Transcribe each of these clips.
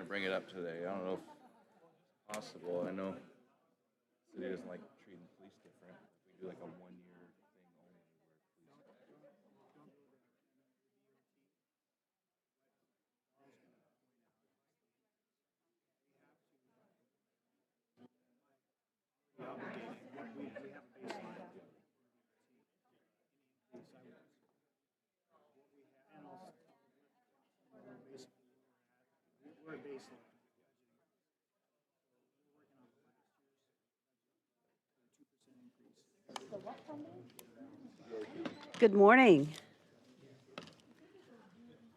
to bring it up today. I don't know if possible. I know the city doesn't like treating police different. We do like a 1-year thing only where police. We're at baseline. Good morning.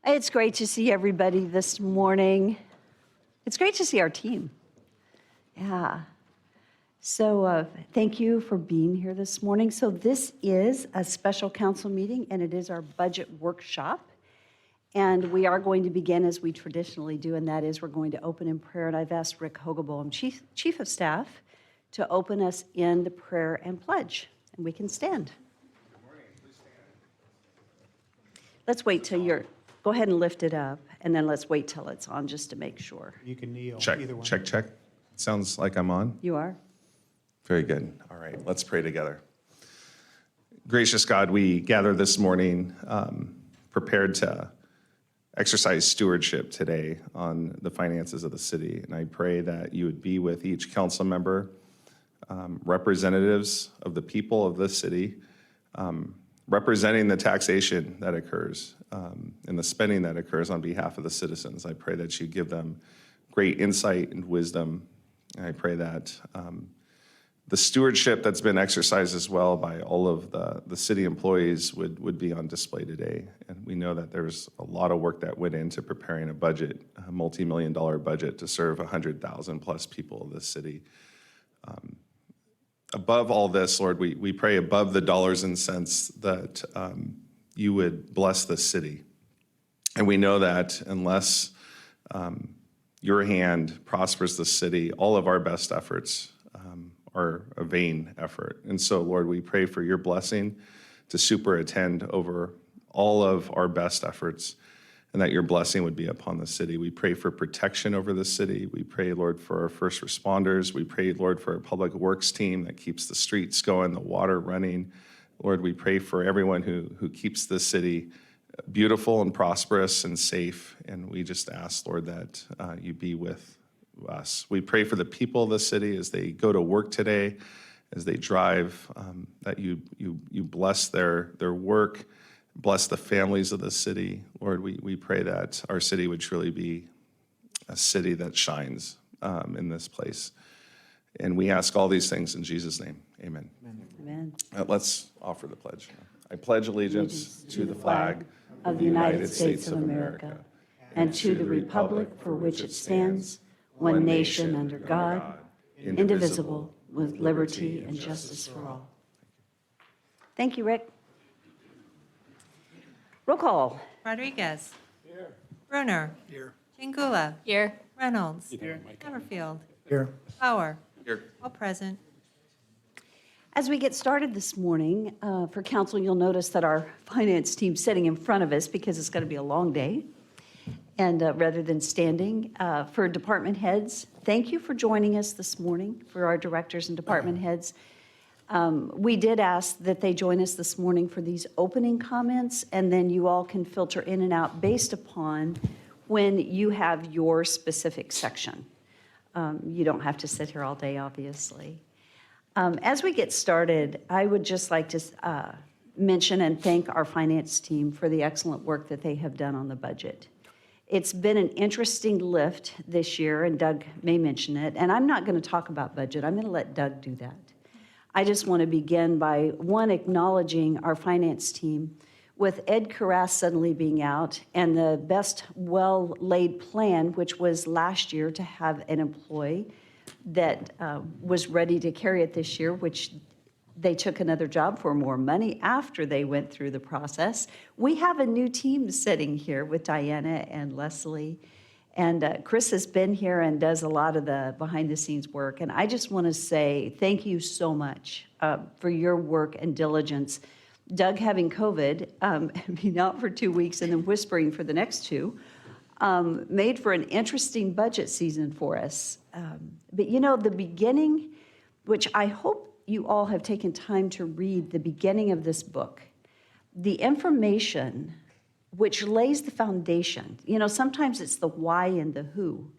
It's great to see everybody this morning. It's great to see our team. Yeah. So thank you for being here this morning. So this is a special council meeting, and it is our budget workshop. And we are going to begin as we traditionally do, and that is we're going to open in prayer. And I've asked Rick Hogeboom, Chief of Staff, to open us in the prayer and pledge. And we can stand. Let's wait till go ahead and lift it up, and then let's wait till it's on just to make sure. You can kneel. Check, Either one. check. Sounds like I'm on. You are? Very good. All right, let's pray together. Gracious God, we gather this morning prepared to exercise stewardship today on the finances of the city. And I pray that you would be with each council member, representatives of the people of this city, representing the taxation that occurs and the spending that occurs on behalf of the citizens. I pray that you give them great insight and wisdom. And I pray that the stewardship that's been exercised as well by all of the city employees would be on display today. And we know that there's a lot of work that went into preparing a budget, a multi-million-dollar budget to serve 100,000 plus people of this city. Above all this, Lord, we pray above the dollars and cents that you would bless this city. And we know that unless your hand prospers the city, all of our best efforts are a vain effort. And so, Lord, we pray for your blessing to superintend over all of our best efforts, and that your blessing would be upon the city. We pray for protection over the city. We pray, Lord, for our first responders. We pray, Lord, for our public works team that keeps the streets going, the water running. Lord, we pray for everyone who keeps this city beautiful and prosperous and safe. And we just ask, Lord, that you be with us. We pray for the people of the city as they go to work today, as they drive, that you bless their work. Bless the families of the city. Lord, we pray that our city would truly be a city that shines in this place. And we ask all these things in Jesus' name. Amen. Amen. Let's offer the pledge. I pledge allegiance to the flag of the United States of America and to the republic for which it stands, one nation under God, indivisible, with liberty and justice for all. Thank you, Rick. Roll call. Rodriguez. Here. Bruner. Here. Chingula. Here. Reynolds. Here. Summerfield. Here. Bauer. Here. All present. As we get started this morning, for council, you'll notice that our finance team's sitting in front of us because it's going to be a long day. And rather than standing, for department heads, thank you for joining us this morning. For our directors and department heads, we did ask that they join us this morning for these opening comments, and then you all can filter in and out based upon when you have your specific section. You don't have to sit here all day, obviously. As we get started, I would just like to mention and thank our finance team for the excellent work that they have done on the budget. It's been an interesting lift this year, and Doug may mention it, and I'm not going to talk about budget. I'm going to let Doug do that. I just want to begin by, one, acknowledging our finance team with Ed Carras suddenly being out and the best well-laid plan, which was last year to have an employee that was ready to carry it this year, which they took another job for more money after they went through the process. We have a new team sitting here with Diana and Leslie. And Chris has been here and does a lot of the behind-the-scenes work. And I just want to say thank you so much for your work and diligence. Doug having COVID, being out for 2 weeks and then whispering for the next 2, made for an interesting budget season for us. But you know, the beginning, which I hope you all have taken time to read the beginning of this book, the information which lays the foundation. You know, sometimes it's the why and the who.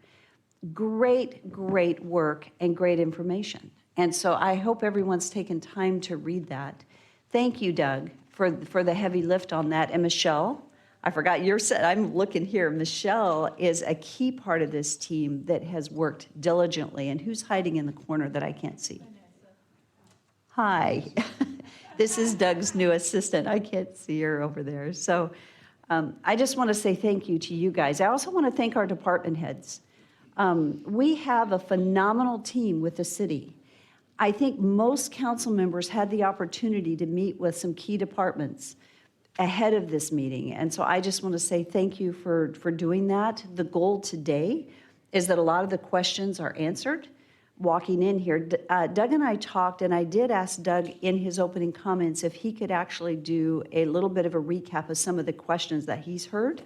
Great, great work and great information. And so I hope everyone's taken time to read that. Thank you, Doug, for the heavy lift on that. And Michelle, I forgot your set. I'm looking here. Michelle is a key part of this team that has worked diligently. And who's hiding in the corner that I can't see? Hi. This is Doug's new assistant. I can't see her over there. So I just want to say thank you to you guys. I also want to thank our department heads. We have a phenomenal team with the city. I think most council members had the opportunity to meet with some key departments ahead of this meeting. And so I just want to say thank you for doing that. The goal today is that a lot of the questions are answered. Walking in here, Doug and I talked, and I did ask Doug in his opening comments if he could actually do a little bit of a recap of some of the questions that he's heard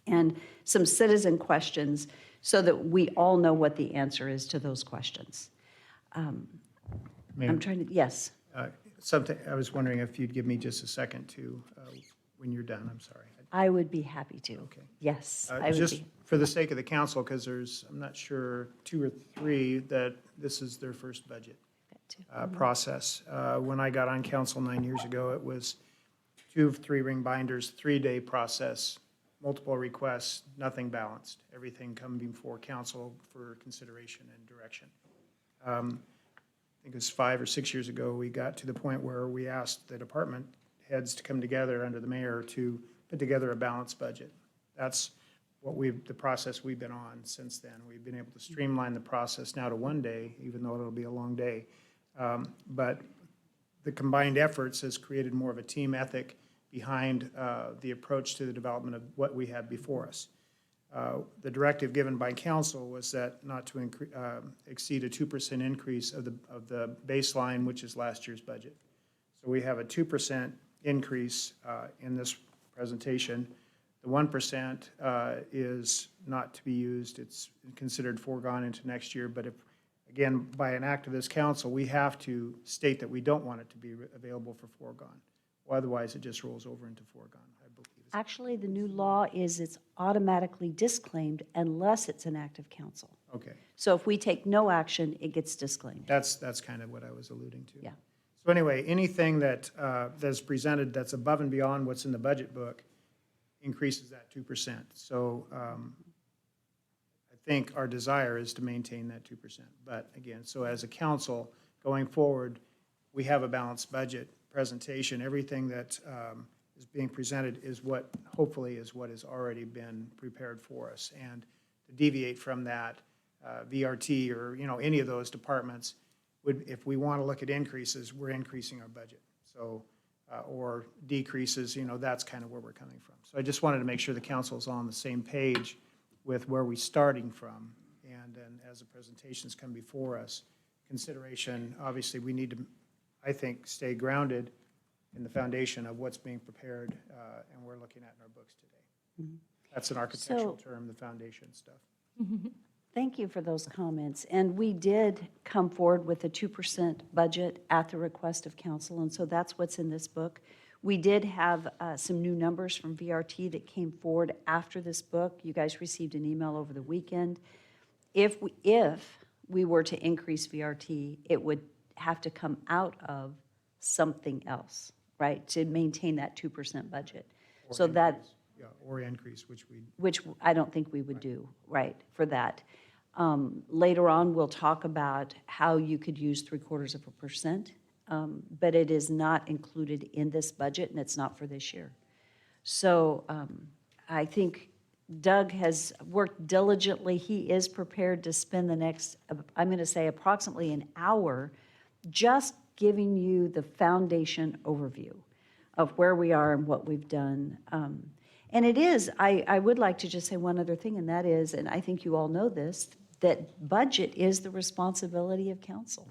and some citizen questions so that we all know what the answer is to those questions. Mayor, I'm trying to, yes. something, I was wondering if you'd give me just a second to, when you're done, I'm sorry. I would be happy to. Okay. Yes, I would Just be. for the sake of the council, because there's, I'm not sure, 2 or 3 that this is their first budget process. When I got on council 9 years ago, it was 2 of 3 ring binders, 3-day process, multiple requests, nothing balanced, everything coming before council for consideration and direction. I think it was 5 or 6 years ago, we got to the point where we asked the department heads to come together under the mayor to put together a balanced budget. That's what the process we've been on since then. We've been able to streamline the process now to 1 day, even though it'll be a long day. But the combined efforts has created more of a team ethic behind the approach to the development of what we had before us. The directive given by council was that not to exceed a 2% increase of the baseline, which is last year's budget. So we have a 2% increase in this presentation. The 1% is not to be used. It's considered foregone into next year. But if, again, by an act of this council, we have to state that we don't want it to be available for foregone. Well, otherwise, it just rolls over into foregone, I believe. Actually, the new law is it's automatically disclaimed unless it's an act of council. Okay, So if we take no action, it gets disclaimed. that's kind of what I was alluding to. Yeah. So anyway, anything that's presented that's above and beyond what's in the budget book increases that 2%. So I think our desire is to maintain that 2%. But again, so as a council, going forward, we have a balanced budget presentation. Everything that is being presented is what, hopefully, is what has already been prepared for us. And to deviate from that, VRT or, any of those departments, if we want to look at increases, we're increasing our budget. So, or decreases, that's kind of where we're coming from. So I just wanted to make sure the council is on the same page with where we're starting from. And then as the presentations come before us, consideration, obviously, we need to, I think, stay grounded in the foundation of what's being prepared and we're looking at in our books today. That's an architectural term, the foundation stuff. Thank you for those comments. And we did come forward with a 2% budget at the request of council, and so that's what's in this book. We did have some new numbers from VRT that came forward after this book. You guys received an email over the weekend. If we were to increase VRT, it would have to come out of something else, right, to maintain that 2% budget. So that, Yeah, or increase, which I don't think we would do, right, for that. Later on, we'll talk about how you could use 0.75%, but it is not included in this budget, and it's not for this year. So I think Doug has worked diligently. He is prepared to spend the next, I'm going to say, approximately an hour just giving you the foundation overview of where we are and what we've done. And it is, I would like to just say one other thing, and that is, and I think you all know this, that budget is the responsibility of council.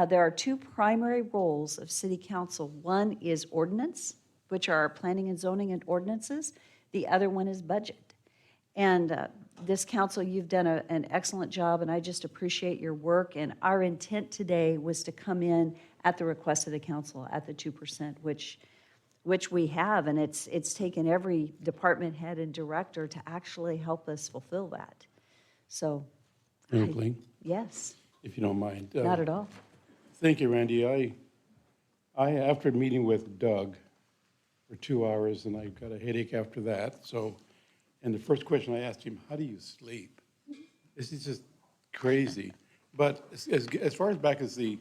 There are 2 primary roles of city council. One is ordinance, which are our planning and zoning and ordinances. The other one is budget. And this council, you've done an excellent job, and I just appreciate your work. And our intent today was to come in at the request of the council at the 2%, which we have, and it's taken every department head and director to actually help us fulfill that. So, Mayor McLean, yes, if you don't mind. not at all. Thank you, Randy. I, after meeting with Doug for 2 hours, and I got a headache after that, so, and the first question I asked him, how do you sleep? This is just crazy. But as far as back as the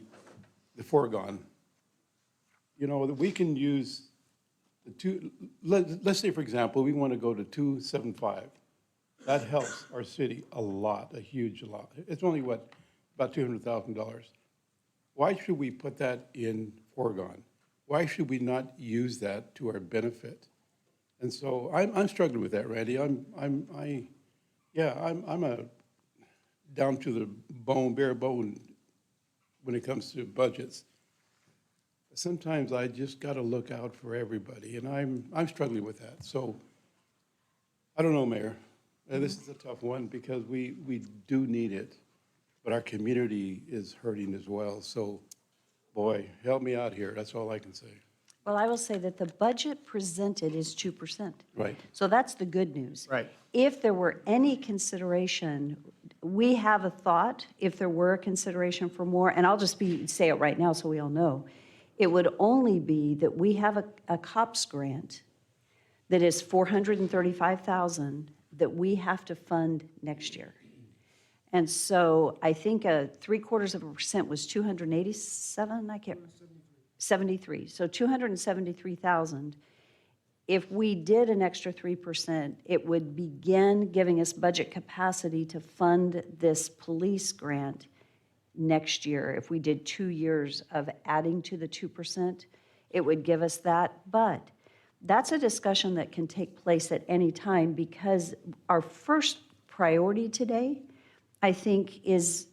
foregone, you know, that we can use the two, let's say, for example, we want to go to 275. That helps our city a lot, a huge lot. It's only, what, about $200,000. Why should we put that in foregone? Why should we not use that to our benefit? And so I'm struggling with that, Randy. I'm a down to the bone, bare bone when it comes to budgets. Sometimes I just got to look out for everybody, and I'm struggling with that. So I don't know, Mayor. This is a tough one because we do need it, but our community is hurting as well. So, boy, help me out here. That's all I can say. Well, I will say that the budget presented is 2%. Right. So that's the good news. Right. If there were any consideration, we have a thought, if there were a consideration for more, and I'll just say it right now so we all know, it would only be that we have a COPS grant that is $435,000 that we have to fund next year. And so I think 0.75% was 287, I can't, 73. So 273,000. If we did an extra 3%, it would begin giving us budget capacity to fund this police grant next year. If we did 2 years of adding to the 2%, it would give us that. But that's a discussion that can take place at any time because our first priority today, I think, is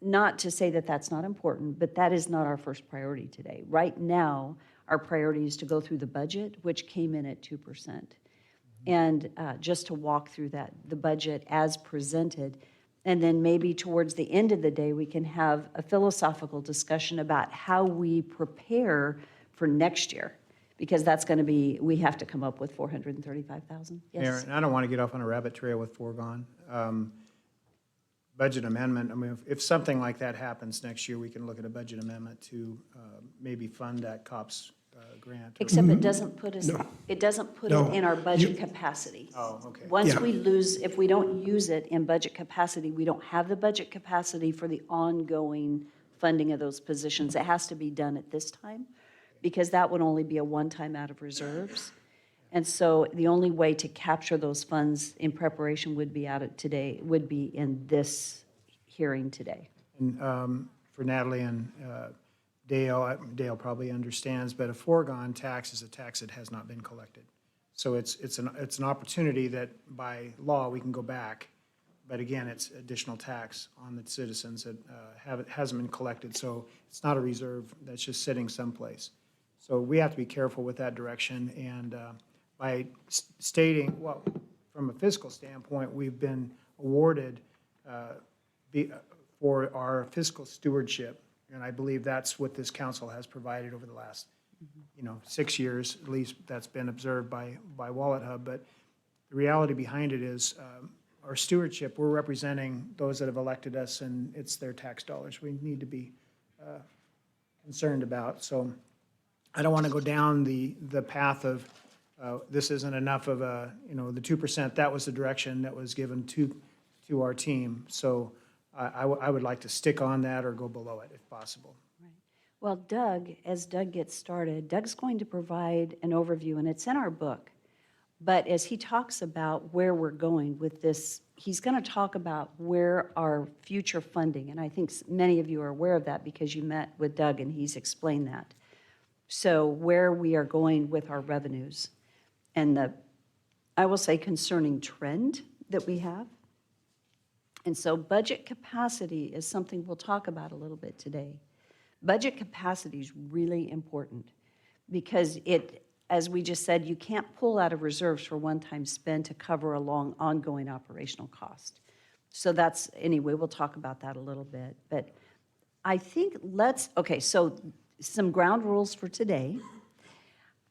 not to say that that's not important, but that is not our first priority today. Right now, our priority is to go through the budget, which came in at 2%. And just to walk through that, the budget as presented, and then maybe towards the end of the day, we can have a philosophical discussion about how we prepare for next year. Because that's going to be, we have to come up with 435,000. Mayor, Yes. and I don't want to get off on a rabbit trail with foregone. Budget amendment, I mean, if something like that happens next year, we can look at a budget amendment to maybe fund that COPS grant. Except it doesn't put us, it doesn't put No. it in our budget capacity. Oh, okay. Once Yeah. we lose, if we don't use it in budget capacity, we don't have the budget capacity for the ongoing funding of those positions. It has to be done at this time, because that would only be a one-time out of reserves. And so the only way to capture those funds in preparation would be would be in this hearing today. And for Natalie and Dale probably understands, but a foregone tax is a tax that has not been collected. So it's an opportunity that by law, we can go back, but again, it's additional tax on the citizens that hasn't been collected. So it's not a reserve that's just sitting someplace. So we have to be careful with that direction, and by stating, well, from a fiscal standpoint, we've been awarded for our fiscal stewardship, and I believe that's what this council has provided over the last, 6 years, at least that's been observed by Wallet Hub. But the reality behind it is our stewardship, we're representing those that have elected us, and it's their tax dollars we need to be concerned about. So I don't want to go down the path of this isn't enough of the 2%, that was the direction that was given to our team. So I would like to stick on that or go below it if possible. Well, Doug, as Doug gets started, Doug's going to provide an overview, and it's in our book. But as he talks about where we're going with this, he's going to talk about where our future funding, and I think many of you are aware of that because you met with Doug and he's explained that. So where we are going with our revenues and the, I will say, concerning trend that we have. And so budget capacity is something we'll talk about a little bit today. Budget capacity is really important because as we just said, you can't pull out of reserves for one-time spend to cover a long, ongoing operational cost. So that's, anyway, we'll talk about that a little bit. But I think okay, so some ground rules for today.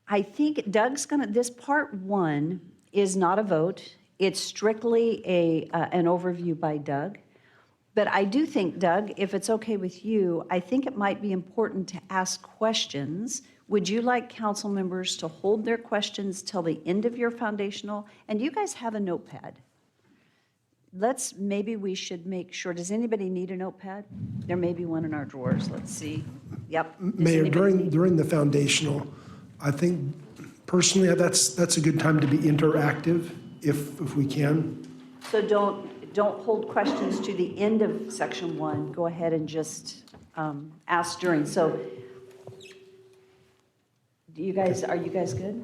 I think Doug's this part one is not a vote. It's strictly an overview by Doug. But I do think, Doug, if it's okay with you, I think it might be important to ask questions. Would you like council members to hold their questions till the end of your foundational? And you guys have a notepad. Maybe we should make sure, does anybody need a notepad? There may be one in our drawers, let's see. Yep. Does Mayor, anybody need- during the foundational, I think personally, that's a good time to be interactive if we can. So don't hold questions to the end of section one. Go ahead and just ask during. So are you guys good?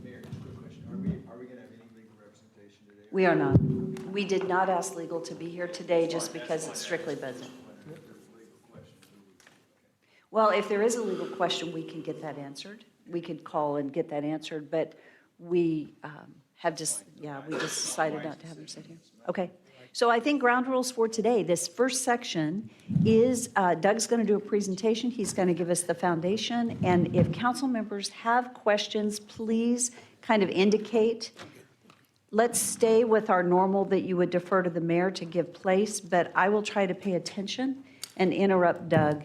Mayor, quick question. Are we gonna have any legal representation today? We are not. We did not ask legal to be here today just because it's strictly budget. Well, if there is a legal question, we can get that answered. We could call and get that answered, but we we just decided not to have them sit here. Okay. So I think ground rules for today, this first section is, Doug's going to do a presentation. He's going to give us the foundation. And if council members have questions, please kind of indicate. Let's stay with our normal that you would defer to the mayor to give place, but I will try to pay attention and interrupt Doug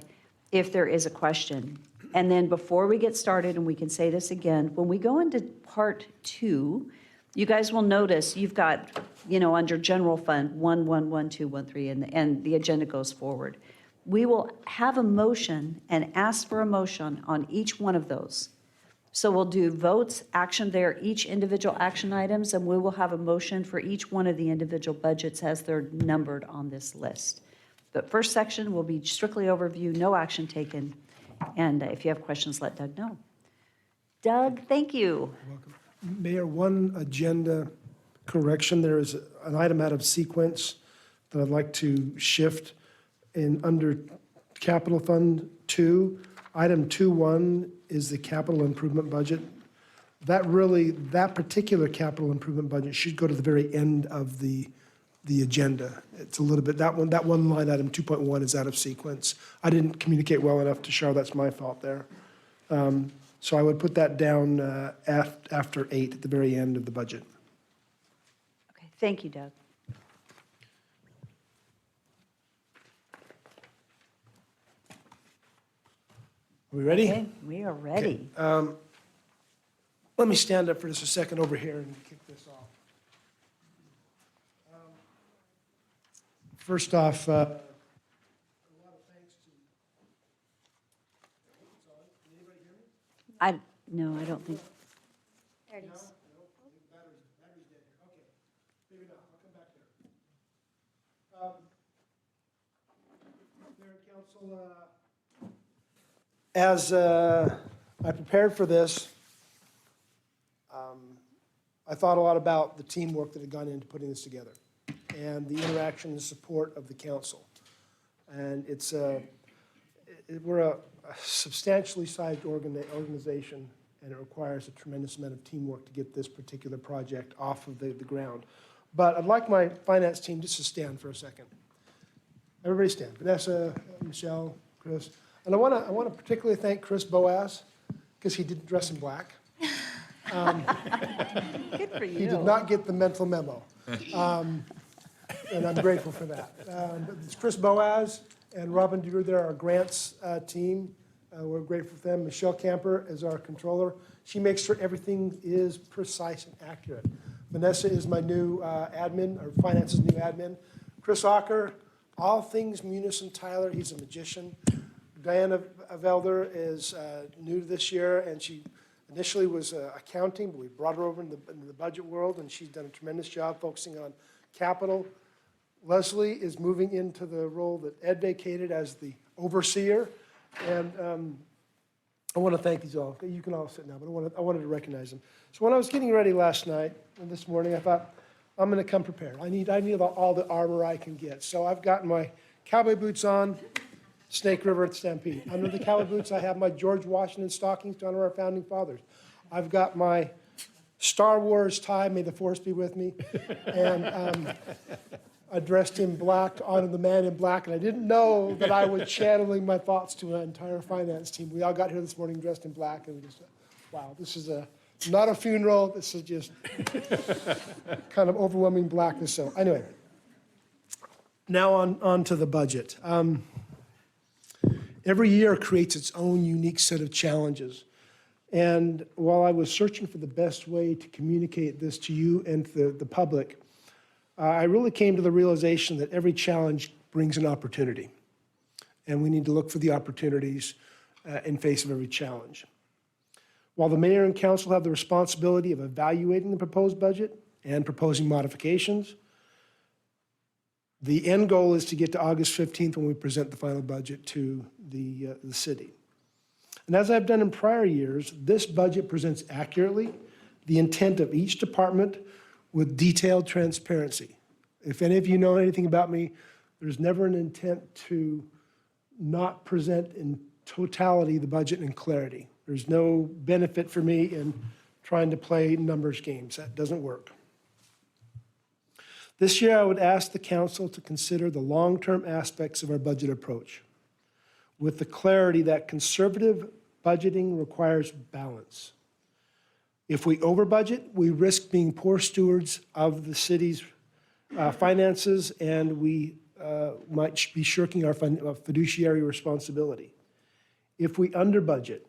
if there is a question. And then before we get started, and we can say this again, when we go into part two, you guys will notice you've got, under general fund, 1, 1, 1, 2, 1, 3, and the agenda goes forward. We will have a motion and ask for a motion on each one of those. So we'll do votes, action there, each individual action items, and we will have a motion for each one of the individual budgets as they're numbered on this list. The first section will be strictly overview, no action taken. And if you have questions, let Doug know. Doug, thank you. Mayor, one agenda correction. There is an item out of sequence that I'd like to shift under Capital Fund 2. Item 2.1 is the capital improvement budget. That particular capital improvement budget should go to the very end of the agenda. It's a little bit, that one line item, 2.1, is out of sequence. I didn't communicate well enough to Cheryl, that's my fault there. So I would put that down after 8 at the very end of the budget. Okay, thank you, Doug. Are we ready? Okay, we are ready. Let me stand up for just a second over here and kick this off. First off, a lot of thanks to. Anybody hear me? No, I don't think. There it is. No, I think battery's dead here. Okay, maybe not. I'll come back there. Mayor and council, as I prepared for this, I thought a lot about the teamwork that had gone into putting this together and the interaction and support of the council. And we're a substantially sized organization, and it requires a tremendous amount of teamwork to get this particular project off of the ground. But I'd like my finance team just to stand for a second. Everybody stand. Vanessa, Michelle, Chris. And I want to particularly thank Chris Boaz, because he didn't dress in black. Good for you. He did not get the mental memo. And I'm grateful for that. But it's Chris Boaz and Robin Dewar, they're our grants team. We're grateful for them. Michelle Camper is our controller. She makes sure everything is precise and accurate. Vanessa is my new admin, or finance's new admin. Chris Ocker, all things Munis and Tyler, he's a magician. Diana Velder is new to this year, and she initially was accounting, but we brought her over into the budget world, and she's done a tremendous job focusing on capital. Leslie is moving into the role that Ed vacated as the overseer, and I want to thank these all. You can all sit now, but I wanted to recognize them. So when I was getting ready last night and this morning, I thought, I'm going to come prepared. I need all the armor I can get. So I've gotten my cowboy boots on, Snake River Stampede. Under the cowboy boots, I have my George Washington stockings to honor our founding fathers. I've got my Star Wars tie, may the force be with me, and I dressed in black to honor the man in black, and I didn't know that I was channeling my thoughts to an entire finance team. We all got here this morning dressed in black, and we just, wow, this is not a funeral, this is just kind of overwhelming blackness. So anyway, now on to the budget. Every year creates its own unique set of challenges. And while I was searching for the best way to communicate this to you and to the public, I really came to the realization that every challenge brings an opportunity. And we need to look for the opportunities in face of every challenge. While the mayor and council have the responsibility of evaluating the proposed budget and proposing modifications, the end goal is to get to August 15th when we present the final budget to the city. And as I've done in prior years, this budget presents accurately the intent of each department with detailed transparency. If any of you know anything about me, there's never an intent to not present in totality the budget in clarity. There's no benefit for me in trying to play numbers games. That doesn't work. This year, I would ask the council to consider the long-term aspects of our budget approach with the clarity that conservative budgeting requires balance. If we over-budget, we risk being poor stewards of the city's finances, and we might be shirking our fiduciary responsibility. If we under-budget,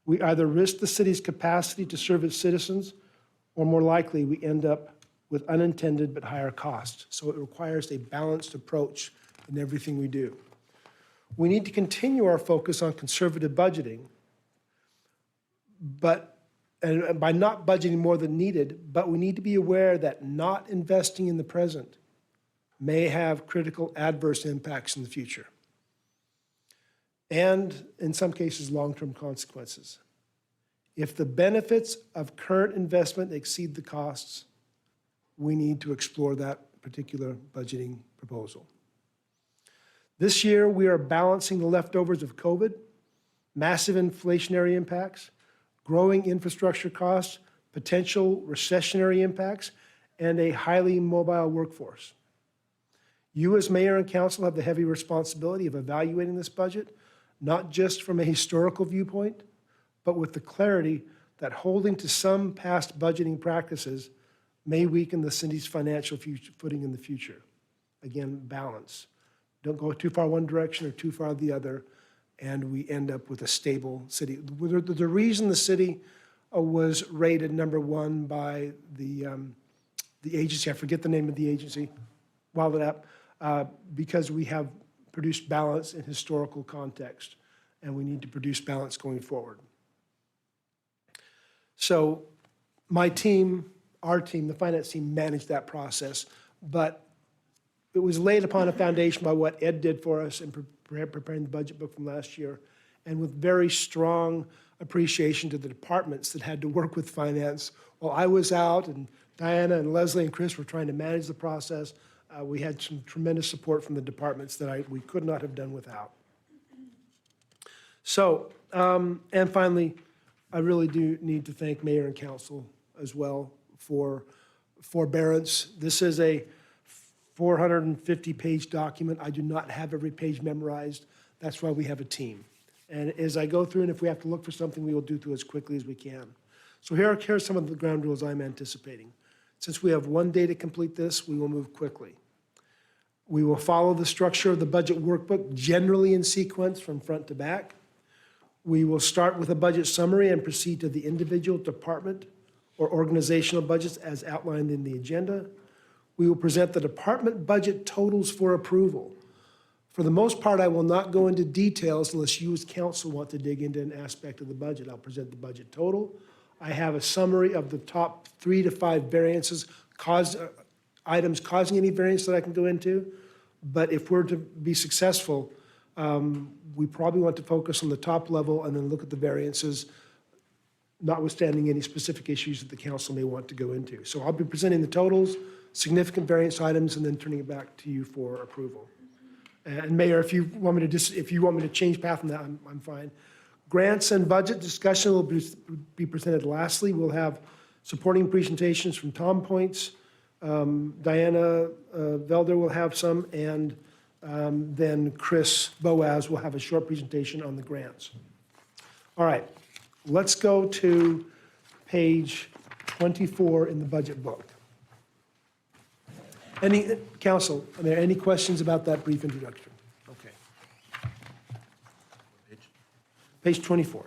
we either risk the city's capacity to serve its citizens, or more likely, we end up with unintended but higher costs. So it requires a balanced approach in everything we do. We need to continue our focus on conservative budgeting, and by not budgeting more than needed, but we need to be aware that not investing in the present may have critical adverse impacts in the future, and in some cases, long-term consequences. If the benefits of current investment exceed the costs, we need to explore that particular budgeting proposal. This year, we are balancing the leftovers of COVID, massive inflationary impacts, growing infrastructure costs, potential recessionary impacts, and a highly mobile workforce. You as mayor and council have the heavy responsibility of evaluating this budget, not just from a historical viewpoint, but with the clarity that holding to some past budgeting practices may weaken the city's financial footing in the future. Again, balance. Don't go too far one direction or too far the other, and we end up with a stable city. The reason the city was rated #1 by the agency, I forget the name of the agency, wild it up, because we have produced balance in historical context, and we need to produce balance going forward. So my team, our team, the finance team, managed that process, but it was laid upon a foundation by what Ed did for us in preparing the budget book from last year, and with very strong appreciation to the departments that had to work with finance. While I was out, and Diana and Leslie and Chris were trying to manage the process, we had some tremendous support from the departments that we could not have done without. So, and finally, I really do need to thank Mayor and Council as well for forbearance. This is a 450-page document. I do not have every page memorized. That's why we have a team. And as I go through, and if we have to look for something, we will do it as quickly as we can. So here are some of the ground rules I'm anticipating. Since we have 1 day to complete this, we will move quickly. We will follow the structure of the budget workbook, generally in sequence from front to back. We will start with a budget summary and proceed to the individual department or organizational budgets as outlined in the agenda. We will present the department budget totals for approval. For the most part, I will not go into details unless you as council want to dig into an aspect of the budget. I'll present the budget total. I have a summary of the top 3 to 5 variances, items causing any variance that I can go into. But if we're to be successful, we probably want to focus on the top level and then look at the variances, notwithstanding any specific issues that the council may want to go into. So I'll be presenting the totals, significant variance items, and then turning it back to you for approval. And Mayor, if you want me to change path on that, I'm fine. Grants and budget discussion will be presented lastly. We'll have supporting presentations from Tom Points. Diana Velder will have some, and then Chris Boaz will have a short presentation on the grants. All right, let's go to page 24 in the budget book. Council, are there any questions about that brief introduction? Okay. Page 24.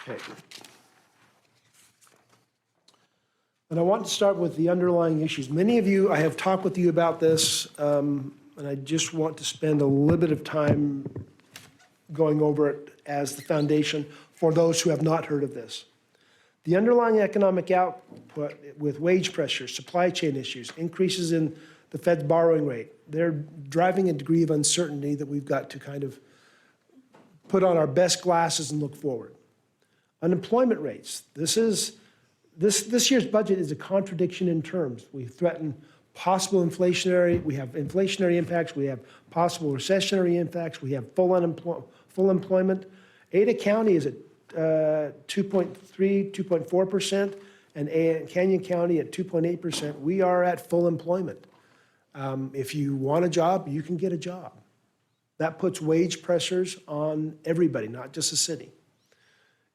Okay. And I want to start with the underlying issues. Many of you, I have talked with you about this, and I just want to spend a little bit of time going over it as the foundation for those who have not heard of this. The underlying economic output with wage pressure, supply chain issues, increases in the Fed's borrowing rate, they're driving a degree of uncertainty that we've got to kind of put on our best glasses and look forward. Unemployment rates. This year's budget is a contradiction in terms. We threaten possible we have inflationary impacts, we have possible recessionary impacts, we have full employment. Ada County is at 2.3, 2.4%, and Canyon County at 2.8%. We are at full employment. If you want a job, you can get a job. That puts wage pressures on everybody, not just the city.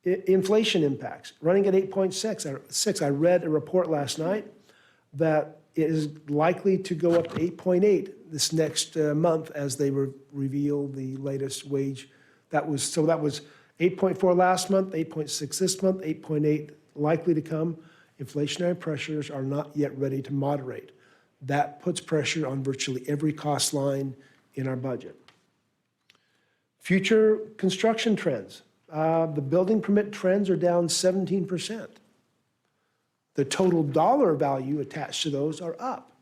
Inflation impacts, running at 8.6. I read a report last night that it is likely to go up to 8.8 this next month as they reveal the latest wage. That was 8.4 last month, 8.6 this month, 8.8 likely to come. Inflationary pressures are not yet ready to moderate. That puts pressure on virtually every cost line in our budget. Future construction trends. The building permit trends are down 17%. The total dollar value attached to those are up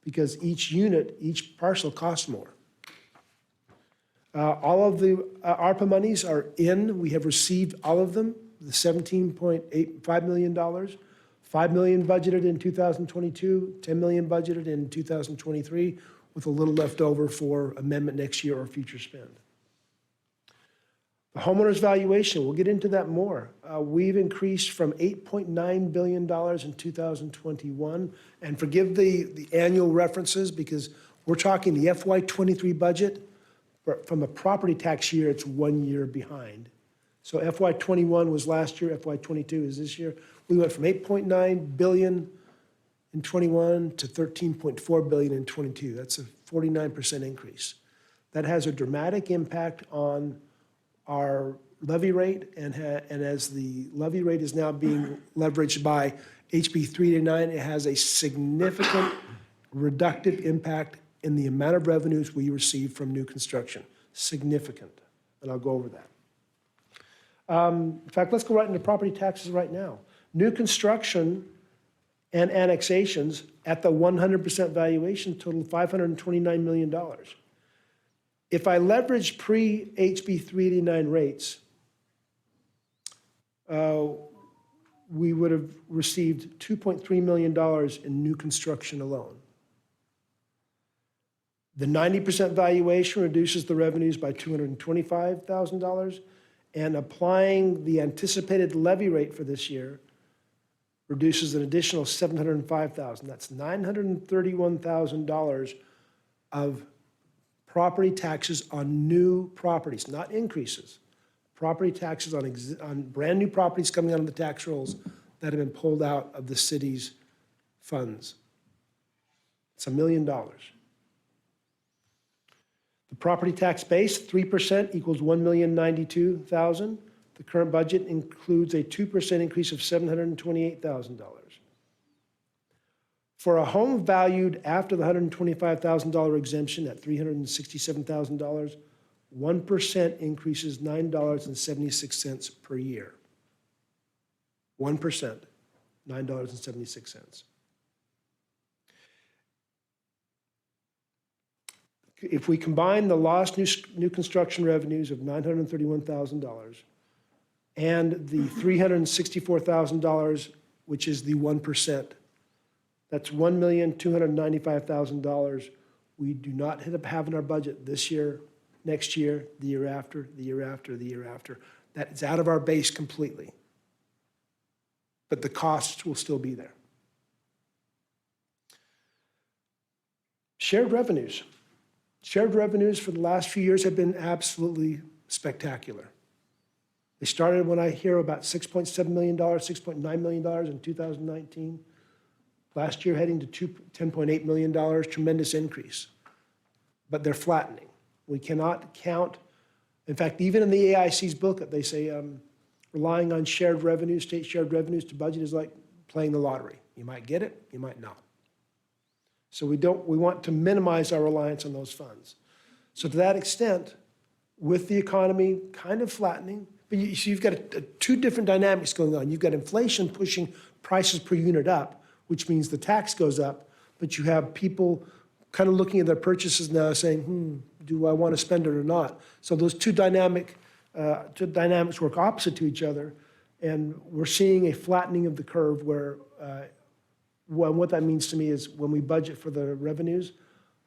because each unit, each parcel costs more. All of the ARPA monies are in. We have received all of them, the $17.85 million, $5 million budgeted in 2022, $10 million budgeted in 2023, with a little left over for amendment next year or future spend. The homeowner's valuation, we'll get into that more. We've increased from $8.9 billion in 2021, and forgive the annual references because we're talking the FY23 budget. From a property tax year, it's 1 year behind. So FY21 was last year, FY22 is this year. We went from 8.9 billion in 21 to 13.4 billion in 22. That's a 49% increase. That has a dramatic impact on our levy rate, and as the levy rate is now being leveraged by HB 389, it has a significant reductive impact in the amount of revenues we receive from new construction. Significant, and I'll go over that. In fact, let's go right into property taxes right now. New construction and annexations at the 100% valuation total $529 million. If I leverage pre-HB 389 rates, we would have received $2.3 million in new construction alone. The 90% valuation reduces the revenues by $225,000, and applying the anticipated levy rate for this year reduces an additional $705,000. That's $931,000 of property taxes on new properties, not increases. Property taxes on brand new properties coming out of the tax rolls that have been pulled out of the city's funds. It's $1 million. The property tax base, 3% equals $1,092,000. The current budget includes a 2% increase of $728,000. For a home valued after the $125,000 exemption at $367,000, 1% increases $9.76 per year. 1%, $9.76. If we combine the lost new construction revenues of $931,000 and the $364,000, which is the 1% That's $1,295,000 we do not have in our budget this year, next year, the year after, the year after, the year after. That is out of our base completely. But the costs will still be there. Shared revenues. Shared revenues for the last few years have been absolutely spectacular. They started when I hear about $6.7 million, $6.9 million in 2019. Last year heading to $10.8 million, tremendous increase. But they're flattening. We cannot count. In fact, even in the AIC's booklet, they say relying on shared revenues, state shared revenues to budget is like playing the lottery. You might get it, you might not. So we want to minimize our reliance on those funds. So to that extent, with the economy kind of flattening, but you've got two different dynamics going on. You've got inflation pushing prices per unit up, which means the tax goes up, but you have people kind of looking at their purchases now saying, do I want to spend it or not? So those two dynamics work opposite to each other, and we're seeing a flattening of the curve where what that means to me is when we budget for the revenues,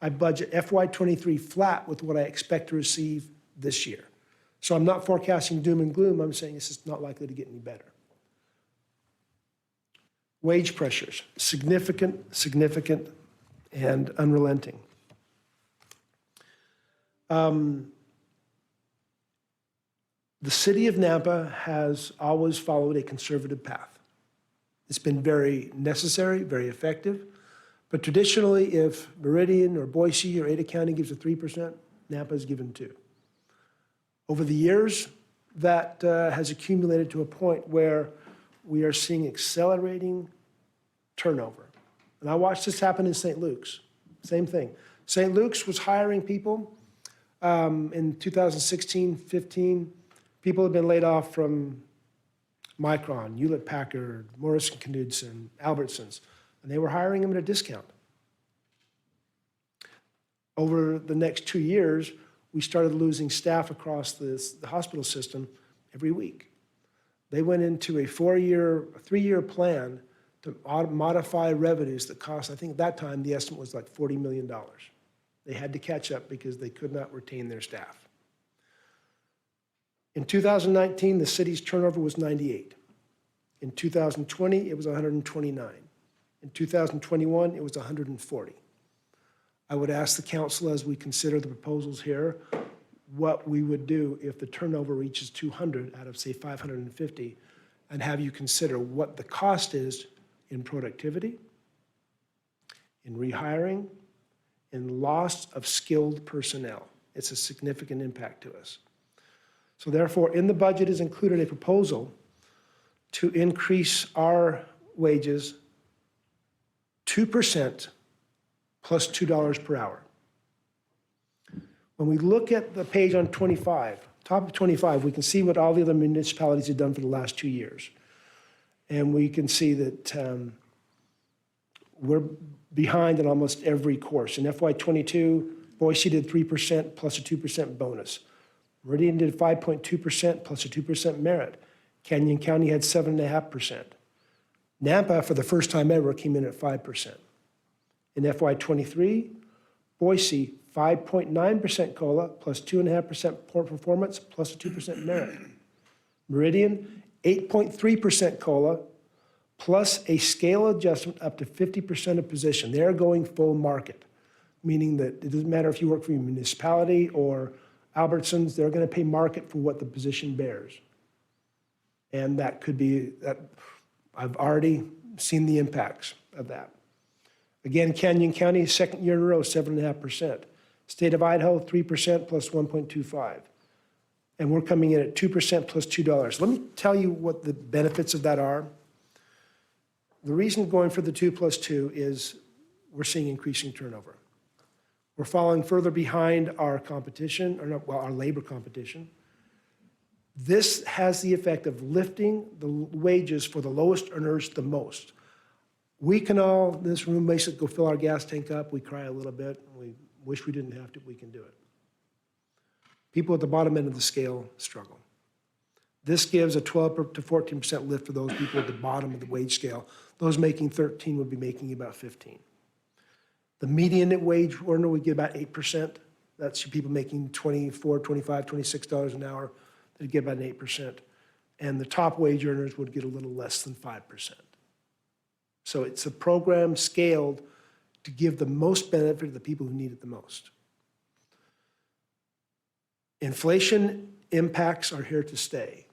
I budget FY23 flat with what I expect to receive this year. So I'm not forecasting doom and gloom. I'm saying it's just not likely to get any better. Wage pressures, significant, and unrelenting. The city of Nampa has always followed a conservative path. It's been very necessary, very effective. But traditionally, if Meridian or Boise or Ada County gives a 3%, Nampa is given 2%. Over the years, that has accumulated to a point where we are seeing accelerating turnover. And I watched this happen in St. Luke's. Same thing. St. Luke's was hiring people in 2016, 15. People had been laid off from Micron, Hewlett-Packard, Morrison Knudsen, Albertsons, and they were hiring them at a discount. Over the next 2 years, we started losing staff across the hospital system every week. They went into a 3-year plan to modify revenues that cost, I think at that time, the estimate was like $40 million. They had to catch up because they could not retain their staff. In 2019, the city's turnover was 98. In 2020, it was 129. In 2021, it was 140. I would ask the council as we consider the proposals here, what we would do if the turnover reaches 200 out of, say, 550, and have you consider what the cost is in productivity, in rehiring, in loss of skilled personnel. It's a significant impact to us. So therefore, in the budget is included a proposal to increase our wages 2% plus $2 per hour. When we look at the page on 25, top of 25, we can see what all the other municipalities have done for the last 2 years. And we can see that we're behind in almost every course. In FY22, Boise did 3% plus a 2% bonus. Meridian did 5.2% plus a 2% merit. Canyon County had 7.5%. Nampa, for the first time ever, came in at 5%. In FY23, Boise, 5.9% COLA plus 2.5% performance plus a 2% merit. Meridian, 8.3% COLA plus a scale adjustment up to 50% of position. They're going full market, meaning that it doesn't matter if you work for a municipality or Albertsons, they're going to pay market for what the position bears. And that could be, I've already seen the impacts of that. Again, Canyon County, second year in a row, 7.5%. State of Idaho, 3% plus 1.25. And we're coming in at 2% plus $2. Let me tell you what the benefits of that are. The reason going for the 2 plus 2 is we're seeing increasing turnover. We're falling further behind our competition, or not, well, our labor competition. This has the effect of lifting the wages for the lowest earners the most. We can all, in this room, basically go fill our gas tank up. We cry a little bit. We wish we didn't have to. We can do it. People at the bottom end of the scale struggle. This gives a 12 to 14% lift for those people at the bottom of the wage scale. Those making 13 would be making about 15. The median wage earner would get about 8%. That's your people making $24, $25, $26 an hour. They'd get about an 8%. And the top wage earners would get a little less than 5%. So it's a program scaled to give the most benefit to the people who need it the most. Inflation impacts are here to stay.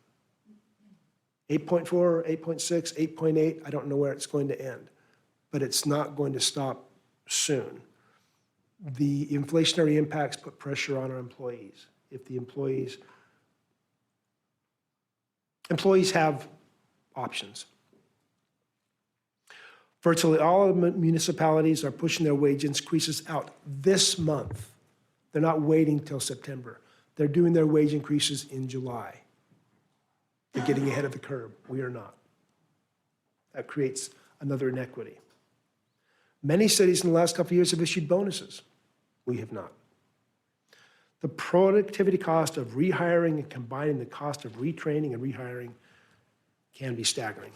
8.4, 8.6, 8.8, I don't know where it's going to end, but it's not going to stop soon. The inflationary impacts put pressure on our employees. If the employees have options. Virtually all of the municipalities are pushing their wage increases out this month. They're not waiting till September. They're doing their wage increases in July. They're getting ahead of the curve. We are not. That creates another inequity. Many cities in the last couple of years have issued bonuses. We have not. The productivity cost of rehiring and combining the cost of retraining and rehiring can be staggering.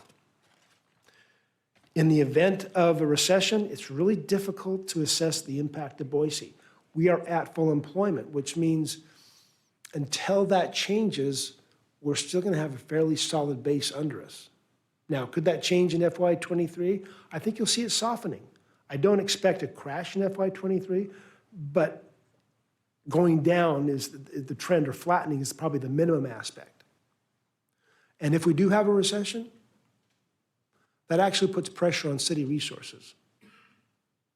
In the event of a recession, it's really difficult to assess the impact of Boise. We are at full employment, which means until that changes, we're still going to have a fairly solid base under us. Now, could that change in FY23? I think you'll see it softening. I don't expect a crash in FY23, but going down is the trend, or flattening is probably the minimum aspect. And if we do have a recession, that actually puts pressure on city resources.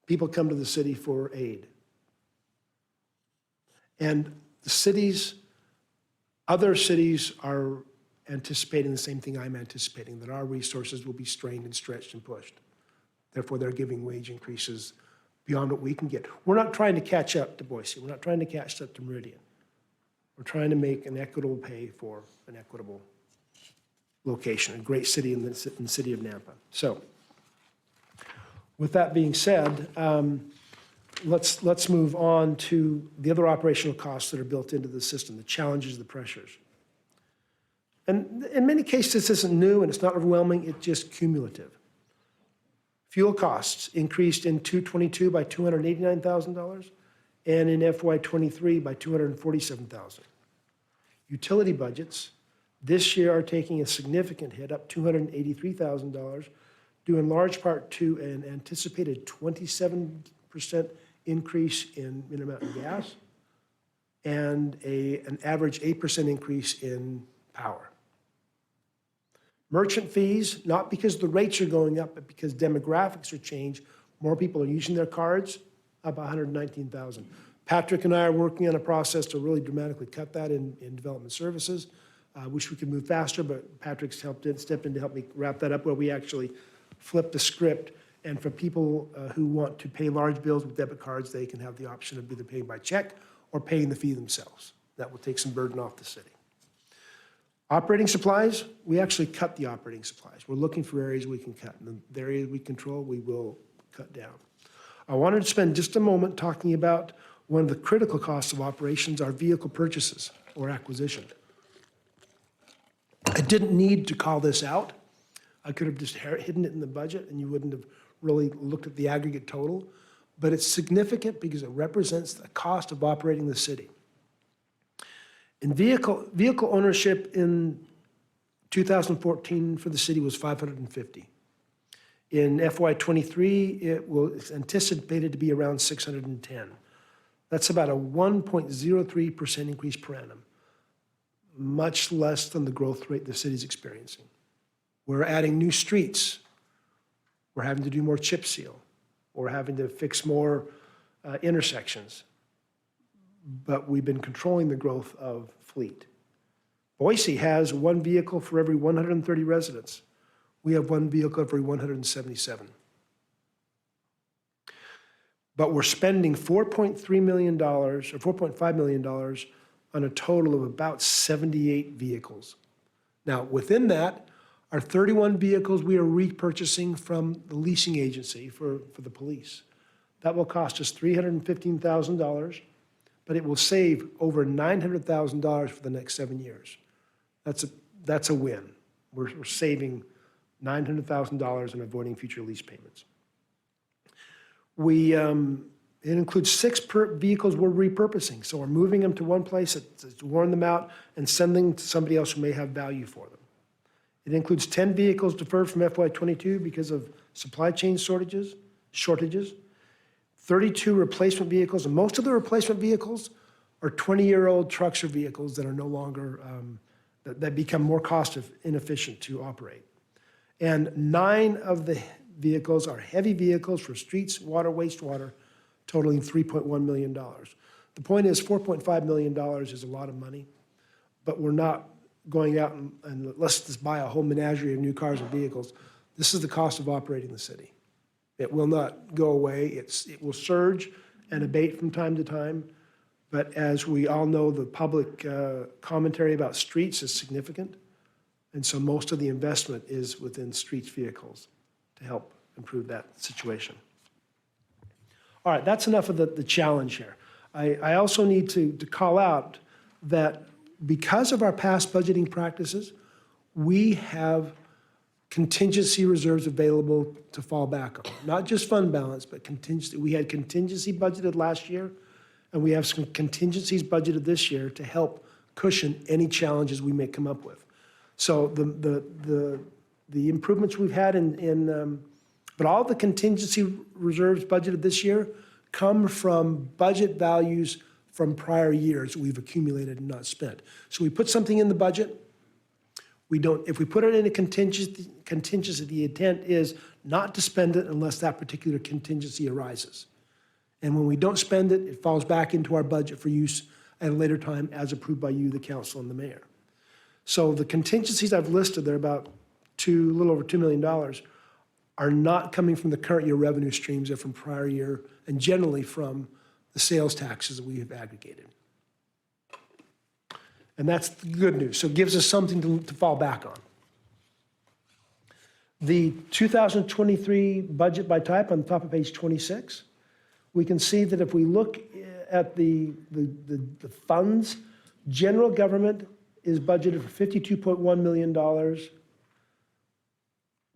People come to the city for aid. And the cities, other cities are anticipating the same thing I'm anticipating, that our resources will be strained and stretched and pushed. Therefore, they're giving wage increases beyond what we can get. We're not trying to catch up to Boise. We're not trying to catch up to Meridian. We're trying to make an equitable pay for an equitable location, a great city in the city of Nampa. So, with that being said, let's move on to the other operational costs that are built into the system, the challenges, the pressures. And in many cases, this isn't new and it's not overwhelming, it's just cumulative. Fuel costs increased in 2022 by $289,000 and in FY23 by $247,000. Utility budgets this year are taking a significant hit, up $283,000, due in large part to an anticipated 27% increase in Intermountain gas and an average 8% increase in power. Merchant fees, not because the rates are going up, but because demographics are changed. More people are using their cards, up $119,000. Patrick and I are working on a process to really dramatically cut that in development services. I wish we could move faster, but Patrick's stepped in to help me wrap that up, where we actually flip the script. And for people who want to pay large bills with debit cards, they can have the option of either paying by check or paying the fee themselves. That will take some burden off the city. Operating supplies, we actually cut the operating supplies. We're looking for areas we can cut. And the areas we control, we will cut down. I wanted to spend just a moment talking about one of the critical costs of operations, our vehicle purchases or acquisition. I didn't need to call this out. I could have just hidden it in the budget and you wouldn't have really looked at the aggregate total. But it's significant because it represents the cost of operating the city. In vehicle ownership in 2014 for the city was 550. In FY23, it was anticipated to be around 610. That's about a 1.03% increase per annum, much less than the growth rate the city's experiencing. We're adding new streets. We're having to do more chip seal. We're having to fix more intersections. But we've been controlling the growth of fleet. Boise has one vehicle for every 130 residents. We have one vehicle every 177. But we're spending $4.3 million or $4.5 million on a total of about 78 vehicles. Now, within that are 31 vehicles we are repurchasing from the leasing agency for the police. That will cost us $315,000. But it will save over $900,000 for the next 7 years. That's that's a win. We're saving $900,000 and avoiding future lease payments. It includes 6 vehicles we're repurposing. So we're moving them to one place, it's worn them out, and sending to somebody else who may have value for them. It includes 10 vehicles deferred from FY22 because of supply chain shortages, 32 replacement vehicles, and most of the replacement vehicles are 20-year-old trucks or vehicles that are no longer, that become more cost inefficient to operate. And 9 of the vehicles are heavy vehicles for streets, water, wastewater, totaling $3.1 million. The point is, $4.5 million is a lot of money, but we're not going out and let's just buy a whole menagerie of new cars and vehicles. This is the cost of operating the city. It will not go away. It will surge and abate from time to time, but as we all know, the public commentary about streets is significant, and so most of the investment is within streets vehicles to help improve that situation. All right, that's enough of the challenge here. I also need to call out that because of our past budgeting practices, we have contingency reserves available to fall back on. Not just fund balance, but contingency. We had contingency budgeted last year, and we have some contingencies budgeted this year to help cushion any challenges we may come up with. So the improvements we've had but all the contingency reserves budgeted this year come from budget values from prior years we've accumulated and not spent. So we put something in the budget. If we put it in a contingency, the intent is not to spend it unless that particular contingency arises. And when we don't spend it, it falls back into our budget for use at a later time as approved by you, the council, and the mayor. So the contingencies I've listed, they're about a little over $2 million, are not coming from the current year revenue streams. They're from prior year and generally from the sales taxes that we have aggregated. And that's the good news. So it gives us something to fall back on. The 2023 budget by type on the top of page 26, we can see that if we look at the funds, general government is budgeted for $52.1 million,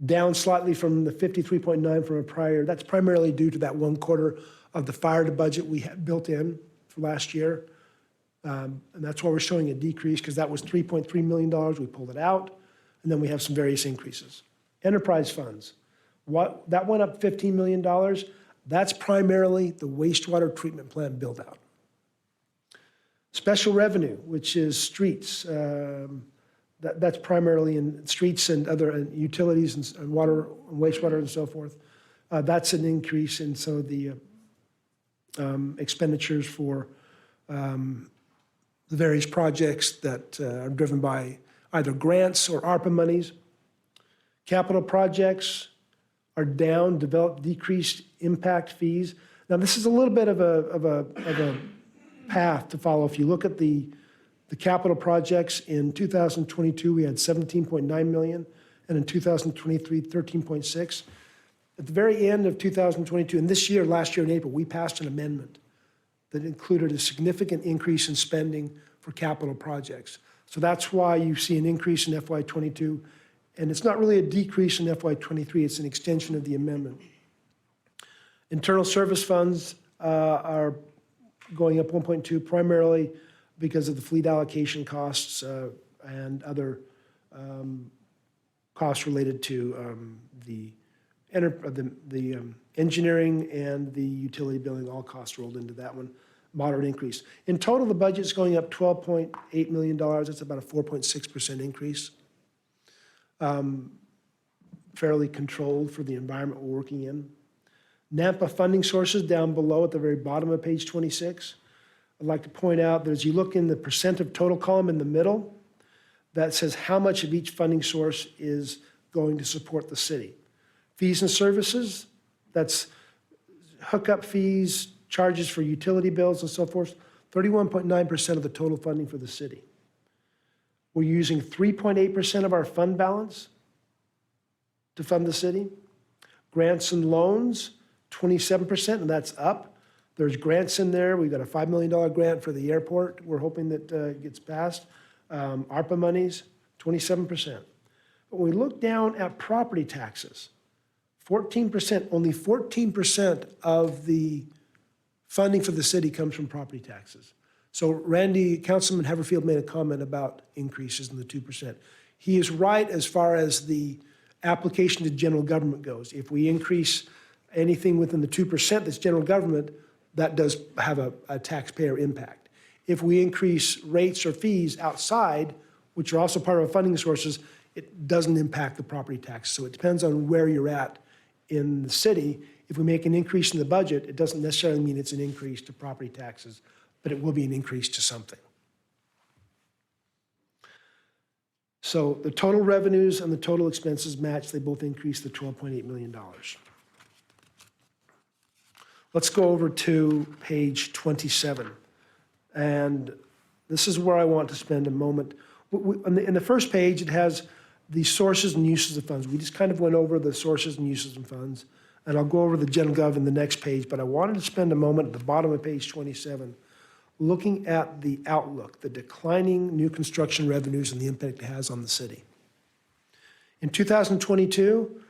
down slightly from the 53.9 from a prior. That's primarily due to that 1/4 of the fire budget we had built in for last year. And that's why we're showing a decrease, because that was $3.3 million. We pulled it out, and then we have some various increases. Enterprise funds, that went up $15 million. That's primarily the wastewater treatment plant build-out. Special revenue, which is streets, that's primarily in streets and other utilities and water, and wastewater and so forth. That's an increase in some of the expenditures for the various projects that are driven by either grants or ARPA monies. Capital projects are down, decreased impact fees. Now, this is a little bit of a path to follow. If you look at the capital projects in 2022, we had 17.9 million, and in 2023, 13.6. At the very end of 2022, and this year, last year in April, we passed an amendment that included a significant increase in spending for capital projects. So that's why you see an increase in FY22, and it's not really a decrease in FY23, it's an extension of the amendment. Internal service funds are going up 1.2, primarily because of the fleet allocation costs and other costs related to the engineering and the utility billing, all costs rolled into that one. Moderate increase. In total, the budget's going up $12.8 million. That's about a 4.6% increase. Fairly controlled for the environment we're working in. NAMPA funding sources down below at the very bottom of page 26. I'd like to point out that as you look in the percent of total column in the middle, that says how much of each funding source is going to support the city. Fees and services, that's hookup fees, charges for utility bills and so forth, 31.9% of the total funding for the city. We're using 3.8% of our fund balance to fund the city. Grants and loans, 27%, and that's up. There's grants in there. We've got a $5 million grant for the airport. We're hoping that gets passed. ARPA monies, 27%. But when we look down at property taxes, 14%, only 14% of the funding for the city comes from property taxes. So Randy, Councilman Haverfield made a comment about increases in the 2%. He is right as far as the application to general government goes. If we increase anything within the 2% that's general government, that does have a taxpayer impact. If we increase rates or fees outside, which are also part of our funding sources, it doesn't impact the property tax. So it depends on where you're at in the city. If we make an increase in the budget, it doesn't necessarily mean it's an increase to property taxes, but it will be an increase to something. So the total revenues and the total expenses match. They both increased to $12.8 million. Let's go over to page 27. And this is where I want to spend a moment. In the first page, it has the sources and uses of funds. We just kind of went over the sources and uses of funds. And I'll go over the general gov in the next page, but I wanted to spend a moment at the bottom of page 27 looking at the outlook, the declining new construction revenues and the impact it has on the city. In 2022,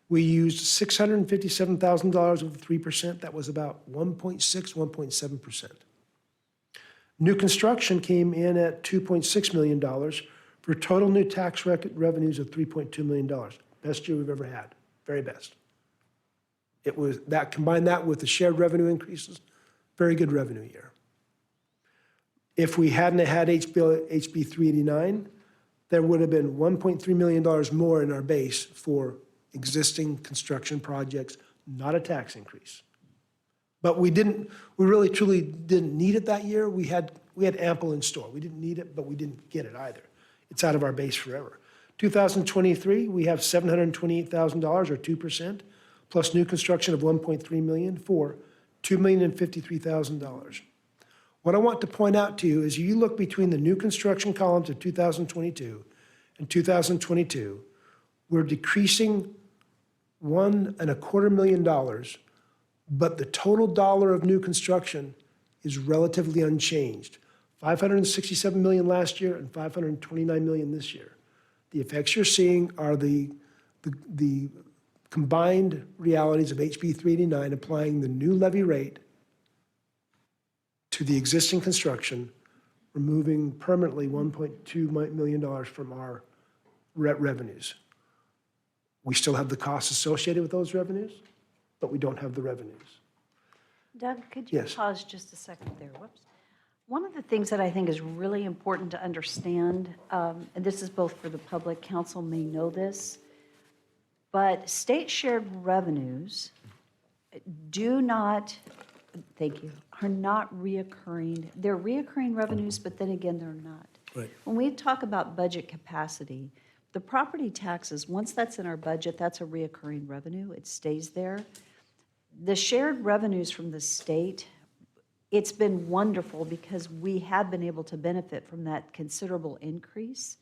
we used $657,000 of the 3%. That was about 1.7%. New construction came in at $2.6 million for total new tax revenues of $3.2 million. Best year we've ever had, very best. It was that, combine that with the shared revenue increases, very good revenue year. If we hadn't had HB 389, there would have been $1.3 million more in our base for existing construction projects, not a tax increase. But we really truly didn't need it that year. We had ample in store. We didn't need it, but we didn't get it either. It's out of our base forever. 2023, we have $728,000 or 2%, plus new construction of $1.3 million for $2,053,000. What I want to point out to you is you look between the new construction columns of 2022 and 2022, we're decreasing $1.25 million, but the total dollar of new construction is relatively unchanged. $567 million last year and $529 million this year. The effects you're seeing are the combined realities of HB 389 applying the new levy rate to the existing construction, removing permanently $1.2 million from our revenues. We still have the costs associated with those revenues, but we don't have the revenues. Doug, could you Yes. pause just a second there? Whoops. One of the things that I think is really important to understand, and this is both for the public, council may know this, but state shared revenues do not, thank you, are not reoccurring. They're reoccurring revenues, but then again, they're not. Right. When we talk about budget capacity, the property taxes, once that's in our budget, that's a reoccurring revenue. It stays there. The shared revenues from the state, it's been wonderful because we have been able to benefit from that considerable increase.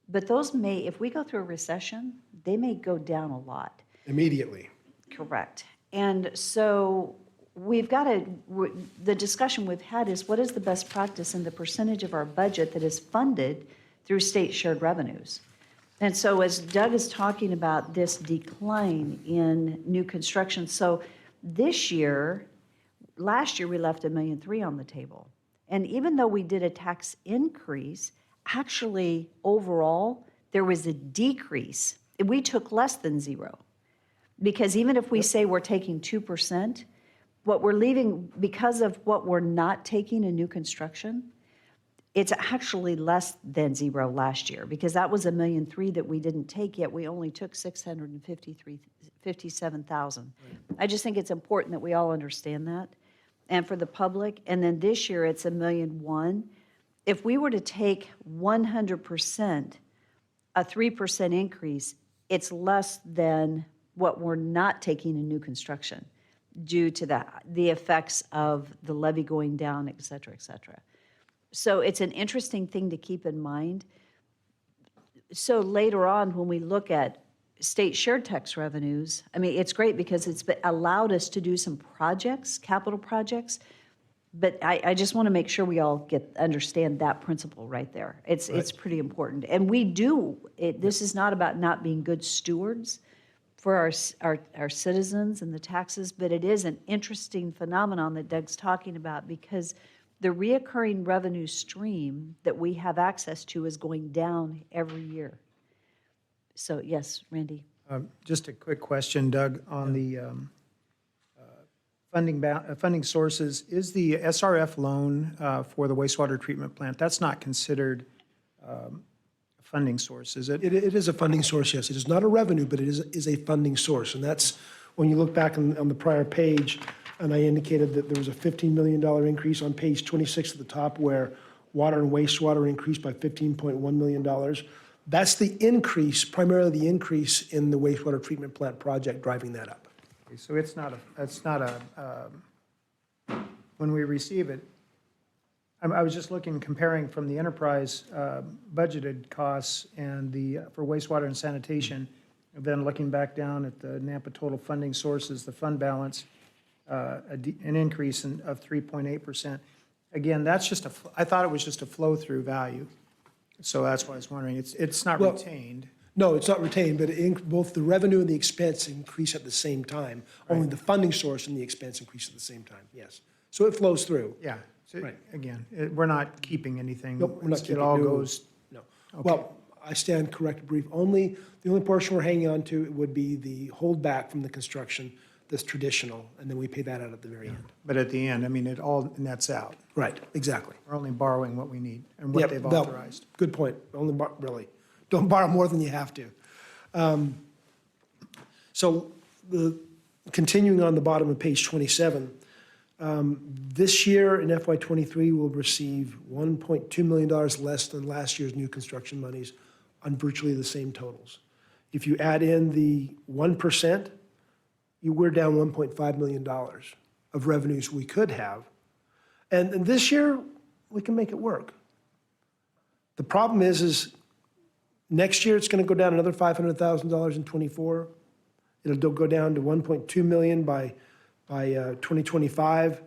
But those may, if we go through a recession, they may go down a lot. Immediately. Correct. And so we've got to, the discussion we've had is what is the best practice in the percentage of our budget that is funded through state shared revenues? And so as Doug is talking about this decline in new construction, so this year, last year we left $1.3 million on the table. And even though we did a tax increase, actually overall, there was a decrease. We took less than zero. Because even if we say we're taking 2%, what we're leaving, because of what we're not taking in new construction, it's actually less than zero last year, because that was $1.3 million that we didn't take, yet we only took $657,000. I just think it's important that we all understand that, and for the public. And then this year, it's $1.1 million. If we were to take 100%, a 3% increase, it's less than what we're not taking in new construction due to the effects of the levy going down, et cetera, et cetera. So it's an interesting thing to keep in mind. So later on, when we look at state shared tax revenues, I mean, it's great because it's allowed us to do some projects, capital projects, But I just want to make sure we all understand that principle right there. It's pretty important. And we do, this is not about not being good stewards for our citizens and the taxes, but it is an interesting phenomenon that Doug's talking about because the reoccurring revenue stream that we have access to is going down every year. So, yes, Randy. Just a quick question, Doug, on the funding sources. Is the SRF loan for the wastewater treatment plant, that's not considered a funding source, is it? It is a funding source, yes. It is not a revenue, but it is a funding source. And that's, when you look back on the prior page, and I indicated that there was a $15 million increase on page 26 at the top where water and wastewater increased by $15.1 million. That's the increase, primarily the increase in the wastewater treatment plant project driving that up. So it's not when we receive it, I was just looking, comparing from the enterprise budgeted costs and for wastewater and sanitation, and then looking back down at the Nampa total funding sources, the fund balance, an increase of 3.8%. Again, that's just I thought it was just a flow-through value. So that's why I was wondering, it's not Well, retained. No, it's not retained, but both the revenue and the expense increase at the same time. Only the funding source and the expense increase at the same time, yes. So it flows through. Yeah, so Right. again, we're not keeping anything. Nope, we're not keeping. It all no. goes, No. Well, I stand corrected brief. The only portion we're hanging on to would be the holdback from the construction that's traditional, and then we pay that out at the very end. but at the end, I mean, it all nets out. Right, exactly. We're only borrowing what we need and what Yep, they've no, authorized. Good point. Really, don't borrow more than you have to. So continuing on the bottom of page 27, this year in FY '23, we'll receive $1.2 million less than last year's new construction monies on virtually the same totals. If you add in the 1%, we're down $1.5 million of revenues we could have. And this year, we can make it work. The problem is next year, it's going to go down another $500,000 in '24. It'll go down to 1.2 million by 2025.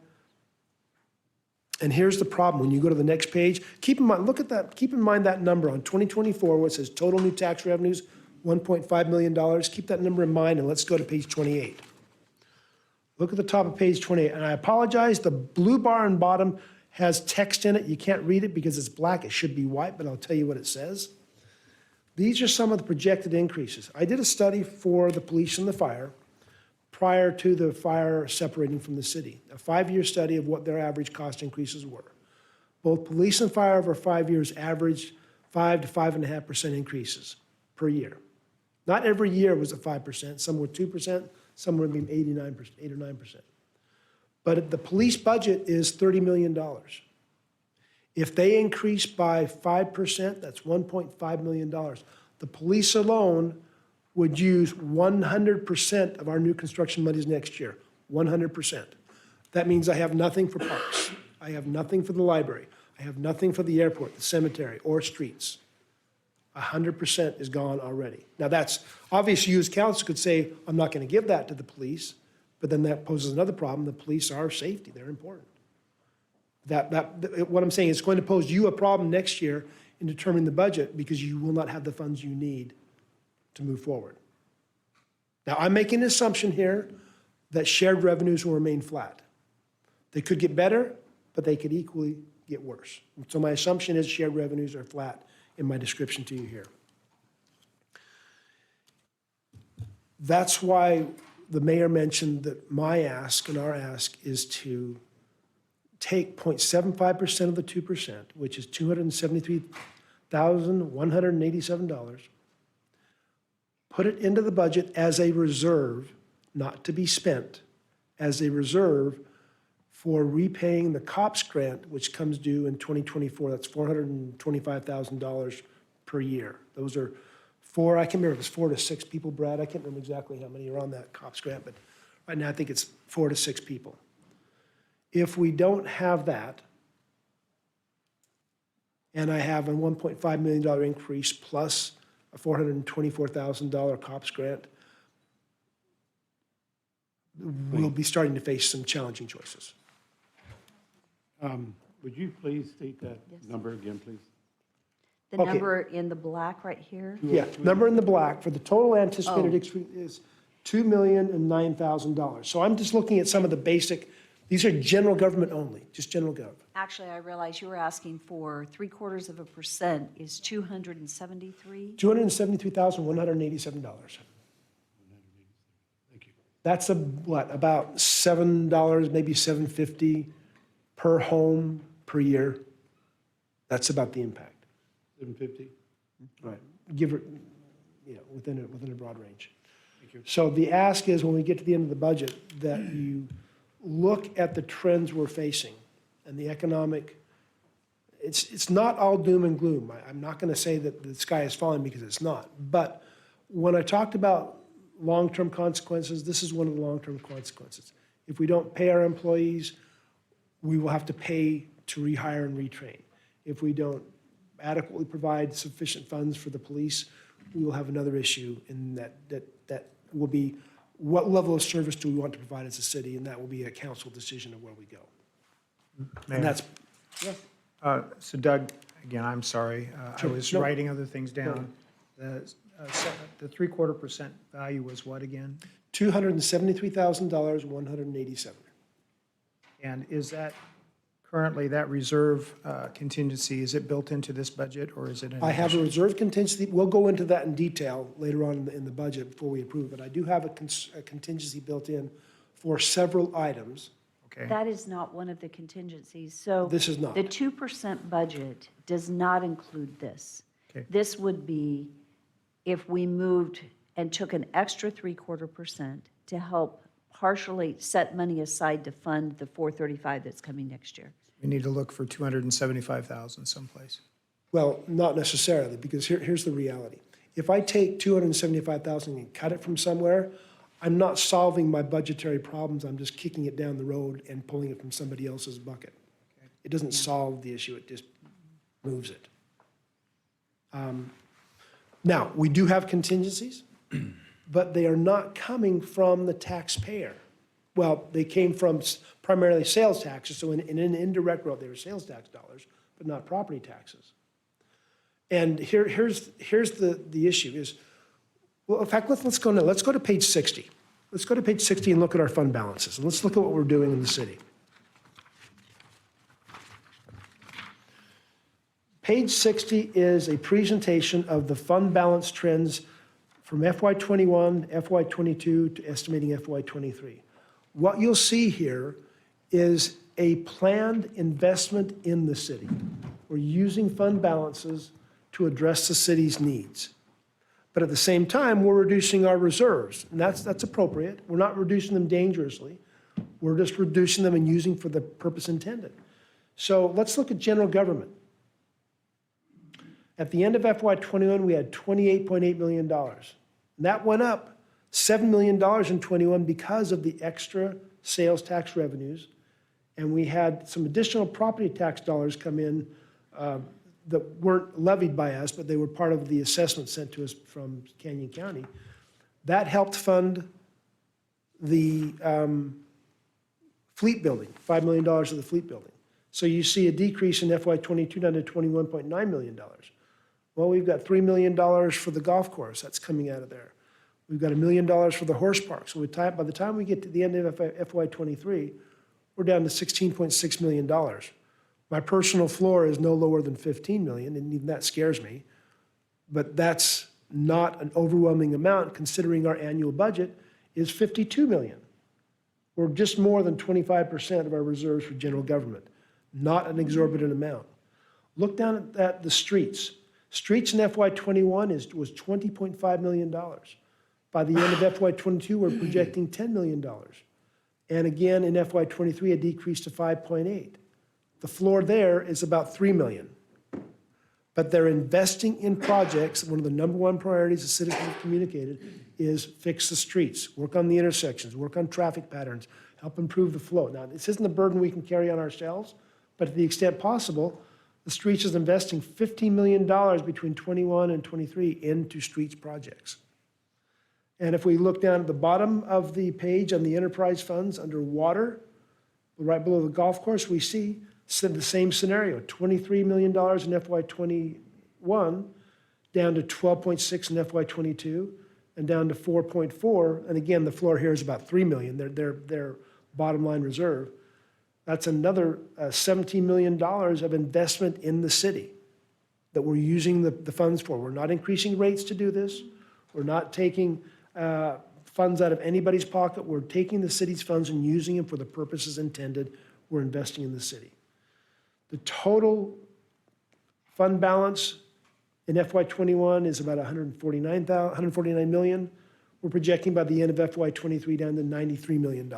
And here's the problem. When you go to the next page, keep in mind that number on 2024, where it says total new tax revenues, $1.5 million. Keep that number in mind, and let's go to page 28. Look at the top of page 28. And I apologize, the blue bar on bottom has text in it. You can't read it because it's black. It should be white, but I'll tell you what it says. These are some of the projected increases. I did a study for the police and the fire prior to the fire separating from the city, a 5-year study of what their average cost increases were. Both police and fire over 5 years averaged 5 to 5.5% increases per year. Not every year was at 5%. Some were 2%, some were maybe 8 or 9%. But the police budget is $30 million. If they increase by 5%, that's $1.5 million. The police alone would use 100% of our new construction monies next year, 100%. That means I have nothing for parks. I have nothing for the library. I have nothing for the airport, the cemetery, or streets. 100% is gone already. Now that's, obviously you as council could say, I'm not going to give that to the police, but then that poses another problem. The police are safety, they're important. What I'm saying is it's going to pose you a problem next year in determining the budget because you will not have the funds you need to move forward. Now, I'm making an assumption here that shared revenues will remain flat. They could get better, but they could equally get worse. So my assumption is shared revenues are flat in my description to you here. That's why the mayor mentioned that my ask and our ask is to take 0.75% of the 2%, which is $273,187, put it into the budget as a reserve, not to be spent, as a reserve for repaying the COPS grant, which comes due in 2024. That's $425,000 per year. Those are I can't remember if it's 4 to 6 people, Brad. I can't remember exactly how many are on that COPS grant, but right now I think it's 4 to 6 people. If we don't have that, and I have a $1.5 million increase plus a $424,000 COPS grant, we'll be starting to face some challenging choices. Would you please state that Yes. number again, please? The Okay. number in the black right here, Yeah, number in the black for the total anticipated is $2,009,000. So I'm just looking at some of the basic, these are general government only, just general gov. actually, I realize you were asking for 3/4% is 273. $273,187. Thank you. That's about $7, maybe $7.50 per home per year. That's about the impact. 750? Right. Give it, within a broad range. So the ask is, when we get to the end of the budget, that you look at the trends we're facing and the economic, it's not all doom and gloom. I'm not going to say that the sky is falling, because it's not. But when I talked about long-term consequences, this is one of the long-term consequences. If we don't pay our employees, we will have to pay to rehire and retrain. If we don't adequately provide sufficient funds for the police, we will have another issue in that will be, what level of service do we want to provide as a city? And that will be a council decision of where we go. Mayor. And that's, So Doug, again, I'm sorry, I Sure. was No. writing other things down. The 3/4% value was what again? $273,187. And is that currently, that reserve contingency, is it built into this budget, or is it? an I have a addition? reserve contingency, we'll go into that in detail later on in the budget before we approve it. I do have a contingency built in for several items. Okay, That is not one of the contingencies, so. This is not. The 2% budget does not include this. Okay. This would be if we moved and took an extra 3/4% to help partially set money aside to fund the 435 that's coming next year. we need to look for 275,000 someplace. Well, not necessarily, because here's the reality. If I take 275,000 and cut it from somewhere, I'm not solving my budgetary problems, I'm just kicking it down the road and pulling it from somebody else's bucket. It doesn't solve the issue, it just moves it. Now, we do have contingencies, but they are not coming from the taxpayer. Well, they came from primarily sales taxes, so in an indirect road, they were sales tax dollars, but not property taxes. And here's the issue is, well, in fact, let's go to page 60. Let's go to page 60 and look at our fund balances, and let's look at what we're doing in the city. Page 60 is a presentation of the fund balance trends from FY21, FY22 to estimating FY23. What you'll see here is a planned investment in the city. We're using fund balances to address the city's needs. But at the same time, we're reducing our reserves, and that's appropriate. We're not reducing them dangerously. We're just reducing them and using for the purpose intended. So let's look at general government. At the end of FY21, we had $28.8 million. And that went up $7 million in '21 because of the extra sales tax revenues. And we had some additional property tax dollars come in that weren't levied by us, but they were part of the assessment sent to us from Canyon County. That helped fund the fleet building, $5 million of the fleet building. So you see a decrease in FY22 down to $21.9 million. Well, we've got $3 million for the golf course, that's coming out of there. We've got $1 million for the horse park. So by the time we get to the end of FY23, we're down to $16.6 million. My personal floor is no lower than 15 million, and even that scares me. But that's not an overwhelming amount, considering our annual budget is 52 million. We're just more than 25% of our reserves for general government, not an exorbitant amount. Look down at the streets. Streets in FY21 was $20.5 million. By the end of FY22, we're projecting $10 million. And again, in FY23, a decrease to 5.8. The floor there is about 3 million. But they're investing in projects. One of the number one priorities the citizens have communicated is fix the streets, work on the intersections, work on traffic patterns, help improve the flow. Now, this isn't a burden we can carry on ourselves, but to the extent possible, the streets is investing $15 million between 21 and 23 into streets projects. And if we look down at the bottom of the page on the enterprise funds under water, right below the golf course, we see Said the same scenario, $23 million in FY '21, down to 12.6 in FY '22, and down to 4.4. And again, the floor here is about 3 million, their bottom line reserve. That's another $17 million of investment in the city that we're using the funds for. We're not increasing rates to do this. We're not taking funds out of anybody's pocket. We're taking the city's funds and using them for the purposes intended. We're investing in the city. The total fund balance in FY '21 is about $149 million. We're projecting by the end of FY '23 down to $93 million.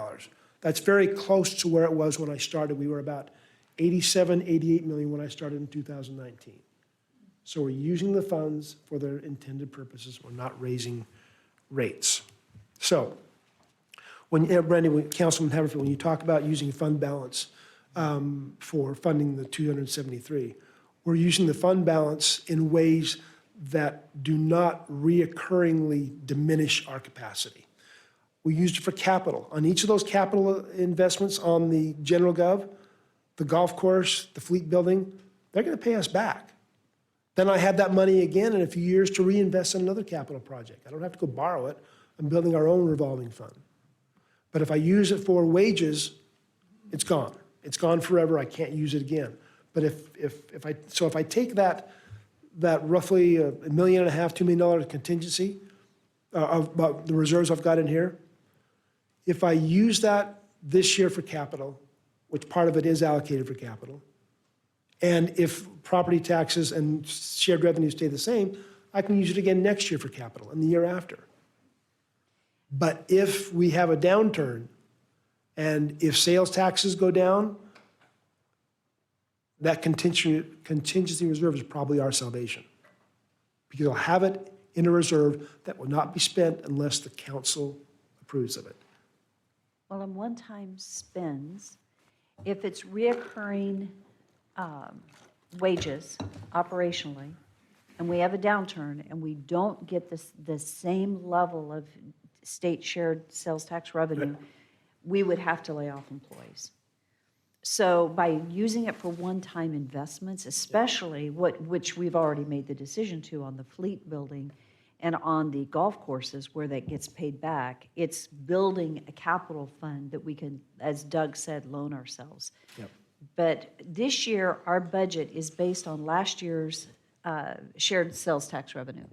That's very close to where it was when I started. We were about 88 million when I started in 2019. So we're using the funds for their intended purposes. We're not raising rates. So, Brandy, Councilman Haverfield, when you talk about using fund balance for funding the 273, we're using the fund balance in ways that do not reoccurringly diminish our capacity. We used it for capital. On each of those capital investments on the general gov, the golf course, the fleet building, they're going to pay us back. Then I have that money again in a few years to reinvest in another capital project. I don't have to go borrow it. I'm building our own revolving fund. But if I use it for wages, it's gone. It's gone forever. I can't use it again. But if I take that roughly $1.5 million, $2 million contingency of the reserves I've got in here, if I use that this year for capital, which part of it is allocated for capital, and if property taxes and shared revenue stay the same, I can use it again next year for capital and the year after. But if we have a downturn and if sales taxes go down, that contingency reserve is probably our salvation. Because I'll have it in a reserve that will not be spent unless the council approves of it. Well, in one-time spends, if it's reoccurring wages operationally, and we have a downturn, and we don't get the same level of state shared sales tax revenue, we would have to lay off employees. So by using it for one-time investments, especially which we've already made the decision to on the fleet building and on the golf courses where that gets paid back, it's building a capital fund that we can, as Doug said, loan ourselves. Yep. But this year, our budget is based on last year's shared sales tax revenue.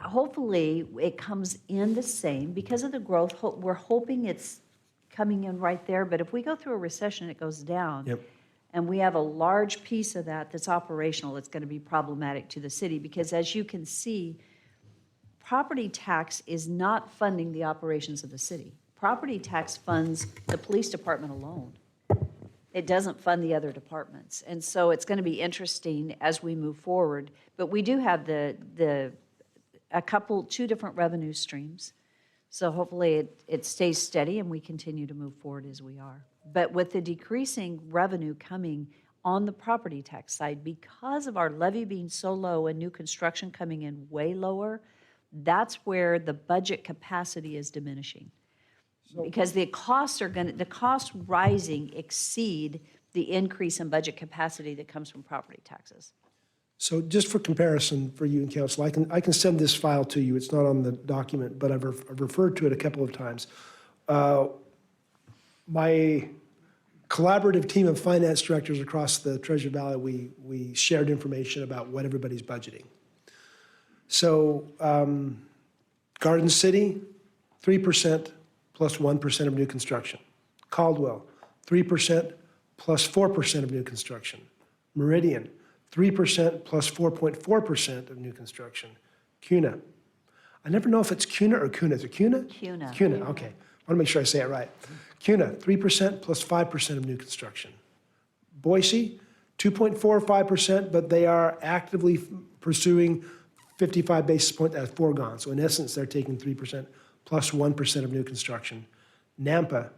Hopefully, it comes in the same. Because of the growth, we're hoping it's coming in right there, but if we go through a recession, it goes down. Yep. And we have a large piece of that that's operational, it's going to be problematic to the city, because as you can see, property tax is not funding the operations of the city. Property tax funds the police department alone. It doesn't fund the other departments. And so it's going to be interesting as we move forward. But we do have two different revenue streams. So hopefully it stays steady and we continue to move forward as we are. But with the decreasing revenue coming on the property tax side, because of our levy being so low and new construction coming in way lower, that's where the budget capacity is diminishing. Because the costs rising exceed the increase in budget capacity that comes from property taxes. So just for comparison for you and council, I can send this file to you. It's not on the document, but I've referred to it a couple of times. My collaborative team of finance directors across the Treasure Valley, we shared information about what everybody's budgeting. So Garden City, 3% plus 1% of new construction. Caldwell, 3% plus 4% of new construction. Meridian, 3% plus 4.4% of new construction. CUNA. I never know if it's CUNA or CUNA. Is it CUNA? CUNA. CUNA, okay. I want to make sure I say it right. CUNA, 3% plus 5% of new construction. Boise, 2.45%, but they are actively pursuing 55 basis points at foregone. So in essence, they're taking 3% plus 1% of new construction. Nampa,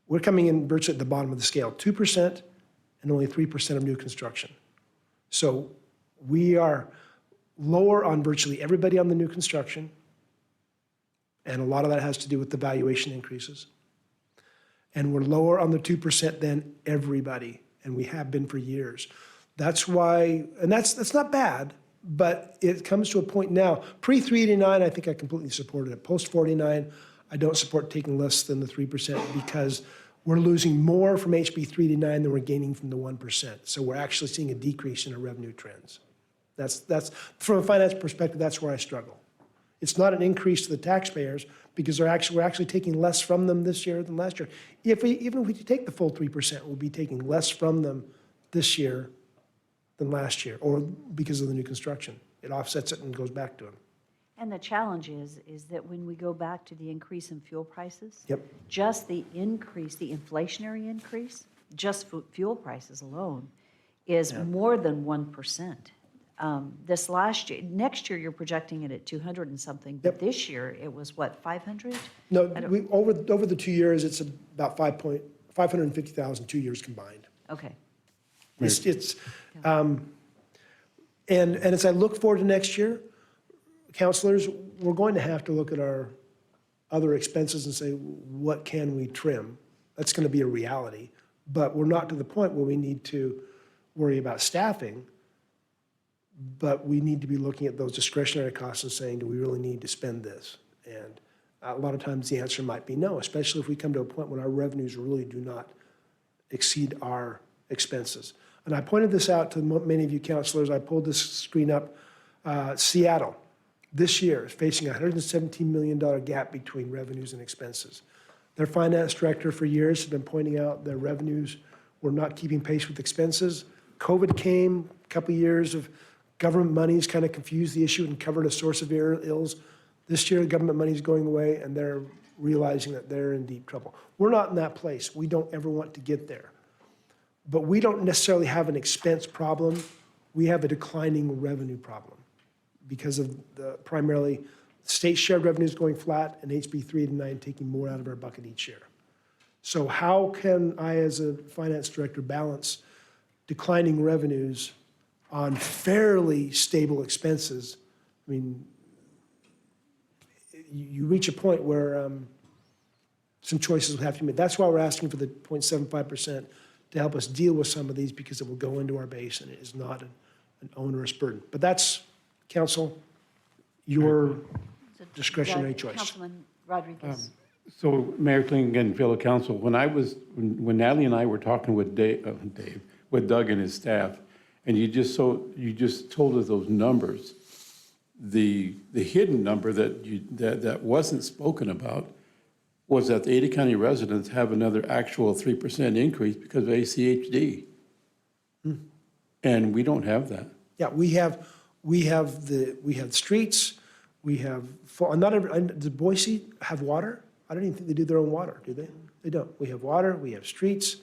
we're coming in virtually at the bottom of the scale, 2% and only 3% of new construction. So we are lower on virtually everybody on the new construction, and a lot of that has to do with the valuation increases. And we're lower on the 2% than everybody, and we have been for years. That's why, and that's not bad, but it comes to a point now, pre-389, I think I completely supported it. Post-49, I don't support taking less than the 3% because we're losing more from HB 389 than we're gaining from the 1%. So we're actually seeing a decrease in our revenue trends. That's from a finance perspective, that's where I struggle. It's not an increase to the taxpayers because we're actually taking less from them this year than last year. Even if we take the full 3%, we'll be taking less from them this year than last year, or because of the new construction. It offsets it and goes back to them. And the challenge is that when we go back to the increase in fuel prices. Yep. Just the increase, the inflationary increase, just fuel prices alone, is more than 1%. This last year, next year, you're projecting it at 200 and something, but Yep. this year, it was what, 500? No, over the 2 years, it's about 550,000, 2 years combined. Okay. And as I look forward to next year, counselors, we're going to have to look at our other expenses and say, what can we trim? That's going to be a reality. But we're not to the point where we need to worry about staffing, but we need to be looking at those discretionary costs and saying, do we really need to spend this? And a lot of times the answer might be no, especially if we come to a point when our revenues really do not exceed our expenses. And I pointed this out to many of you counselors. I pulled this screen up. Seattle, this year, is facing a $117 million gap between revenues and expenses. Their finance director for years has been pointing out their revenues were not keeping pace with expenses. COVID came, a couple of years of government monies kind of confused the issue and covered a source of ills. This year, government money is going away, and they're realizing that they're in deep trouble. We're not in that place. We don't ever want to get there. But we don't necessarily have an expense problem. We have a declining revenue problem because of the primarily state shared revenues going flat and HB 389 taking more out of our bucket each year. So how can I, as a finance director, balance declining revenues on fairly stable expenses? I mean, you reach a point where some choices will have to be made. That's why we're asking for the 0.75% to help us deal with some of these, because it will go into our base and it is not an onerous burden. But that's, council, your discretionary choice. Councilman Rodriguez. So Mayor Kling and fellow council, when Natalie and I were talking with with Doug and his staff, and you just told us those numbers, the hidden number that wasn't spoken about was that the Ada County residents have another actual 3% increase because of ACHD. And we don't have that. Yeah, we have streets, we have, does Boise have water? I don't even think they do their own water, do they? They don't. We have water, we have streets,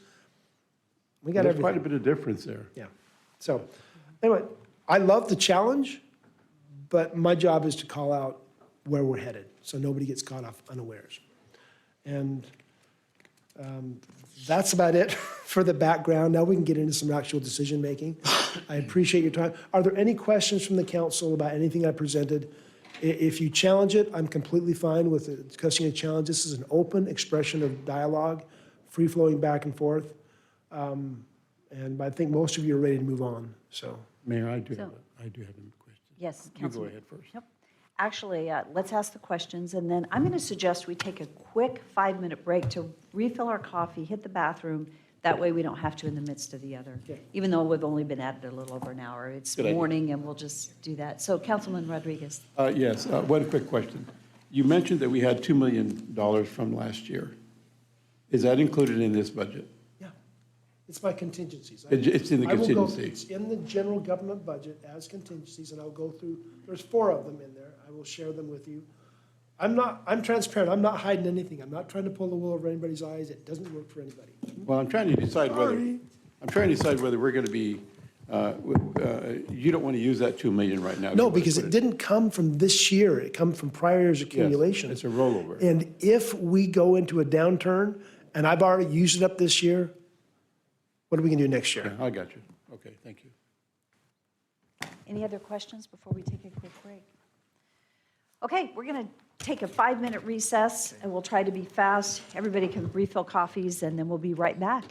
we got There's everything. quite a bit of difference there. Yeah. So, anyway, I love the challenge, but my job is to call out where we're headed, so nobody gets caught off unawares. And that's about it for the background. Now we can get into some actual decision-making. I appreciate your time. Are there any questions from the council about anything I presented? If you challenge it, I'm completely fine with discussing a challenge. This is an open expression of dialogue, free-flowing back and forth. And I think most of you are ready to move on, so. Mayor, I do have So- a question. Yes, You go Councilman. ahead first. Yep. Actually, let's ask the questions, and then I'm going to suggest we take a quick 5-minute break to refill our coffee, hit the bathroom. That way we don't have to in the midst of the other, even though we've only been at it a little over an hour. It's Good idea. morning, and we'll just do that. So Councilman Rodriguez. Yes, one quick question. You mentioned that we had $2 million from last year. Is that included in this budget? Yeah, it's my contingencies. It's in the I will go- contingency. It's in the general government budget as contingencies, and I'll go through, there's 4 of them in there. I will share them with you. I'm transparent. I'm not hiding anything. I'm not trying to pull the wool over anybody's eyes. It doesn't work for anybody. Well, I'm trying to decide whether we're going to be, you don't want to use that $2 million right now. No, because it didn't come from this year. It come from prior year's accumulation. It's a rollover. And if we go into a downturn, and I've already used it up this year, what are we gonna do next year? Yeah, I got you. Okay, thank you. Any other questions before we take a quick break? Okay, we're going to take a 5-minute recess, and we'll try to be fast. Everybody can refill coffees, and then we'll be right back.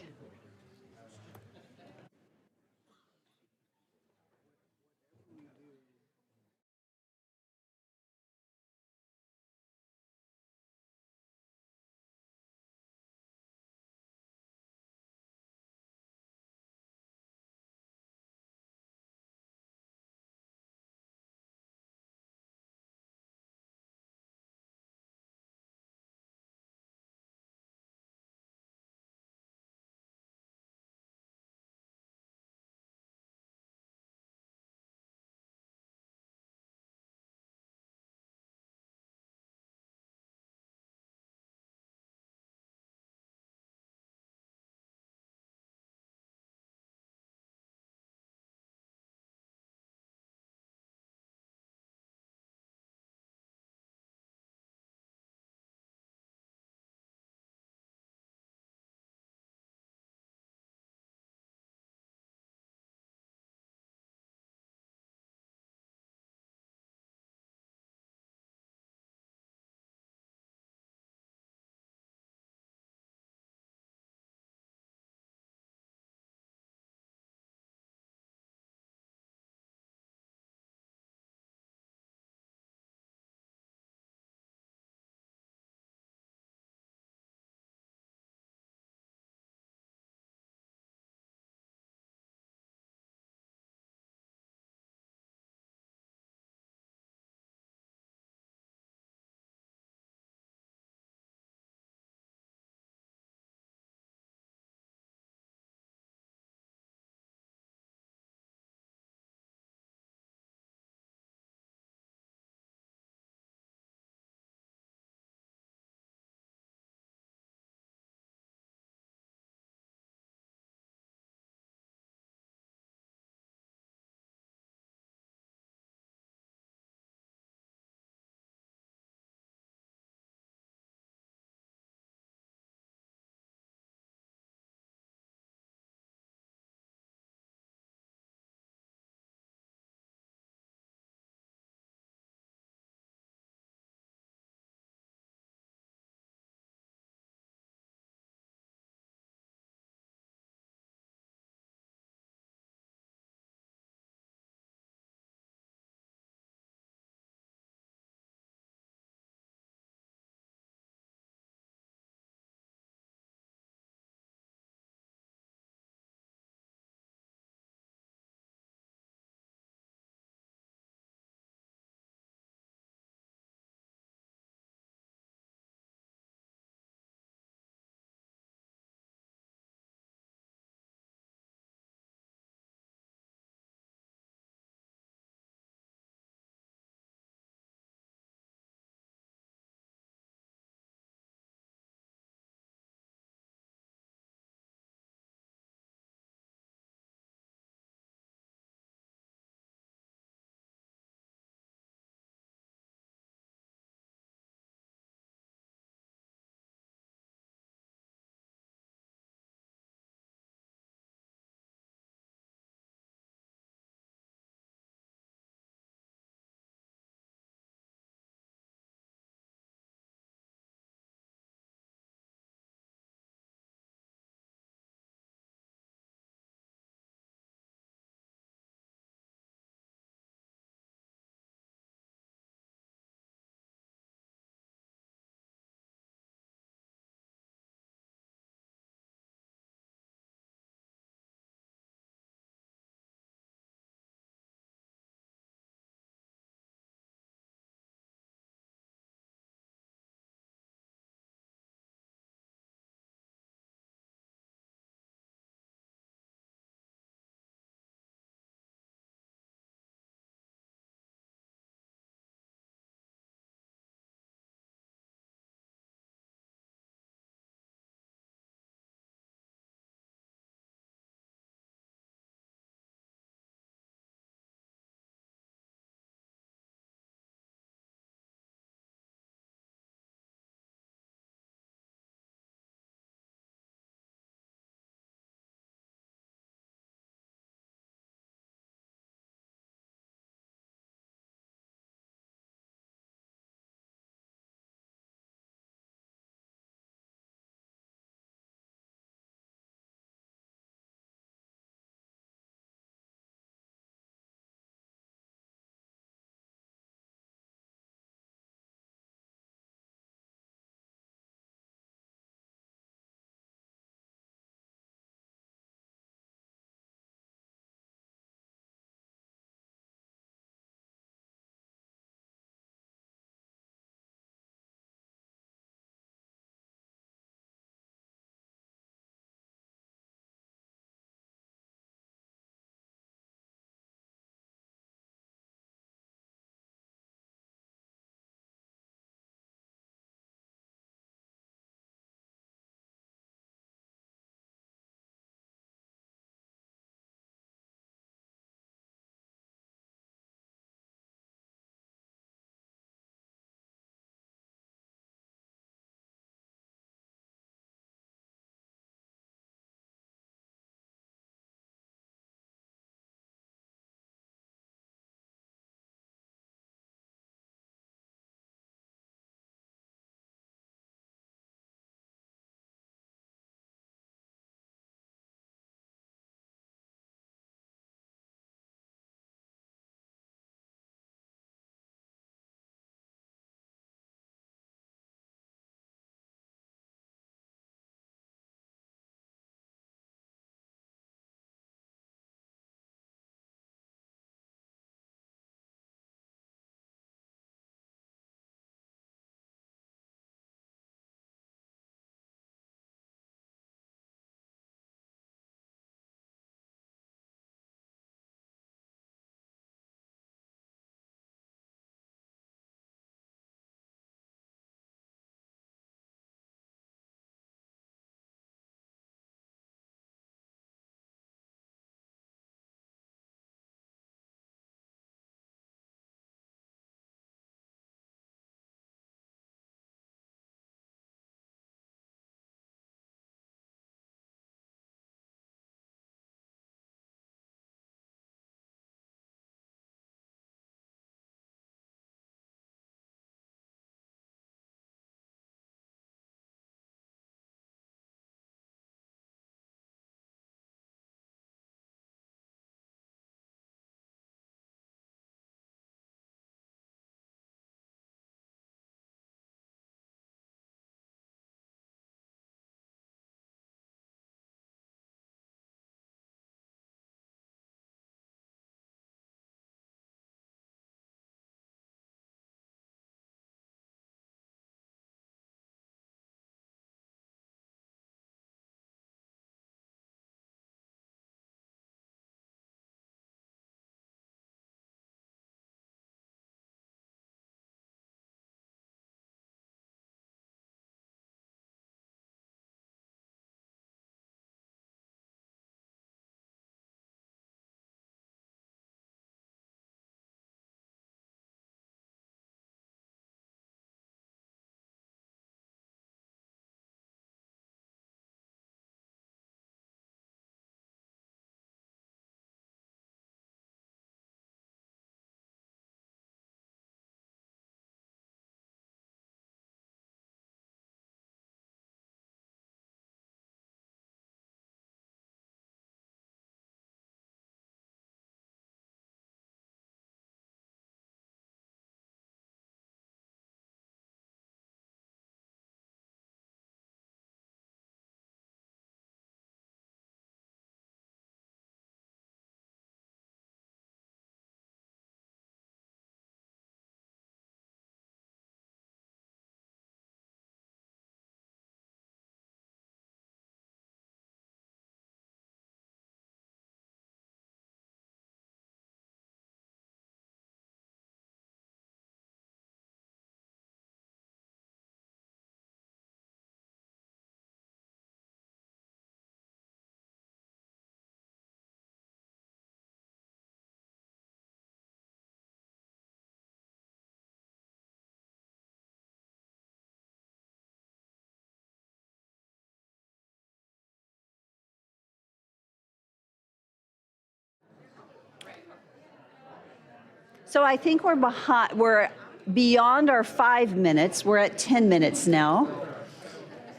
So I think we're beyond our 5 minutes. We're at 10 minutes now.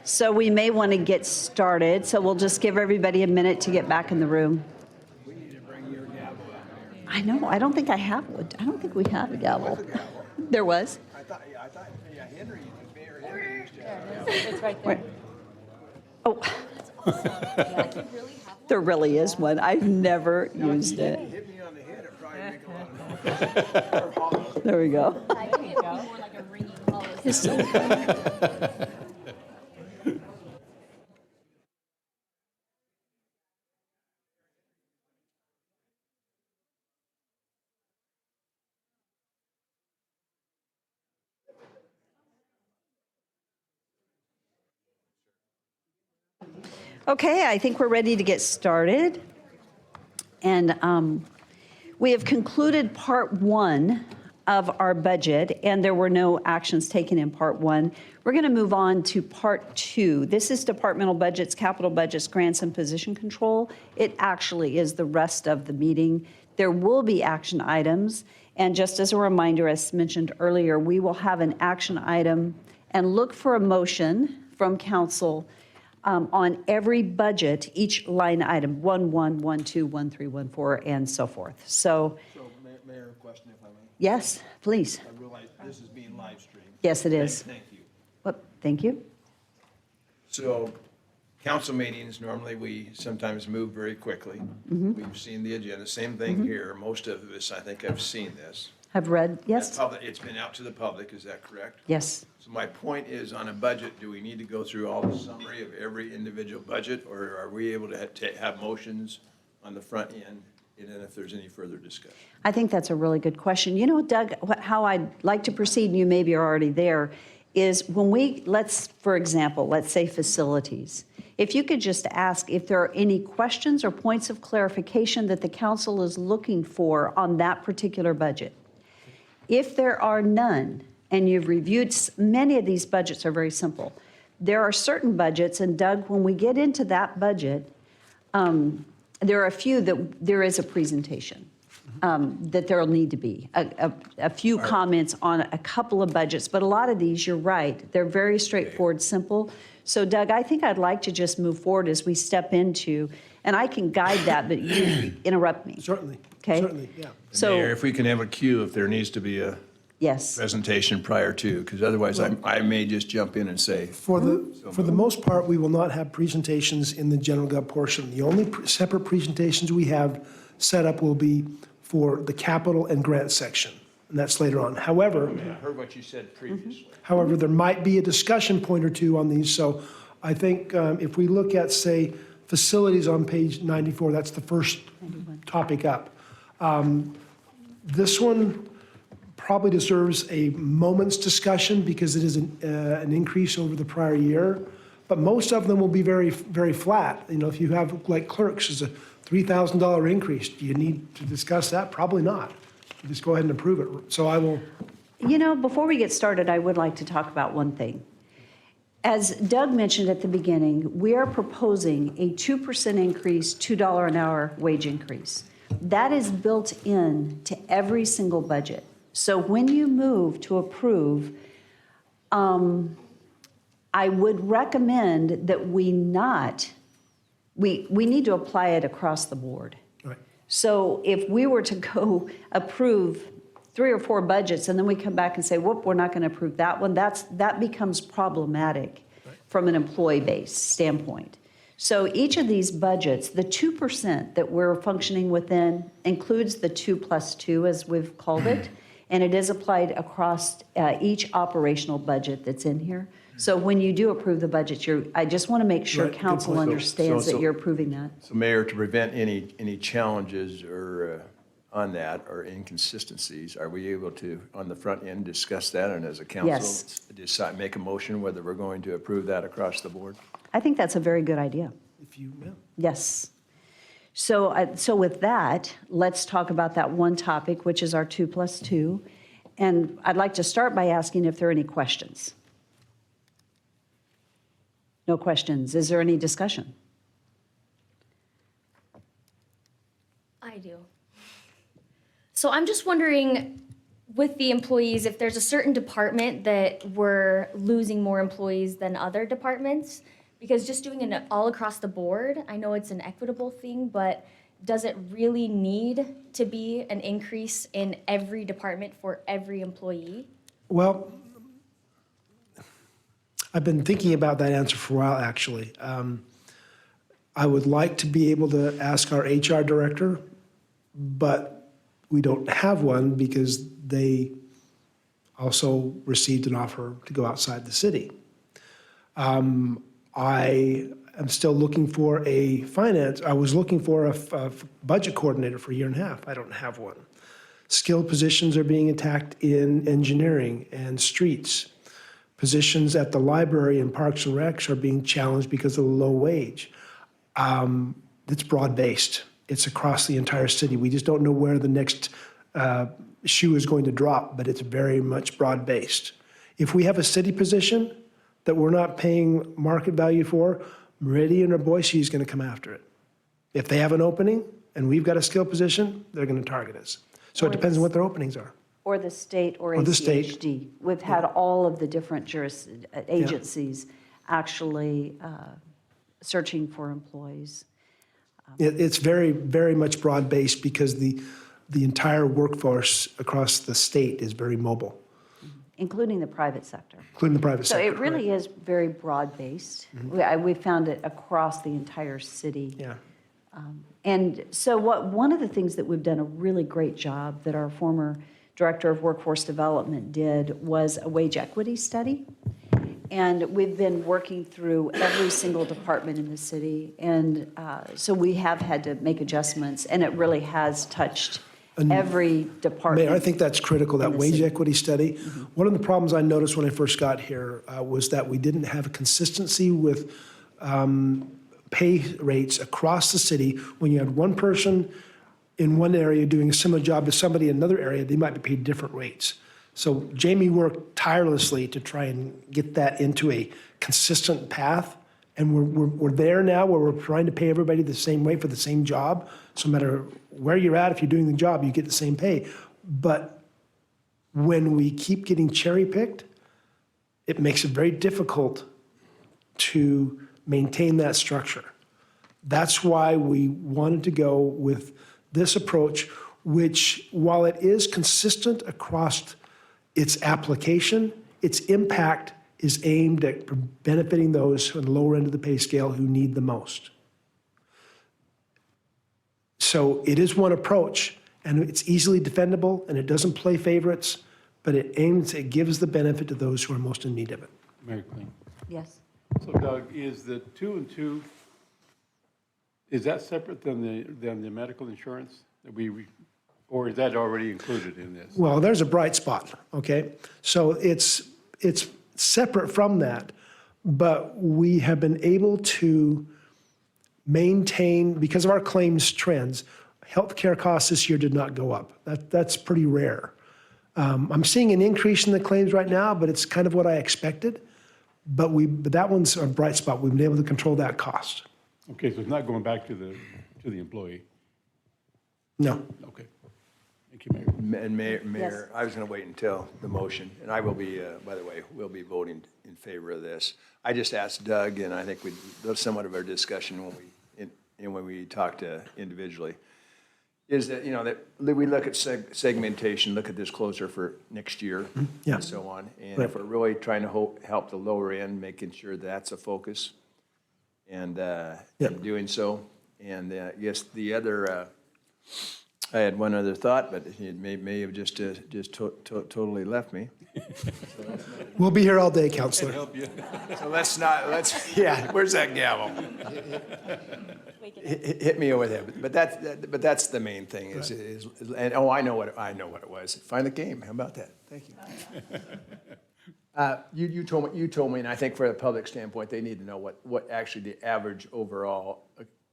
So we may want to get started. So we'll just give everybody a minute to get back in the room. I know, I don't think I have one. I don't think we have a gavel. There was? Henry, Mayor Henry used to have. It's right there. Oh. There really is one. I've never used it. Hit me on the head, it probably make a lot of noise. There we go. Okay, I think we're ready to get started. And we have concluded part 1 of our budget, and there were no actions taken in part 1. We're going to move on to part 2. This is departmental budgets, capital budgets, grants, and position control. It actually is the rest of the meeting. There will be action items, and just as a reminder, as mentioned earlier, we will have an action item and look for a motion from council on every budget, each line item, 1, 1, 1, 2, 1, 3, 1, 4, and so forth. So, Mayor, question if I may. yes, please. I realize this is being live streamed. Yes, it is. Thank you. Well, thank you. So, council meetings, normally we sometimes move very quickly. We've seen the agenda, same thing here. Most of us, I think, have seen this. Have read, yes? It's been out to the public, is that correct? Yes. So my point is, on a budget, do we need to go through all the summary of every individual budget, or are we able to have motions on the front end, and then if there's any further discussion? I think that's a really good question. You know, Doug, how I'd like to proceed, and you maybe are already there, is when for example, let's say facilities. If you could just ask if there are any questions or points of clarification that the council is looking for on that particular budget. If there are none, and you've reviewed, many of these budgets are very simple. There are certain budgets, and Doug, when we get into that budget, there are a few that there is a presentation that there'll need to be, a few comments on a couple of budgets, but a lot of these, you're right, they're very straightforward, simple. So Doug, I think I'd like to just move forward as we step into, and I can guide that, but you interrupt me. Certainly. Okay. Certainly, yeah. So, Mayor, if we can have a queue, if there needs to be a yes. presentation prior to, because otherwise I may just jump in and say, For the most part, we will not have presentations in the general gov portion. The only separate presentations we have set up will be for the capital and grant section, and that's later on. However, I heard what you said previously. However, there might be a discussion point or two on these, so I think if we look at, say, facilities on page 94, that's the first topic up. This one probably deserves a moment's discussion because it is an increase over the prior year, but most of them will be very, very flat. You know, if you have, like clerks, is a $3,000 increase, do you need to discuss that? Probably not. You just go ahead and approve it. So I will. You know, before we get started, I would like to talk about one thing. As Doug mentioned at the beginning, we are proposing a 2% increase, $2 an hour wage increase. That is built in to every single budget. So when you move to approve, I would recommend that we need to apply it across the board. Right. So if we were to go approve 3 or 4 budgets and then we come back and say, whoop, we're not going to approve that one, that becomes problematic from an employee base standpoint. So each of these budgets, the 2% that we're functioning within includes the 2+2, as we've called it, and it is applied across each operational budget that's in here. So when you do approve the budget, I just want to make sure Right, good council point. understands that you're approving that. So Mayor, to prevent any challenges or on that or inconsistencies, are we able to, on the front end, discuss that and as a council? Yes. Decide, make a motion whether we're going to approve that across the board? I think that's a very good idea. If you, yeah. Yes. So with that, let's talk about that one topic, which is our 2+2. And I'd like to start by asking if there are any questions. No questions. Is there any discussion? I do. So I'm just wondering, with the employees, if there's a certain department that we're losing more employees than other departments, because just doing it all across the board, I know it's an equitable thing, but does it really need to be an increase in every department for every employee? Well, I've been thinking about that answer for a while, actually. I would like to be able to ask our HR director, but we don't have one because they also received an offer to go outside the city. I am still looking for I was looking for a budget coordinator for a year and a half. I don't have one. Skilled positions are being attacked in engineering and streets. Positions at the library and Parks and Recs are being challenged because of the low wage. It's broad-based. It's across the entire city. We just don't know where the next shoe is going to drop, but it's very much broad-based. If we have a city position that we're not paying market value for, Meridian or Boise is going to come after it. If they have an opening and we've got a skilled position, they're going to target us. So it depends on what their openings are. Or the state or Or the state. ACHD. We've had all of the different agencies actually searching for employees. It's very, very much broad-based because the entire workforce across the state is very mobile, Including the private sector. including the private So sector. it really is very broad-based. We found it across the entire city. Yeah. And so one of the things that we've done a really great job that our former Director of Workforce Development did was a wage equity study. And we've been working through every single department in the city. And so we have had to make adjustments, and it really has touched every department. Mayor, I think that's critical, that in the wage city. equity study. One of the problems I noticed when I first got here was that we didn't have a consistency with pay rates across the city. When you had one person in one area doing a similar job to somebody in another area, they might be paid different rates. So Jamie worked tirelessly to try and get that into a consistent path. And we're there now where we're trying to pay everybody the same way for the same job. So no matter where you're at, if you're doing the job, you get the same pay. But when we keep getting cherry-picked, it makes it very difficult to maintain that structure. That's why we wanted to go with this approach, which, while it is consistent across its application, its impact is aimed at benefiting those on the lower end of the pay scale who need the most. So it is one approach, and it's easily defendable, and it doesn't play favorites, but it gives the benefit to those who are most in need of it. Mary Clean. Yes. So Doug, is the 2 and 2, is that separate than the medical insurance that or is that already included in this? Well, there's a bright spot, okay? So it's separate from that, but we have been able to maintain, because of our claims trends, healthcare costs this year did not go up. That's pretty rare. I'm seeing an increase in the claims right now, but it's kind of what I expected. But that one's a bright spot. We've been able to control that cost. Okay, so it's not going back to the employee? No. Okay. Thank you, Mayor. And Mayor, I was going to wait until the motion, and I will be, by the way, we'll be voting in favor of this. I just asked Doug, and I think that's somewhat of our discussion when we talked individually, is that, that we look at segmentation, look at this closer for next year Yeah. and so on. And Right. if we're really trying to help the lower end, making sure that's a focus and in doing so. And yes, the other, I had one other thought, but it may have just totally left me. We'll be here all day, Counselor. So yeah, where's that gavel? Hit me over there. But that's the main thing is and I know what it was. Finally came. How about that? Thank you. You told me, and I think for the public standpoint, they need to know what actually the average overall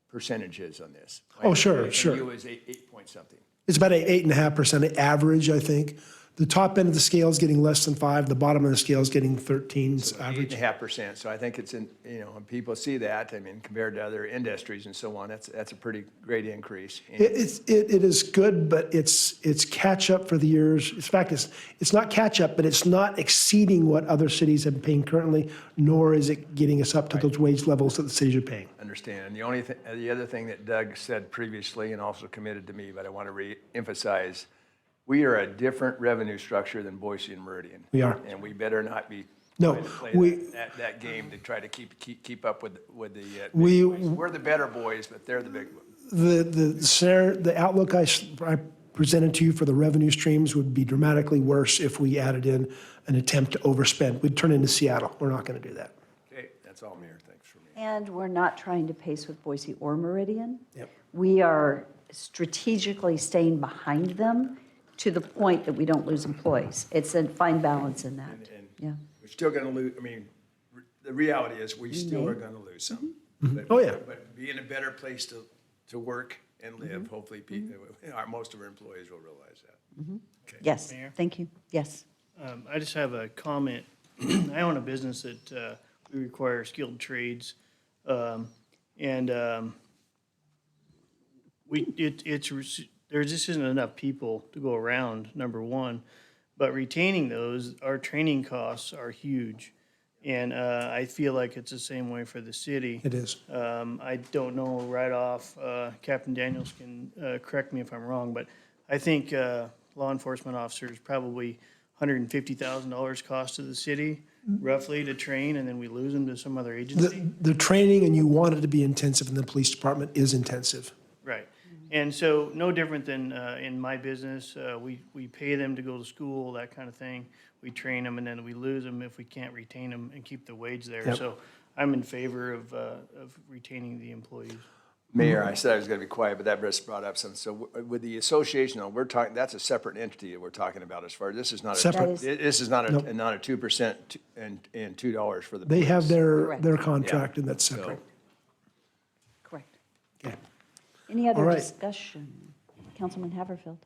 percentage is on this. Oh, sure, And sure. you was 8 point something. It's about an 8.5% average, I think. the top end of the scale is getting less than 5, the bottom of the scale is getting 13's average. 8.5%. So I think it's in, when people see that, I mean, compared to other industries and so on, that's a pretty great increase. And It is good, but it's catch-up for the years. In fact, it's not catch-up, but it's not exceeding what other cities have been paying currently, nor is it getting us up to those wage levels that the cities are paying. Understand. And the other thing that Doug said previously and also committed to me, but I want to re-emphasize, we are a different revenue structure than Boise and Meridian. We are. And we better not be No, trying to play we- that game to try to keep up with the big We- boys. We're the better boys, but they're the big boys. The outlook I presented to you for the revenue streams would be dramatically worse if we added in an attempt to overspend. We'd turn into Seattle. We're not going to do that. Okay, that's all, Mayor. Thanks for me. And we're not trying to pace with Boise or Meridian. Yep. We are strategically staying behind them to the point that we don't lose employees. It's a fine balance in that. And Yeah. we're still going to lose, I mean, the reality is we still are going to lose some. But- Oh, yeah. But be in a better place to work and live, hopefully, most of our employees will realize that. Okay. Yes, Mayor? thank you. Yes. I just have a comment. I own a business that we require skilled trades. There just isn't enough people to go around, number one. But retaining those, our training costs are huge. And I feel like it's the same way for the city. It is. I don't know right off, Captain Daniels can correct me if I'm wrong, but I think law enforcement officers probably $150,000 cost to the city roughly to train, and then we lose them to some other agency. The training, and you want it to be intensive in the police department, is intensive. Right. And so no different than in my business, we pay them to go to school, that kind of thing. We train them and then we lose them if we can't retain them and keep the wage there. Yep. So I'm in favor of retaining the employees. Mayor, I said I was going to be quiet, but that just brought up something. So with the association, though, we're talking, that's a separate entity that we're talking about as far, this is not. Separate. This is not a 2% and $2 for the. They have Correct. their contract, and that's So- separate. Correct. Okay. Any other All right. discussion? Councilman Haverfield?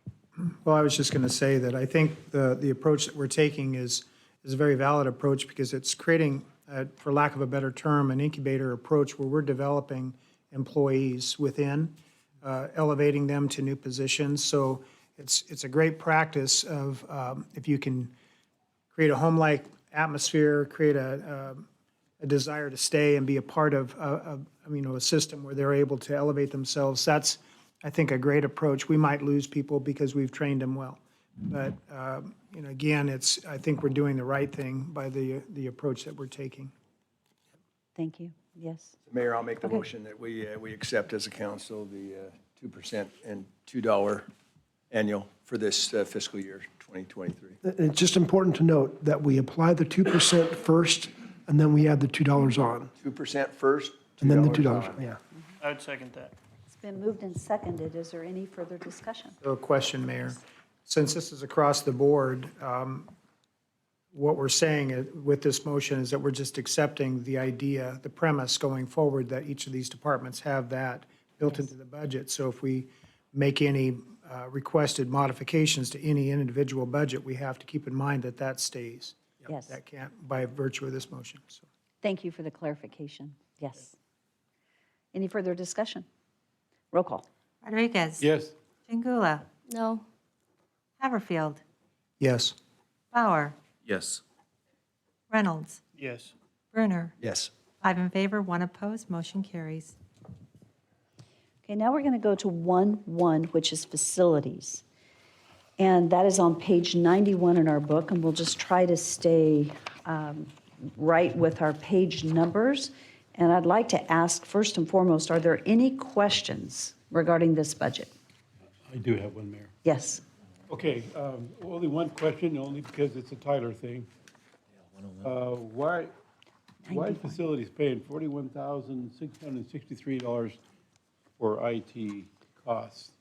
Well, I was just going to say that I think the approach that we're taking is a very valid approach because it's creating, for lack of a better term, an incubator approach where we're developing employees within, elevating them to new positions. So it's a great practice of if you can create a home-like atmosphere, create a desire to stay and be a part of a system where they're able to elevate themselves. That's, I think, a great approach. We might lose people because we've trained them well. But, again, I think we're doing the right thing by the approach that we're taking. Thank you. Yes. Mayor, I'll make the motion that we accept as a council the 2% and $2 annual for this fiscal year, 2023. And it's just important to note that we apply the 2% first, and then we add the $2 on, 2% first, and then the $2 $2, on. yeah. I would second that. It's been moved and seconded. Is there any further discussion? So a question, Mayor. Since this is across the board, what we're saying with this motion is that we're just accepting the idea, the premise going forward that each of these departments have that built into the budget. So if we make any requested modifications to any individual budget, we have to keep in mind that that stays. Yes. That can't, by virtue of this motion. So Thank you for the clarification. Yes. Any further discussion? Roll call. Rodriguez? Yes. Chingula? No. Haverfield? yes. Bauer? Yes. Reynolds? Yes. Brunner? Yes. 5 in favor, 1 opposed, motion carries. Okay, now we're going to go to 1.1, which is facilities. And that is on page 91 in our book, and we'll just try to stay right with our page numbers. And I'd like to ask, first and foremost, are there any questions regarding this budget? I do have one, Mayor. Yes. Okay, only one question, only because it's a Tyler thing. Why is facilities paying $41,663 for IT costs?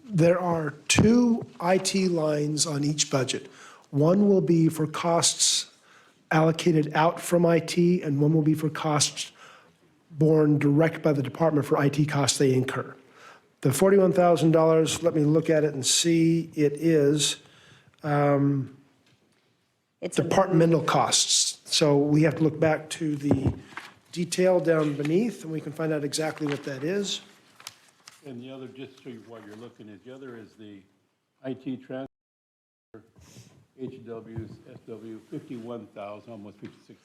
There are 2 IT lines on each budget. One will be for costs allocated out from IT, and one will be for costs borne direct by the department for IT costs they incur. The $41,000, let me look at it and see, it is It's a departmental costs. So we have to look back to the detail down beneath, and we can find out exactly what that is. And the other, just so you, while you're looking, is the other is the IT transfer, HWs, SW, 51,000, almost 56.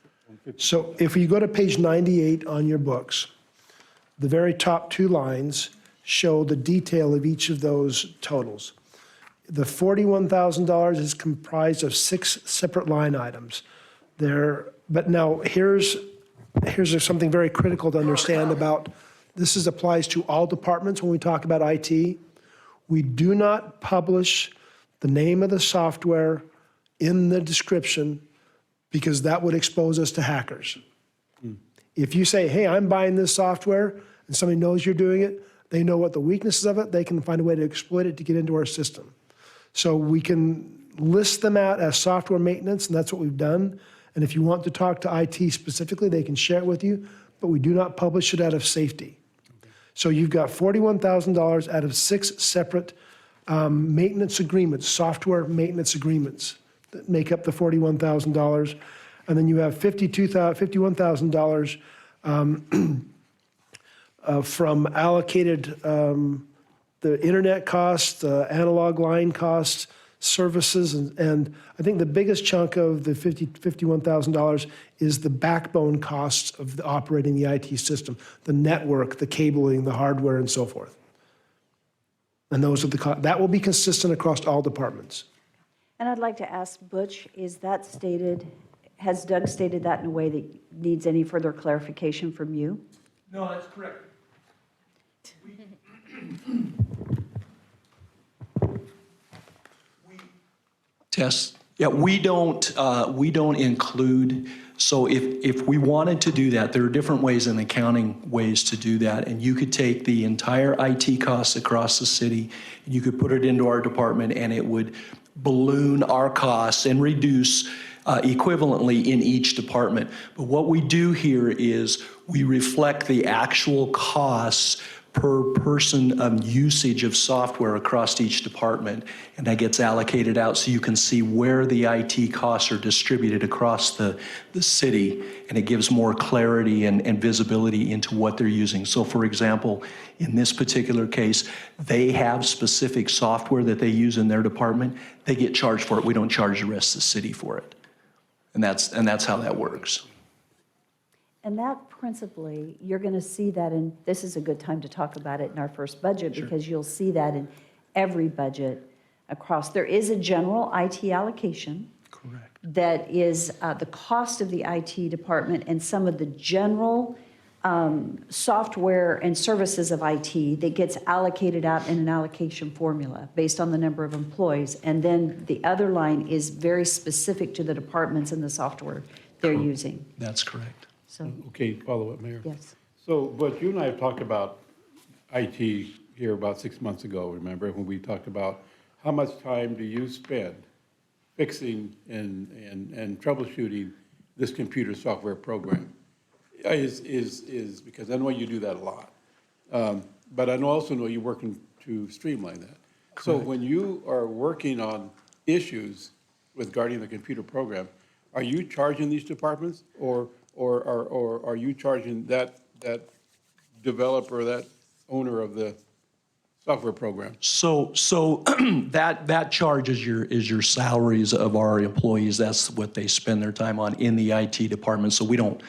So if you go to page 98 on your books, the very top two lines show the detail of each of those totals. The $41,000 is comprised of 6 separate line items. But now here's something very critical to understand about, this applies to all departments when we talk about IT. We do not publish the name of the software in the description because that would expose us to hackers. If you say, hey, I'm buying this software, and somebody knows you're doing it, they know what the weaknesses of it, they can find a way to exploit it to get into our system. So we can list them out as software maintenance, and that's what we've done. And if you want to talk to IT specifically, they can share it with you, but we do not publish it out of safety. So you've got $41,000 out of 6 separate maintenance agreements, software maintenance agreements that make up the $41,000. And then you have $51,000 from allocated the internet costs, analog line costs, services, and I think the biggest chunk of the $51,000 is the backbone costs of operating the IT system, the network, the cabling, the hardware, and so forth. And those are that will be consistent across all departments. And I'd like to ask Butch, is that stated, has Doug stated that in a way that needs any further clarification from you? No, that's correct. Tess, yeah, we don't include, so if we wanted to do that, there are different ways in accounting ways to do that, and you could take the entire IT costs across the city, and you could put it into our department, and it would balloon our costs and reduce equivalently in each department. But what we do here is we reflect the actual costs per person usage of software across each department, and that gets allocated out so you can see where the IT costs are distributed across the city, and it gives more clarity and visibility into what they're using. So for example, in this particular case, they have specific software that they use in their department. They get charged for it. We don't charge the rest of the city for it. And that's how that works. And that principally, you're going to see that in, this is a good time to talk about it in our first budget, because you'll see that in every budget across. There is a general IT allocation. Correct. That is the cost of the IT department and some of the general software and services of IT that gets allocated out in an allocation formula based on the number of employees. And then the other line is very specific to the departments and the software they're using. That's correct. So, Okay, follow up, Mayor. yes. So, but you and I have talked about IT here about 6 months ago, remember, when we talked about how much time do you spend fixing and troubleshooting this computer software program? Is because I know you do that a lot. But I also know you're working to streamline that. Correct. So when you are working on issues regarding the computer program, are you charging these departments or are you charging that developer, that owner of the software program? So that charge is your salaries of our employees. That's what they spend their time on in the IT department. So we don't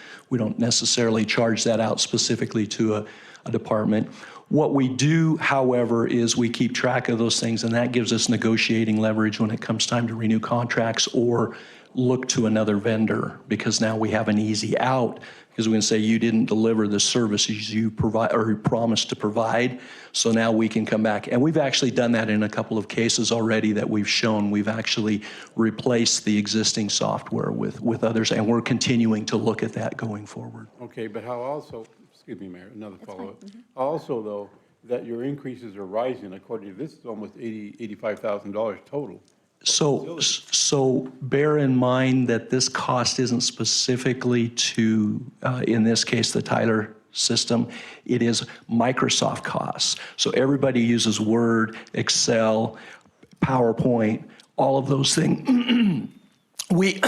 necessarily charge that out specifically to a department. What we do, however, is we keep track of those things, and that gives us negotiating leverage when it comes time to renew contracts or look to another vendor, because now we have an easy out, because we can say you didn't deliver the services you provide or you promised to provide. So now we can come back, and we've actually done that in a couple of cases already that we've shown. We've actually replaced the existing software with others, and we're continuing to look at that going forward. Okay, but how also, excuse me, Mayor, another follow-up. Also, though, that your increases are rising according to this is almost $85,000 total. So bear in mind that this cost isn't specifically to, in this case, the Tyler system. It is Microsoft costs. So everybody uses Word, Excel, PowerPoint, all of those things. We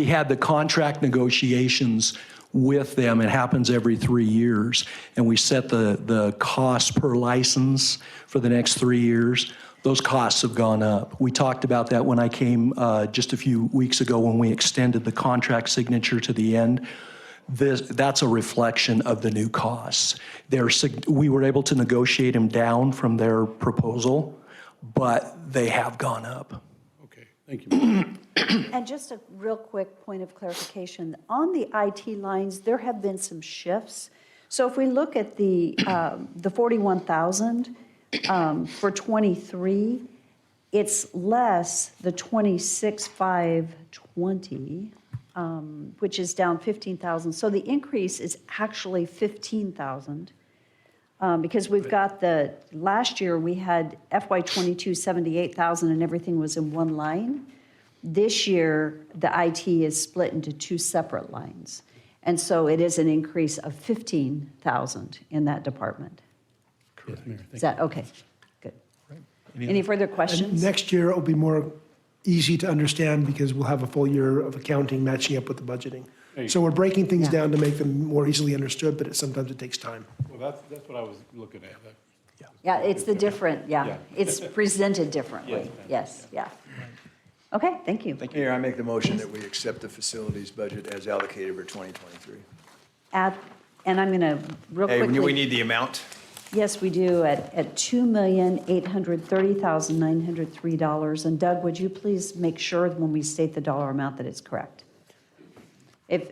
had the contract negotiations with them. It happens every 3 years. And we set the cost per license for the next 3 years. Those costs have gone up. We talked about that when I came just a few weeks ago when we extended the contract signature to the end. That's a reflection of the new costs. We were able to negotiate them down from their proposal, but they have gone up. Okay, thank you. And just a real quick point of clarification, on the IT lines, there have been some shifts. So if we look at the 41,000 for '23, it's less the 26,520, which is down 15,000. So the increase is actually 15,000. Because we've got last year we had FY '22 78,000 and everything was in one line. This year, the IT is split into two separate lines. And so it is an increase of 15,000 in that department. Yes, Mayor, thank Is that, okay, good. Any further questions? Next year, it'll be more easy to understand because we'll have a full year of accounting matching up with the budgeting. So we're breaking things Yeah. down to make them more easily understood, but sometimes it takes time. Well, that's what I was looking at. Yeah, it's the different, yeah, it's presented differently. Yes, yeah. Okay, thank you. Mayor, I make the motion that we accept the facilities budget as allocated for 2023. And I'm going to real Hey, quickly. we need the amount. Yes, we do, at $2,830,903. And Doug, would you please make sure when we state the dollar amount that it's correct?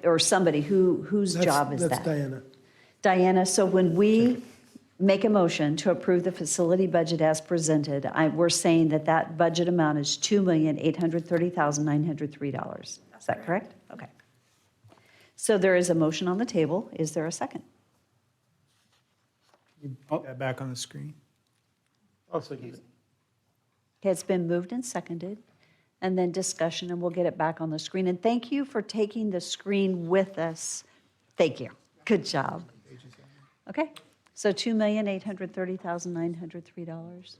Or somebody, whose job is that? That's Diana. Diana, so when we make a motion to approve the facility budget as presented, we're saying that that budget amount is $2,830,903. Is that correct? Okay. So there is a motion on the table. Is there a second? Put that back on the screen. I'll second it. Okay, it's been moved and seconded, and then discussion, and we'll get it back on the screen. And thank you for taking the screen with us. Thank you. Good job. Okay, so $2,830,903.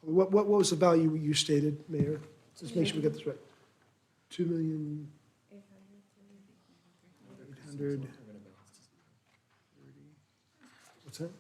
What was the value you stated, Mayor? Just make sure we get this right. 2,800,000. What's that?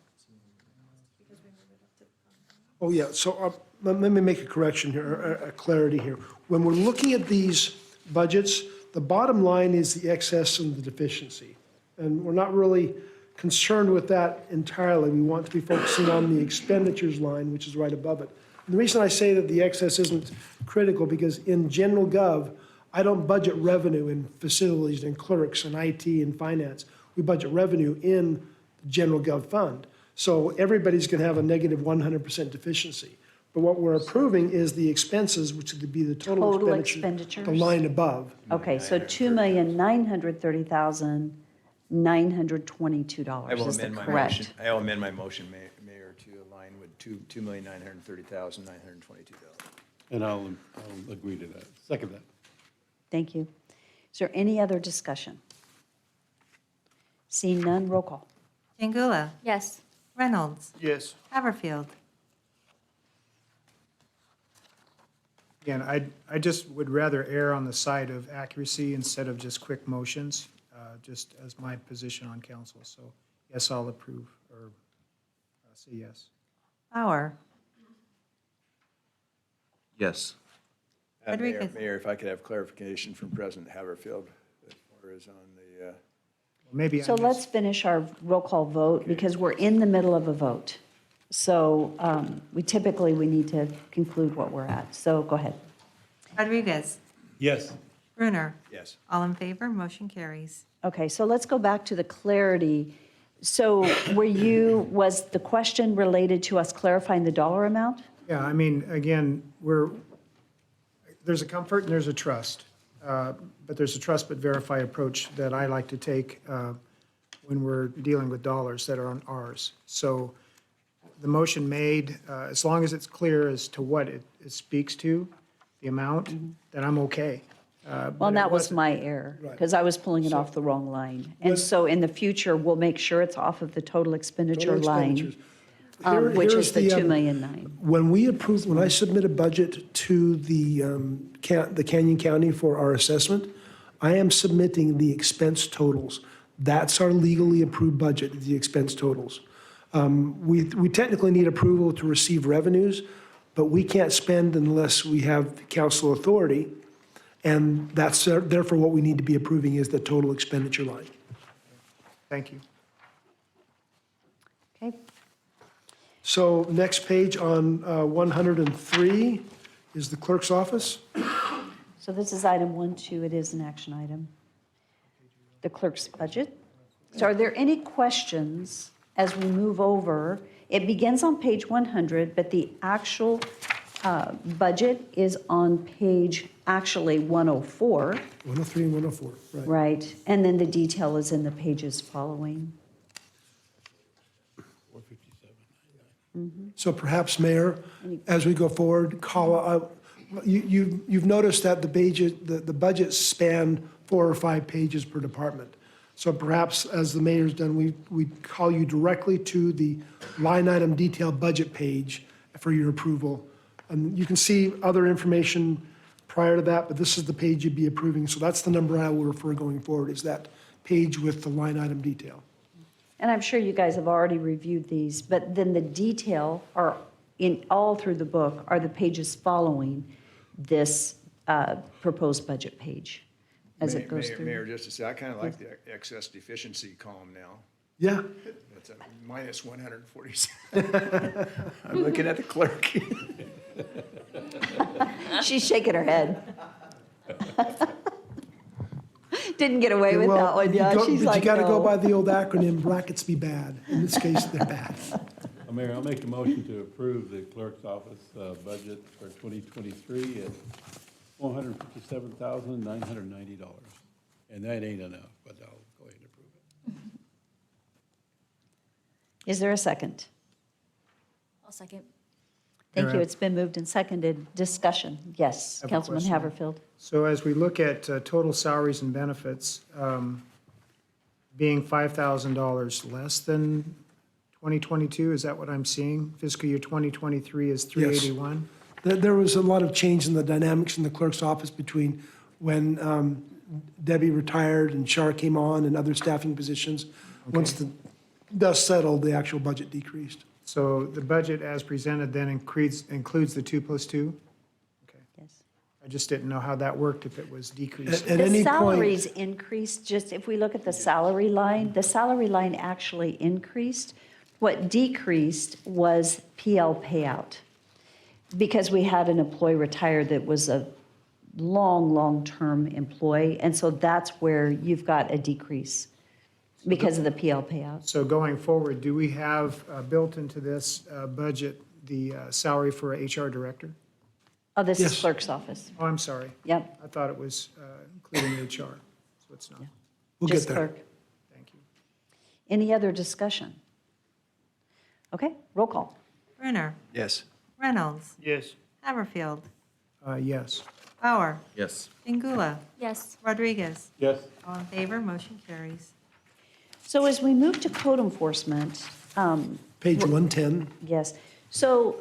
Oh, yeah, so let me make a correction here, a clarity here. When we're looking at these budgets, the bottom line is the excess and the deficiency. And we're not really concerned with that entirely. We want to be focusing on the expenditures line, which is right above it. And the reason I say that the excess isn't critical, because in general gov, I don't budget revenue in facilities and clerks and IT and finance. We budget revenue in the general gov fund. So everybody's going to have a negative 100% deficiency. But what we're approving is the expenses, which would be the total Total expenditure, the expenditures? line above. Okay, so $2,930,922 I will is the amend my correct. motion. I will amend my motion, Mayor, to align with $2,930,922. And I'll agree to that. Second that. Thank you. Is there any other discussion? Seeing none, roll call. Jangula, Yes. Reynolds, Yes. Haverfield, Again, I just would rather err on the side of accuracy instead of just quick motions, just as my position on council. So yes, I'll approve, or say yes. Bauer, Yes. Rodriguez. Mayor, if I could have clarification from President Haverfield, as far as on the, Maybe I So missed. let's finish our roll call vote because we're in the middle of a vote. So we need to conclude what we're at. So go ahead. Rodriguez, Yes. Brunner. yes. All in favor, motion carries. Okay, so let's go back to the clarity. So was the question related to us clarifying the dollar amount? Yeah, I mean, again, there's a comfort and there's a trust. But there's a trust but verify approach that I like to take when we're dealing with dollars that are on ours. So the motion made, as long as it's clear as to what it speaks to, the amount, then I'm okay. Well, and that was my error, because I was pulling it off the wrong line. And so in the future, we'll make sure it's off of the total expenditure Total line. expenditures. which Here's is the the, 2,000,009. When I submit a budget to the Canyon County for our assessment, I am submitting the expense totals. That's our legally approved budget, the expense totals. We technically need approval to receive revenues, but we can't spend unless we have council authority. And that's therefore what we need to be approving is the total expenditure line. Thank you. Okay, So next page on 103 is the clerk's office. so this is item 1, 2, it is an action item. The clerk's budget. So are there any questions as we move over? It begins on page 100, but the actual budget is on page, actually 104, 103 and 104, right. right? And then the detail is in the pages following. So perhaps, Mayor, as we go forward, you've noticed that the budgets span 4 or 5 pages per department. So perhaps, as the mayor's done, we call you directly to the line item detailed budget page for your approval. And you can see other information prior to that, but this is the page you'd be approving. So that's the number I will refer going forward, is that page with the line item detail. And I'm sure you guys have already reviewed these, but then the detail are in, all through the book are the pages following this proposed budget page as it goes through. Mayor, just to say, I kind of like the excess deficiency column now. Yeah, It's a minus 147. I'm looking at the clerk. She's shaking her head. Didn't get away with well, that one, yeah. She's but like, you got to go no. by the old acronym, brackets be bad. In this case, they're bad. Mayor, I'll make a motion to approve the clerk's office budget for 2023 at $457,990. And that ain't enough, but I'll go ahead and approve it. Is there a second? I'll second. Thank you. Mayor, It's been moved and seconded. Discussion. Yes, I have a Councilman question. Haverfield. So as we look at total salaries and benefits, being $5,000 less than 2022, is that what I'm seeing? Fiscal year 2023 is 381? There was a lot of change in the dynamics in the clerk's office between when Debbie retired and Shar came on and other staffing positions. Once the dust settled, the actual budget decreased. So the budget as presented then includes the 2 plus 2? Okay. Yes. I just didn't know how that worked, if it was decreased. At The any salaries point, increased, just if we look at the salary line actually increased. What decreased was PL payout. Because we had an employee retire that was a long-term employee. And so that's where you've got a decrease because of the PL payout. So going forward, do we have built into this budget the salary for a HR director? Oh, this is Yes. clerk's office. Oh, I'm sorry. Yep. I thought it was including HR, so it's not. we'll Just get there. clerk. Thank you. Any other discussion? Okay, roll call. Brunner, Yes. Reynolds, Yes. Haverfield, Yes. Bauer, Yes. Pingula, Yes. Rodriguez. Yes. All in favor, motion carries. So as we move to code enforcement, Page 110. yes. So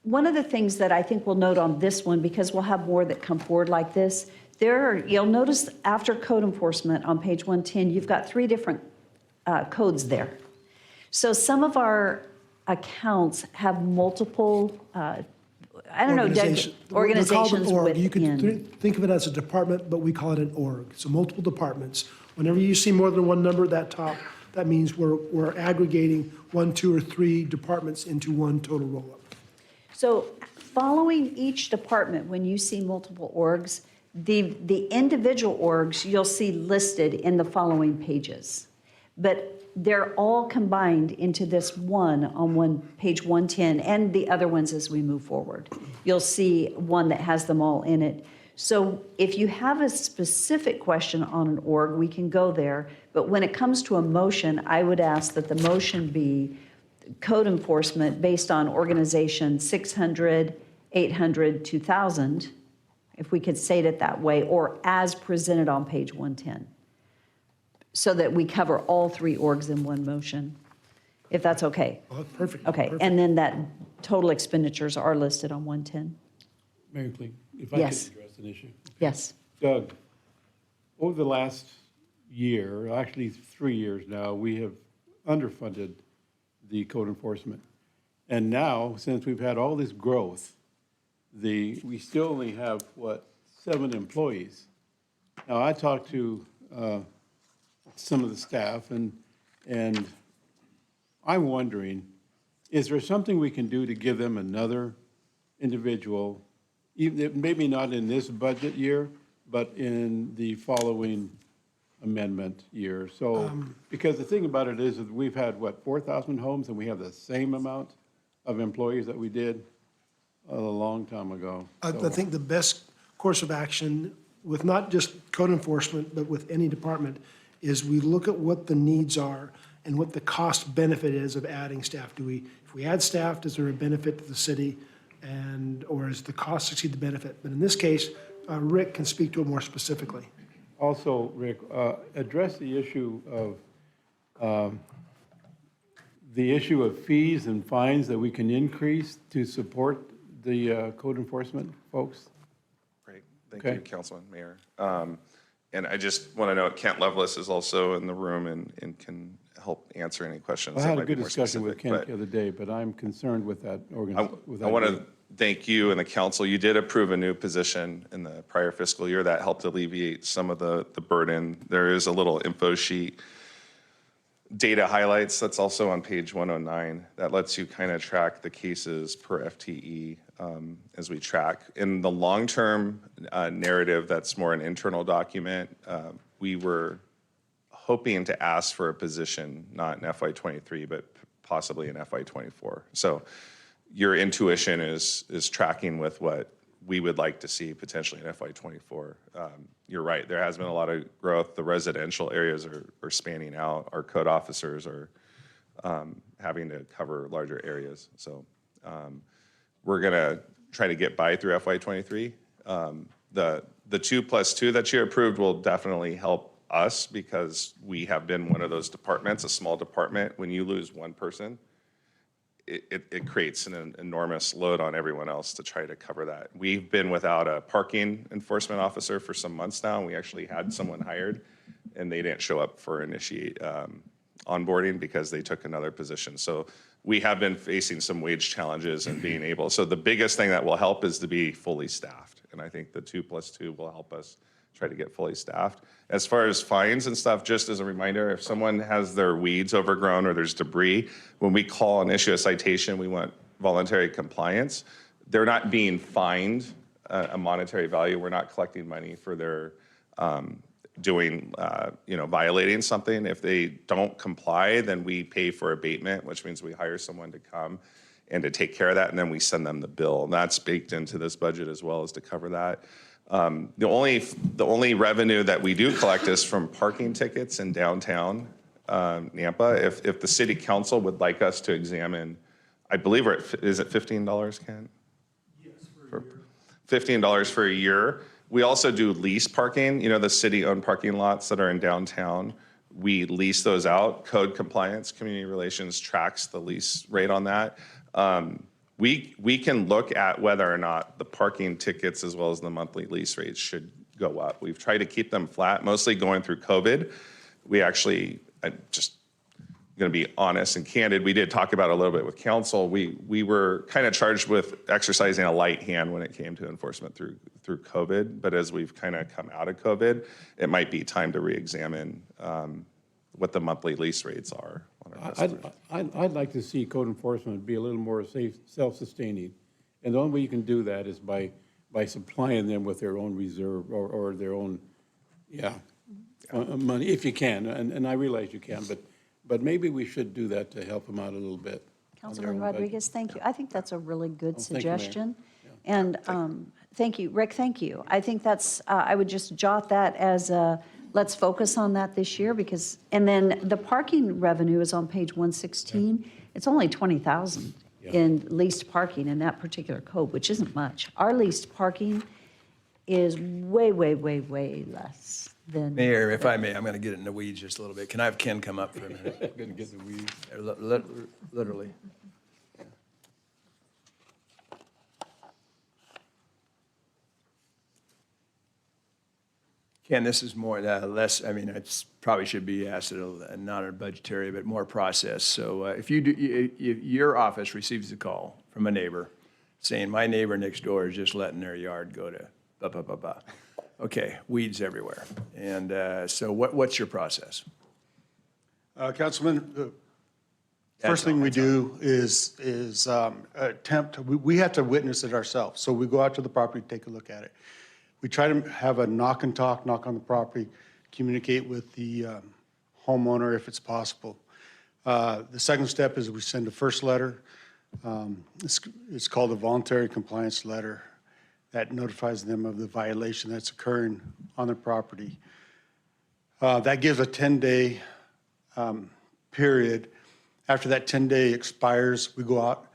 one of the things that I think we'll note on this one, because we'll have more that come forward like this, you'll notice after code enforcement on page 110, you've got 3 different codes there. So some of our accounts have multiple, I don't know, Organization. We call it an organizations org. You within. could think of it as a department, but we call it an org. So multiple departments. Whenever you see more than one number at that top, that means we're aggregating 1, 2, or 3 departments into one total roll-up. So following each department, when you see multiple orgs, the individual orgs you'll see listed in the following pages. But they're all combined into this one on page 110 and the other ones as we move forward. You'll see one that has them all in it. So if you have a specific question on an org, we can go there. But when it comes to a motion, I would ask that the motion be code enforcement based on organization 600, 800, 2000, if we could say it that way, or as presented on page 110, so that we cover all 3 orgs in one motion. if that's okay. Oh, perfect. Okay, perfect. and then that total expenditures are listed on 110? Mayor Kling, if I Yes. could address an issue. Yes. Doug, over the last year, actually 3 years now, we have underfunded the code enforcement. And now, since we've had all this growth, we still only have, 7 employees. Now, I talked to some of the staff, and I'm wondering, is there something we can do to give them another individual, even, maybe not in this budget year, but in the following amendment year? So, because the thing about it is that we've had, 4,000 homes, and we have the same amount of employees that we did a long time ago. I So- think the best course of action with not just code enforcement, but with any department, is we look at what the needs are and what the cost benefit is of adding staff. If we add staff, is there a benefit to the city? Or does the cost exceed the benefit? But in this case, Rick can speak to it more specifically. Also, Rick, address the issue of fees and fines that we can increase to support the code enforcement folks. Great. Thank Okay. you, Councilman Mayor. And I just want to note Kent Lovelace is also in the room and can help answer any questions. I that had a might be good more discussion with specific, Kent but the other day, but I'm concerned with that I organization. want to thank you and the council. You did approve a new position in the prior fiscal year that helped alleviate some of the burden. There is a little info sheet, data highlights, that's also on page 109, that lets you kind of track the cases per FTE as we track. In the long-term narrative, that's more an internal document, we were hoping to ask for a position, not in FY23, but possibly in FY24. So your intuition is tracking with what we would like to see potentially in FY24. You're right, there has been a lot of growth. The residential areas are spanning out. Our code officers are having to cover larger areas. So we're gonna try to get by through FY23. The 2+2 that you approved will definitely help us because we have been one of those departments, a small department. When you lose one person, it creates an enormous load on everyone else to try to cover that. We've been without a parking enforcement officer for some months now, and we actually had someone hired, and they didn't show up for initiate onboarding because they took another position. So we have been facing some wage challenges and being able, so the biggest thing that will help is to be fully staffed. And I think the 2+2 will help us try to get fully staffed. As far as fines and stuff, just as a reminder, if someone has their weeds overgrown or there's debris, when we call and issue a citation, we want voluntary compliance. They're not being fined a monetary value. We're not collecting money for their violating something. If they don't comply, then we pay for abatement, which means we hire someone to come and to take care of that, and then we send them the bill. And that's baked into this budget as well as to cover that. The only revenue that we do collect is from parking tickets in downtown Nampa. If the city council would like us to examine, I believe is it $15, Ken? Yes, for a year. $15 for a year. We also do lease parking, the city-owned parking lots that are in downtown. We lease those out. Code compliance, community relations tracks the lease rate on that. We can look at whether or not the parking tickets as well as the monthly lease rates should go up. We've tried to keep them flat, mostly going through COVID. We actually, just going to be honest and candid, we did talk about it a little bit with council. We were kind of charged with exercising a light hand when it came to enforcement through COVID. But as we've kind of come out of COVID, it might be time to reexamine what the monthly lease rates are on our customers. I'd like to see code enforcement be a little more self-sustaining. And the only way you can do that is by supplying them with their own reserve or their own, money, if you can. And I realize you can, but maybe we should do that to help them out a little bit. Councilman Rodriguez, thank you. I think that's a really good thank you, Mayor. suggestion. And thank you, Rick, thank you. I think that's, I would just jot that as a, let's focus on that this year because, and then the parking revenue is on page 116. It's only 20,000 in leased parking in that particular code, which isn't much. Our leased parking is way, way, way, way less then. Mayor, if I may, I'm going to get in the weeds just a little bit. Can I have Ken come up for a minute? Going to get in the weeds. Literally. Ken, this is more, less, I mean, it's probably should be asked at not a budgetary, but more process. So if you do, if your office receives a call from a neighbor saying, my neighbor next door is just letting their yard go to blah, blah, blah, blah. Okay, weeds everywhere. And so what's your process? Councilman, the That's first thing all, we that's all. do is attempt, we have to witness it ourselves. So we go out to the property, take a look at it. We try to have a knock and talk, knock on the property, communicate with the homeowner if it's possible. The second step is we send a first letter. It's called a voluntary compliance letter that notifies them of the violation that's occurring on their property. That gives a 10-day period. After that 10-day expires, we go out,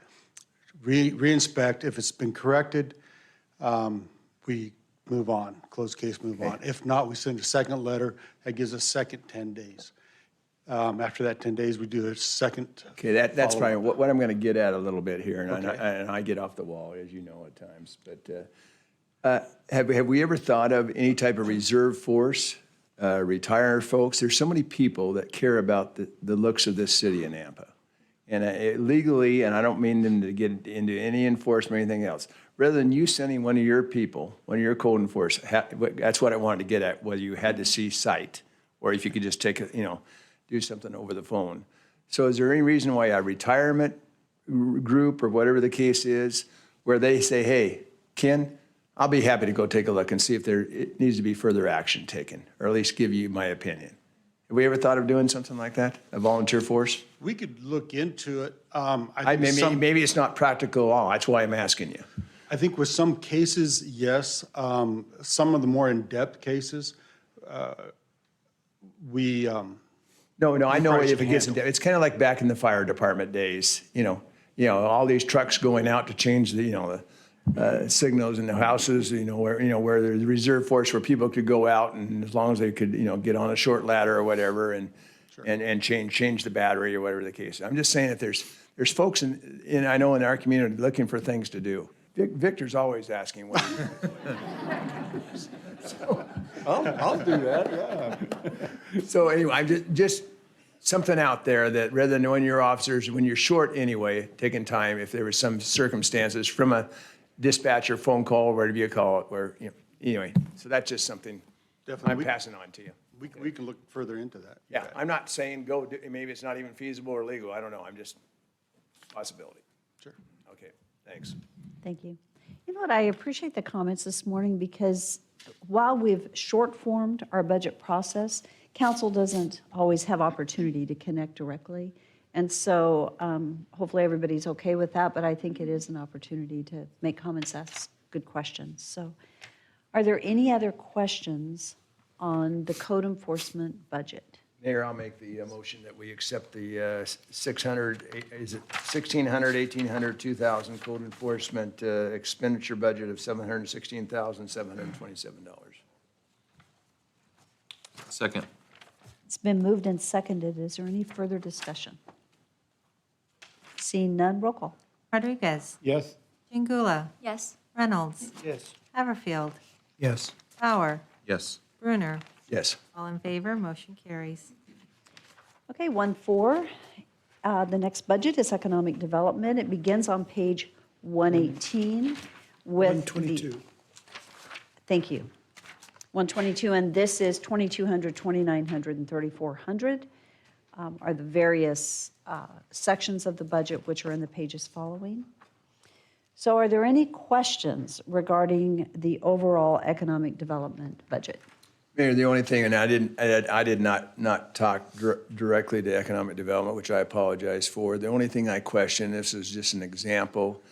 re-inspect. If it's been corrected, we move on, close case, move on. If not, we send a second letter that gives a second 10 days. After that 10 days, we do a second. Okay, that's probably follow-up. what I'm going to get at a little bit here, and Okay. I get off the wall, as you know, at times. But have we ever thought of any type of reserve force, retired folks? There's so many people that care about the looks of this city in Nampa. And legally, and I don't mean them to get into any enforcement or anything else, rather than you sending one of your people, one of your code enforcement, that's what I wanted to get at, whether you had to see sight, or if you could just take do something over the phone. So is there any reason why a retirement group or whatever the case is, where they say, hey, Ken, I'll be happy to go take a look and see if it needs to be further action taken, or at least give you my opinion. Have we ever thought of doing something like that, a volunteer force? We could look into it. I think Maybe it's not practical at all. That's why I'm asking you. I think with some cases, yes. Some of the more in-depth cases, we. No, I know Price if to it gets handle. into, it's kind of like back in the fire department days, all these trucks going out to change the signals in the houses, where there's a reserve force where people could go out and as long as they could, get on a short ladder or whatever and change the battery or whatever the case is. I'm just saying that there's folks I know in our community looking for things to do. Victor's always asking what. I'll do that, yeah. So anyway, I'm just something out there that rather than knowing your officers, when you're short anyway, taking time, if there was some circumstances from a dispatcher phone call, whatever you call it, where, anyway, so that's just something Definitely. I'm passing on to you. We can look further into that. Yeah, I'm not saying go, maybe it's not even feasible or legal, I don't know, I'm just, possibility. Sure. Okay, thanks. Thank you. You know what, I appreciate the comments this morning because while we've short-formed our budget process, council doesn't always have opportunity to connect directly. And so hopefully everybody's okay with that, but I think it is an opportunity to make comments, ask good questions. So are there any other questions on the code enforcement budget? Mayor, I'll make the motion that we accept the 600, is it 1,600, 1,800, 2,000 code enforcement expenditure budget of $716,727. Second. It's been moved and seconded. Is there any further discussion? Seeing none, roll call. Rodriguez. Yes? Chingula. Yes. Reynolds. Yes. Haverfield. Yes. Bauer. Yes. Brunner. Yes. All in favor, motion carries. Okay, 1-4. The next budget is economic development. It begins on page 118 with 122. Thank you. 122, and this is 2,200, 2,900, and 3,400 are the various sections of the budget which are in the pages following. So are there any questions regarding the overall economic development budget? Mayor, the only thing, and I did not talk directly to economic development, which I apologize for. The only thing I question, this is just an example,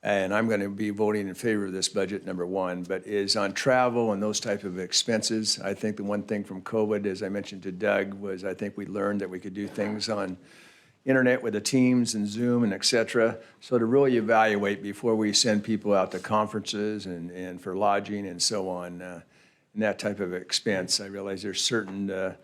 and I'm going to be voting in favor of this budget, number one, but is on travel and those type of expenses. I think the one thing from COVID, as I mentioned to Doug, was I think we learned that we could do things on internet with the Teams and Zoom and et cetera. So to really evaluate before we send people out to conferences and for lodging and so on, and that type of expense. I realize there's certain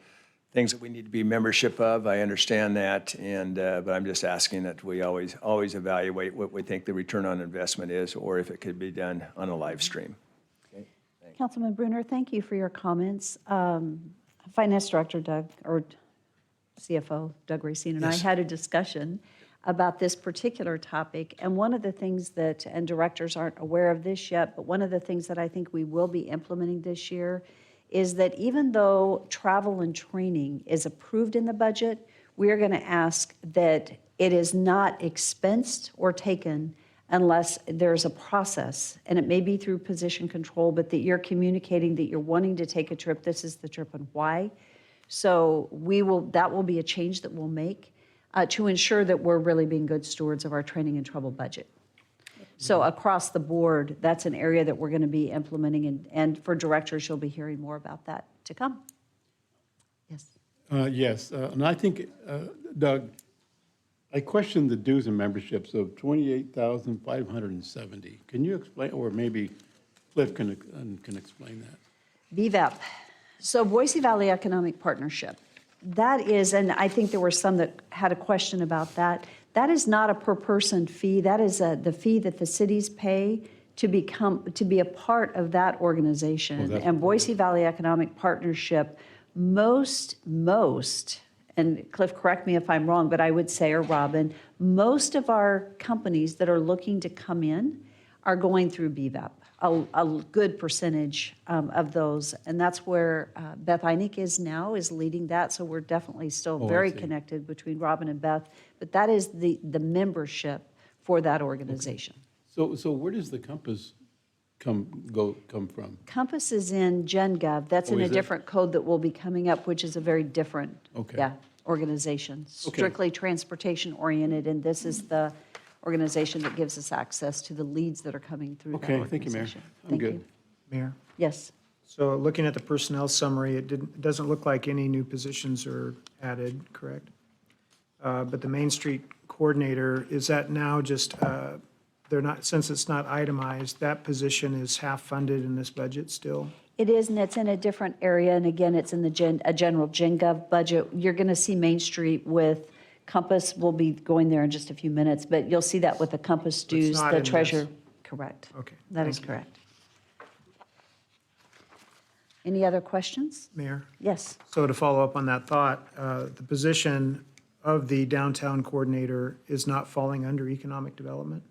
things that we need to be membership of. I understand that, and but I'm just asking that we always evaluate what we think the return on investment is, or if it could be done on a live stream. Councilman Brunner, thank you for your comments. Finance Director Doug, or CFO Doug Racine, and I had a discussion about this particular topic, and one of the things that, and directors aren't aware of this yet, but one of the things that I think we will be implementing this year is that even though travel and training is approved in the budget, we are going to ask that it is not expensed or taken unless there's a process, and it may be through position control, but that you're communicating that you're wanting to take a trip, this is the trip and why. So that will be a change that we'll make to ensure that we're really being good stewards of our training and travel budget. So across the board, that's an area that we're going to be implementing, and for directors, you'll be hearing more about that to come. Yes. Yes, and I think, Doug, I question the dues and memberships of 28,570. Can you explain, or maybe Cliff can explain that? BVAP. So Boise Valley Economic Partnership. That is, and I think there were some that had a question about that. That is not a per-person fee. That is the fee that the cities pay to be a part of that organization. And Boise Valley Economic Partnership, most, and Cliff, correct me if I'm wrong, but I would say, or Robin, most of our companies that are looking to come in are going through BVAP. A good percentage of those, and that's where Beth Einig is now, is leading that, so we're definitely still very connected between Robin and Beth, but that is the membership for that organization. Okay. So where does the Compass come from? Compass is in GenGov. That's in a different code that will be coming up, which is a very different organization, strictly transportation oriented, and this is the organization that gives us access to the leads that are coming through that organization. Thank you, Mayor. I'm Thank good. you. Mayor? Yes. So looking at the personnel summary, it doesn't look like any new positions are added, correct? But the Main Street Coordinator, is that now just, they're not, since it's not itemized, that position is half funded in this budget still? It is, and it's in a different area, and again, it's in the a general GenGov budget. You're going to see Main Street with Compass. We'll be going there in just a few minutes, but you'll see that with the Compass dues, not the in this. treasurer. Correct. Okay. That is thank you. correct. Any other questions? Mayor? Yes. So to follow up on that thought, the position of the downtown coordinator is not falling under economic development?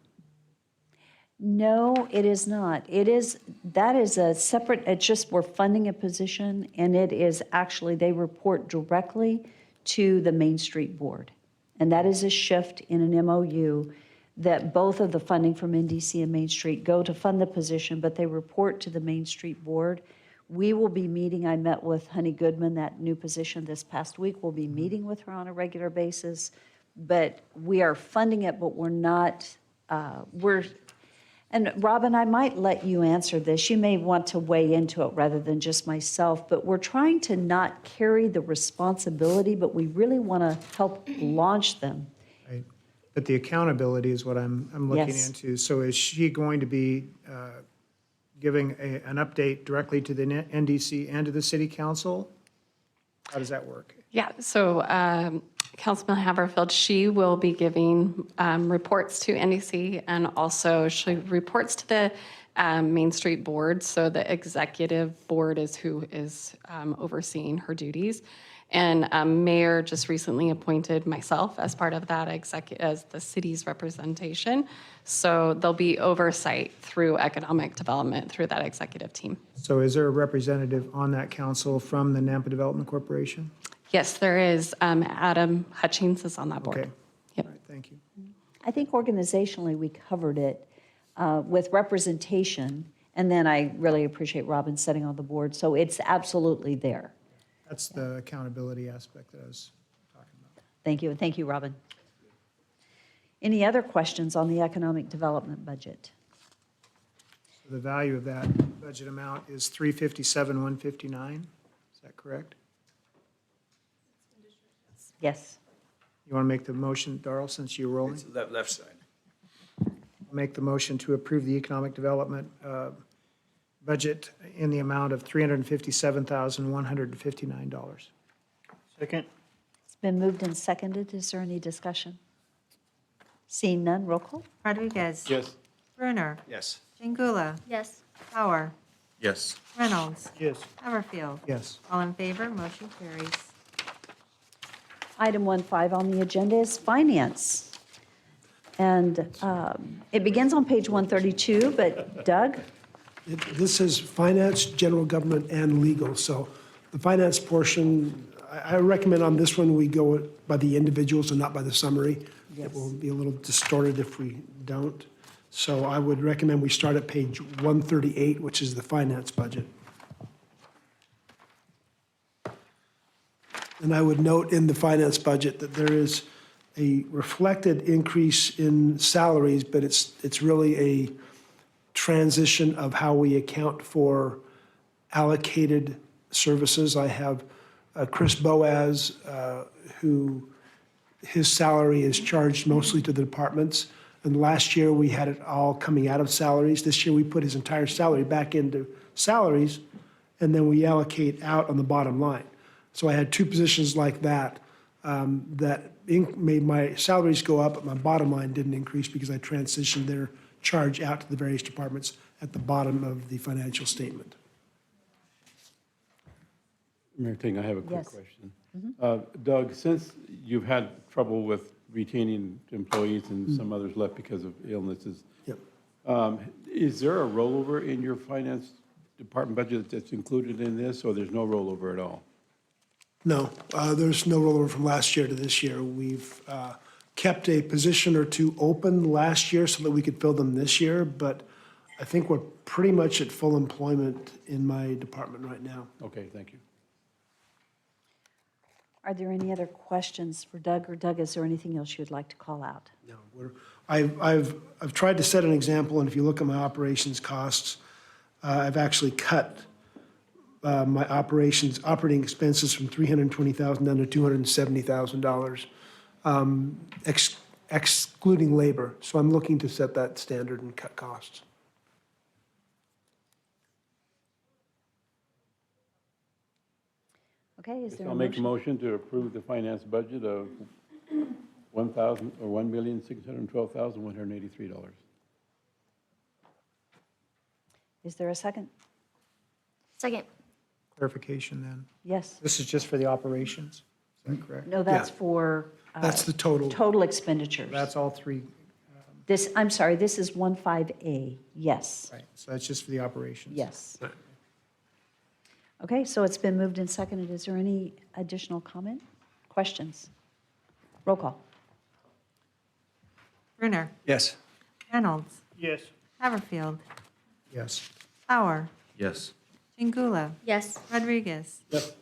No, it is not. That is a separate, it's just we're funding a position, and it is actually, they report directly to the Main Street Board. And that is a shift in an MOU that both of the funding from NDC and Main Street go to fund the position, but they report to the Main Street Board. We will be meeting, I met with Honey Goodman, that new position this past week. We'll be meeting with her on a regular basis, but we are funding it, but we're not, and Robin, I might let you answer this. You may want to weigh into it rather than just myself, but we're trying to not carry the responsibility, but we really want to help launch them. Right. But the accountability is what I'm looking Yes. into. So is she going to be giving an update directly to the NDC and to the city council? How does that work? Yeah, so Councilman Haverfield, she will be giving reports to NDC, and also she reports to the Main Street Board. So the executive board is who is overseeing her duties. And Mayor just recently appointed myself as part of that as the city's representation. So there'll be oversight through economic development through that executive team. So is there a representative on that council from the Nampa Development Corporation? Yes, there is. Adam Hutchings is on that board. Okay. Yep. All right, thank you. I think organizationally, we covered it with representation, and then I really appreciate Robin setting on the board. So it's absolutely there. That's the accountability aspect that I was talking about. Thank you, and thank you, Robin. Any other questions on the economic development budget? So the value of that budget amount is $357,159. Is that correct? Yes. You want to make the motion, Darrell, since you're rolling? It's left side. Make the motion to approve the economic development budget in the amount of $357,159. Second? It's been moved and seconded. Is there any discussion? Seeing none, roll call. Rodriguez? Yes. Brunner? Yes. Chingula? Yes. Bauer? Yes. Reynolds? Yes. Haverfield? Yes. All in favor, motion carries. Item 1.5 on the agenda is finance. And it begins on page 132, but Doug? This is finance, general government, and legal. So the finance portion, I recommend on this one, we go by the individuals and not by the summary. It will be a little distorted if we don't. So I would recommend we start at page 138, which is the finance budget. And I would note in the finance budget that there is a reflected increase in salaries, but it's really a transition of how we account for allocated services. I have Chris Boaz, who his salary is charged mostly to the departments. And last year, we had it all coming out of salaries. This year, we put his entire salary back into salaries, and then we allocate out on the bottom line. So I had two positions like that, that made my salaries go up, but my bottom line didn't increase because I transitioned their charge out to the various departments at the bottom of the financial statement. Mayor Ting, I have a quick Yes. question. Doug, since you've had trouble with retaining employees and some others left because of illnesses, Yep. is there a rollover in your finance department budget that's included in this, or there's no rollover at all? No, there's no rollover from last year to this year. We've kept a position or two open last year so that we could fill them this year, but I think we're pretty much at full employment in my department right now. Okay, thank you. Are there any other questions for Doug? Or Doug, is there anything else you would like to call out? No, I've tried to set an example, and if you look at my operations costs, I've actually cut my operating expenses from $320,000 down to $270,000, excluding labor. So I'm looking to set that standard and cut costs. Okay, is there a I'll make a motion? motion to approve the finance budget of $1,612,183. Is there a second? Second. Clarification then. Yes. This is just for the operations, is that correct? No, that's for. That's the total. Total expenditures. That's all three, This, I'm sorry, this is 15A. Yes. right, so that's just for the operations. Yes. Okay, so it's been moved and seconded. Is there any additional comment? Questions? Roll call. Brunner? Yes. Reynolds? Yes. Haverfield? Yes. Bauer? Yes. Chingula? Yes. Rodriguez?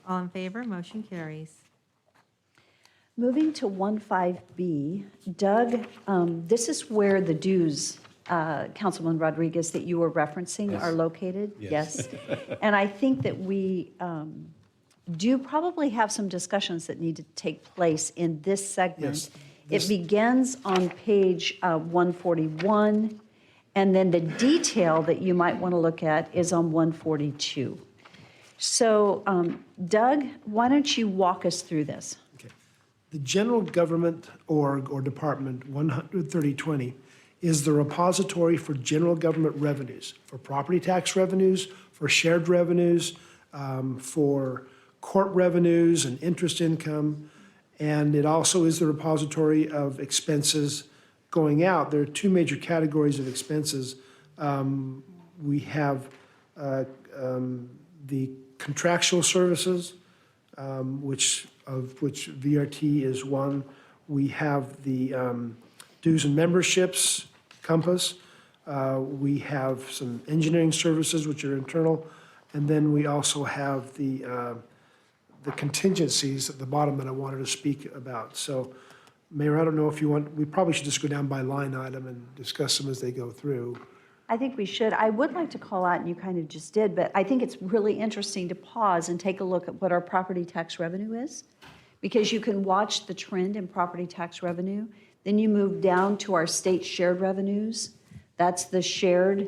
All in favor, motion carries. Moving to 15B, Doug, this is where the dues, Councilman Rodriguez, that you were referencing are located? Yes. And I think that we do probably have some discussions that need to take place in this segment. Yes, It begins on page 141, and then the detail that you might want to look at is on 142. So Doug, why don't you walk us through this? The general government org or department, 13020, is the repository for general government revenues, for property tax revenues, for shared revenues, for court revenues and interest income. And it also is the repository of expenses going out. There are two major categories of expenses. We have the contractual services, which VRT is one. We have the dues and memberships, Compass. We have some engineering services, which are internal. And then we also have the contingencies at the bottom that I wanted to speak about. So, Mayor, I don't know if you want, we probably should just go down by line item and discuss them as they go through. I think we should. I would like to call out, and you kind of just did, but I think it's really interesting to pause and take a look at what our property tax revenue is, because you can watch the trend in property tax revenue. Then you move down to our state shared revenues. That's the shared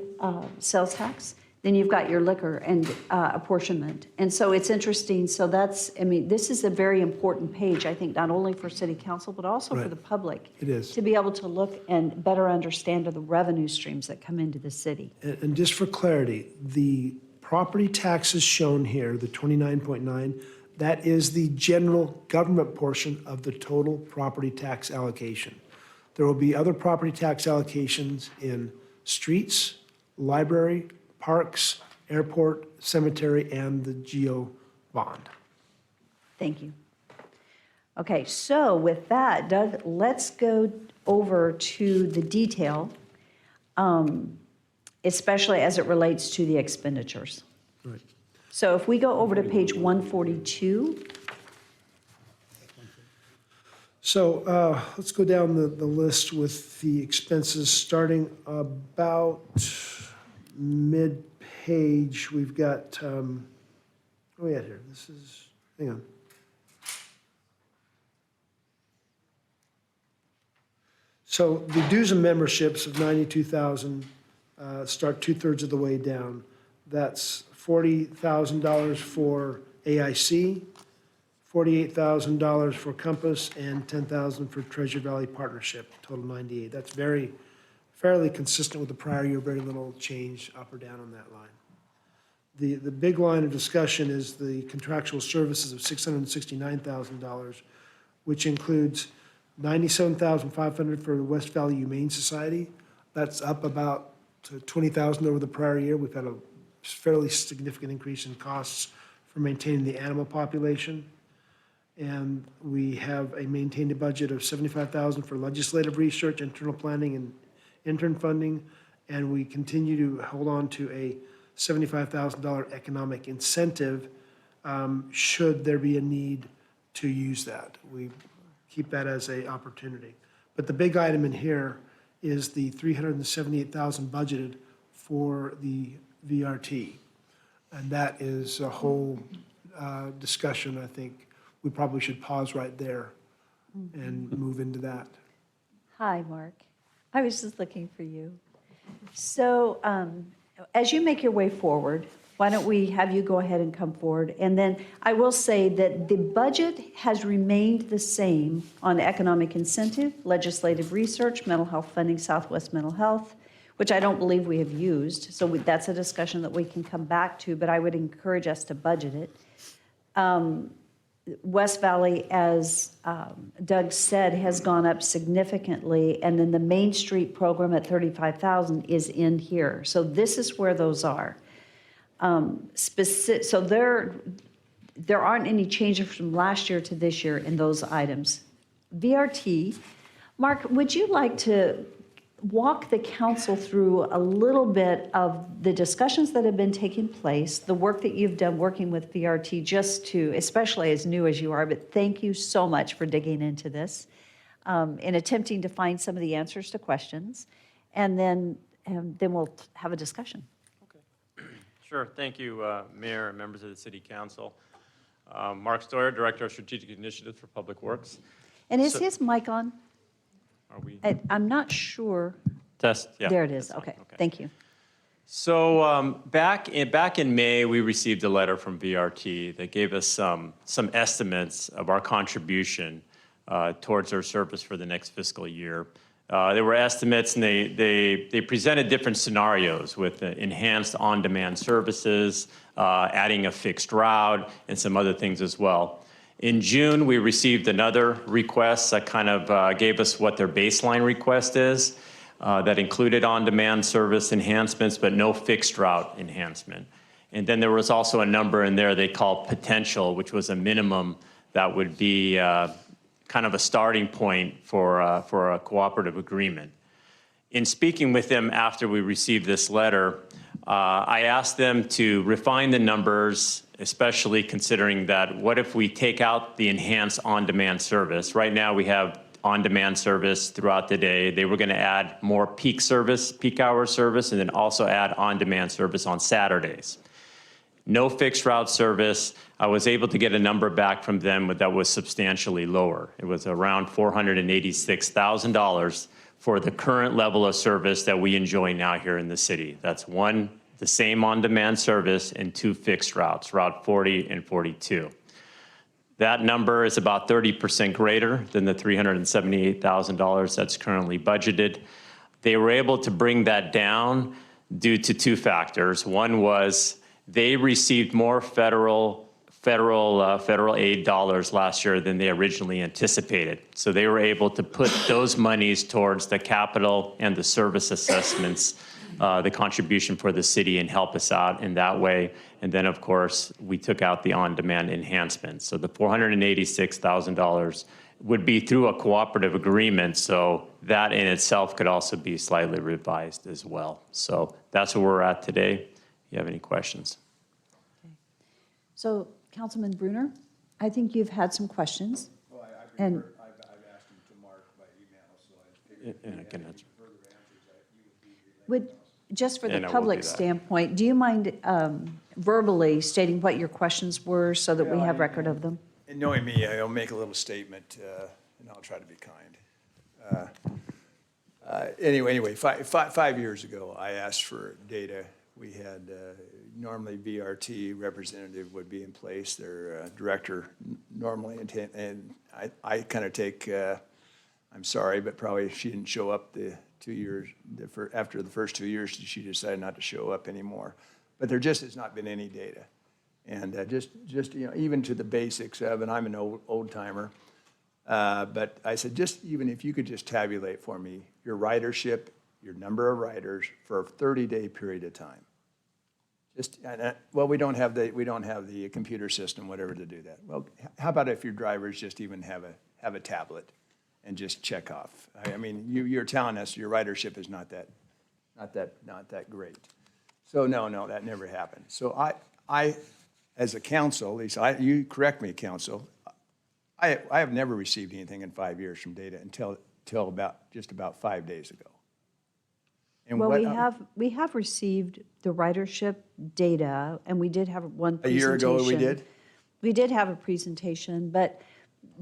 sales tax. Then you've got your liquor and apportionment. And so it's interesting. So that's, I mean, this is a very important page, I think, not only for city council, but also for Right. the public. It is. To be able to look and better understand the revenue streams that come into the city. And just for clarity, the property taxes shown here, the 29.9, that is the general government portion of the total property tax allocation. There will be other property tax allocations in streets, library, parks, airport, cemetery, and the GEO bond. Thank you. Okay, so with that, Doug, let's go over to the detail, especially as it relates to the expenditures. Right. So if we go over to page 142, So let's go down the list with the expenses, starting about mid-page. We've got, what do we got here? This is, hang on. So the dues and memberships of 92,000 start 2/3 of the way down. That's $40,000 for AIC, $48,000 for Compass, and $10,000 for Treasure Valley Partnership, total 98. That's fairly consistent with the prior year, very little change up or down on that line. The big line of discussion is the contractual services of $669,000, which includes $97,500 for the West Valley Humane Society. That's up about to $20,000 over the prior year. We've had a fairly significant increase in costs for maintaining the animal population. And we have a maintained budget of $75,000 for legislative research, internal planning, and intern funding. And we continue to hold on to a $75,000 economic incentive should there be a need to use that. We keep that as an opportunity. But the big item in here is the $378,000 budgeted for the VRT. And that is a whole discussion. I think we probably should pause right there and move into that. hi, Mark. I was just looking for you. So as you make your way forward, why don't we have you go ahead and come forward? And then I will say that the budget has remained the same on economic incentive, legislative research, mental health funding, Southwest Mental Health, which I don't believe we have used. So that's a discussion that we can come back to, but I would encourage us to budget it. West Valley, as Doug said, has gone up significantly, and then the Main Street program at $35,000 is in here. So this is where those are. So there aren't any changes from last year to this year in those items. VRT, Mark, would you like to walk the council through a little bit of the discussions that have been taking place, the work that you've done working with VRT, just to, especially as new as you are, but thank you so much for digging into this, in attempting to find some of the answers to questions, and then we'll have a discussion. Sure. Thank you, Mayor and members of the City Council. Mark Stoyer, Director of Strategic Initiatives for Public Works. And is So- his mic on? Are we? I'm not sure. Test, yeah. There it is. that's on. Okay, thank you. So back in May, we received a letter from VRT that gave us some estimates of our contribution towards our service for the next fiscal year. There were estimates, and they presented different scenarios with enhanced on-demand services, adding a fixed route, and some other things as well. In June, we received another request that kind of gave us what their baseline request is, that included on-demand service enhancements, but no fixed route enhancement. And then there was also a number in there they called potential, which was a minimum that would be kind of a starting point for a cooperative agreement. In speaking with them after we received this letter, I asked them to refine the numbers, especially considering that what if we take out the enhanced on-demand service? Right now we have on-demand service throughout the day. They were going to add more peak hour service, and then also add on-demand service on Saturdays. No fixed route service. I was able to get a number back from them that was substantially lower. It was around $486,000 for the current level of service that we enjoy now here in the city. That's one the same on-demand service in 2 fixed routes, Route 40 and 42. That number is about 30% greater than the $378,000 that's currently budgeted. They were able to bring that down due to 2 factors. One was they received more federal aid dollars last year than they originally anticipated. So they were able to put those monies towards the capital and the service assessments, the contribution for the city, and help us out in that way. And then, of course, we took out the on-demand enhancements. So the $486,000 would be through a cooperative agreement, so that in itself could also be slightly revised as well. So that's where we're at today. If you have any questions? So, Councilman Brunner, I think you've had some questions. And I've asked him to Mark by email, so I figured And I can answer. further answers that you would be. would, just for the And I will public do that. standpoint, do you mind verbally stating what your questions were so that we have record of them? And knowing me, I'll make a little statement, and I'll try to be kind. Anyway, 5 years ago, I asked for data. We had, normally VRT representative would be in place, their director normally, and I kind of take, I'm sorry, but probably she didn't show up the 2 years, after the first 2 years, she decided not to show up anymore. But there just has not been any data. And just even to the basics of, and I'm an old timer, but I said, just even if you could just tabulate for me your ridership, your number of riders for a 30-day period of time. Just, well, we don't have the computer system, whatever, to do that. Well, how about if your drivers just even have a tablet and just check off? I mean, you're telling us your ridership is not that great. So no, that never happened. So I as a council, at least you correct me, council, I have never received anything in 5 years from data until about 5 days ago. And Well, what, we have received the ridership data, and we did have one a presentation. year ago we did? We did have a presentation, but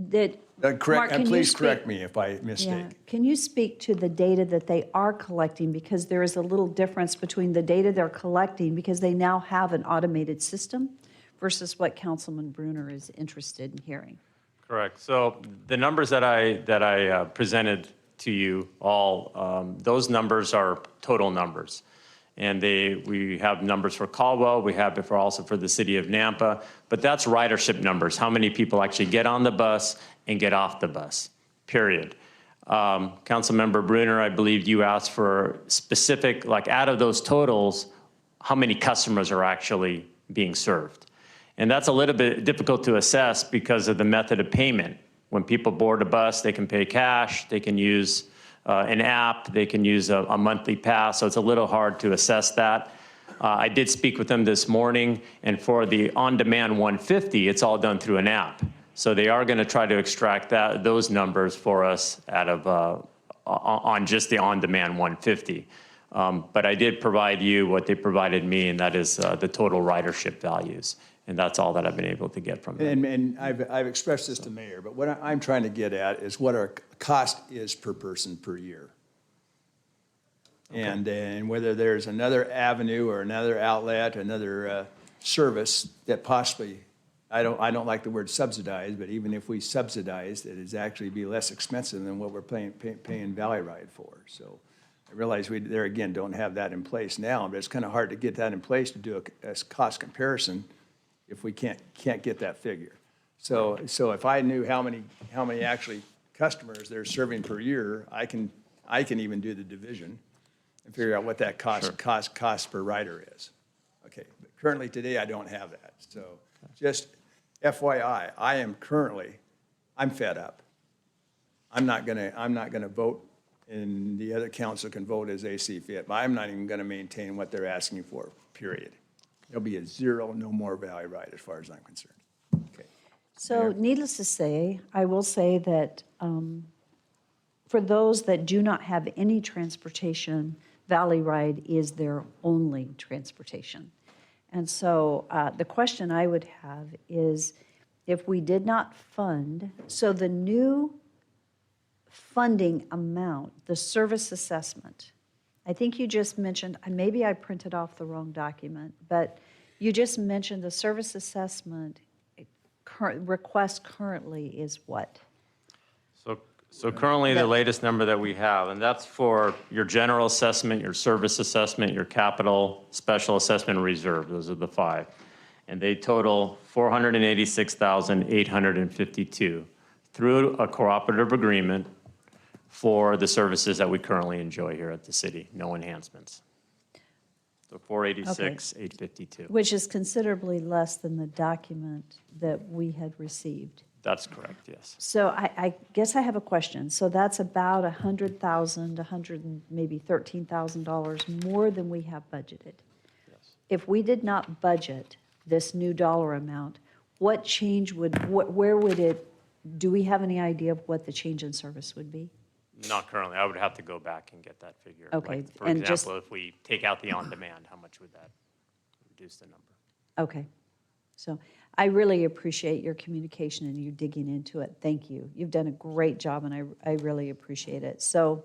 that, Mark, can you Please speak- correct me if I Yeah. mistake. Can you speak to the data that they are collecting? Because there is a little difference between the data they're collecting, because they now have an automated system, versus what Councilman Brunner is interested in hearing. Correct. So the numbers that I presented to you all, those numbers are total numbers. And we have numbers for Caldwell, we have it also for the city of Nampa, but that's ridership numbers, how many people actually get on the bus and get off the bus, period. Councilmember Brunner, I believe you asked for specific, like out of those totals, how many customers are actually being served. And that's a little bit difficult to assess because of the method of payment. When people board a bus, they can pay cash, they can use an app, they can use a monthly pass, so it's a little hard to assess that. I did speak with them this morning, and for the on-demand 150, it's all done through an app. So they are going to try to extract those numbers for us out of on just the on-demand 150. But I did provide you what they provided me, and that is the total ridership values. And that's all that I've been able to get from them. And I've expressed this to Mayor, but what I'm trying to get at is what our cost is per person per year. And whether there's another avenue or another outlet, another service that possibly, I don't like the word subsidize, but even if we subsidize, that it's actually be less expensive than what we're paying Valley Ride for. So I realize we, there again, don't have that in place now, but it's kind of hard to get that in place to do a cost comparison if we can't get that figure. So if I knew how many actually customers they're serving per year, I can even do the division and figure out what that cost per rider is. Okay, but currently today I don't have that. So just FYI, I'm fed up. I'm not gonna vote, and the other council can vote as they see fit, but I'm not even gonna maintain what they're asking for, period. There'll be a zero, no more Valley Ride as far as I'm concerned. Okay. So needless to say, I will say that for those that do not have any transportation, Valley Ride is their only transportation. And so the question I would have is, if we did not fund, so the new funding amount, the service assessment, I think you just mentioned, maybe I printed off the wrong document, but you just mentioned the service assessment request currently is what? So currently, the latest number that we have, and that's for your general assessment, your service assessment, your capital, special assessment, and reserve. Those are the 5. And they total $486,852 through a cooperative agreement for the services that we currently enjoy here at the city, no enhancements. So 486,852. Which is considerably less than the document that we had received. That's correct, yes. So I guess I have a question. So that's about $100,000, maybe $13,000 more than we have budgeted. If we did not budget this new dollar amount, what change where would it, do we have any idea of what the change in service would be? Not currently. I would have to go back and get that figure. Okay, Like, for and just- example, if we take out the on-demand, how much would that reduce the number? Okay. So I really appreciate your communication and you digging into it. Thank you. You've done a great job, and I really appreciate it. So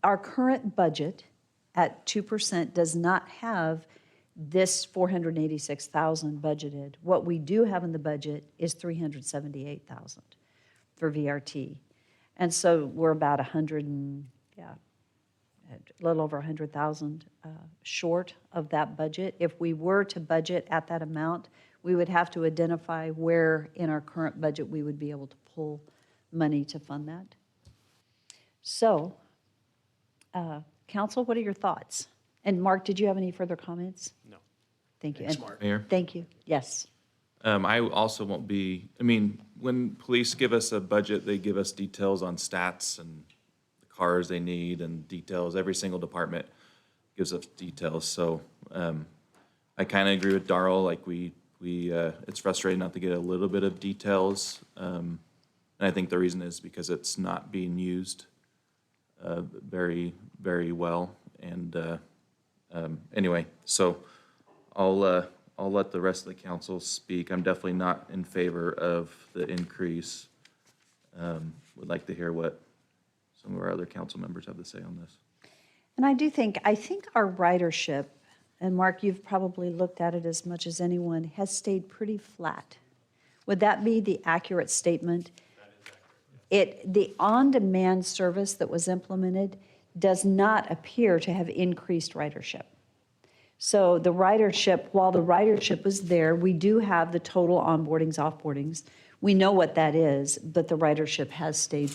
our current budget at 2% does not have this 486,000 budgeted. What we do have in the budget is 378,000 for VRT. And so we're about a little over 100,000 short of that budget. If we were to budget at that amount, we would have to identify where in our current budget we would be able to pull money to fund that. So, council, what are your thoughts? And Mark, did you have any further comments? No. Thank you. Thanks, And- Mark. Mayor? Thank you. Yes. I also won't be, I mean, when police give us a budget, they give us details on stats and the cars they need and details. Every single department gives us details. So I kind of agree with Darrell, like it's frustrating not to get a little bit of details. And I think the reason is because it's not being used very, very well. And anyway, so I'll let the rest of the council speak. I'm definitely not in favor of the increase. Would like to hear what some of our other council members have to say on this. And I think our ridership, and Mark, you've probably looked at it as much as anyone, has stayed pretty flat. Would that be the accurate statement? The on-demand service that was implemented does not appear to have increased ridership. So the ridership, while the ridership is there, we do have the total onboardings, offboardings. We know what that is, but the ridership has stayed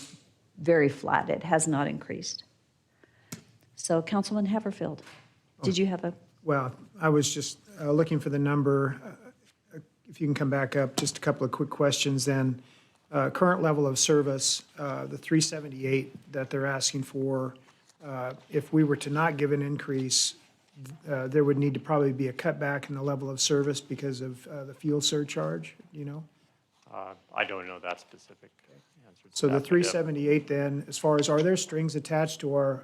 very flat. It has not increased. So Councilman Haverfield, did you have a? Well, I was just looking for the number. If you can come back up, just a couple of quick questions then. Current level of service, the 378 that they're asking for, if we were to not give an increase, there would need to probably be a cutback in the level of service because of the fuel surcharge, you know? I don't know that specific answer. to So the that, but, 378 then, as far as, are there strings attached to our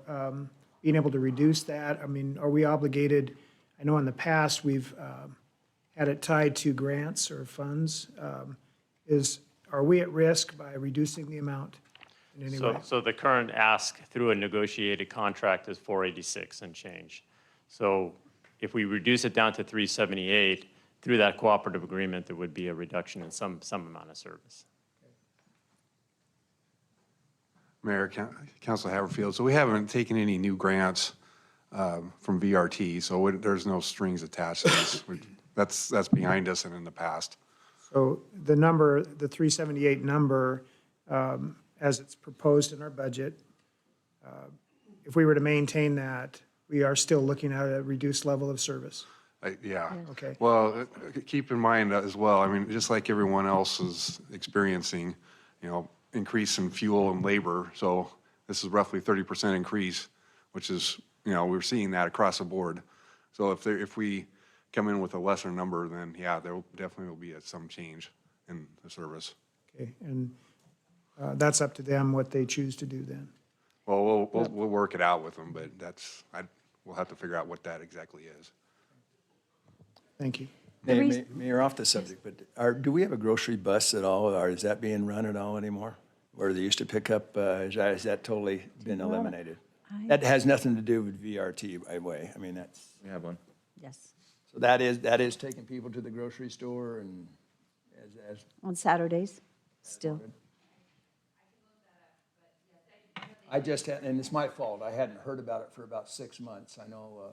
being able to reduce that? I mean, are we obligated? I know in the past, we've had it tied to grants or funds. Are we at risk by reducing the amount in any way? So the current ask through a negotiated contract is 486 and change. So if we reduce it down to 378, through that cooperative agreement, there would be a reduction in some amount of service. Mayor, Council Haverfield, so we haven't taken any new grants from VRT, so there's no strings attached to this. That's behind us and in the past. So the number, the 378 number, as it's proposed in our budget, if we were to maintain that, we are still looking at a reduced level of service. Yeah. Okay. Well, keep in mind as well, I mean, just like everyone else is experiencing, increase in fuel and labor. So this is roughly 30% increase, which is, we're seeing that across the board. So if we come in with a lesser number, then yeah, there definitely will be some change in the service. Okay, and that's up to them what they choose to do then. Well, we'll work it out with them, but we'll have to figure out what that exactly is. Thank you. Mayor, off the subject, but do we have a grocery bus at all, or is that being run at all anymore? Where they used to pick up, has that totally been eliminated? That has nothing to do with VRT, by the way. I mean, that's, We have one. Yes. so that is taking people to the grocery store and as On Saturdays, still. I just had, and it's my fault, I hadn't heard about it for about 6 months. I know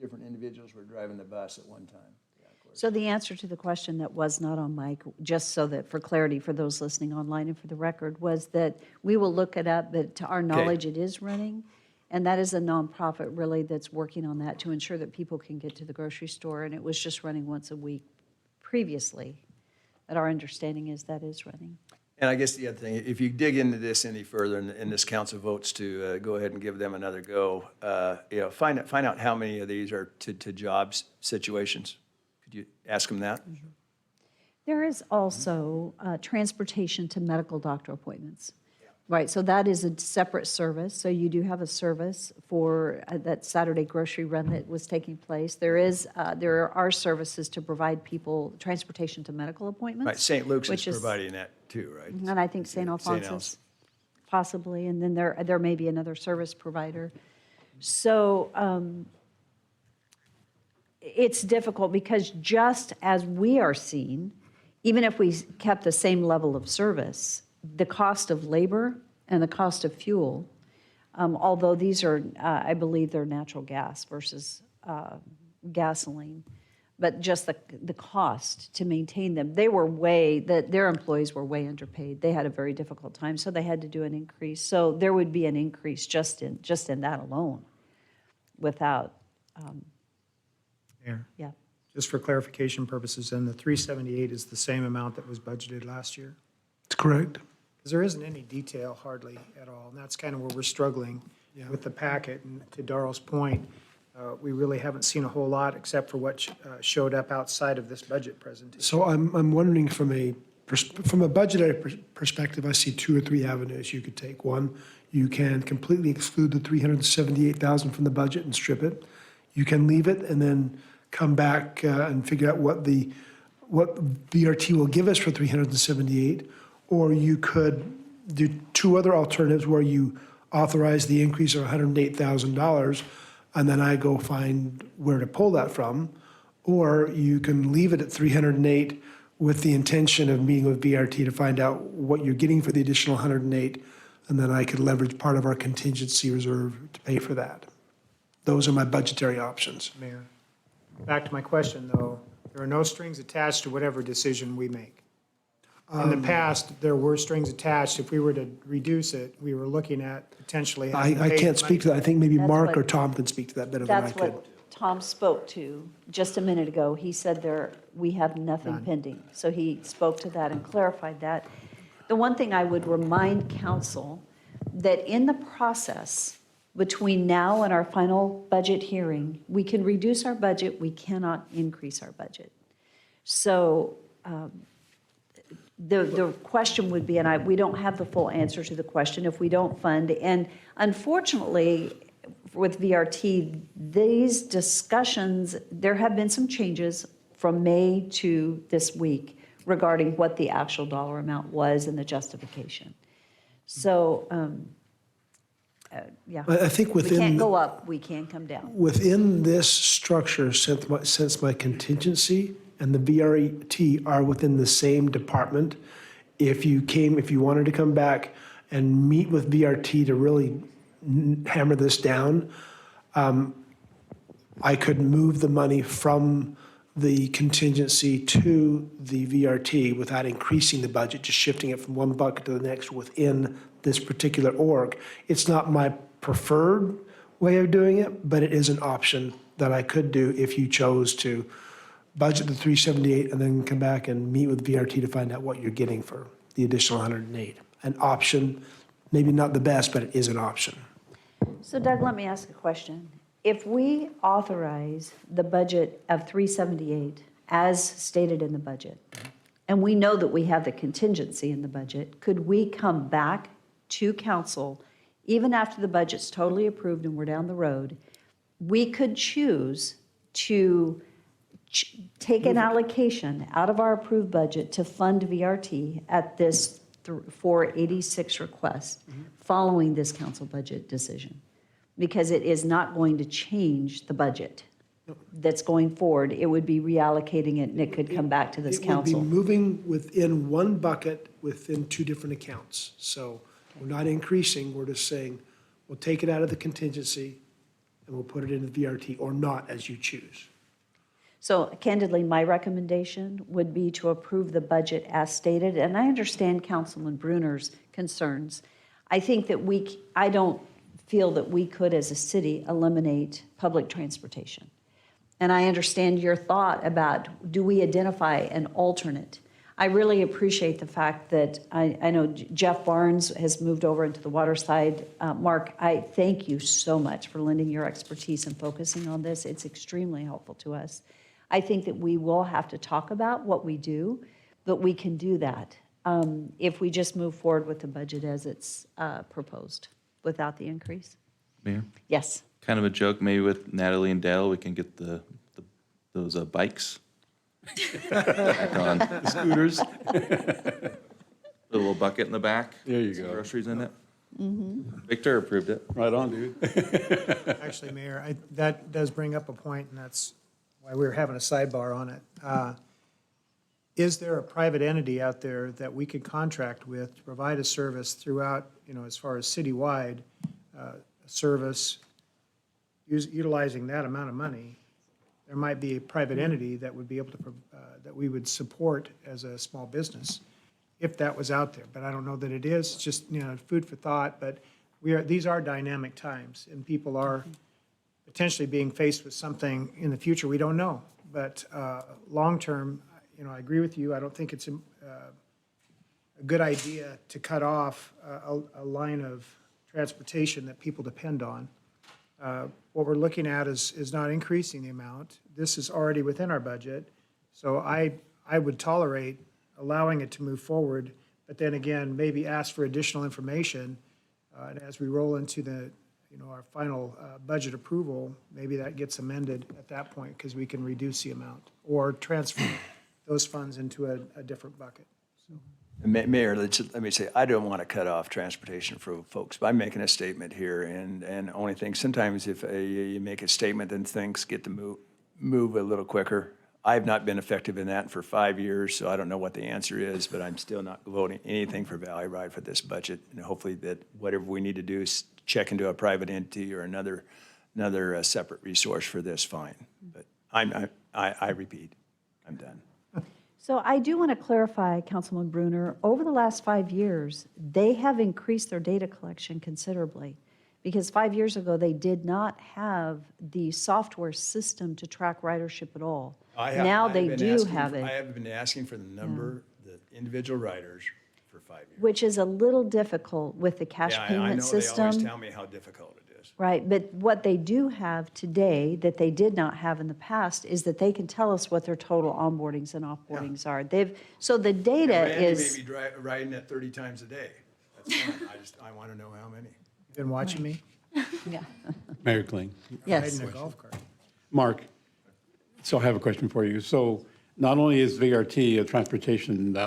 different individuals were driving the bus at one time. Yeah, of course. So the answer to the question that was not on mic, just so that for clarity for those listening online and for the record, was that we will look it up, but to our knowledge, it is running. And that is a nonprofit really that's working on that to ensure that people can get to the grocery store. And it was just running once a week previously. But our understanding is that is running. And I guess the other thing, if you dig into this any further, and this council votes to go ahead and give them another go, find out how many of these are to jobs situations. Could you ask them that? There is also transportation to medical doctor appointments. Right, so that is a separate service. So you do have a service for that Saturday grocery run that was taking place. There are services to provide people transportation to medical appointments. Right, St. Luke's is which providing that too, right? And I think St. Alphonsus possibly, and then there may be another service provider. So it's difficult because just as we are seeing, even if we kept the same level of service, the cost of labor and the cost of fuel, although these are, I believe they're natural gas versus gasoline, but just the cost to maintain them, their employees were way underpaid. They had a very difficult time, so they had to do an increase. So there would be an increase just in that alone without, Mayor, yeah. just for clarification purposes, then the 378 is the same amount that was budgeted last year? That's correct. Because there isn't any detail hardly at all, and that's kind of where we're struggling with the packet. And to Darrell's point, we really haven't seen a whole lot except for what showed up outside of this budget presentation. So I'm wondering from a budgetary perspective, I see 2 or 3 avenues you could take. One, you can completely exclude the $378,000 from the budget and strip it. You can leave it and then come back and figure out what VRT will give us for $378, or you could do 2 other alternatives where you authorize the increase of $108,000, and then I go find where to pull that from, or you can leave it at 308 with the intention of meeting with VRT to find out what you're getting for the additional 108, and then I could leverage part of our contingency reserve to pay for that. Those are my budgetary options. Mayor, back to my question, though. There are no strings attached to whatever decision we make. In the past, there were strings attached. If we were to reduce it, we were looking at potentially having to I pay can't speak to that. I think maybe That's Mark what- or Tom can speak to that better than I That's could. what Tom spoke to just a minute ago. He said we have nothing pending. So he spoke to that and clarified that. The one thing I would remind council, that in the process between now and our final budget hearing, we can reduce our budget, we cannot increase our budget. So the question would be, and we don't have the full answer to the question if we don't fund. And unfortunately, with VRT, these discussions, there have been some changes from May to this week regarding what the actual dollar amount was and the justification. So, yeah. I think We within. can't go up, we can come down. Within this structure, since my contingency and the VRT are within the same department, if you wanted to come back and meet with VRT to really hammer this down, I could move the money from the contingency to the VRT without increasing the budget, just shifting it from one bucket to the next within this particular org. It's not my preferred way of doing it, but it is an option that I could do if you chose to budget the 378 and then come back and meet with VRT to find out what you're getting for the additional 108. An option, maybe not the best, but it is an option. So Doug, let me ask a question. If we authorize the budget of 378 as stated in the budget, and we know that we have the contingency in the budget, could we come back to council, even after the budget's totally approved and we're down the road, we could choose to take an allocation out of our approved budget to fund VRT at this 486 requests following this council budget decision, because it is not going to change the budget that's going forward. It would be reallocating it, and it could come back to this It would be council. moving within one bucket within two different accounts. So we're not increasing, we're just saying, we'll take it out of the contingency and we'll put it in the VRT, or not, as you choose. So candidly, my recommendation would be to approve the budget as stated, and I understand Councilman Bruner's concerns. I think that I don't feel that we could, as a city, eliminate public transportation. And I understand your thought about, do we identify an alternate? I really appreciate the fact that I know Jeff Barnes has moved over into the water side. Mark, I thank you so much for lending your expertise and focusing on this. It's extremely helpful to us. I think that we will have to talk about what we do, but we can do that if we just move forward with the budget as it's proposed without the increase. Mayor, Yes. kind of a joke, maybe with Natalie and Dale, we can get those bikes back on. Scooters. The little bucket in the back. There you some go. Groceries in it. Victor approved it. Right on, dude. Actually, Mayor, that does bring up a point, and that's why we were having a sidebar on it. Is there a private entity out there that we could contract with to provide a service throughout, as far as citywide, a service, utilizing that amount of money? There might be a private entity that would be able to, that we would support as a small business, if that was out there. But I don't know that it is. It's just, food for thought. But these are dynamic times, and people are potentially being faced with something in the future we don't know. But long-term, I agree with you. I don't think it's a good idea to cut off a line of transportation that people depend on. What we're looking at is not increasing the amount. This is already within our budget. So I would tolerate allowing it to move forward, but then again, maybe ask for additional information. And as we roll into our final budget approval, maybe that gets amended at that point, because we can reduce the amount or transfer those funds into a different bucket. Mayor, let me say, I don't want to cut off transportation for folks, but I'm making a statement here, and only thing, sometimes if you make a statement, then things get to move a little quicker. I've not been effective in that for 5 years, so I don't know what the answer is, but I'm still not voting anything for Valley Ride for this budget. And hopefully that whatever we need to do is check into a private entity or another separate resource for this, fine. But I repeat, I'm done. So I do want to clarify, Councilman Bruner, over the last 5 years, they have increased their data collection considerably. Because 5 years ago, they did not have the software system to track ridership at all. Now they do have it. I have been asking for the number, the individual riders for 5 years. Which is a little difficult with the cash Yeah, I payment know, they system. always tell me how difficult it is. Right, but what they do have today that they did not have in the past is that they can tell us what their total onboardings and offboardings are. So the data Randy is. may be riding it 30 times a day. That's fine. I want to know how many. Been watching me? Yeah. Mayor Kling. Yes. Riding a golf cart. Mark, so I have a question for you. So not only is VRT, transportation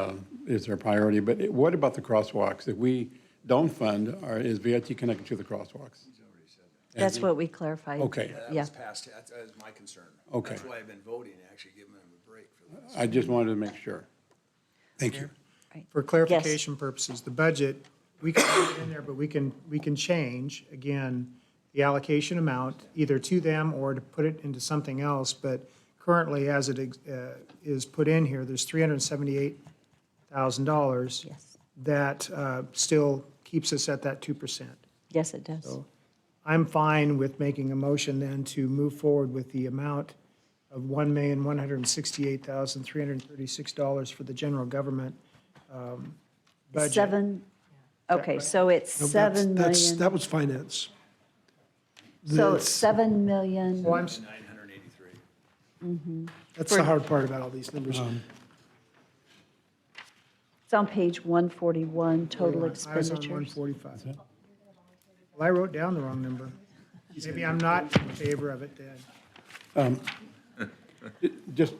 is our priority, but what about the crosswalks? If we don't fund, is VRT connected to the crosswalks? That's what we clarified. Okay. That Yeah. was passed, that was my concern. Okay. That's why I've been voting, actually giving them a break for this. I just wanted to make sure. Thank you. For clarification purposes, the budget, we can put it in there, but we can change, again, the allocation amount, either to them or to put it into something else. But currently, as it is put in here, there's $378,000. Yes. That still keeps us at that 2%. Yes, it does. So I'm fine with making a motion then to move forward with the amount of $1,168,336 for the general government budget. Okay, so it's No, 7 million. That was finance. So it's 7 million. Oh, I'm, 983. That's the hard part about all these numbers. It's on page 141, total I was on expenditures. 145. Well, I wrote down the wrong number. Maybe I'm not in favor of it then. Just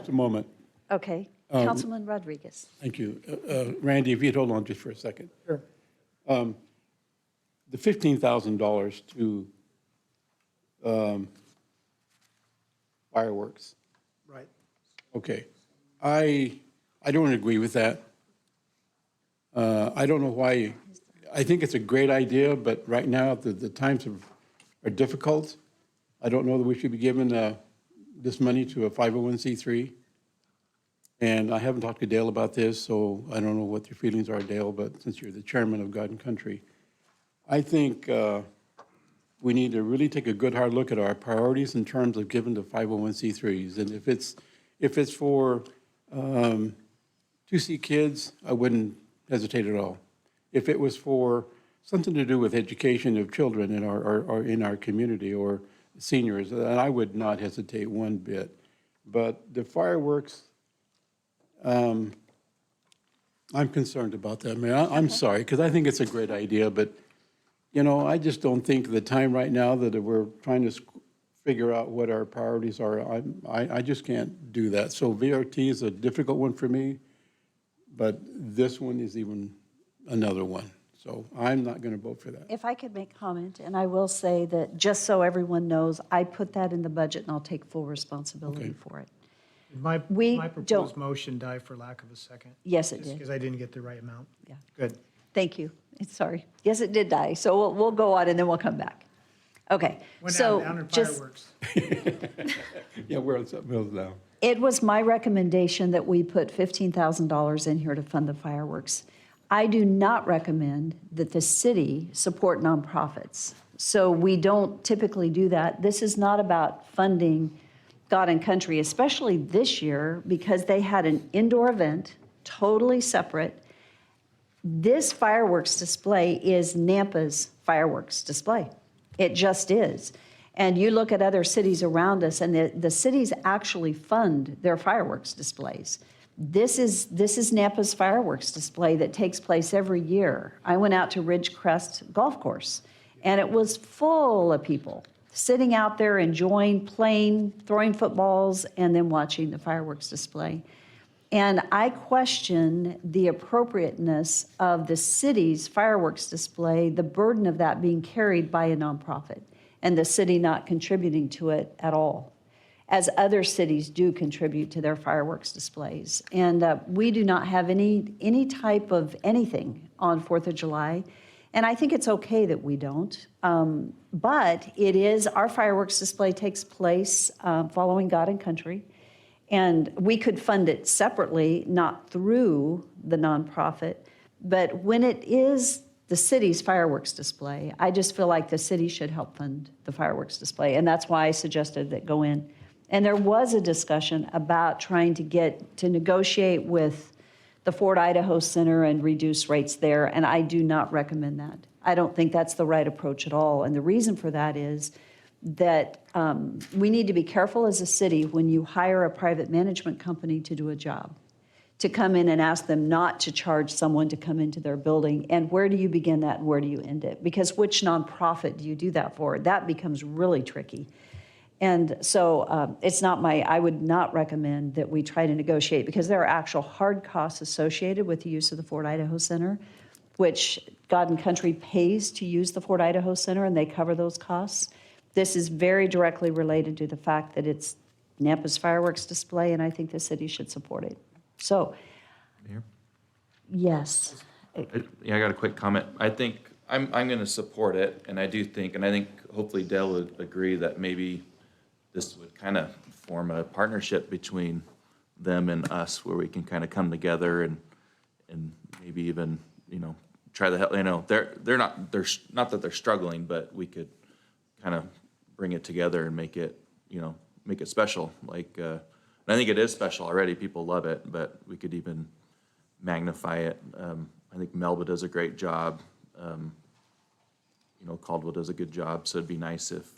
a moment. Okay, Councilman Rodriguez. Thank you. Randy, if you'd hold on just for a second. Sure. The $15,000 to fireworks. Right. Okay. I don't agree with that. I don't know why. I think it's a great idea, but right now, the times are difficult. I don't know that we should be giving this money to a 501c3. And I haven't talked to Dale about this, so I don't know what your feelings are, Dale, but since you're the chairman of God and Country, I think we need to really take a good hard look at our priorities in terms of giving to 501c3s. And if it's for to see kids, I wouldn't hesitate at all. If it was for something to do with education of children in our community or seniors, then I would not hesitate one bit. But the fireworks, I'm concerned about that, Mayor. I'm sorry, because I think it's a great idea, but, you know, I just don't think the time right now that we're trying to figure out what our priorities are, I just can't do that. So VRT is a difficult one for me, but this one is even another one. So I'm not going to vote for that. If I could make comment, and I will say that just so everyone knows, I put that in the budget and I'll take full responsibility for it. Did my proposed don't- motion die for lack of a second? Yes, it did. Because I didn't get the right amount? Yeah. Good. Thank you. Sorry. Yes, it did die. So we'll go on and then we'll come back. Okay. Went So down in just, fireworks. Yeah, we're on something else now. it was my recommendation that we put $15,000 in here to fund the fireworks. I do not recommend that the city support nonprofits. So we don't typically do that. This is not about funding God and Country, especially this year, because they had an indoor event, totally separate. This fireworks display is Nampa's fireworks display. It just is. And you look at other cities around us, and the cities actually fund their fireworks displays. This is Nampa's fireworks display that takes place every year. I went out to Ridgecrest Golf Course, and it was full of people sitting out there enjoying, playing, throwing footballs, and then watching the fireworks display. And I question the appropriateness of the city's fireworks display, the burden of that being carried by a nonprofit, and the city not contributing to it at all, as other cities do contribute to their fireworks displays. And we do not have any type of anything on 4th of July. And I think it's okay that we don't. But it is, our fireworks display takes place following God and Country. And we could fund it separately, not through the nonprofit. But when it is the city's fireworks display, I just feel like the city should help fund the fireworks display. And that's why I suggested that go in. And there was a discussion about trying to negotiate with the Ford Idaho Center and reduce rates there, and I do not recommend that. I don't think that's the right approach at all. And the reason for that is that we need to be careful as a city when you hire a private management company to do a job, to come in and ask them not to charge someone to come into their building. And where do you begin that and where do you end it? Because which nonprofit do you do that for? That becomes really tricky. And so I would not recommend that we try to negotiate, because there are actual hard costs associated with the use of the Ford Idaho Center, which God and Country pays to use the Ford Idaho Center, and they cover those costs. This is very directly related to the fact that it's Nampa's fireworks display, and I think the city should support it. So, Mayor? yes. Yeah, I got a quick comment. I think I'm going to support it, and I think hopefully Dale would agree that maybe this would kind of form a partnership between them and us, where we can kind of come together and maybe even, try to help. They're not that they're struggling, but we could kind of bring it together and make it special. Like, I think it is special already. People love it, but we could even magnify it. I think Melba does a great job. Caldwell does a good job. So it'd be nice if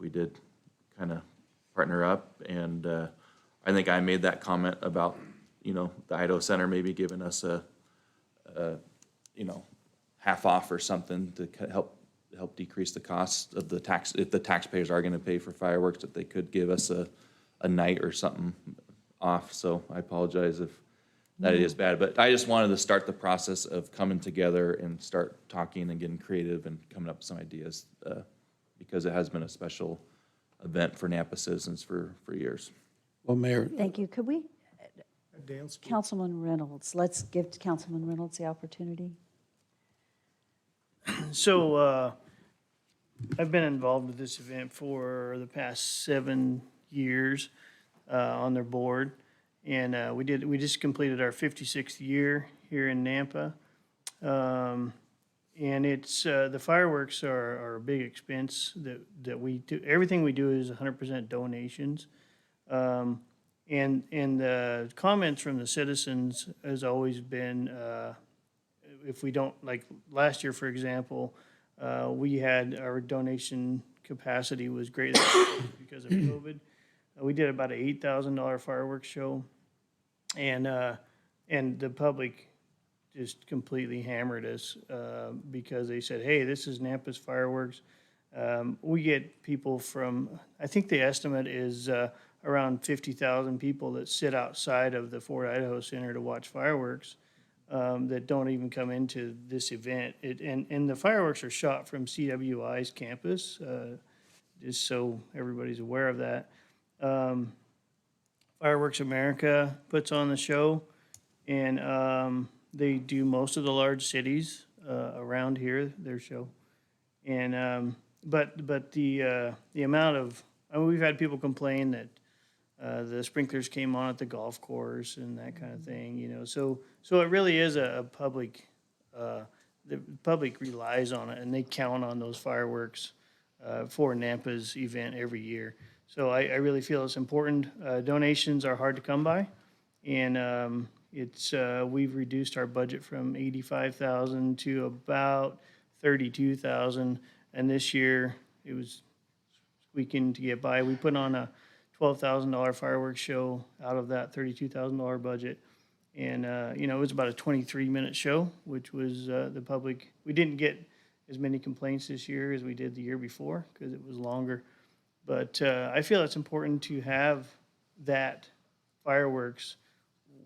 we did kind of partner up. And I think I made that comment about, the Idaho Center maybe giving us a half off or something to help decrease the cost of the tax. If the taxpayers are going to pay for fireworks, that they could give us a night or something off, so I apologize if that is bad. But I just wanted to start the process of coming together and start talking and getting creative and coming up with some ideas, because it has been a special event for Nampa citizens for years. Well, Mayor, Thank you. Could we, Dale, speak. Councilman Reynolds, let's give Councilman Reynolds the opportunity. So, I've been involved with this event for the past 7 years, on their board. And, we just completed our 56th year here in Nampa. And it's, the fireworks are a big expense that we do. Everything we do is 100% donations. And the comments from the citizens has always been, if we don't, like last year, for example, we had our donation capacity was greatly because of COVID. We did about an $8,000 fireworks show, and the public just completely hammered us because they said, "Hey, this is Nampa's fireworks." We get people from, I think the estimate is around 50,000 people that sit outside of the Fort Idaho Center to watch fireworks. That don't even come into this event. And the fireworks are shot from CWI's campus, just so everybody's aware of that. Fireworks America puts on the show, and they do most of the large cities around here, their show. And but the amount of, I mean, we've had people complain that the sprinklers came on at the golf course and that kind of thing, you know. So it really is a public, the public relies on it, and they count on those fireworks for Nampa's event every year. So I really feel it's important. Donations are hard to come by, and we've reduced our budget from $85,000 to about $32,000, and this year it was squeaking to get by. We put on a $12,000 fireworks show out of that $32,000 budget. And, it was about a 23-minute show, which was the public. We didn't get as many complaints this year as we did the year before because it was longer. But I feel it's important to have that fireworks,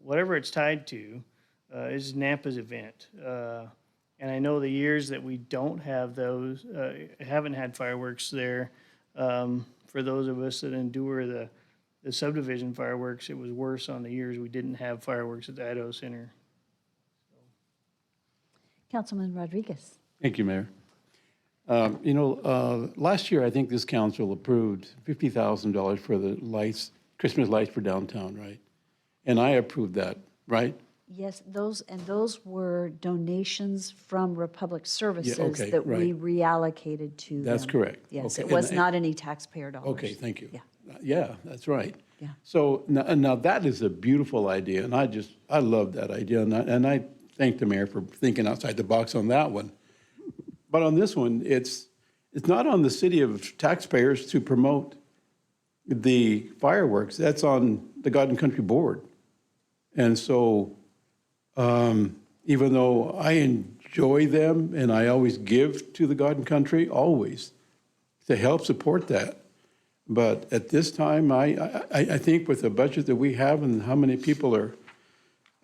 whatever it's tied to, is Nampa's event. And I know the years that we don't have those, haven't had fireworks there, for those of us that endure the subdivision fireworks, it was worse on the years we didn't have fireworks at the Idaho Center. Councilman Rodriguez. thank you, Mayor. Last year, I think this council approved $50,000 for the lights, Christmas lights for downtown, right? And I approved that, right? Yes, those were donations from Republic Services okay, that we right. reallocated to them. That's correct. Yes, Okay, it was and- not any taxpayer dollars. Okay, thank you. Yeah. Yeah, that's right. Yeah. So now that is a beautiful idea, and I love that idea, and I thank the mayor for thinking outside the box on that one. But on this one, it's not on the city of taxpayers to promote the fireworks. That's on the God and Country Board. And so, even though I enjoy them and I always give to the God and Country, always, to help support that. But at this time, I think with the budget that we have and how many people are,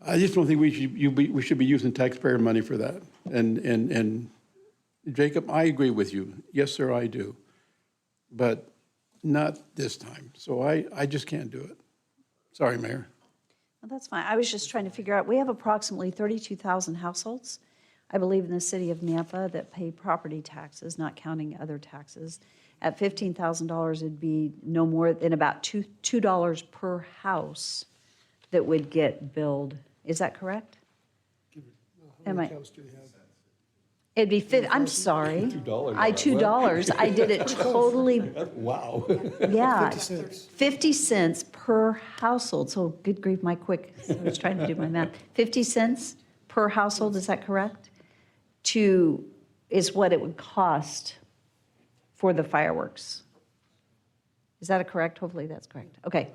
I just don't think we should be using taxpayer money for that. And Jacob, I agree with you. Yes, sir, I do. But not this time. So I just can't do it. Sorry, Mayor. Well, that's fine. I was just trying to figure out, we have approximately 32,000 households, I believe, in the city of Nampa that pay property taxes, not counting other taxes. At $15,000, it'd be no more than about $2 per house that would get billed. Is that correct? Am I? It'd be I'm sorry. $2. I did it totally. Wow. Yeah. 50 cents. 50 cents per household. So good grief, I was trying to do my math. 50 cents per household, is that correct? Is what it would cost for the fireworks. Is that correct? Hopefully that's correct. Okay.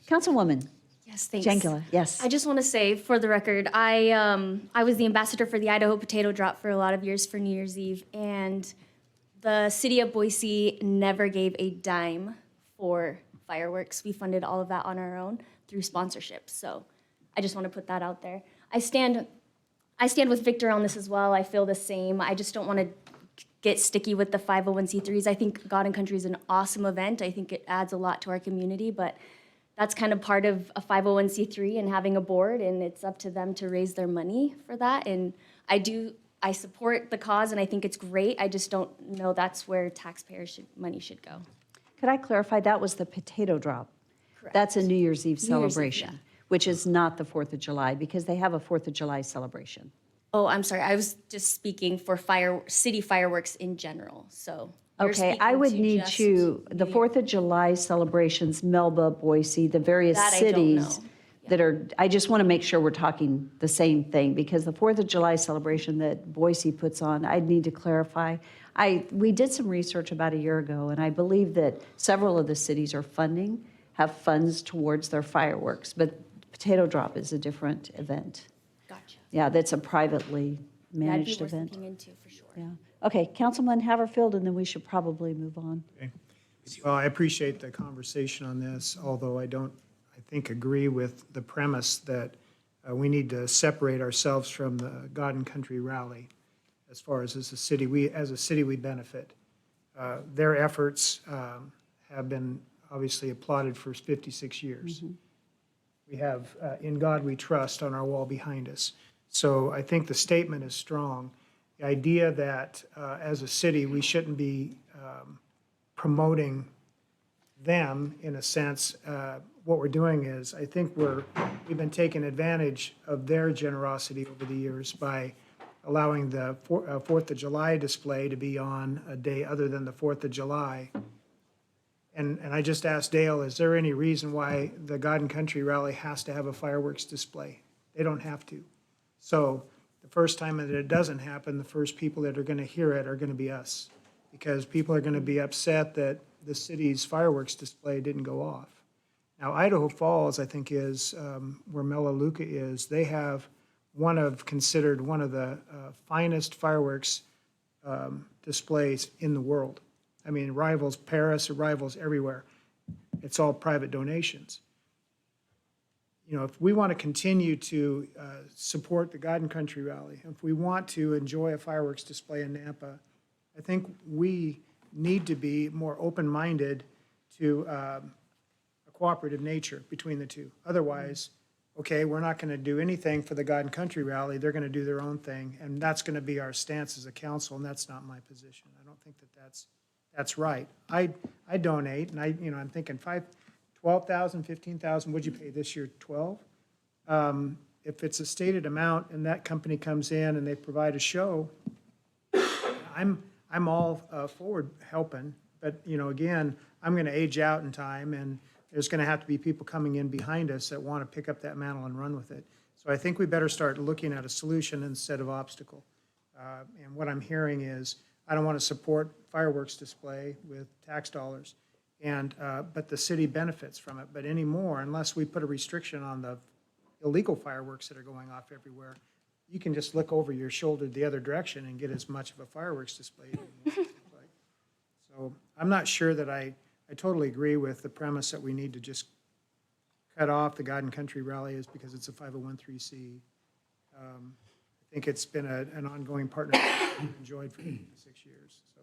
Councilwoman Yes, thanks. Jankula, yes. I just want to say, for the record, I was the ambassador for the Idaho Potato Drop for a lot of years for New Year's Eve, and the city of Boise never gave a dime for fireworks. We funded all of that on our own through sponsorships. So I just want to put that out there. I stand with Victor on this as well. I feel the same. I just don't want to get sticky with the 501c3s. I think God and Country is an awesome event. I think it adds a lot to our community, but that's kind of part of a 501c3 and having a board, and it's up to them to raise their money for that. And I support the cause, and I think it's great. I just don't know that's where money should go. Could I clarify, that was the potato drop? Correct. That's a New Year's Eve Eve, celebration, yeah. which is not the 4th of July, because they have a 4th of July celebration. Oh, I'm sorry. I was just speaking for city fireworks in general. So you're Okay, speaking I would to need just to, the 4th of July celebrations, Melba, Boise, the various That I don't cities know. that are, I just want to make sure we're talking the same thing, because the 4th of July celebration that Boise puts on, I'd need to clarify. We did some research about a year ago, and I believe that several of the cities have funds towards their fireworks, but Potato Drop is a different event. Gotcha. Yeah, that's a privately That'd be managed worth event. looking into for sure. Yeah. Okay, Councilman Haverfield, and then we should probably move on. Well, I appreciate the conversation on this, although I think, agree with the premise that we need to separate ourselves from the God and Country Rally as far as a city, we benefit. Their efforts have been obviously applauded for 56 years. We have In God We Trust on our wall behind us. So I think the statement is strong. The idea that as a city, we shouldn't be promoting them, in a sense, what we're doing is, I think we've been taking advantage of their generosity over the years by allowing the 4th of July display to be on a day other than the 4th of July. And I just asked Dale, is there any reason why the God and Country Rally has to have a fireworks display? They don't have to. So the first time that it doesn't happen, the first people that are going to hear it are going to be us, because people are going to be upset that the city's fireworks display didn't go off. Now, Idaho Falls, I think, is where Melaleuca is. They have considered one of the finest fireworks displays in the world. I mean, it rivals Paris, it rivals everywhere. It's all private donations. You know, if we want to continue to support the God and Country Rally, if we want to enjoy a fireworks display in Nampa, I think we need to be more open-minded to a cooperative nature between the two. Otherwise, okay, we're not going to do anything for the God and Country Rally, they're going to do their own thing, and that's going to be our stance as a council, and that's not my position. I don't think that that's right. I donate, and I'm thinking 12,000, 15,000, what'd you pay this year, 12? If it's a stated amount and that company comes in and they provide a show, I'm all forward helping, but, again, I'm going to age out in time, and there's going to have to be people coming in behind us that want to pick up that mantle and run with it. So I think we better start looking at a solution instead of obstacle. And what I'm hearing is, I don't want to support fireworks display with tax dollars, but the city benefits from it. But anymore, unless we put a restriction on the illegal fireworks that are going off everywhere, you can just look over your shoulder the other direction and get as much of a fireworks display as you want. So I'm not sure that I totally agree with the premise that we need to just cut off the God and Country Rally is because it's a 501(c)(3). I think it's been an ongoing partnership we've enjoyed for 6 years. So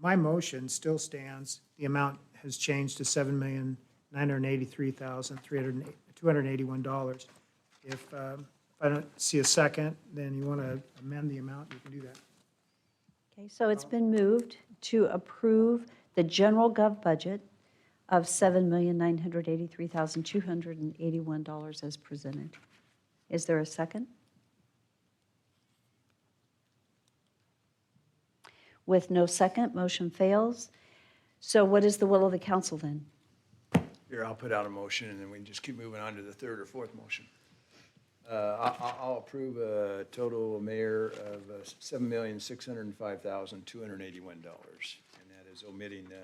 my motion still stands. The amount has changed to $7,983,281. If I don't see a second, then you want to amend the amount, you can do that. Okay, so it's been moved to approve the general gov budget of $7,983,281 as presented. Is there a second? With no second, motion fails. So what is the will of the council then? Here, I'll put out a motion, and then we can just keep moving on to the third or fourth motion. I'll approve a total, Mayor, of $7,605,281, and that is omitting the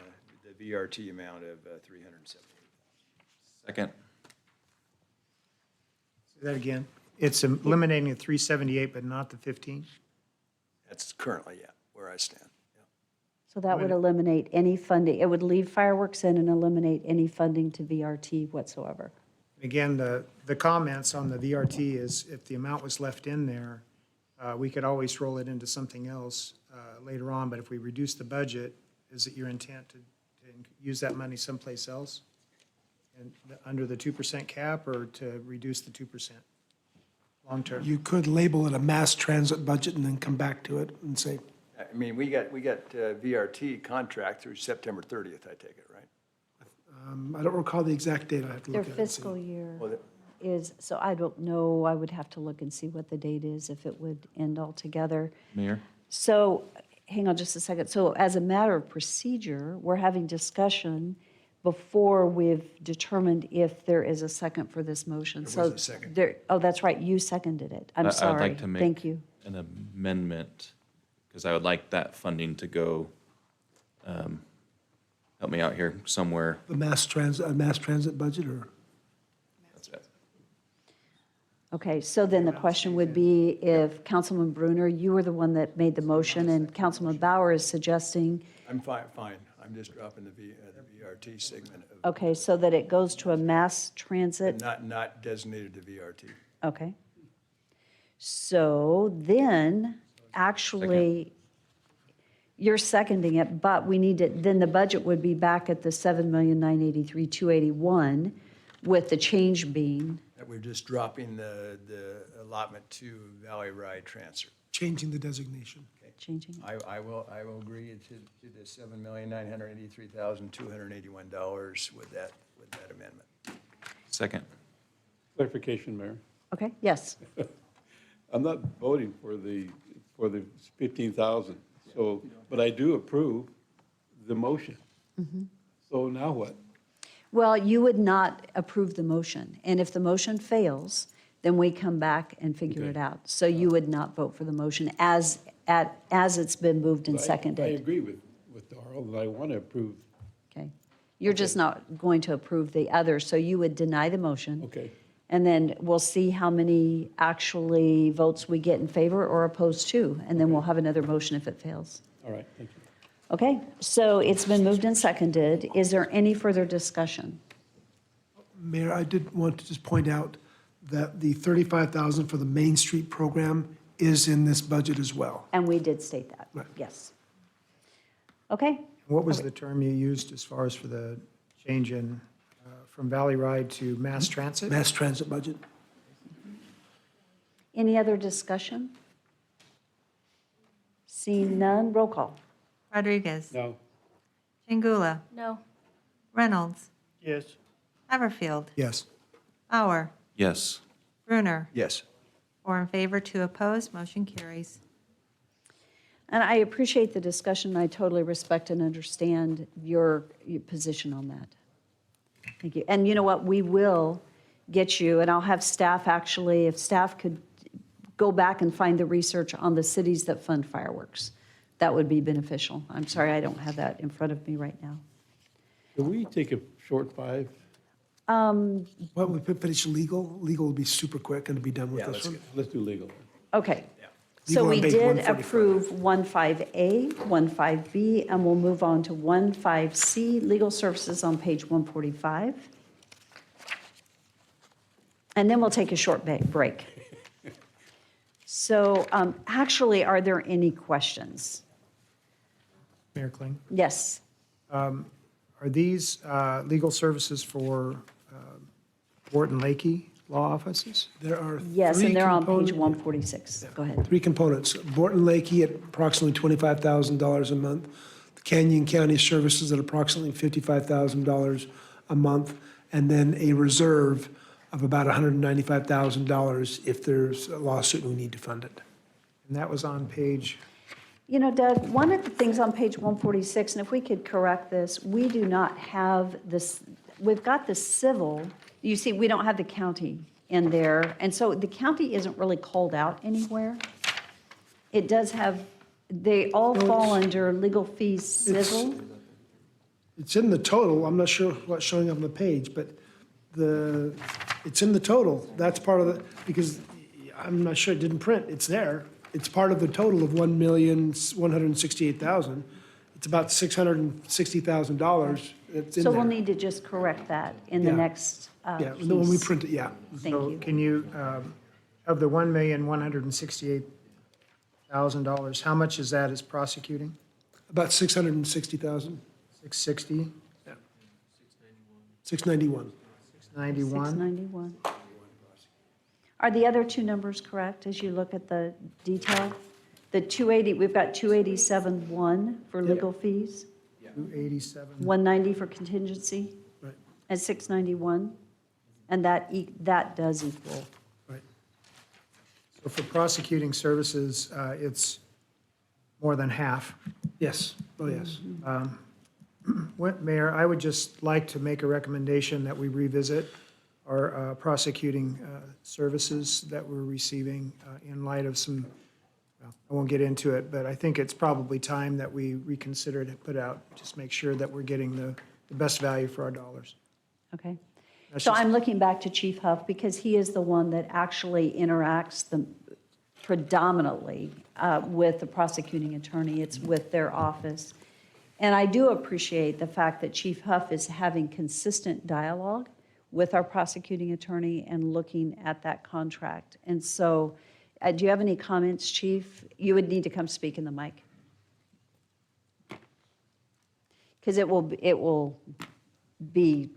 VRT amount of $378,000. Second. Say that again. It's eliminating the 378, but not the 15? That's currently, where I stand. So that would eliminate any funding. It would leave fireworks in and eliminate any funding to VRT whatsoever. Again, the comments on the VRT is if the amount was left in there, we could always roll it into something else later on, but if we reduce the budget, is it your intent to use that money someplace else? And under the 2% cap, or to reduce the 2% long-term? You could label it a mass transit budget and then come back to it and say, I mean, we got VRT contract through September 30th, I take it, right? I don't recall the exact date, I have to Their look at it and see. fiscal year Well, is, so I don't know, I would have to look and see what the date is, if it would end altogether. Mayor? So, hang on just a second. So as a matter of procedure, we're having discussion before we've determined if there is a second for this motion. There was a second. Oh, that's right, you seconded it. I'm I'd sorry. like to make Thank you. an amendment, because I would like that funding to go, help me out here, somewhere. A mass transit budget, or? That's it. Okay, so then the question would be if Councilman Brunner, you were the one that made the motion, and Councilman Bauer is suggesting, I'm fine. I'm just dropping the VRT segment of, okay, so that it goes to a mass transit. not designated to VRT. Okay. So then, actually, you're seconding it, but we need to, then the budget would be back at the 7,983,281 with the change being, That we're just dropping the allotment to Valley Ride Transfer. Changing the designation. changing. I will agree to the $7,983,281 with that amendment. Second. Clarification, Mayor. Okay, yes. I'm not voting for the 15,000, so, but I do approve the motion. So now what? Well, you would not approve the motion, and if the motion fails, then we come back and figure it out. So you would not vote for the motion as it's been moved and I seconded. agree with Darrell, that I want to approve. Okay. You're just not going to approve the other, so you would deny the motion. Okay. And then we'll see how many actually votes we get in favor or opposed to, and then we'll have another motion if it fails. All right, thank you. Okay, so it's been moved and seconded. Is there any further discussion? Mayor, I did want to just point out that the 35,000 for the Main Street program is in this budget as well. And we did state that, Right. yes. Okay, What was the term you used as far as for the change in, from Valley Ride to mass transit? Mass transit budget. any other discussion? Seeing none, roll call. Rodriguez. No. Chingula. No. Reynolds. Yes. Haverfield. Yes. Bauer. Yes. Brunner. Yes. 4 in favor, 2 opposed, motion carries. And I appreciate the discussion. I totally respect and understand your position on that. Thank you. And you know what? We will get you, and I'll have staff actually, if staff could go back and find the research on the cities that fund fireworks, that would be beneficial. I'm sorry, I don't have that in front of me right now. Can we take a short 5? Well, we finish legal. Legal will be super quick and be done with Yeah, this one. Let's do legal. Okay. So Legal on we page did 145. approve 15A, 15B, and we'll move on to 15C, legal services on page 145. And then we'll take a short break. So actually, are there any questions? Mayor Kling? Yes. Are these legal services for Wharton Lakey law offices? There are Yes, three and they're on page component- 146. Go ahead. Three components. Borton Lakey at approximately $25,000 a month. The Canyon County Services at approximately $55,000 a month. And then a reserve of about $195,000 if there's a lawsuit and we need to fund it. And that was on page, You know, Doug, one of the things on page 146, and if we could correct this, we do not have this, we've got the civil, you see, we don't have the county in there, and so the county isn't really called out anywhere. It does have, they all fall under legal fees civil. It's in the total. I'm not sure what's showing up on the page, but it's in the total. That's part of the, because I'm not sure it didn't print. It's there. It's part of the total of $1,168,000. It's about $660,000 It's in So we'll there. need to just correct that in the Yeah. next Yeah, and then when we piece. print it, yeah. Thank So you. can you, of the $1,168,000, how much is that is prosecuting? About 660,000, 660, 691. 691? 691. Are the other two numbers correct as you look at the detail? The 280, we've got 287.1 for legal fees, 287. 190 for contingency, Right, and 691, and that does equal. right. So for prosecuting services, it's more than half. Yes, oh, yes. Mayor, I would just like to make a recommendation that we revisit our prosecuting services that we're receiving in light of some, well, I won't get into it, but I think it's probably time that we reconsider to put out, just make sure that we're getting the best value for our dollars. Okay. That's So just- I'm looking back to Chief Huff because he is the one that actually interacts predominantly with the prosecuting attorney. It's with their office. And I do appreciate the fact that Chief Huff is having consistent dialogue with our prosecuting attorney and looking at that contract. And so, do you have any comments, Chief? You would need to come speak in the mic. Because it will be,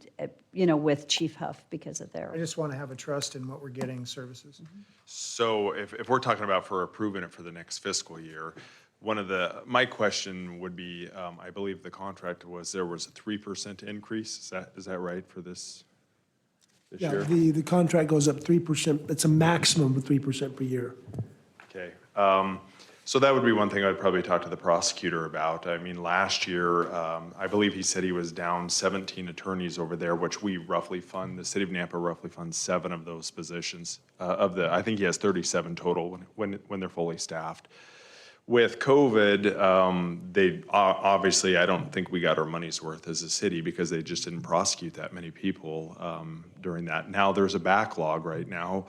with Chief Huff because of their. I just want to have a trust in what we're getting services. So if we're talking about for approving it for the next fiscal year, my question would be, I believe the contract there was a 3% increase. Is that right for this Yeah, year? the contract goes up 3%. It's a maximum of 3% per year. Okay. So that would be one thing I'd probably talk to the prosecutor about. I mean, last year, I believe he said he was down 17 attorneys over there, which we roughly fund. The city of Nampa roughly funds 7 of those positions. I think he has 37 total when they're fully staffed. With COVID, obviously, I don't think we got our money's worth as a city because they just didn't prosecute that many people during that. Now there's a backlog right now.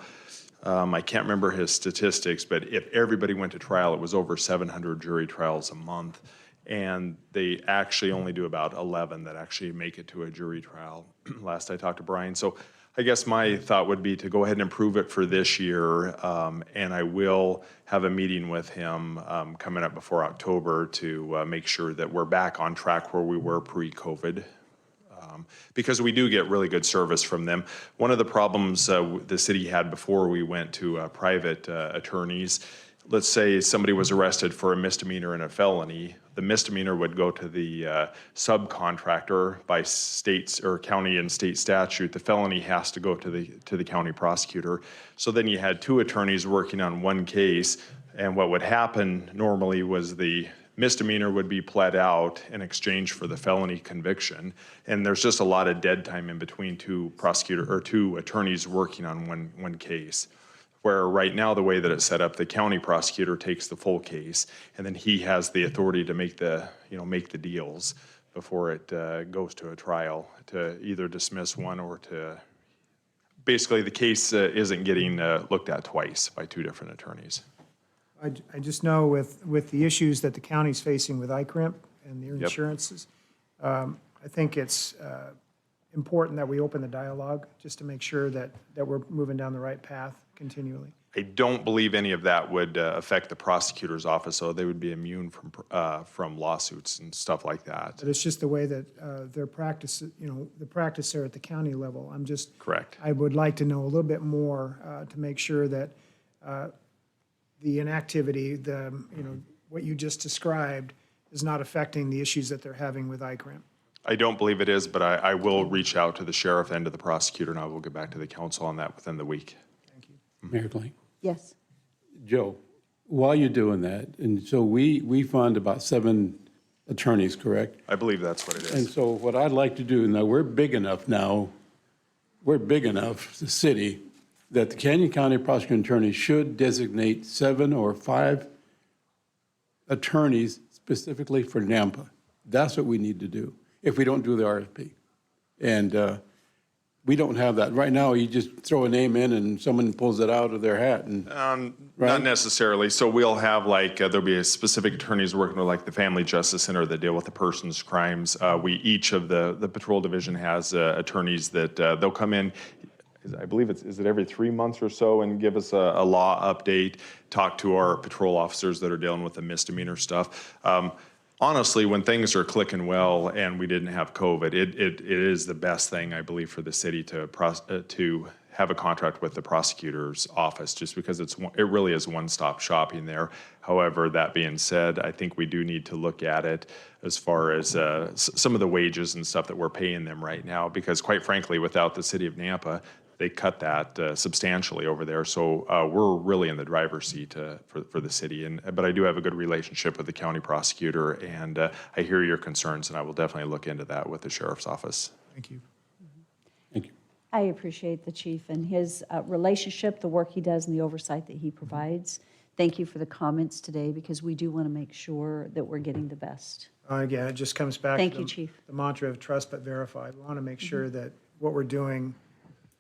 I can't remember his statistics, but if everybody went to trial, it was over 700 jury trials a month. And they actually only do about 11 that actually make it to a jury trial, last I talked to Brian. So I guess my thought would be to go ahead and improve it for this year. And I will have a meeting with him coming up before October to make sure that we're back on track where we were pre-COVID. Because we do get really good service from them. One of the problems the city had before we went to private attorneys, let's say somebody was arrested for a misdemeanor and a felony, the misdemeanor would go to the subcontractor by states or county and state statute. The felony has to go to the county prosecutor. So then you had 2 attorneys working on one case, and what would happen normally was the misdemeanor would be pled out in exchange for the felony conviction. And there's just a lot of dead time in between 2 attorneys working on one case. Where right now, the way that it's set up, the county prosecutor takes the full case, and then he has the authority to make the deals before it goes to a trial, to either dismiss one or to, basically the case isn't getting looked at twice by 2 different attorneys. I just know with the issues that the county's facing with ICRIMP and their Yep. insurances, I think it's important that we open the dialogue just to make sure that we're moving down the right path continually. I don't believe any of that would affect the prosecutor's office, so they would be immune from lawsuits and stuff like that. But it's just the way that their practice, the practice there at the county level. Correct. I would like to know a little bit more to make sure that the inactivity, what you just described is not affecting the issues that they're having with ICRIMP. I don't believe it is, but I will reach out to the sheriff and to the prosecutor, and I will get back to the council on that within the week. Mayor Blaine. Yes. Joe, while you're doing that, and so we fund about 7 attorneys, correct? I believe that's what it And is. so what I'd like to do, now we're big enough, the city, that the Canyon County Prosecuting Attorney should designate 7 or 5 attorneys specifically for Nampa. That's what we need to do if we don't do the RFP. And We don't have that. Right now, you just throw a name in and someone pulls it out of their hat and. Not necessarily. So we'll have there'll be a specific attorneys working with like the Family Justice Center that deal with the person's crimes. Each of the patrol division has attorneys that they'll come in, I believe is it every 3 months or so, and give us a law update, talk to our patrol officers that are dealing with the misdemeanor stuff. Honestly, when things are clicking well and we didn't have COVID, it is the best thing, I believe, for the city to have a contract with the prosecutor's office, just because it really is one-stop shopping there. However, that being said, I think we do need to look at it as far as some of the wages and stuff that we're paying them right now, because quite frankly, without the city of Nampa, they cut that substantially over there. So we're really in the driver's seat for the city. But I do have a good relationship with the county prosecutor, and I hear your concerns, and I will definitely look into that with the sheriff's office. Thank you. I appreciate the chief and his relationship, the work he does, and the oversight that he provides. Thank you for the comments today, because we do want to make sure that we're getting the best. Again, it just comes back Thank to you, Chief. the mantra of trust but verify. We want to make sure that what we're doing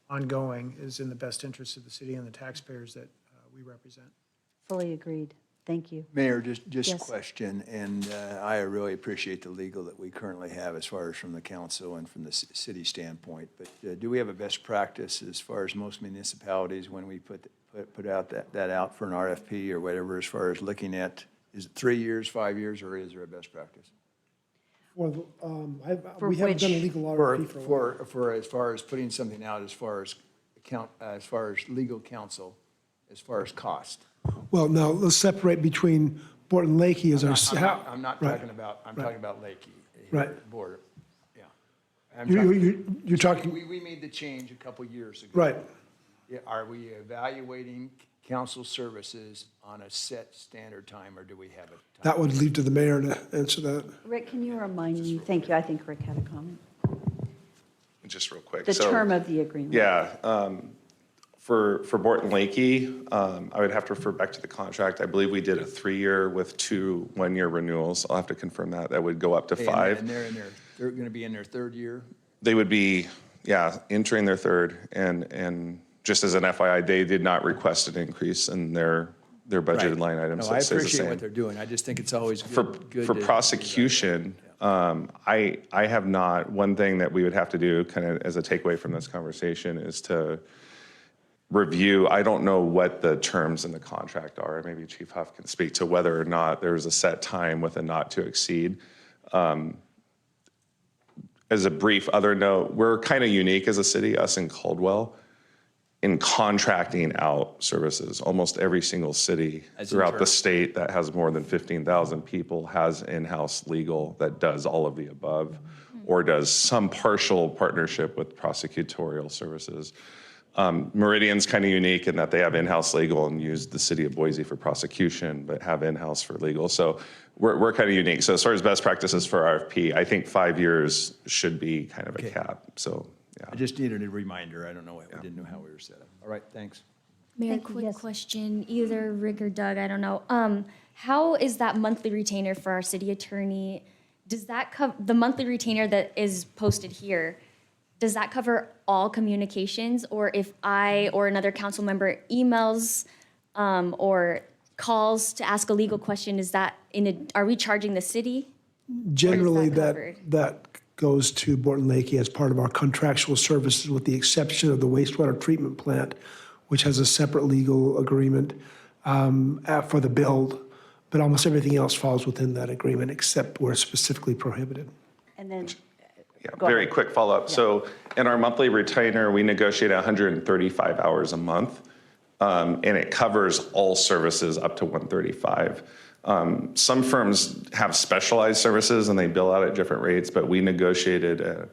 ongoing is in the best interest of the city and the taxpayers that we represent. Fully agreed. Thank you. Mayor, just a Yes. question, and I really appreciate the legal that we currently have as far as from the council and from the city standpoint, but do we have a best practice as far as most municipalities when we put out that out for an RFP or whatever, as far as looking at, is it 3 years, 5 years, or is there a best practice? For For we haven't done a which- legal RFP for a while. For as far as putting something out, as far as legal counsel, as far as cost. Well, now, let's separate between Borton Lakey as our. I'm not Right. talking about, I'm talking about Lakey. Right. Border, yeah. I'm You're talking, We made the change a couple years ago. right. Yeah, are we evaluating council services on a set standard time, or do we have a time? That would leave to the mayor to answer that. Rick, can you remind me? Thank you. I think Rick had a comment. Just real quick. The So, term of the agreement. Yeah. For Borton Lakey, I would have to refer back to the contract. I believe we did a 3-year with 2 one-year renewals. I'll have to confirm that. That would go up to 5. And they're going to be in their third year? They would be, entering their third. And just as an FYI, they did not request an increase in their budgeted Right. line items. No, So I it stays the appreciate same. what they're doing. I just think it's always For good. for to- prosecution, I have not, one thing that we would have to do kind of as a takeaway from this conversation is to review, I don't know what the terms in the contract are. Maybe Chief Huff can speak to whether or not there's a set time with a not to exceed. As a brief other note, we're kind of unique as a city, us in Caldwell, in contracting out services. Almost every single city As throughout the internal. state that has more than 15,000 people has in-house legal that does all of the above, or does some partial partnership with prosecutorial services. Meridian's kind of unique in that they have in-house legal and use the city of Boise for prosecution, but have in-house for legal. So we're kind of unique. So as far as best practices for RFP, I think 5 years should be kind of a cap. So, I just needed a reminder. I don't know, I didn't know how we were set up. All right, thanks. Mayor, Thank you. quick Yes. question, either Rick or Doug, I don't know. How is that monthly retainer for our city attorney? Does that cover, the monthly retainer that is posted here, does that cover all communications? Or if I or another council member emails or calls to ask a legal question, is that are we charging the city? Generally, that covered? that goes to Borton Lakey as part of our contractual services, with the exception of the wastewater treatment plant, which has a separate legal agreement for the build. But almost everything else falls within that agreement, except where specifically prohibited. And then, yeah, Go very ahead. quick follow-up. So in our monthly retainer, we negotiate 135 hours a month, and it covers all services up to 135. Some firms have specialized services and they bill out at different rates, but we negotiated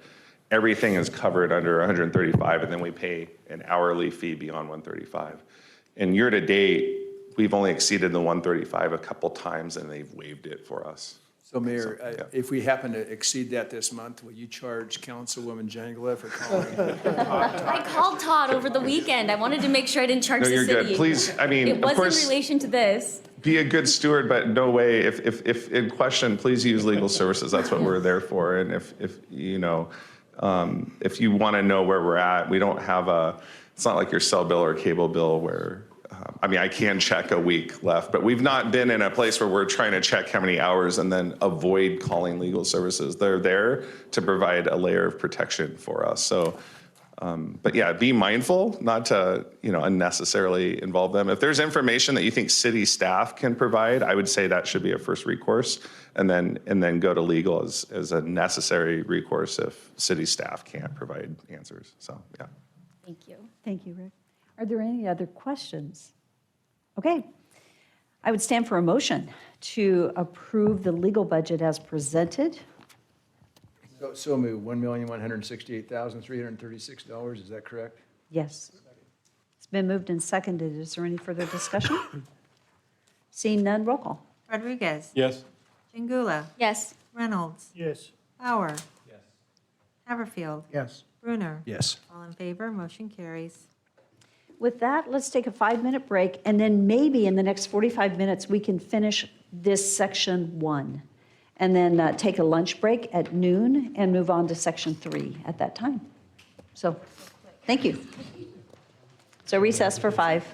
everything is covered under 135, and then we pay an hourly fee beyond 135. And year to date, we've only exceeded the 135 a couple times, and they've waived it for us. So Mayor, if we happen to exceed that this month, will you charge Councilwoman Jangala for calling? I called Todd over the weekend. I wanted to make sure I didn't charge No, the you're city. good. Please, I mean, It of was course, in relation to this. be a good steward, but no way, if in question, please use legal services. That's what we're there for. And if if you want to know where we're at, we don't have it's not like your cell bill or cable bill where, I mean, I can check a week left, but we've not been in a place where we're trying to check how many hours and then avoid calling legal services. They're there to provide a layer of protection for us. So, but yeah, be mindful not to, unnecessarily involve them. If there's information that you think city staff can provide, I would say that should be a first recourse, and then go to legal as a necessary recourse if city staff can't provide answers. So, yeah. Thank you. Thank you, Rick. Are there any other questions? Okay. I would stand for a motion to approve the legal budget as presented. So move, $1,168,336, is that correct? Yes. It's been moved and seconded. Is there any further discussion? Seeing none, roll call. Rodriguez? Yes. Jingula? Yes. Reynolds? Yes. Bauer? Yes. Haverfield? Yes. Brunner? Yes. All in favor, motion carries. With that, let's take a 5-minute break, and then maybe in the next 45 minutes, we can finish this section 1, and then take a lunch break at noon and move on to section 3 at that time. So, thank you. So recess for 5.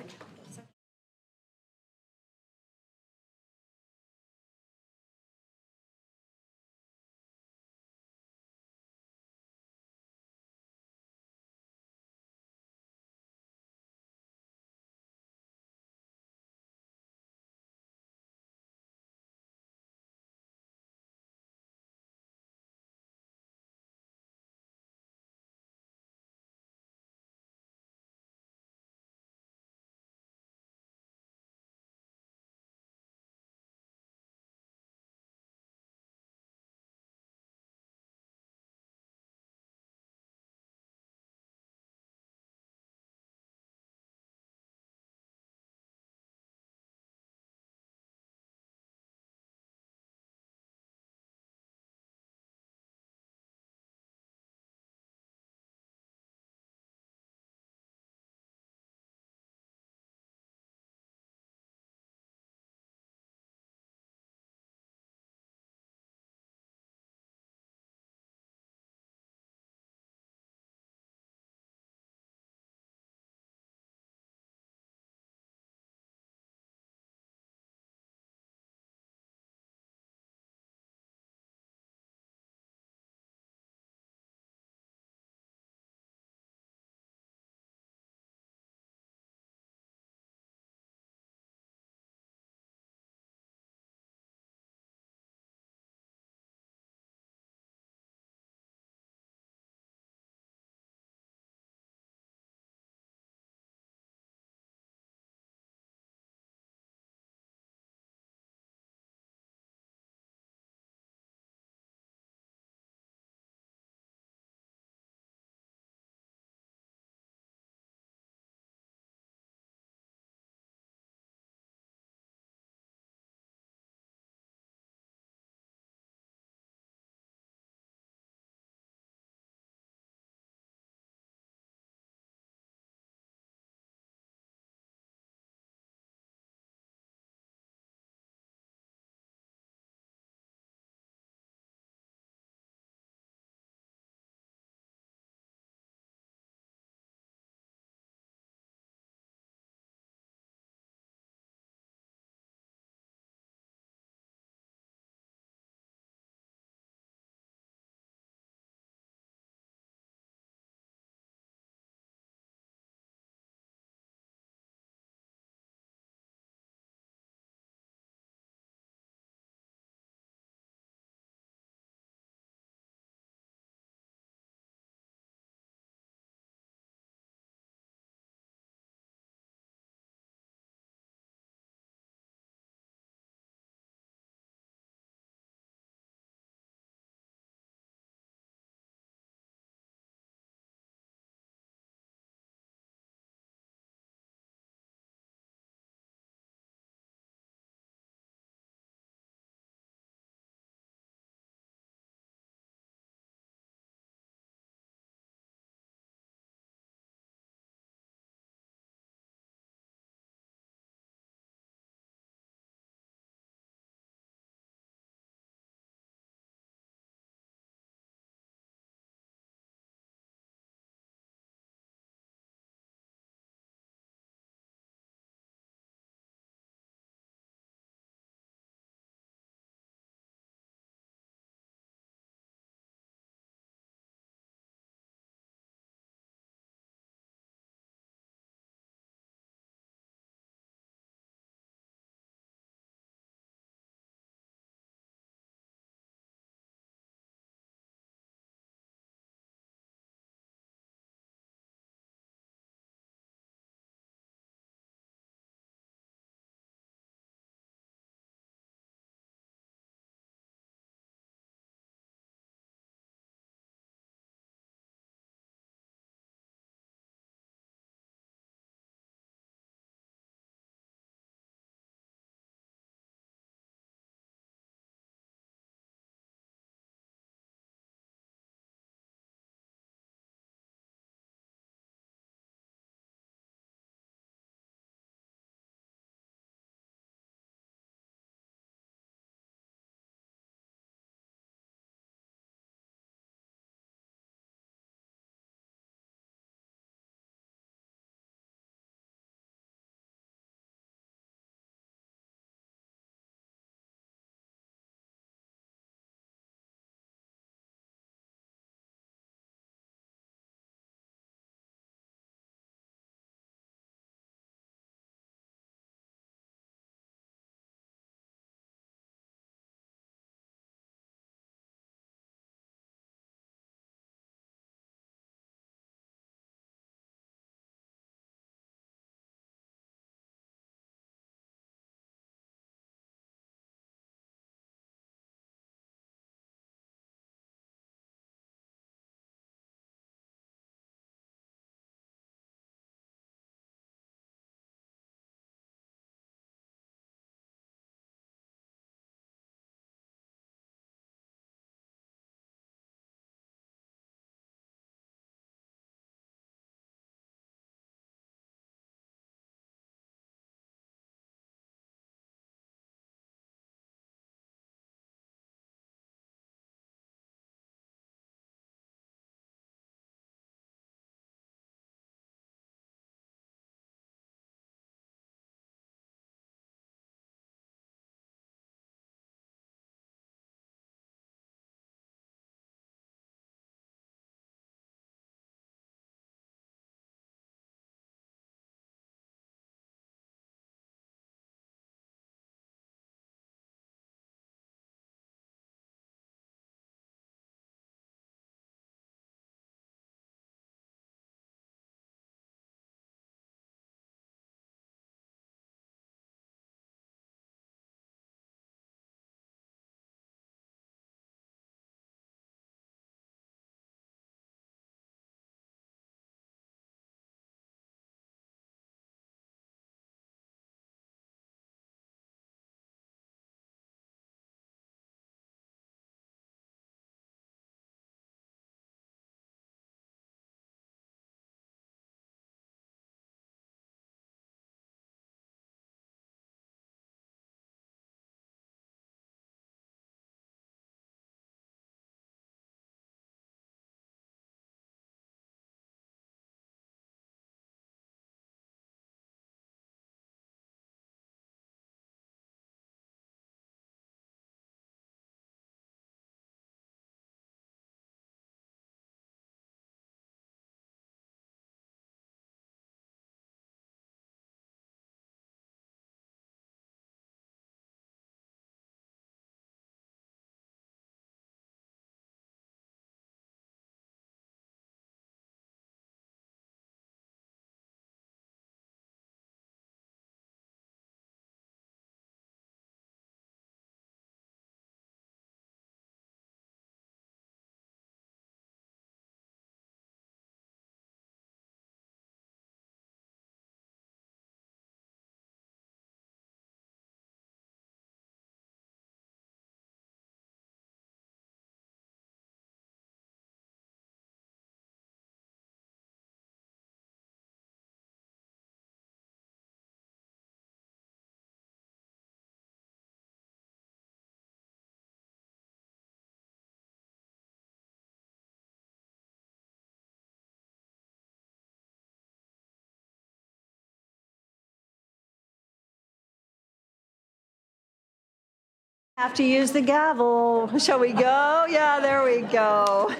Have to use the gavel. Shall we go? Yeah, there we go.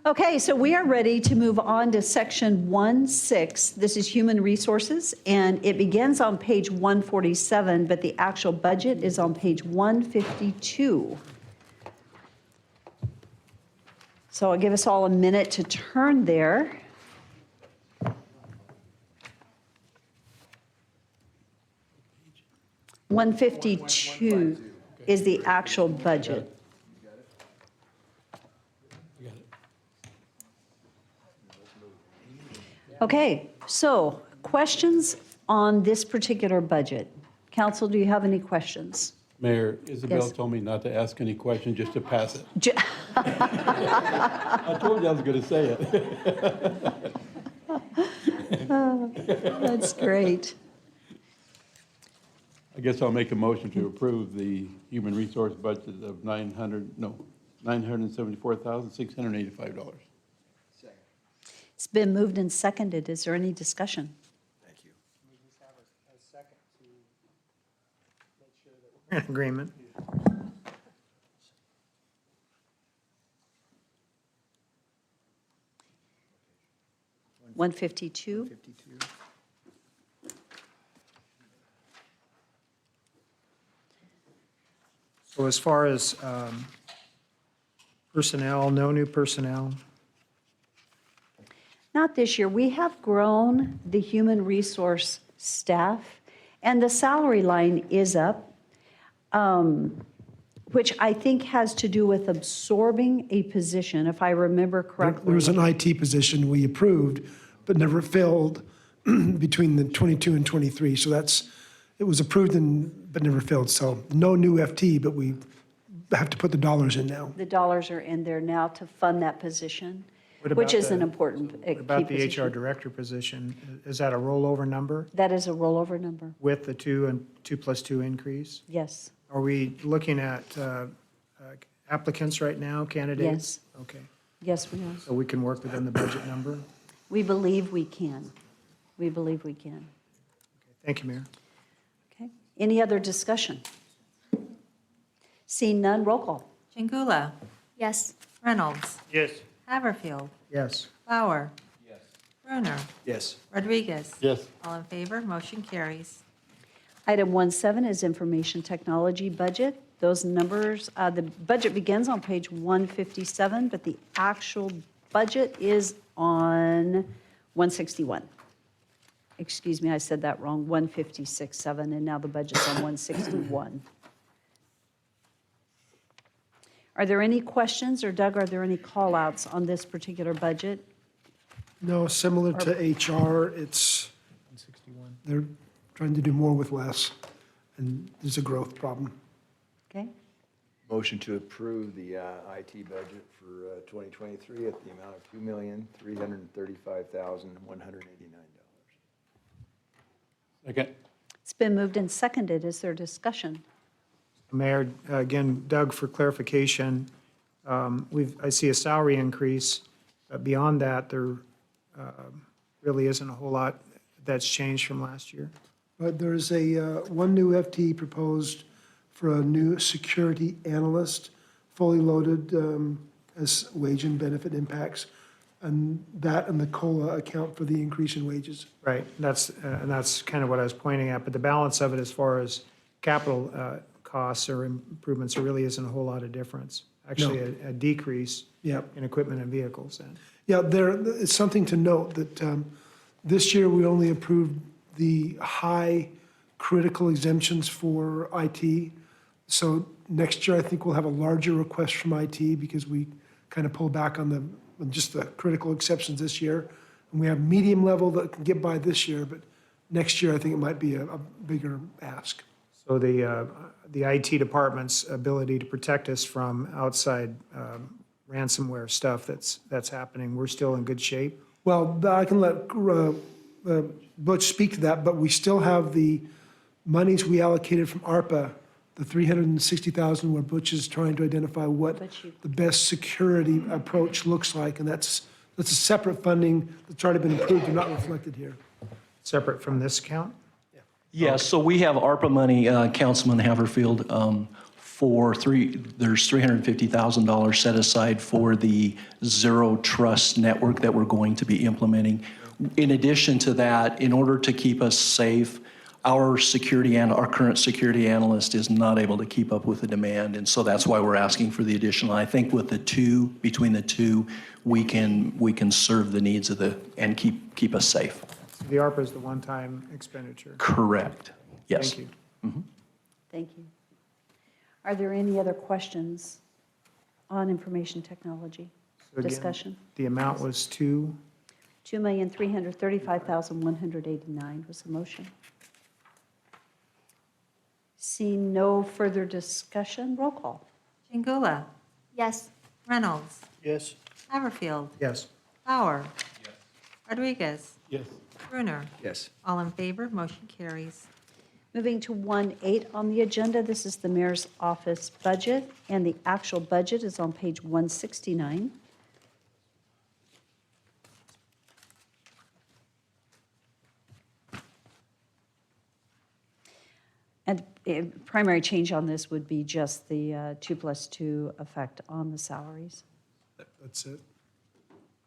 Okay, so we are ready to move on to section 1.6. This is human resources, and it begins on page 147, but the actual budget is on page 152. So I'll give us all a minute to turn there. $152 is the actual budget. Okay, so questions on this particular budget? Council, do you have any questions? Mayor, Isabel Yes. told me not to ask any questions, just to pass it. Ju- I told you I was going to say it. That's great. I guess I'll make a motion to approve the human resource budget of $974,685. It's been moved and seconded. Is there any discussion? Thank you. In agreement. $152. So as far as personnel, no new personnel. Not this year. We have grown the human resource staff, and the salary line is up, which I think has to do with absorbing a position, if I remember There correctly. was an IT position we approved, but never filled between the 22 and 23. So it was approved but never filled. So no new FT, but we have to put the dollars in now. The dollars are in there now to fund that position, What which about is an the- important key What about the position. HR director position? Is that a rollover number That is a rollover number. with the 2 and 2+2 increase? Yes. Are we looking at applicants right now, candidates? Yes. Okay, Yes, we are. so we can work within the budget number? We believe we can. We believe we can. Thank you, Mayor. Okay. Any other discussion? Seeing none, roll call. Chingula. Yes. Reynolds. Yes. Haverfield. Yes. Bauer. Yes. Brunner. Yes. Rodriguez. Yes. All in favor, motion carries. Item 1.7 is information technology budget. Those numbers, the budget begins on page 157, but the actual budget is on 161. Excuse me, I said that wrong, 156.7, and now the budget's on 161. Are there any questions, or Doug, are there any call-outs on this particular budget? No, similar to HR, they're trying to do more with less, and there's a growth problem. Okay, Motion to approve the IT budget for 2023 at the amount of $2,335,189. Second. it's been moved and seconded. Is there discussion? Mayor, again, Doug, for clarification, I see a salary increase, but beyond that, there really isn't a whole lot that's changed from last year. But there's one new FT proposed for a new security analyst, fully loaded as wage and benefit impacts. And that and the COLA account for the increase in wages. Right, and that's kind of what I was pointing at, but the balance of it as far as capital costs or improvements, there really isn't a whole lot of difference. Actually, a decrease Yep. in equipment and vehicles then. Yeah, it's something to note that this year we only approved the high critical exemptions for IT. So next year, I think we'll have a larger request from IT because we kind of pulled back on just the critical exceptions this year. And we have medium level that can get by this year, but next year, I think it might be a bigger ask. So the IT department's ability to protect us from outside ransomware stuff that's happening, we're still in good shape? Well, I can let Butch speak to that, but we still have the monies we allocated from ARPA, the $360,000, where Butch is trying to identify what the best security approach looks like, and that's a separate funding that's already been approved and not reflected here. Separate from this account? Yes, so we have ARPA money, Councilman Haverfield, there's $350,000 set aside for the Zero Trust network that we're going to be implementing. In addition to that, in order to keep us safe, our current security analyst is not able to keep up with the demand, and so that's why we're asking for the additional. I think with between the two, we can serve the needs and keep us safe. The ARPA is the one-time expenditure. Correct. Yes. Thank you. Thank you. Are there any other questions on information technology? So again, Discussion? The amount was $2,335,189 was the motion. Seeing no further discussion, roll call. Chingula. Yes. Reynolds. Yes. Haverfield. yes. Bauer. Rodriguez. Yes. Brunner. Yes. All in favor, motion carries. Moving to 1.8 on the agenda, this is the mayor's office budget, and the actual budget is on page 169. And primary change on this would be just the 2+2 effect on the salaries. That's it.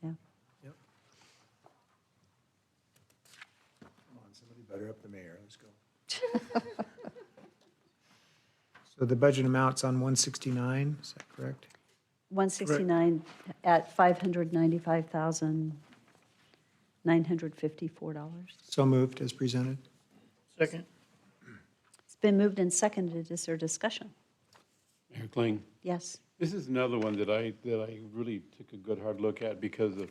Yeah. Yep. Come on, somebody better up the mayor. Let's go. So the budget amount's on 169, is that correct? 169 at $595,954. So moved as presented. Second? It's been moved and seconded. Is there discussion? Mayor Kling, Yes. this is another one that I really took a good hard look at because of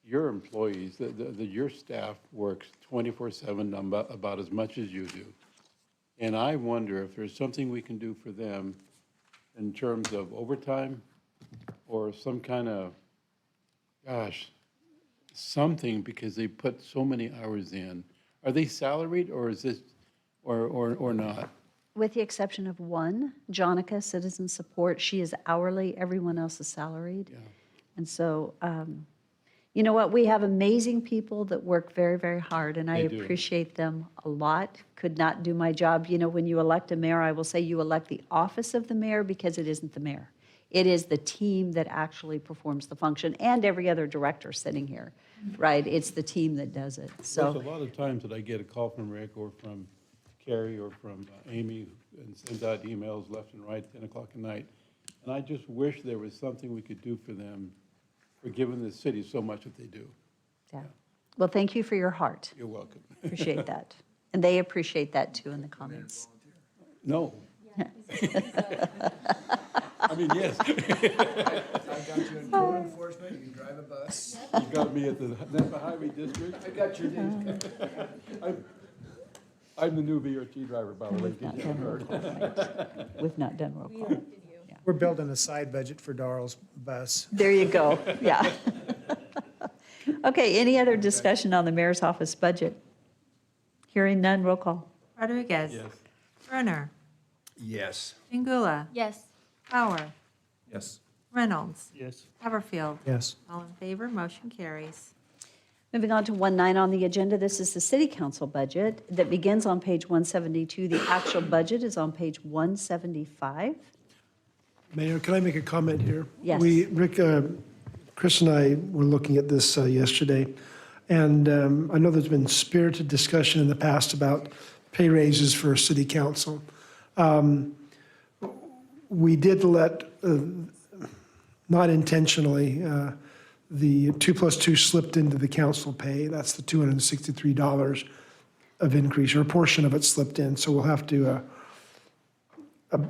your employees, your staff works 24/7 about as much as you do. And I wonder if there's something we can do for them in terms of overtime or some kind of, something, because they put so many hours in. Are they salaried, or is this, or not? With the exception of one, Jonica, Citizen Support, she is hourly, everyone else is salaried. Yeah. And so, you know what, we have amazing people that work very, very hard, and I They do. appreciate them a lot. Could not do my job. You know, when you elect a mayor, I will say you elect the office of the mayor because it isn't the mayor. It is the team that actually performs the function, and every other director sitting here, right? It's the team that does it, so. There's a lot of times that I get a call from Rick or from Carrie or from Amy and sends out emails left and right, 10 o'clock at night. And I just wish there was something we could do for them, for giving the city so much that they do. Yeah. Well, thank you for your heart. You're welcome. Appreciate that. And they appreciate that too in the comments. No. I mean, yes. I got you in code enforcement, you can drive a bus. You got me at the Napa Highway District. I got your name. I'm the new VRT driver, by the way. We've not done roll call, right? We've not done roll call. We're building a side budget for Darrell's bus. There you go, yeah. Okay, any other discussion on the mayor's office budget? Hearing none, roll call. Rodriguez. Yes. Brunner. Yes. Chingula. Yes. Bauer. Yes. Reynolds. Yes. Haverfield. Yes. All in favor, motion carries. Moving on to 1.9 on the agenda, this is the city council budget that begins on page 172. The actual budget is on page 175. Mayor, can I make a comment here? Yes. Rick, Chris and I were looking at this yesterday, and I know there's been spirited discussion in the past about pay raises for city council. We did let, not intentionally, the 2+2 slipped into the council pay. That's the $263 of increase, or a portion of it slipped in. So we'll have to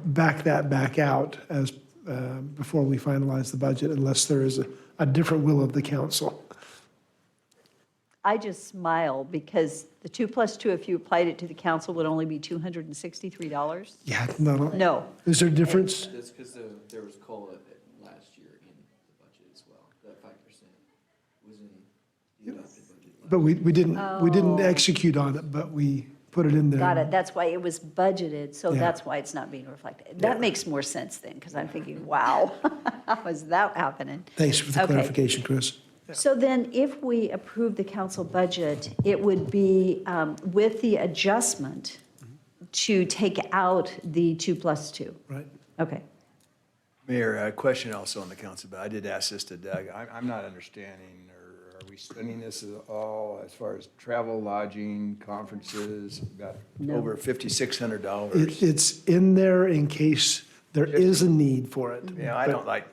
back that back out as, before we finalize the budget, unless there is a different will of the council. I just smile because the 2+2, if you applied it to the council, would only be $263. Yeah, not, No. is there a difference? That's because there was COLA last year in the budget as well. That 5% was in the adopted budget. But we didn't Oh. execute on it, but we put it in there. Got it, that's why it was budgeted, so Yeah. that's why it's not being reflected. That makes more sense then, because I'm thinking, wow, how is that happening? Thanks for the Okay. clarification, Chris. So then if we approve the council budget, it would be with the adjustment to take out the 2+2? Right. Okay. Mayor, a question also on the council, but I did ask this to Doug. I'm not understanding, or are we spending this at all as far as travel, lodging, conferences, about over $5,600? It's in there in case there is a need for it. Yeah, I don't like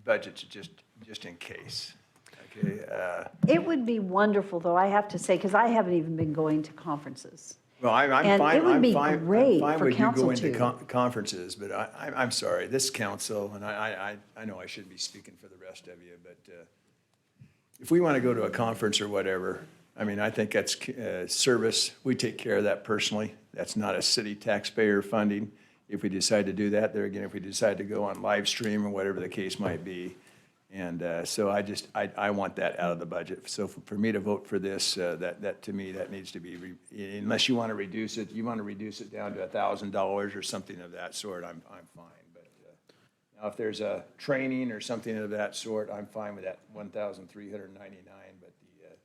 budgets just in case. Okay, It would be wonderful, though, I have to say, because I haven't even been going to conferences. well, I'm And fine. it would I'm be fine- great I'm fine for with you council going to to- conferences, but I'm sorry, this council, and I know I shouldn't be speaking for the rest of you, but if we want to go to a conference or whatever, I mean, I think that's service. We take care of that personally. That's not a city taxpayer funding. If we decide to do that, there again, if we decide to go on live stream or whatever the case might be. And so I want that out of the budget. So for me to vote for this, that to me, that needs to be, unless you want to reduce it, down to $1,000 or something of that sort, I'm fine. But now if there's a training or something of that sort, I'm fine with that $1,399. But the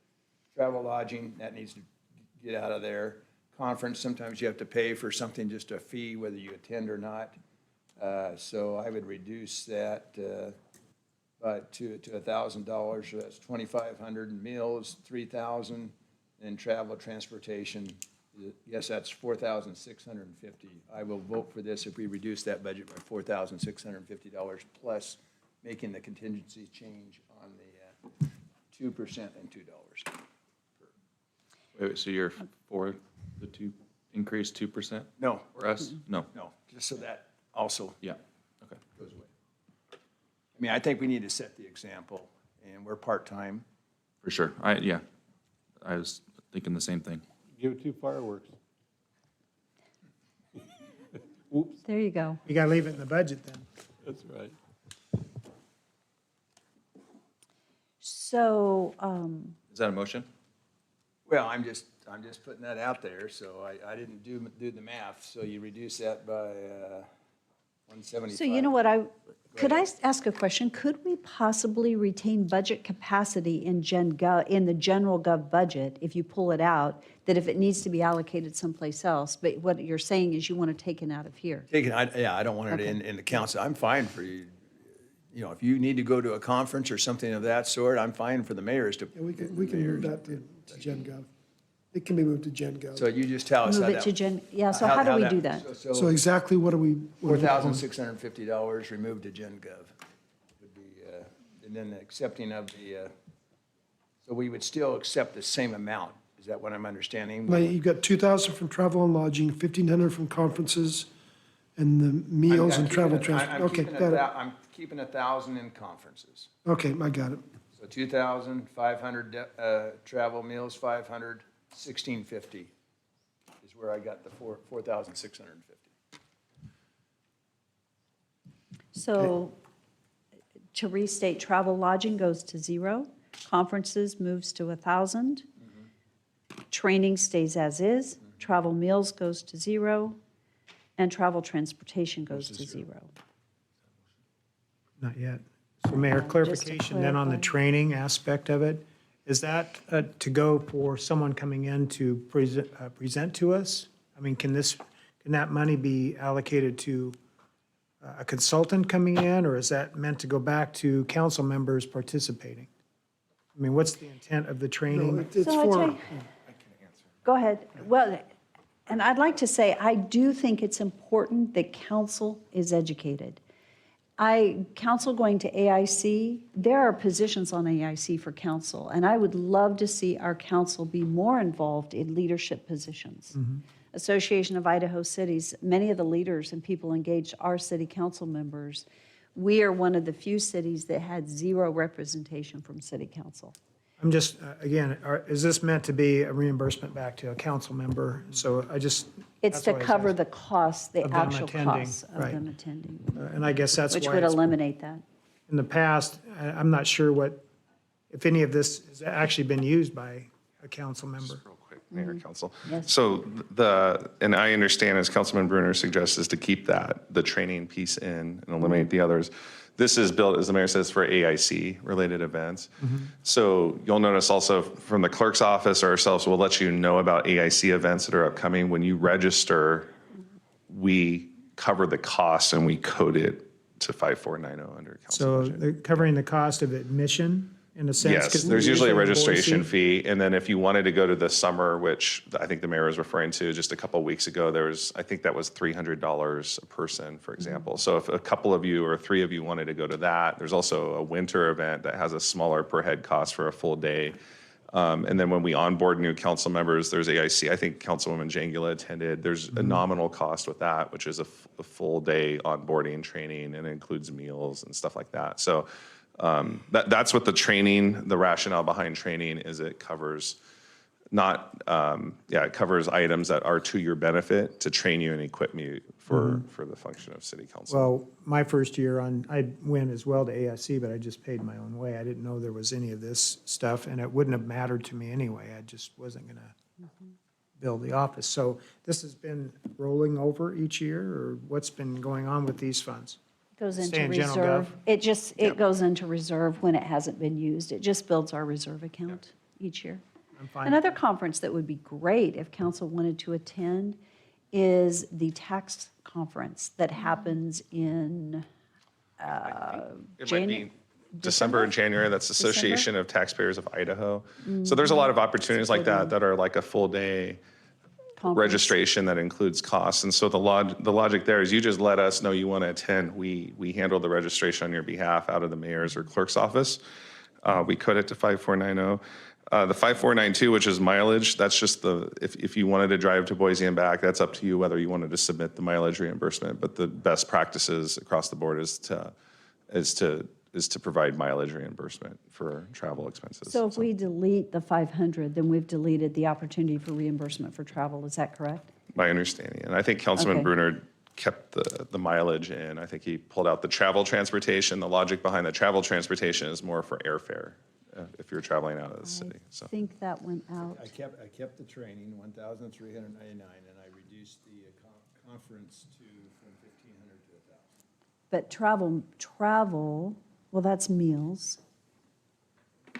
travel lodging, that needs to get out of there. Conference, sometimes you have to pay for something, just a fee, whether you attend or not. So I would reduce that to $1,000, so that's $2,500, meals, $3,000, and travel, transportation, yes, that's $4,650. I will vote for this if we reduce that budget by $4,650, plus making the contingency change on the 2% and $2. Wait, so you're for the increase 2%? No. For us? No. No, just so that also Yeah, okay. goes away. I mean, I think we need to set the example, and we're part-time. For sure. Yeah, I was thinking the same thing. Give it 2 fireworks. There you go. You got to leave it in the budget then. That's right. So, Is that a motion? Well, I'm just putting that out there, so I didn't do the math, so you reduce that by 175. so you know what, could I ask a question? Could we possibly retain budget capacity in in the general gov budget, if you pull it out, that if it needs to be allocated someplace else, but what you're saying is you want to take it out of here? I don't want it in the council. I'm fine for you. You know, if you need to go to a conference or something of that sort, I'm fine for the mayors to. Yeah, we can move that to Gen Gov. It can be moved to Gen Gov. So you just tell us how Move that. it to yeah, so how do we do that? So exactly what are we? $4,650 removed to Gen Gov would be, and then the accepting of the, so we would still accept the same amount. Is that what I'm understanding? Now, you've got 2,000 from travel and lodging, 1,500 from conferences, and the meals and travel transport. Okay, got it. I'm keeping 1,000 in conferences. Okay, I got it. So 2,500 travel, meals 500, 1,650 is where I got the 4,650. So to restate, travel lodging goes to 0, conferences moves to 1,000, training stays as is, travel meals goes to 0, and travel transportation goes to 0. Not yet. So Mayor, clarification then on the clarify. training aspect of it. Is that to go for someone coming in to present to us? I mean, can that money be allocated to a consultant coming in, or is that meant to go back to council members participating? I mean, what's the intent of the No, training? it's So I'd for, say- Go ahead. Well, and I'd like to say, I do think it's important that council is educated. Council going to AIC, there are positions on AIC for council, and I would love to see our council be more involved in leadership positions. Association of Idaho Cities, many of the leaders and people engaged are city council members. We are one of the few cities that had 0 representation from city council. I'm just, again, is this meant to be a reimbursement back to a council member? So I just. It's that's to why I was cover asking. the costs, the Of them actual attending, costs of right. them attending, And I guess that's why. which would it's- eliminate that. In the past, I'm not sure if any of this has actually been used by a council member. Real quick, Mayor, Council. Yes. So and I understand, as Councilman Bruner suggests, is to keep the training piece in and eliminate the others. This is built, as the mayor says, for AIC-related events. So you'll notice also from the clerk's office or ourselves, we'll let you know about AIC events that are upcoming. When you register, we cover the cost and we code it to 5490 under council So budget. they're covering the cost of admission in a sense? Yes, 'cause there's usually a in Boise- registration fee, and then if you wanted to go to the summer, which I think the mayor was referring to just a couple of weeks ago, I think that was $300 a person, for example. So if a couple of you or 3 of you wanted to go to that, there's also a winter event that has a smaller per head cost for a full day. And then when we onboard new council members, there's AIC, I think Councilwoman Jangula attended, there's a nominal cost with that, which is a full day onboarding training, and it includes meals and stuff like that. So that's what the rationale behind training is. It covers it covers items that are to your benefit to train you and equip you for the function of city council. Well, my first year I went as well to AIC, but I just paid my own way. I didn't know there was any of this stuff, and it wouldn't have mattered to me anyway. I just wasn't going to build the office. So this has been rolling over each year, or what's been going on with these funds? Goes Stay into in general reserve. gov? It goes into reserve when it hasn't been used. It just builds our reserve account each year. I'm fine. Another conference that would be great if council wanted to attend is the tax conference that happens in It might be December and January. That's Association of Taxpayers of Idaho. So there's a lot of opportunities like that are like a full day registration that includes costs. And so the logic there is you just let us know you want to attend. We handle the registration on your behalf out of the mayor's or clerk's office. We code it to 5490. The 5492, which is mileage, that's just if you wanted to drive to Boise and back, that's up to you whether you wanted to submit the mileage reimbursement. But the best practices across the board is to provide mileage reimbursement for travel expenses. So if we delete the 500, then we've deleted the opportunity for reimbursement for travel. Is that correct? My understanding, and I think Councilman Okay. Bruner kept the mileage in. I think he pulled out the travel transportation. The logic behind the travel transportation is more for airfare if you're traveling out of the city. So I think that went out. I kept the training, 1,399, and I reduced the conference from 1,500 to 1,000. But travel, well, that's meals.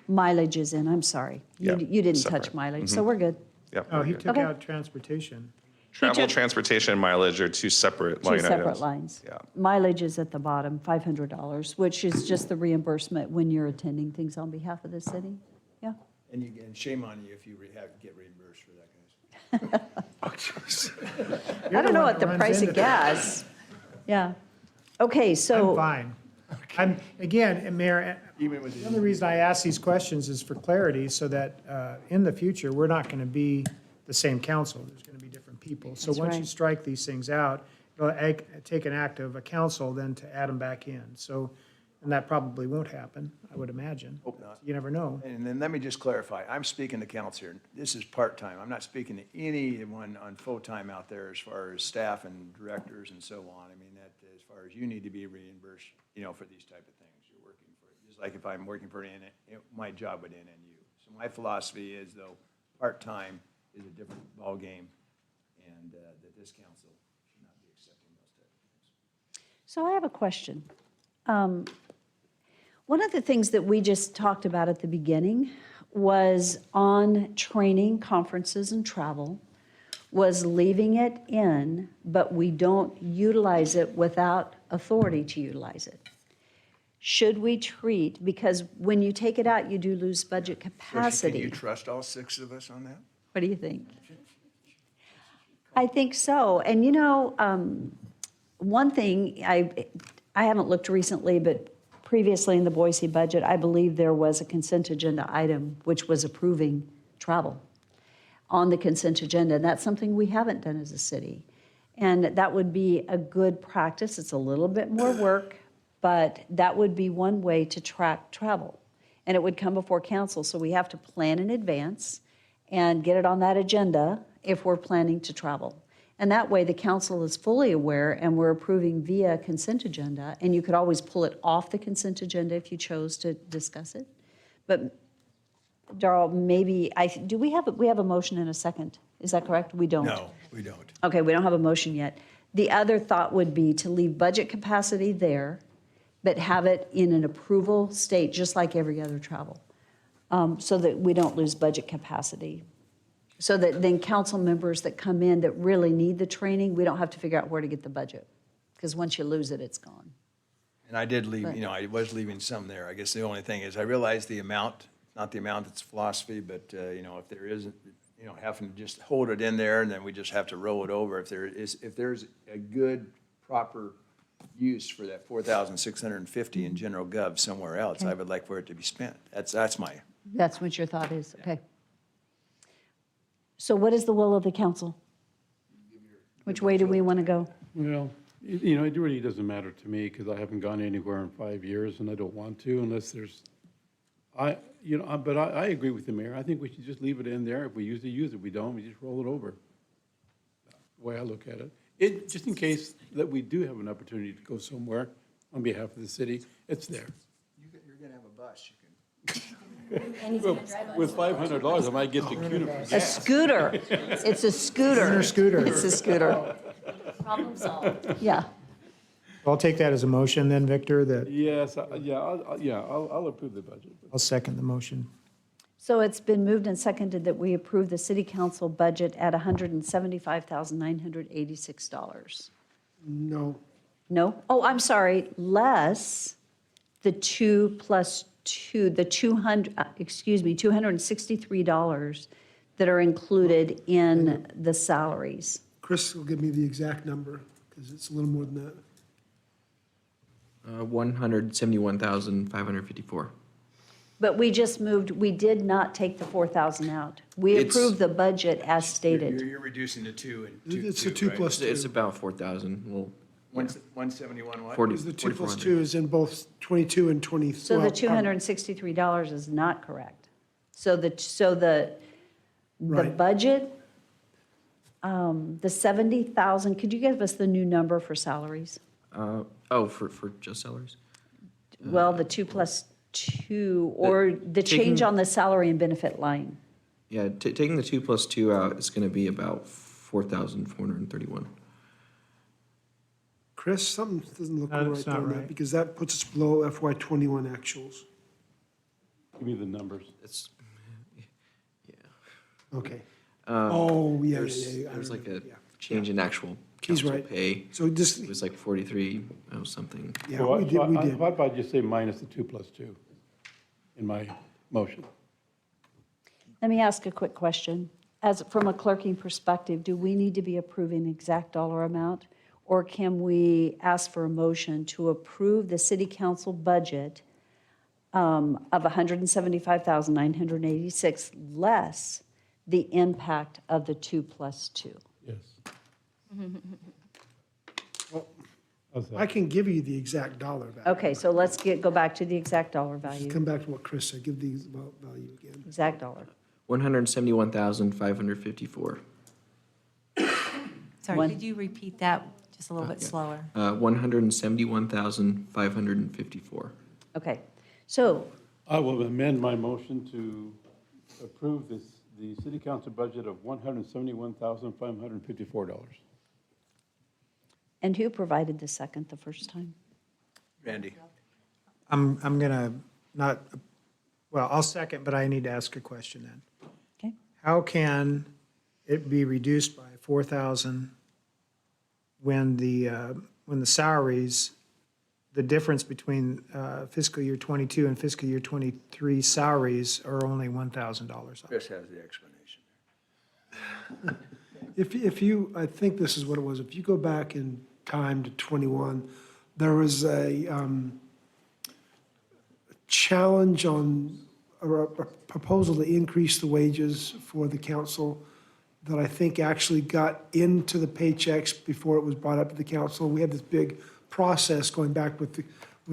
Mileage is in, I'm sorry. You Yeah, you didn't touch separate. mileage, so we're good. Yep. Oh, we're he good. took Okay. out transportation. Travel, took- transportation, and mileage are two separate line Two items. separate lines. Yeah. Mileage is at the bottom, $500, which is just the reimbursement when you're attending things on behalf of the city. Yeah. And shame on you if you get reimbursed for that, guys. I don't know what that the runs price into of gas. Yeah. Okay, so. I'm fine. Again, Mayor, Even with the only reason I ask these questions is for clarity, so that in the future, we're not going to be the same council. There's going to be different people. So That's once you right. strike these things out, it'll take an act of a council then to add them back in. So, and that probably won't happen, I would imagine. Hope not. You never know. And then let me just clarify, I'm speaking to council here. This is part-time. I'm not speaking to anyone on full-time out there as far as staff and directors and so on. I mean, that as far as you need to be reimbursed, for these type of things. You're working for, just like if I'm working for my job would NNU. So my philosophy is, though, part-time is a different ballgame, and that this council should not be accepting those type of things. So I have a question. One of the things that we just talked about at the beginning was on training, conferences, and travel, was leaving it in, but we don't utilize it without authority to utilize it. Should we treat, because when you take it out, you do lose budget Can capacity. you trust all 6 of us on that? What do you think? I think so. And one thing, I haven't looked recently, but previously in the Boise budget, I believe there was a consent agenda item which was approving travel on the consent agenda. And that's something we haven't done as a city. And that would be a good practice. It's a little bit more work, but that would be one way to track travel. And it would come before council, so we have to plan in advance and get it on that agenda if we're planning to travel. And that way, the council is fully aware, and we're approving via consent agenda, and you could always pull it off the consent agenda if you chose to discuss it. But Darrell, maybe, do we have a motion and a second? Is that correct? We don't? No, we don't. Okay, we don't have a motion yet. The other thought would be to leave budget capacity there, but have it in an approval state, just like every other travel, so that we don't lose budget capacity. So that then council members that come in that really need the training, we don't have to figure out where to get the budget. Because once you lose it, it's gone. And I did leave, Right. I was leaving some there. I guess the only thing is I realize the amount, not the amount that's philosophy, but, if there isn't, having to just hold it in there and then we just have to roll it over. If there's a good, proper use for that 4,650 in general gov somewhere else, I would like for it to be spent. That's my, That's what your thought is, okay. So what is the will of the council? Which way do we want to go? Well, it really doesn't matter to me because I haven't gone anywhere in 5 years and I don't want to unless there's, but I agree with the mayor. I think we should just leave it in there. If we use it, we don't, we just roll it over. The way I look at it. Just in case that we do have an opportunity to go somewhere on behalf of the city, it's there. you're going to have a bus. With $500, I might get the CUNA for A gas. scooter. It's a scooter. Scooter. It's a scooter. Problem solved. Yeah. I'll take that as a motion then, Victor, that Yes, I'll approve the budget. I'll second the motion. So it's been moved and seconded that we approve the city council budget at $175,986. No. No? Oh, I'm sorry, less the 2 plus 2, the $263 that are included in the salaries. Chris will give me the exact number, because it's a little more than that. 171,554. But we just moved, we did not take the 4,000 out. We It's- approved the budget as stated. You're reducing the 2 and 2. It's the 2 plus 2. It's about 4,000. Well, 171 what? 40. Because the 2 plus 4,400. 2 is in both 22 and 20. So the well, $263 is not correct. So the Right. budget, the 70,000, could you give us the new number for salaries? For just salaries? Well, the 2 plus 2, or the change taking- on the salary and benefit line. Yeah, taking the 2 plus 2 out, it's going to be about 4,431. Chris, something doesn't look No, right that's there, not on that, right. because that puts us below FY '21 actuals. Give me the numbers. It's, Okay. um, Oh, yeah. There's like a yeah. change in actual He's council right. pay. So just, It was like 43, something. yeah, So we did, we did. How about I just say minus the 2 plus 2 in my motion? Let me ask a quick question. From a clerking perspective, do we need to be approving exact dollar amount? Or can we ask for a motion to approve the city council budget of $175,986 less the impact of the 2 plus 2? Yes. Well, How's that? I can give you the exact dollar value. Okay, so let's go back to the exact dollar value, Come back to what Chris said, give the value again. exact dollar. 171,554. Sorry, One- could you repeat that just a little bit yeah. slower? 171,554. Okay, so I will amend my motion to approve the city council budget of $171,554. and who provided the second the first time? Randy. I'm going to not, well, I'll second, but I need to ask a question then. Okay. How can it be reduced by 4,000 when the salaries, the difference between fiscal year '22 and fiscal year '23 salaries are only $1,000? Chris has the explanation. If you, I think this is what it was, if you go back in time to '21, there was a challenge on, or a proposal to increase the wages for the council that I think actually got into the paychecks before it was brought up to the council. We had this big process going back with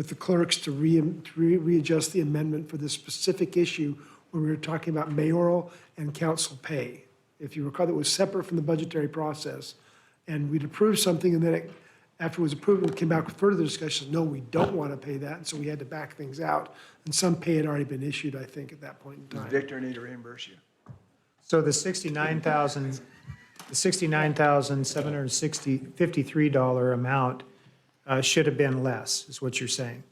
the clerks to readjust the amendment for this specific issue where we were talking about mayoral and council pay. If you recall, it was separate from the budgetary process. And we'd approved something and then after it was approved, we came back with further discussions, no, we don't want to pay that, and so we had to back things out. And some pay had already been issued, I think, at that point in Does time. Victor need to reimburse you? So the $69,753 amount should have been less, is what you're saying?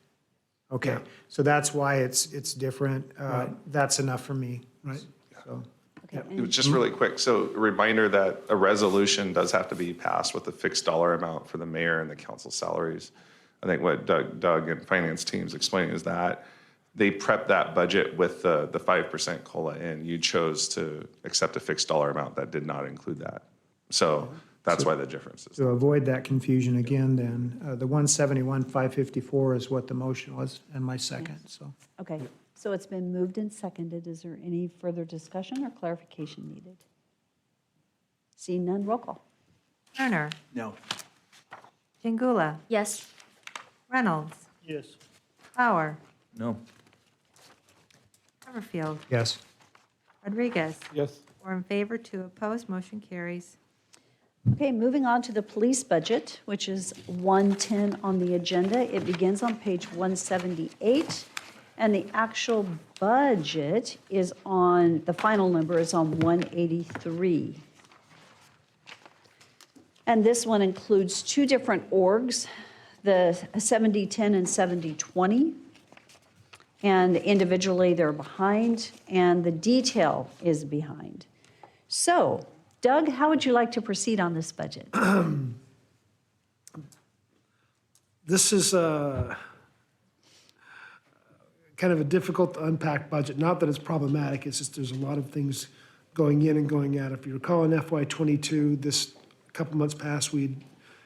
Okay, so that's why it's different. That's enough for me. Right. So, It was just really quick. So a reminder that a resolution does have to be passed with a fixed dollar amount for the mayor and the council salaries. I think what Doug and finance team's explaining is that they prepped that budget with the 5% COLA in. You chose to accept a fixed dollar amount that did not include that. So that's why the difference is. to avoid that confusion again, then, the 171,554 is what the motion was, and my second, so. Okay, so it's been moved and seconded. Is there any further discussion or clarification needed? Seeing none, roll call. Turner, No. Jingula, Yes. Reynolds, Yes. Bauer, No. Haverfield, Yes. Rodriguez. Yes. 4 in favor, 2 opposed, motion carries. Okay, moving on to the police budget, which is 110 on the agenda. It begins on page 178, and the actual budget is on, the final number is on 183. And this one includes two different orgs, the 7010 and 7020. And individually, they're behind, and the detail is behind. So, Doug, how would you like to proceed on this budget? This is kind of a difficult to unpack budget. Not that it's problematic, it's just there's a lot of things going in and going out. If you recall in FY '22, this couple months past, we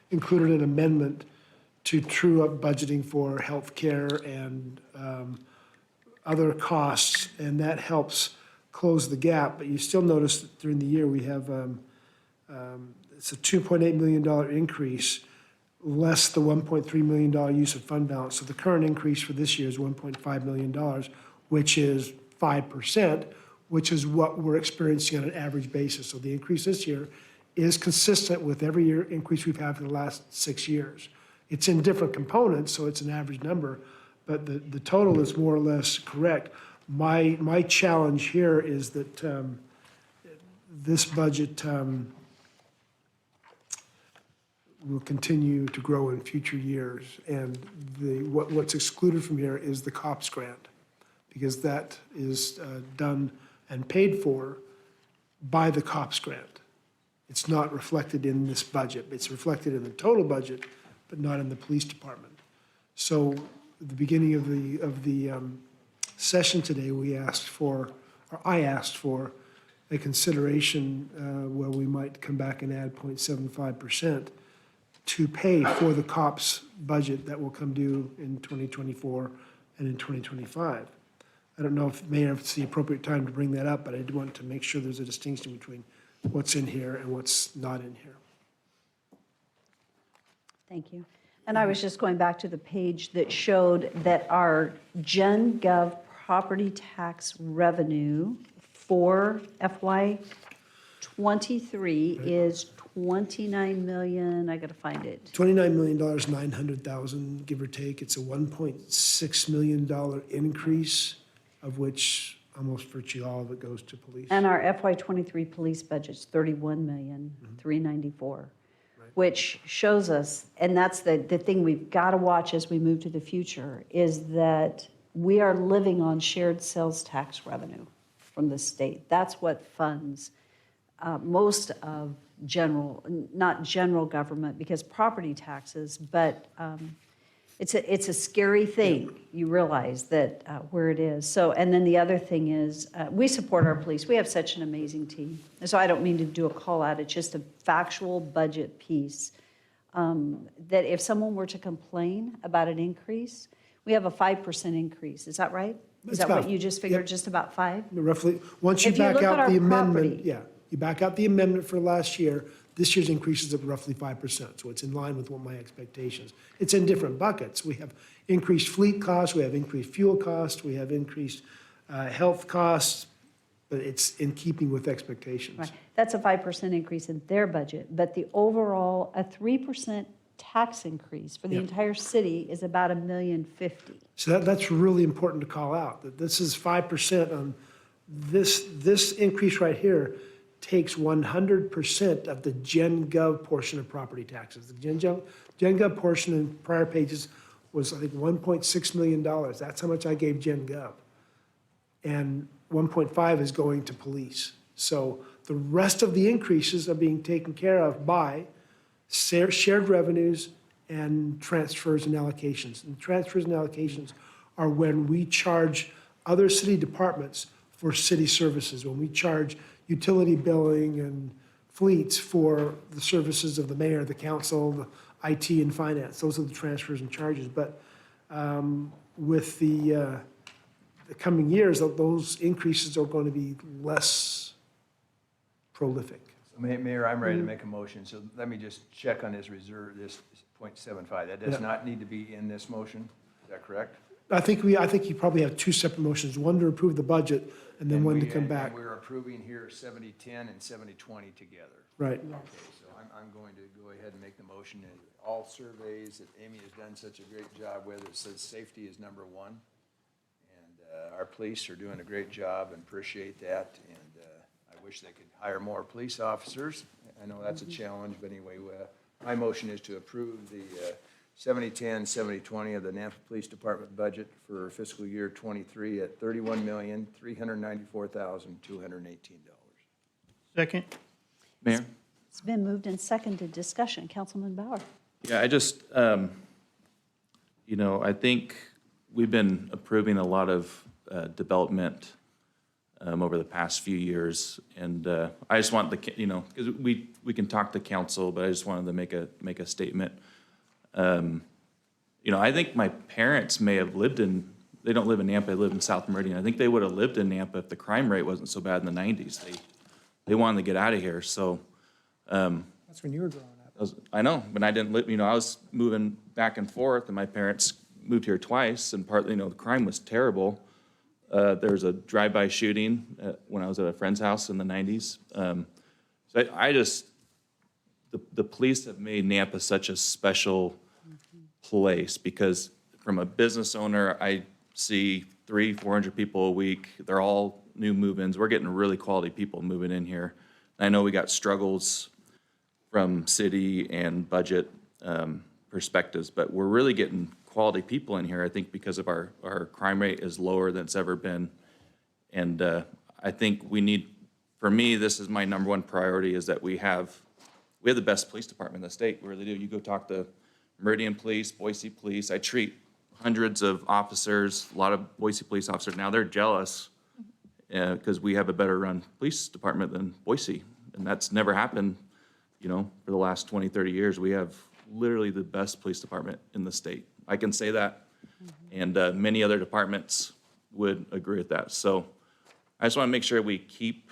included an amendment to true up budgeting for healthcare and other costs, and that helps close the gap. But you still notice that during the year, we have, it's a $2.8 million increase, less the $1.3 million use of fund balance. So the current increase for this year is $1.5 million, which is 5%, which is what we're experiencing on an average basis. So the increase this year is consistent with every year increase we've had for the last 6 years. It's in different components, so it's an average number, but the total is more or less correct. My challenge here is that this budget will continue to grow in future years. And what's excluded from here is the COPS grant, because that is done and paid for by the COPS grant. It's not reflected in this budget. It's reflected in the total budget, but not in the police department. So at the beginning of the session today, I asked for a consideration where we might come back and add 0.75% to pay for the COPS budget that will come due in 2024 and in 2025. I don't know if it's the appropriate time to bring that up, but I do want to make sure there's a distinction between what's in here and what's not in here. Thank you. And I was just going back to the page that showed that our Gen Gov property tax revenue for FY '23 is 29 million, I gotta find it. $29,900,000, give or take. It's a $1.6 million increase, of which almost virtually all of it goes to police. And our FY '23 police budget's 31,394,000, which shows us, and that's the thing we've got to watch as we move to the future, is that we are living on shared sales tax revenue from the state. That's what funds most of not general government, because property taxes, but it's a scary thing. You realize that where it is. So, and then the other thing is, we support our police. We have such an amazing team. And so I don't mean to do a call out. It's just a factual budget piece. That if someone were to complain about an increase, we have a 5% increase. Is that right? Is that what you just figured, just about 5? Roughly, once you If you back look at out our the amendment, property- yeah, you back out the amendment for last year, this year's increase is at roughly 5%, so it's in line with what my expectations. It's in different buckets. We have increased fleet costs, we have increased fuel costs, we have increased health costs, but it's in keeping with expectations. Right. That's a 5% increase in their budget, but the overall, a 3% tax increase for the entire city is about $1,050,000. So that's really important to call out, that this is 5% on this increase right here takes 100% of the Gen Gov portion of property taxes. The Gen Gov portion in prior pages was, I think, $1.6 million. That's how much I gave Gen Gov. And 1.5 is going to police. So the rest of the increases are being taken care of by shared revenues and transfers and allocations. And transfers and allocations are when we charge other city departments for city services, when we charge utility billing and fleets for the services of the mayor, the council, the IT and finance. Those are the transfers and charges. But with the coming years, those increases are going to be less prolific. So Mayor, I'm ready to make a motion, so let me just check on this reserve, this .75. That does not need to be in this motion, is that correct? I think you probably have two separate motions, one to approve the budget and then one to come back. We're approving here 70-10 and 70-20 together. Right. Okay, so I'm going to go ahead and make the motion. And all surveys that Amy has done such a great job with, it says safety is number one. And our police are doing a great job and appreciate that. And I wish they could hire more police officers. I know that's a challenge, but anyway, my motion is to approve the 70-10, 70-20 of the Nampa Police Department budget for fiscal year 23 at $31,394,218. Second? Mayor? It's been moved and seconded. Discussion. Councilman Bauer. Yeah, I just, I think we've been approving a lot of development over the past few years. And I just want because we can talk to council, but I just wanted to make a statement. I think my parents may have lived they don't live in Nampa, they live in South Meridian. I think they would have lived in Nampa if the crime rate wasn't so bad in the 90s. They wanted to get out of here, so. That's when you were growing up. I know, but I didn't live, I was moving back and forth, and my parents moved here twice, and partly, the crime was terrible. There was a drive-by shooting when I was at a friend's house in the 90s. So I just, the police have made Nampa such a special place, because from a business owner, I see 300-400 people a week. They're all new move-ins. We're getting really quality people moving in here. I know we got struggles from city and budget perspectives, but we're really getting quality people in here, I think, because of our crime rate is lower than it's ever been. And I think for me, this is my number one priority, is that we have the best police department in the state. We really do. You go talk to Meridian Police, Boise Police. I treat hundreds of officers, a lot of Boise police officers. Now they're jealous because we have a better run police department than Boise. And that's never happened, for the last 20, 30 years. We have literally the best police department in the state. I can say that. And many other departments would agree with that. So I just want to make sure we keep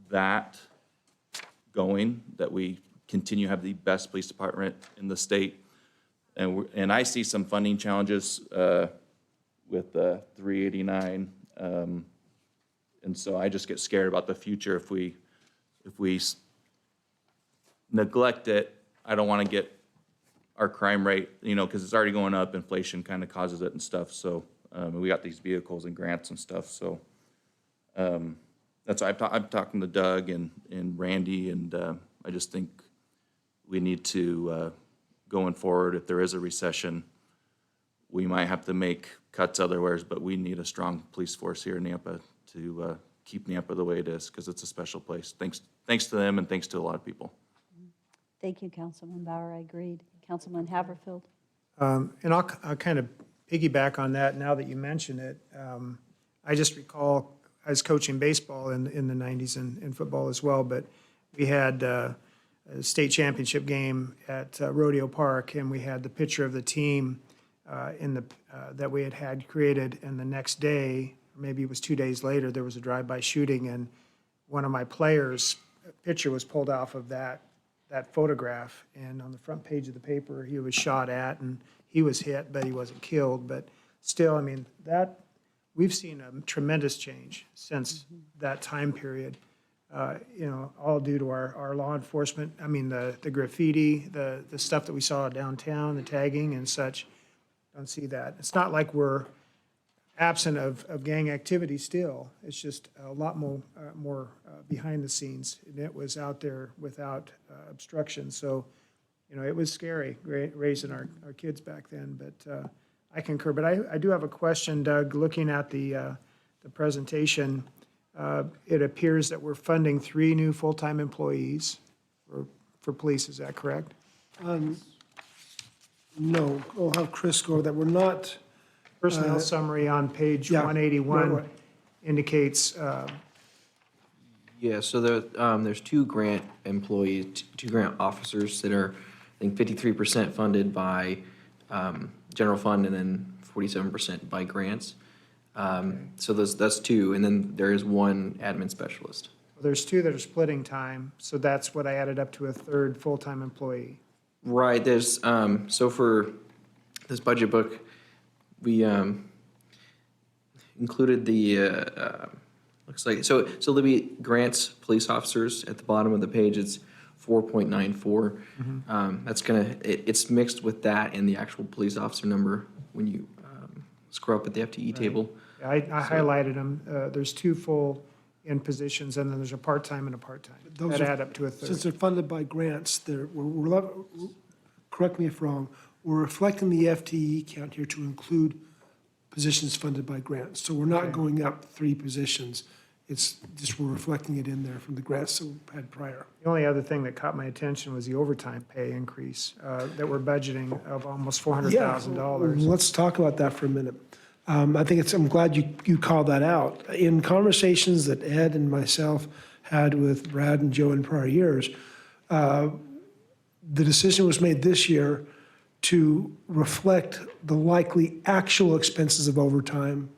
that going, that we continue to have the best police department in the state. And I see some funding challenges with 389. And so I just get scared about the future if we neglect it. I don't want to get our crime rate, because it's already going up. Inflation kind of causes it and stuff. So we got these vehicles and grants and stuff. So that's why I'm talking to Doug and Randy, and I just think we need to, going forward, if there is a recession, we might have to make cuts otherwhere, but we need a strong police force here in Nampa to keep Nampa the way it is, because it's a special place. Thanks to them, and thanks to a lot of people. Thank you, Councilman Bauer. I agreed. Councilman Haverfield. And I'll kind of piggyback on that now that you mention it. I just recall I was coaching baseball in the 90s and football as well, but we had a state championship game at Rodeo Park, and we had the picture of the team that we had created, and the next day, maybe it was 2 days later, there was a drive-by shooting, and one of my players' picture was pulled off of that photograph, and on the front page of the paper, he was shot at, and he was hit, but he wasn't killed. But still, we've seen a tremendous change since that time period. all due to our law enforcement. I mean, the graffiti, the stuff that we saw downtown, the tagging and such. Don't see that. It's not like we're absent of gang activity still. It's just a lot more behind the scenes. And it was out there without obstruction. So, it was scary raising our kids back then, but I concur. But I do have a question, Doug, looking at the presentation. It appears that we're funding 3 new full-time employees for police. Is that correct? No, I'll have Chris go over that. We're not, Personnel summary on page yeah, 181 right. indicates, Yeah, so there's 2 grant employees, 2 grant officers that are, I think, 53% funded by general fund and then 47% by grants. So that's 2, and then there is 1 admin specialist. there's 2 that are splitting time, so that's what I added up to a 3rd full-time employee. Right, there's, so for this budget book, we included the, looks like, so there'll be grants, police officers at the bottom of the page, it's 4.94. That's it's mixed with that and the actual police officer number when you scroll up at the FTE table. Yeah, I highlighted them. There's 2 full in positions, and then there's a part-time and a part-time. Those That are- add up to a 3rd. since they're funded by grants, correct me if wrong, we're reflecting the FTE count here to include positions funded by grants. So we're not going up 3 positions. It's just we're reflecting it in there from the grants that we had prior. The only other thing that caught my attention was the overtime pay increase that we're budgeting of almost $400,000. Let's talk about that for a minute. I think I'm glad you called that out. In conversations that Ed and myself had with Brad and Joe in prior years, the decision was made this year to reflect the likely actual expenses of overtime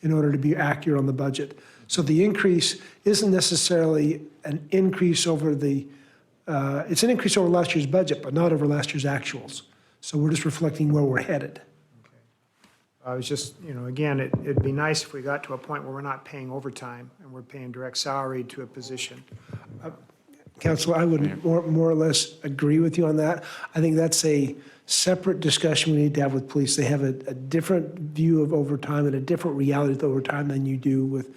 in order to be accurate on the budget. So the increase isn't necessarily an increase over it's an increase over last year's budget, but not over last year's actuals. So we're just reflecting where we're headed. I was just, again, it'd be nice if we got to a point where we're not paying overtime and we're paying direct salary to a position. Councilor, I would more or less agree with you on that. I think that's a separate discussion we need to have with police. They have a different view of overtime and a different reality of overtime than you do with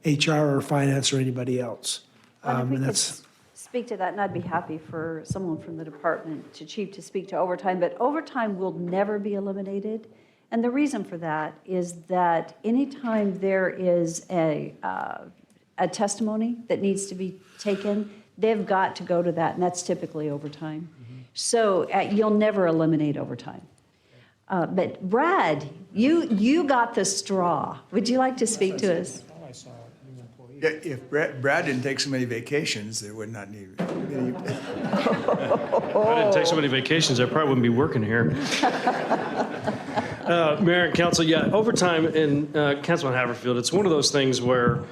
HR or finance or anybody else. Well, if we And could that's, speak to that, and I'd be happy for someone from the department, chief, to speak to overtime, but overtime will never be eliminated. And the reason for that is that anytime there is a testimony that needs to be taken, they've got to go to that, and that's typically overtime. So you'll never eliminate overtime. But Brad, you got the straw. Would you like to speak to us? Yeah, if Brad didn't take so many vacations, there would not need. If I didn't take so many vacations, I probably wouldn't be working here. Mayor and council, yeah, overtime in Councilman Haverfield, it's one of those things where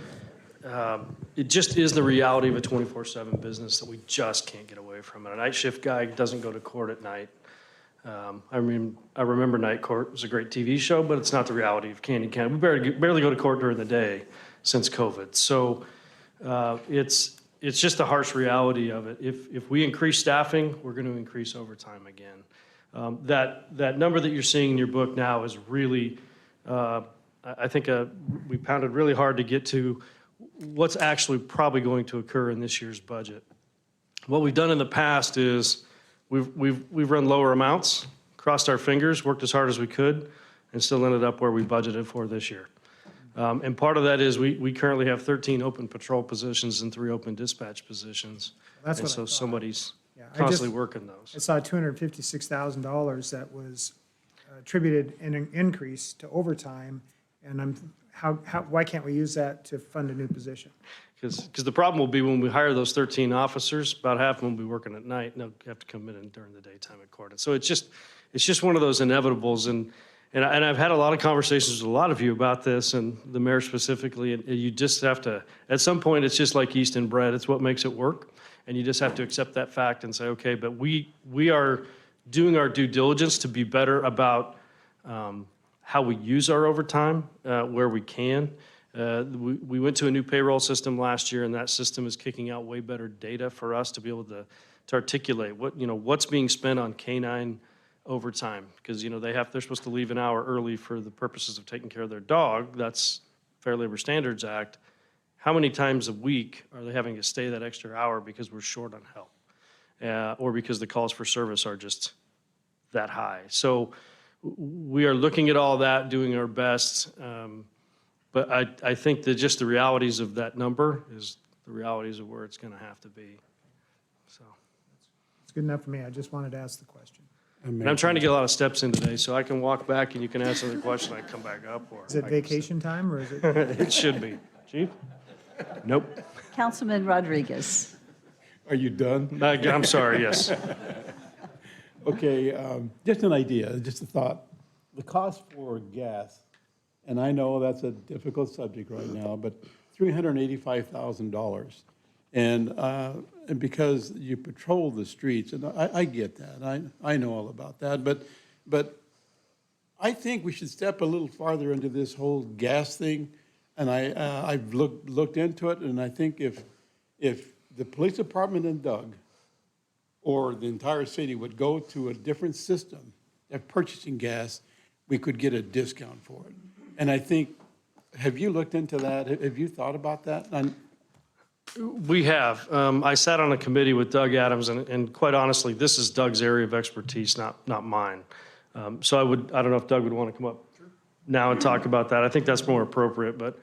it just is the reality of a 24/7 business that we just can't get away from. And a night shift guy doesn't go to court at night. I remember Night Court. It was a great TV show, but it's not the reality of Canyon County. We barely go to court during the day since COVID. So it's just the harsh reality of it. If we increase staffing, we're going to increase overtime again. That number that you're seeing in your book now is really, I think we pounded really hard to get to what's actually probably going to occur in this year's budget. What we've done in the past is we've run lower amounts, crossed our fingers, worked as hard as we could, and still ended up where we budgeted for this year. And part of that is we currently have 13 open patrol positions and 3 open dispatch positions. That's and what I so thought. somebody's Yeah, constantly working those. I saw $256,000 that was attributed in an increase to overtime, and why can't we use that to fund a new position? Because the problem will be when we hire those 13 officers, about half of them will be working at night, and they'll have to come in during the daytime at court. And so it's just one of those inevitables. And I've had a lot of conversations with a lot of you about this, and the mayor specifically, and you just have to, at some point, it's just like yeast and bread. It's what makes it work. And you just have to accept that fact and say, okay, but we are doing our due diligence to be better about how we use our overtime where we can. We went to a new payroll system last year, and that system is kicking out way better data for us to be able to articulate what's being spent on canine overtime. Because, they're supposed to leave an hour early for the purposes of taking care of their dog. That's Fair Labor Standards Act. How many times a week are they having to stay that extra hour because we're short on help? Or because the calls for service are just that high? So we are looking at all that, doing our best. But I think that just the realities of that number is the realities of where it's going to have to be. So It's good enough for me. I just wanted to ask the question. and I'm trying to get a lot of steps in today, so I can walk back and you can answer the question. I can come back up. Or Is it vacation time or is it? It should be. Chief? Nope. Councilman Rodriguez. Are you done? I'm sorry, yes. Okay, just an idea, just a thought. The cost for gas, and I know that's a difficult subject right now, but $385,000. And because you patrol the streets, and I get that, I know all about that, but I think we should step a little farther into this whole gas thing. And I've looked into it, and I think if the police department and Doug, or the entire city would go to a different system of purchasing gas, we could get a discount for it. And I think, have you looked into that? Have you thought about that? We have. I sat on a committee with Doug Adams, and quite honestly, this is Doug's area of expertise, not mine. So I don't know if Doug would want to come up now and talk about that. I think that's more appropriate, but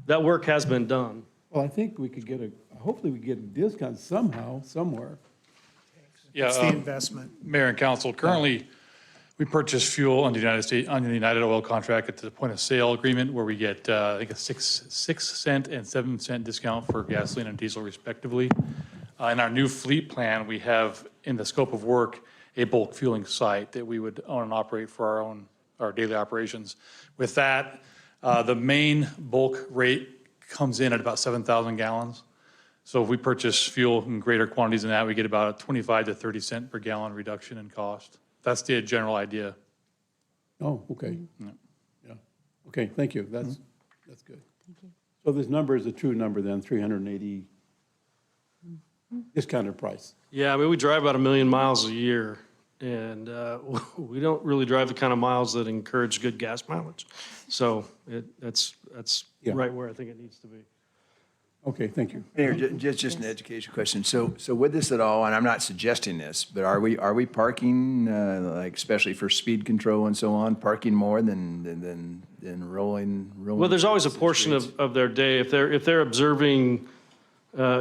that work has been done. Well, I think we could hopefully we get a discount somehow, somewhere. Yeah, It's the investment. Mayor and council, currently, we purchase fuel under the United Oil contract at the point of sale agreement where we get, I think, a 6-cent and 7-cent discount for gasoline and diesel respectively. In our new fleet plan, we have in the scope of work a bulk fueling site that we would own and operate for our daily operations. With that, the main bulk rate comes in at about 7,000 gallons. So if we purchase fuel in greater quantities than that, we get about a 25 to 30 cent per gallon reduction in cost. That's the general idea. Oh, okay. Yeah. Okay, thank you. That's good. Thank you. So this number is a true number then, 380 discounted price. Yeah, I mean, we drive about 1 million miles a year, and we don't really drive the kind of miles that encourage good gas mileage. So that's right where I think it needs to be. Okay, thank you. Mayor, just an education question. So with this at all, and I'm not suggesting this, but are we parking, like especially for speed control and so on, parking more than rolling? Well, there's always a portion of their day, if they're observing, I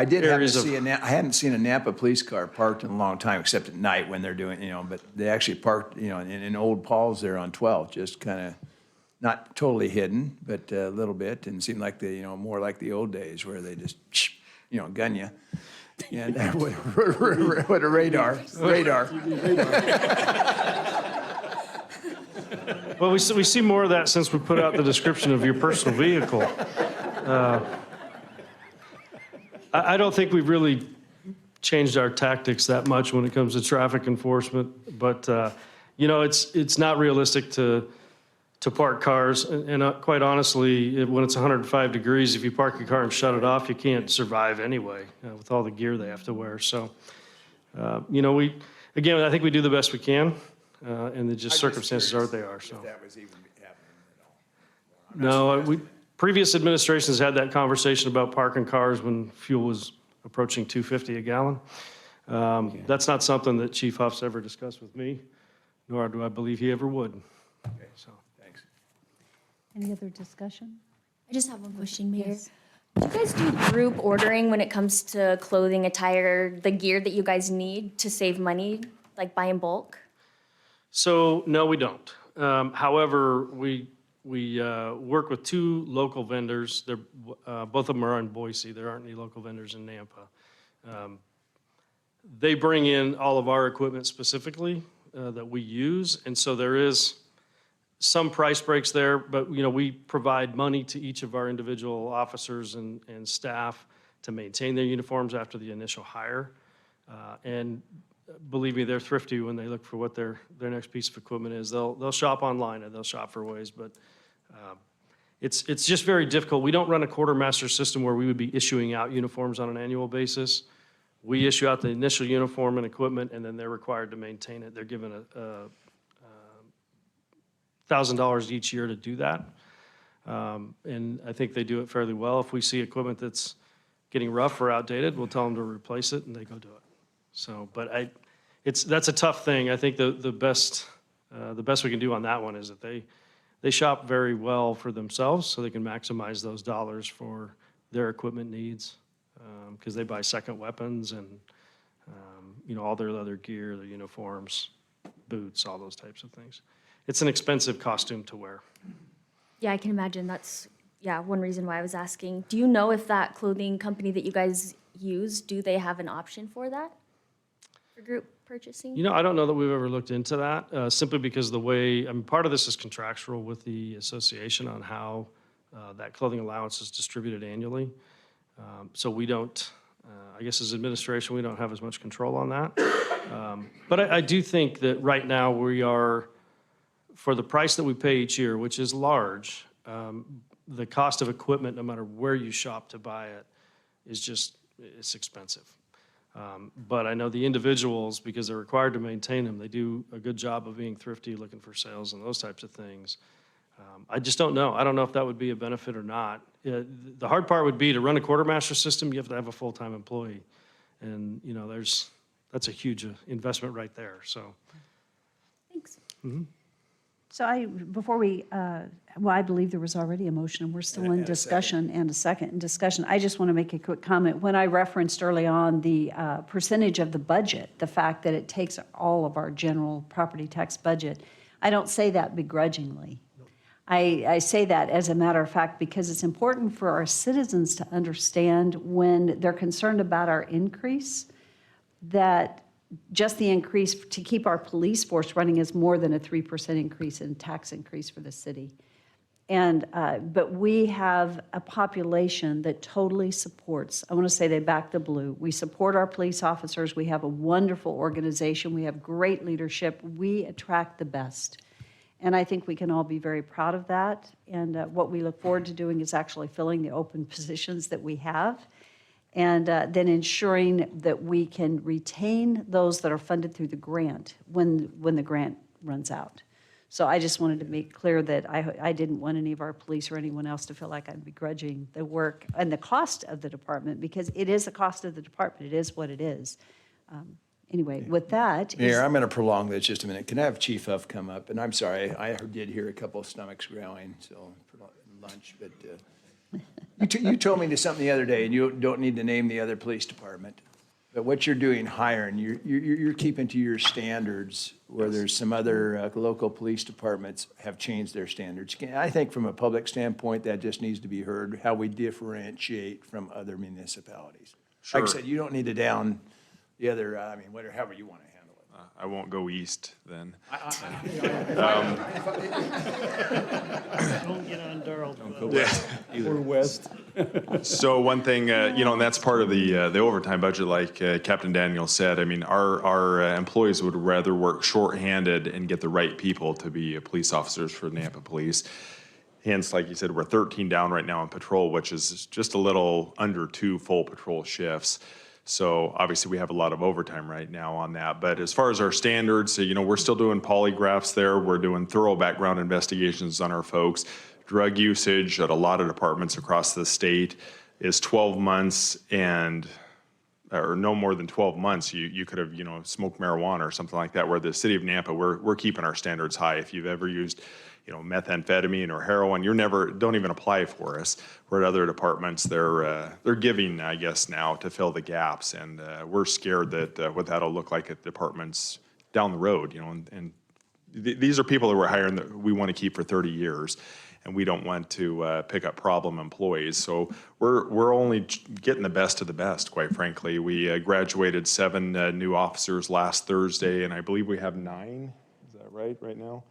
did happen to areas of- see I hadn't seen a Napa police car parked in a long time, except at night when they're doing, but they actually parked, in Old Paul's there on 12, just kind of not totally hidden, but a little bit, and seemed like more like the old days where they just, gun you. And what a radar. Well, we see more of that since we put out the description of your personal vehicle. I don't think we've really changed our tactics that much when it comes to traffic enforcement, but it's not realistic to park cars, and quite honestly, when it's 105 degrees, if you park your car and shut it off, you can't survive anyway with all the gear they have to wear. So, I think we do the best we can, and the circumstances are what they are. So. If that was even happening at all. No, previous administrations had that conversation about parking cars when fuel was approaching $2.50 a gallon. That's not something that Chief Huff's ever discussed with me, nor do I believe he ever would. Okay, so, thanks. Any other discussion? I just have one question, Mayor. Yes. Do you guys do group ordering when it comes to clothing, attire, the gear that you guys need to save money, like buy in bulk? So, no, we don't. However, we work with 2 local vendors. They're, both of them are in Boise. There aren't any local vendors in Nampa. They bring in all of our equipment specifically that we use, and so there is some price breaks there, but we provide money to each of our individual officers and staff to maintain their uniforms after the initial hire. And believe me, they're thrifty when they look for what their next piece of equipment is. They'll shop online and they'll shop for ways, but it's just very difficult. We don't run a quartermaster system where we would be issuing out uniforms on an annual basis. We issue out the initial uniform and equipment, and then they're required to maintain it. They're given a $1,000 each year to do that. And I think they do it fairly well. If we see equipment that's getting rough or outdated, we'll tell them to replace it, and they go do it. So, but that's a tough thing. I think the best we can do on that one is that they shop very well for themselves, so they can maximize those dollars for their equipment needs, because they buy second weapons and all their other gear, their uniforms, boots, all those types of things. It's an expensive costume to wear. Yeah, I can imagine. That's, one reason why I was asking. Do you know if that clothing company that you guys use, do they have an option for that? For group purchasing? I don't know that we've ever looked into that, simply because the way, part of this is contractual with the association on how that clothing allowance is distributed annually. So we don't, I guess as administration, we don't have as much control on that. But I do think that right now we are, for the price that we pay each year, which is large, the cost of equipment, no matter where you shop to buy it, it's expensive. But I know the individuals, because they're required to maintain them, they do a good job of being thrifty, looking for sales and those types of things. I just don't know. I don't know if that would be a benefit or not. The hard part would be to run a quartermaster system, you have to have a full-time employee. And, that's a huge investment right there, so. Thanks. Mhm. So I believe there was already a motion, and we're still in discussion, and a second in discussion. I just want to make a quick comment. When I referenced early on the percentage of the budget, the fact that it takes all of our general property tax budget, I don't say that begrudgingly. I say that as a matter of fact because it's important for our citizens to understand when they're concerned about our increase, that just the increase to keep our police force running is more than a 3% increase in tax increase for the city. And, but we have a population that totally supports, I want to say they back the blue. We support our police officers. We have a wonderful organization. We have great leadership. We attract the best. And I think we can all be very proud of that. And what we look forward to doing is actually filling the open positions that we have. And then ensuring that we can retain those that are funded through the grant when the grant runs out. So I just wanted to make clear that I didn't want any of our police or anyone else to feel like I'm begrudging the work and the cost of the department, because it is the cost of the department. It is what it is. Anyway, with that. Mayor, I'm going to prolong this just a minute. Can I have Chief Huff come up? And I'm sorry, I did hear a couple of stomachs growling, so for lunch, but you told me something the other day, and you don't need to name the other police department, but what you're doing hiring, you're keeping to your standards, where there's some other local police departments have changed their standards. I think from a public standpoint, that just needs to be heard, how we differentiate from other municipalities. Sure. Like I said, you don't need to down the other, however you want to handle it. I won't go east then. Don't get on Darrell. Or west. So one thing, and that's part of the overtime budget, like Captain Daniel said. Our employees would rather work shorthanded and get the right people to be police officers for Nampa Police. Hence, like you said, we're 13 down right now on patrol, which is just a little under 2 full patrol shifts. So obviously we have a lot of overtime right now on that. But as far as our standards, we're still doing polygraphs there. We're doing thorough background investigations on our folks. Drug usage at a lot of departments across the state is 12 months or no more than 12 months. You could have, smoked marijuana or something like that, where the city of Nampa, we're keeping our standards high. If you've ever used methamphetamine or heroin, don't even apply for us. Where at other departments, they're giving, I guess, now to fill the gaps. And we're scared that what that'll look like at departments down the road, and these are people that we're hiring that we want to keep for 30 years. And we don't want to pick up problem employees. So we're only getting the best of the best, quite frankly. We graduated 7 new officers last Thursday, and I believe we have 9, is that right now?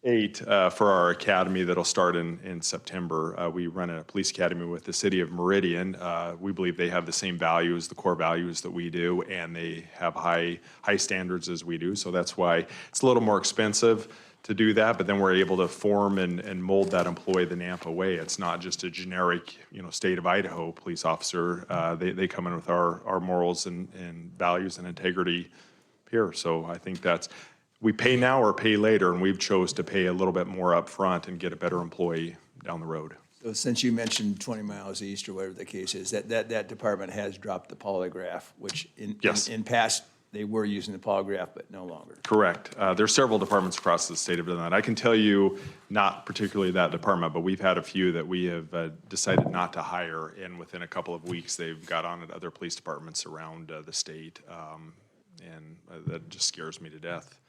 8 for our academy that'll start in September. We run a police academy with the city of Meridian. We believe they have the same values, the core values that we do, and they have high standards as we do. So that's why it's a little more expensive to do that, but then we're able to form and mold that employee the Nampa way. It's not just a generic, state of Idaho police officer. They come in with our morals and values and integrity here. So I think we pay now or pay later, and we've chose to pay a little bit more upfront and get a better employee down the road. So since you mentioned 20 miles east or whatever the case is, that department has dropped the polygraph, which Yes. in past, they were using the polygraph, but no longer. Correct. There's several departments across the state have done that. I can tell you, not particularly that department, but we've had a few that we have decided not to hire, and within a couple of weeks, they've got on at other police departments around the state, and that just scares me to death,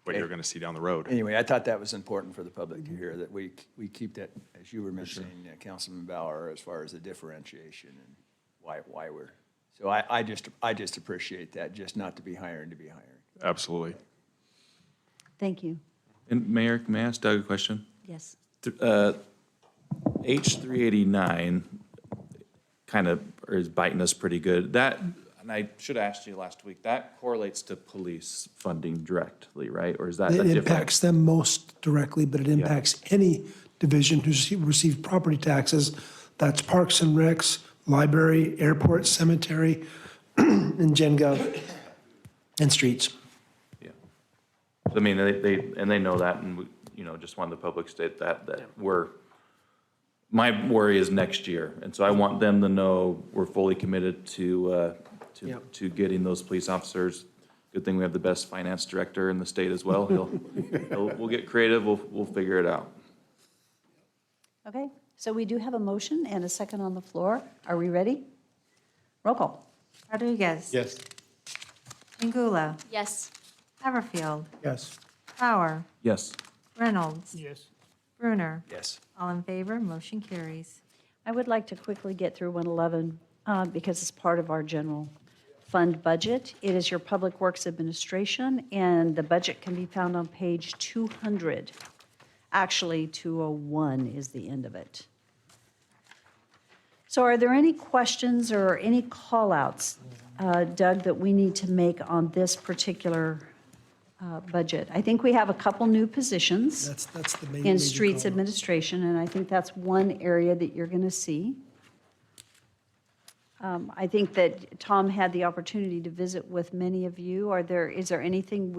what Okay. you're going to see down the road. Anyway, I thought that was important for the public to hear, that we keep that, as you were mentioning, Councilman Bauer, as far as the differentiation and why we're, so I just appreciate that, just not to be hiring to be hiring. Absolutely. Thank you. And Mayor, may I ask Doug a question? Yes. H389 kind of is biting us pretty good. That, and I should have asked you last week, that correlates to police funding directly, right? Or is that a It different? impacts them most directly, but it impacts any division who receives property taxes. That's Parks and Recs, library, airport, cemetery, and Gen Gov, and streets. Yeah. I mean, they know that, and we, just want the public state that my worry is next year. And so I want them to know we're fully committed to getting those police officers. Good thing we have the best finance director in the state as well. We'll get creative, we'll figure it out. Okay, so we do have a motion and a second on the floor. Are we ready? Roll call. Rodriguez. Yes. Angula. Yes. Haverfield. Yes. Bauer. Yes. Reynolds. Yes. Brunner. Yes. All in favor, motion carries. I would like to quickly get through 111 because it's part of our general fund budget. It is your Public Works Administration, and the budget can be found on page 200. Actually, 201 is the end of it. So are there any questions or any call-outs, Doug, that we need to make on this particular budget? I think we have a couple new positions That's the main. in major streets call-out. administration, and I think that's one area that you're going to see. I think that Tom had the opportunity to visit with many of you. Is there anything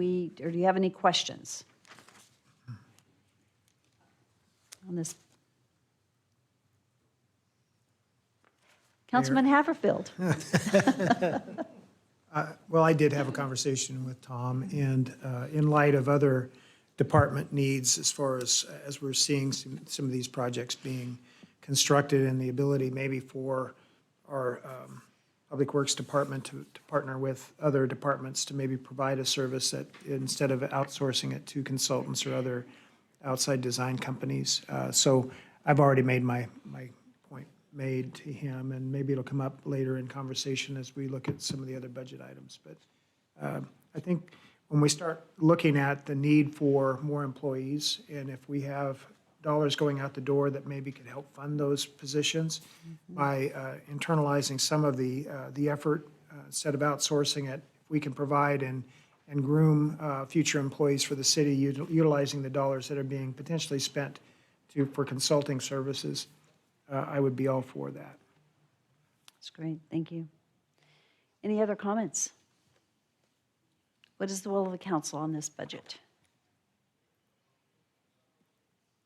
or do you have any questions on this? Councilman Haverfield. Well, I did have a conversation with Tom, and in light of other department needs, as far as we're seeing some of these projects being constructed, and the ability maybe for our Public Works Department to partner with other departments to maybe provide a service that, instead of outsourcing it to consultants or other outside design companies. So I've already made my point made to him, and maybe it'll come up later in conversation as we look at some of the other budget items. But I think when we start looking at the need for more employees, and if we have dollars going out the door that maybe could help fund those positions by internalizing some of the effort, instead of outsourcing it, we can provide and groom future employees for the city, utilizing the dollars that are being potentially spent for consulting services. I would be all for that. That's great, thank you. Any other comments? What is the will of the council on this budget?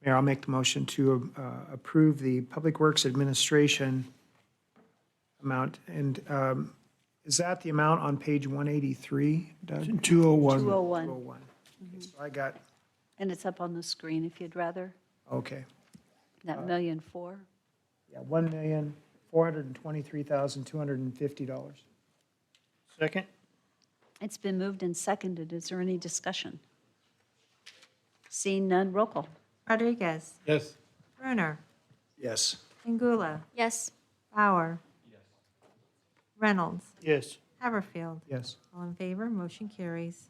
Mayor, I'll make the motion to approve the Public Works Administration amount. And is that the amount on page 183, Doug? 201. 201. 201. Okay, so I got, And it's up on the screen if you'd rather. okay. That $1.4 million. Yeah, $1,423,250. Second? It's been moved and seconded. Is there any discussion? Seeing none, roll call. Rodriguez. Yes. Brunner. Yes. Angula. Yes. Bauer. Reynolds. Yes. Haverfield. Yes. All in favor, motion carries.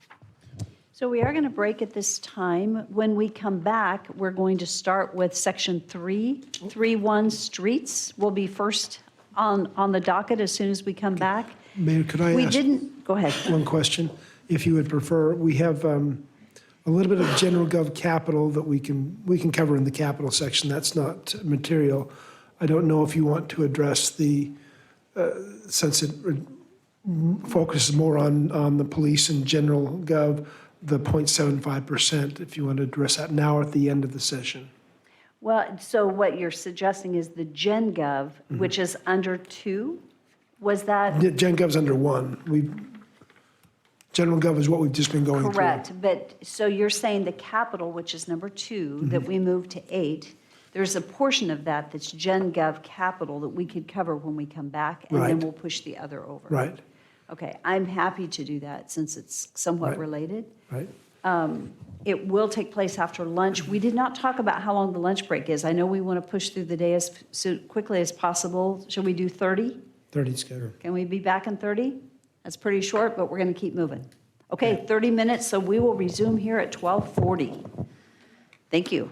So we are going to break at this time. When we come back, we're going to start with section 3.1 streets. Will be first on the docket as soon as we come back. Mayor, could I We ask didn't, go ahead. one question? If you would prefer, we have a little bit of general gov capital that we can cover in the capital section. That's not material. I don't know if you want to address the, since it focuses more on the police and general gov, the 0.75%, if you want to address that now or at the end of the session. Well, so what you're suggesting is the Gen Gov, which is under 2? Was that Gen gov's under 1. General gov is what we've just been going through. correct? But, so you're saying the capital, which is number 2, that we moved to 8, there's a portion of that that's Gen Gov capital that we could cover when we come back, and then Right. we'll push the other over. Right, Okay, I'm happy to do that since it's somewhat Right. related. right. It will take place after lunch. We did not talk about how long the lunch break is. I know we want to push through the day as so quickly as possible. Should we do 30? 30's good. Can we be back in 30? That's pretty short, but we're going to keep moving. Okay, 30 minutes, so we will resume here at 12:40. Thank you.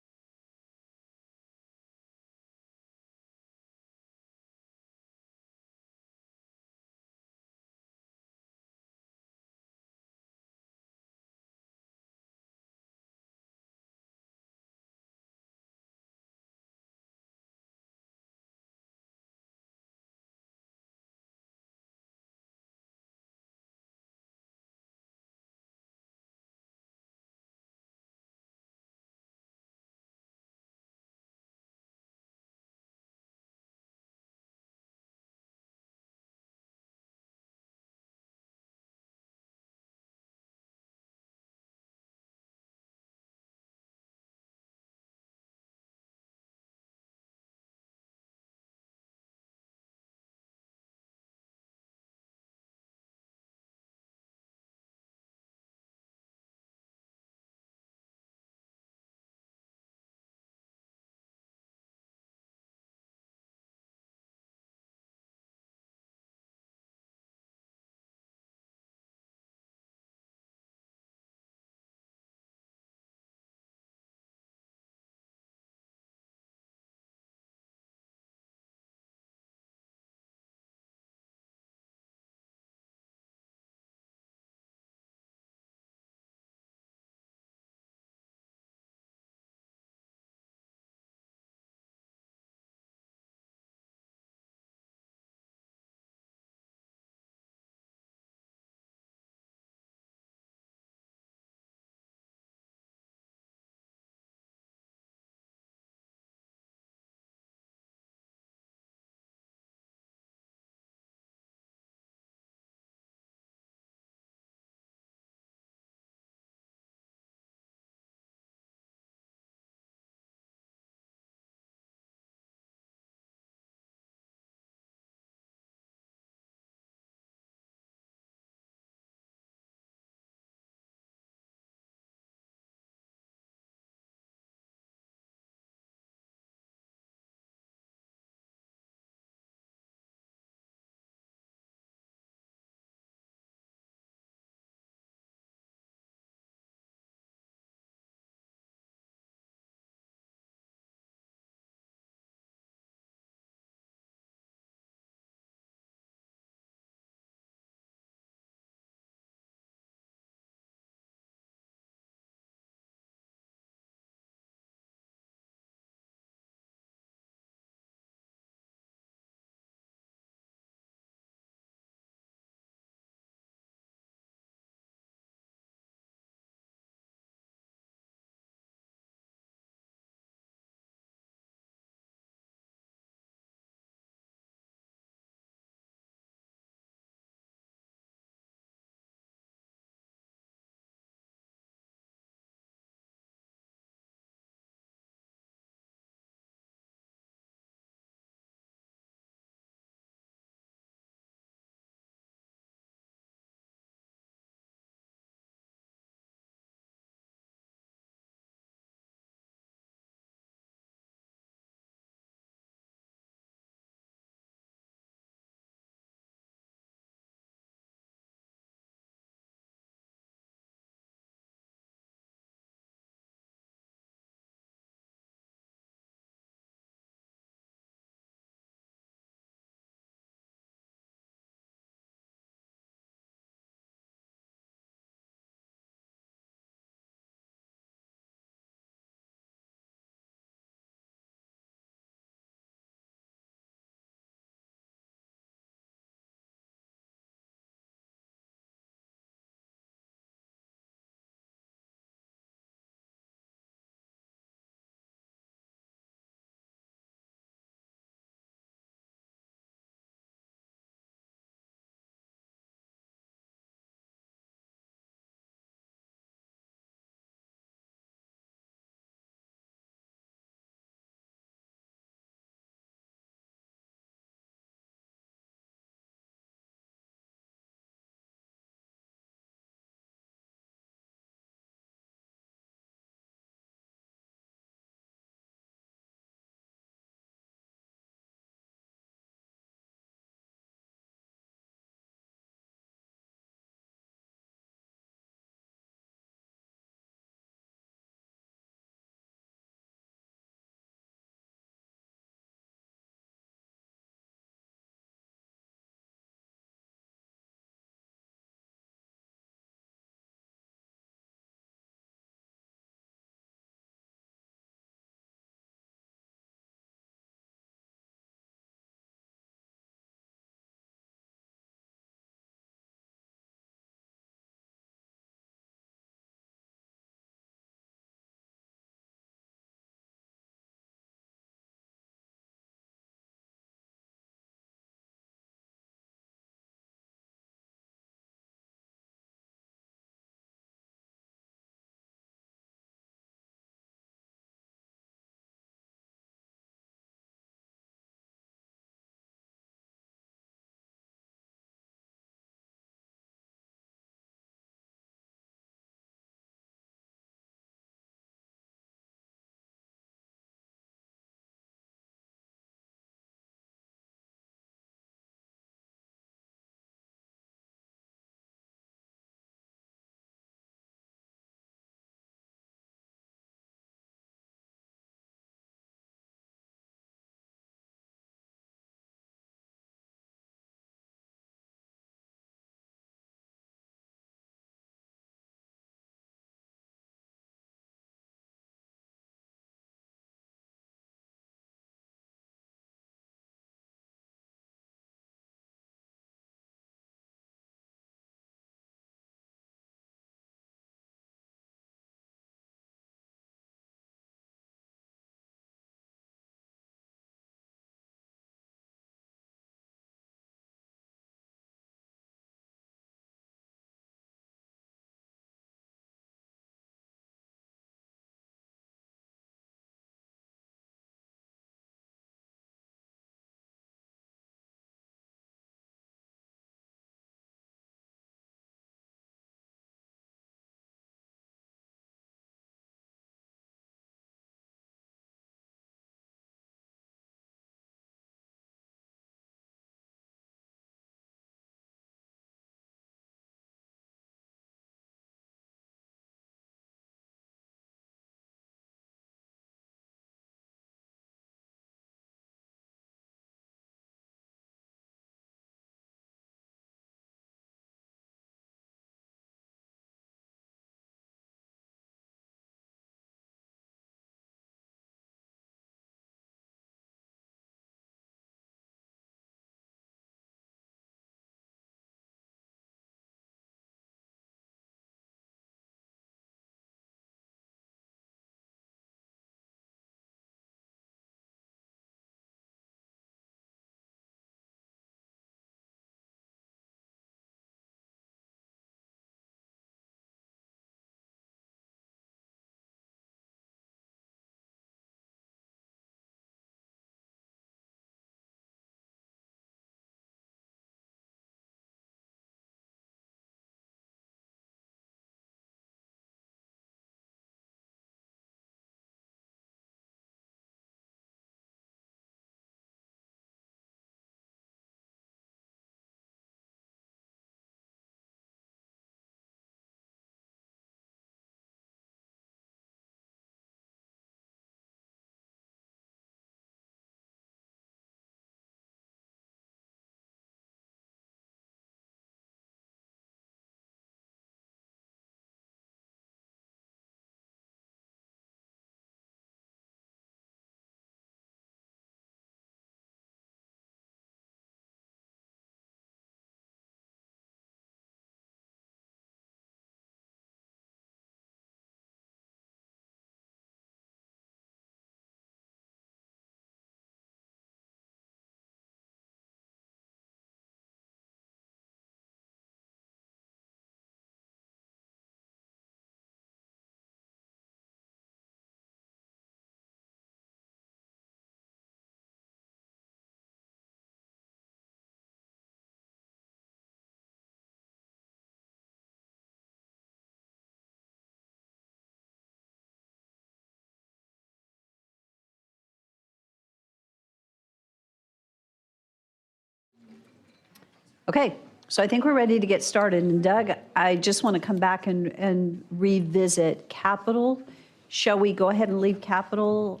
Okay, so I think we're ready to get started. And Doug, I just want to come back and revisit capital. Shall we go ahead and leave capital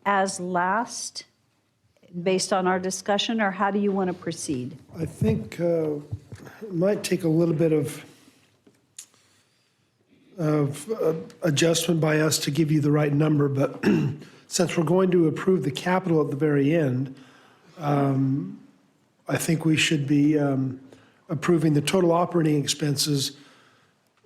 as last based on our discussion, or how do you want to proceed? I think it might take a little bit of adjustment by us to give you the right number, but since we're going to approve the capital at the very end, I think we should be approving the total operating expenses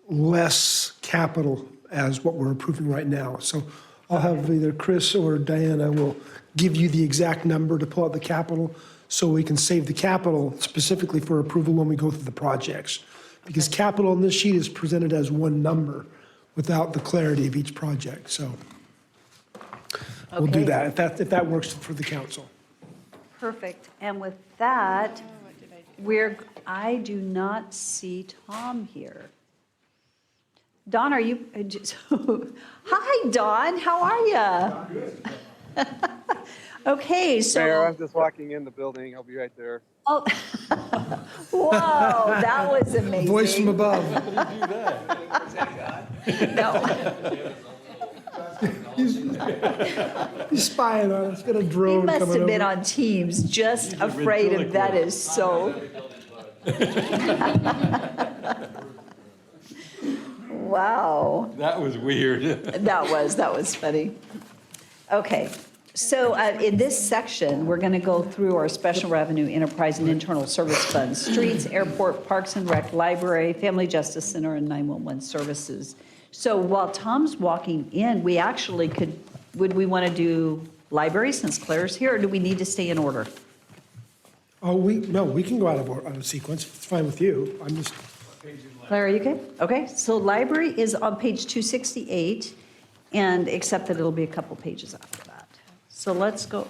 less capital as what we're approving right now. So I'll have either Chris or Diana will give you the exact number to pull out the capital so we can save the capital specifically for approval when we go through the projects. Because capital on this sheet is presented as one number without the clarity of each project. So we'll do Okay. that if that works for the council. Perfect. And with that, I do not see Tom here. Don, are you, hi, Don, how are you? Okay, so. Mayor, I'm just walking in the building. I'll be right there. Oh, whoa, that was amazing. Voice from above. No. He's spying on us. Got a He drone must coming have been over. on Teams, just afraid of that is so. Wow. That was weird. That was funny. Okay, so in this section, we're going to go through our special revenue, enterprise, and internal service funds, streets, airport, parks and rec, library, family justice center, and 911 services. So while Tom's walking in, we actually would we want to do library since Claire's here, or do we need to stay in order? Oh, we can go out of sequence. It's fine with you. I'm just. Claire, are you okay? Okay, so library is on page 268, and except that it'll be a couple pages after that. So let's go.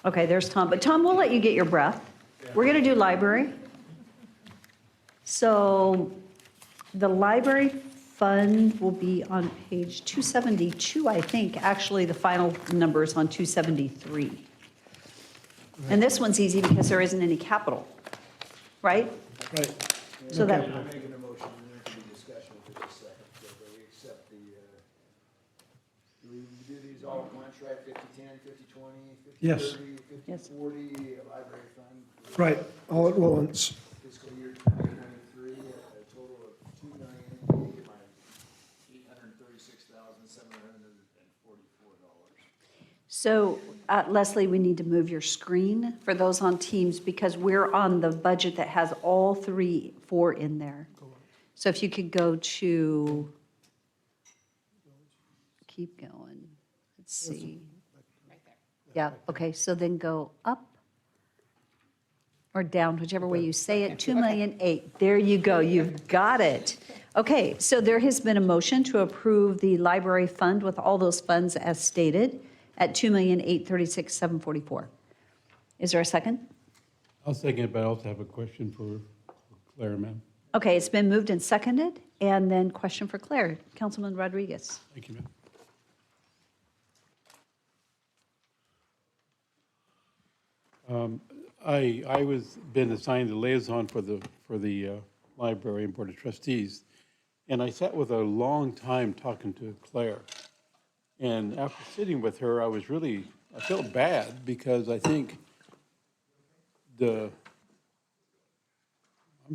Okay, there's Tom. But Tom, we'll let you get your breath. We're going to do library. So the library fund will be on page 272, I think. Actually, the final number is on 273. And this one's easy because there isn't any capital, right? Right. So that, I'm making a motion, and there can be discussion for just a second, that we accept the, do we do these all at once, right? 50-10, 50-20, Yes. 50-30, Yes. 50-40, library fund? Right, all at once. Fiscal year 2023, a total of $2,836,744. so Leslie, we need to move your screen for those on Teams because we're on the budget that has all four in there. So if you could go to, keep going, let's see. Yeah, okay, so then go up or down, whichever way you say it, 2,000,008. There you go, you've got it. Okay, so there has been a motion to approve the library fund with all those funds as stated at $2,836,744. Is there a second? I'll second it, but I also have a question for Claire, ma'am. Okay, it's been moved and seconded, and then question for Claire. Councilman Rodriguez. Thank you, ma'am. I been assigned the liaison for the library and board of trustees, and I sat with her a long time talking to Claire. And after sitting with her, I felt bad because I think I'm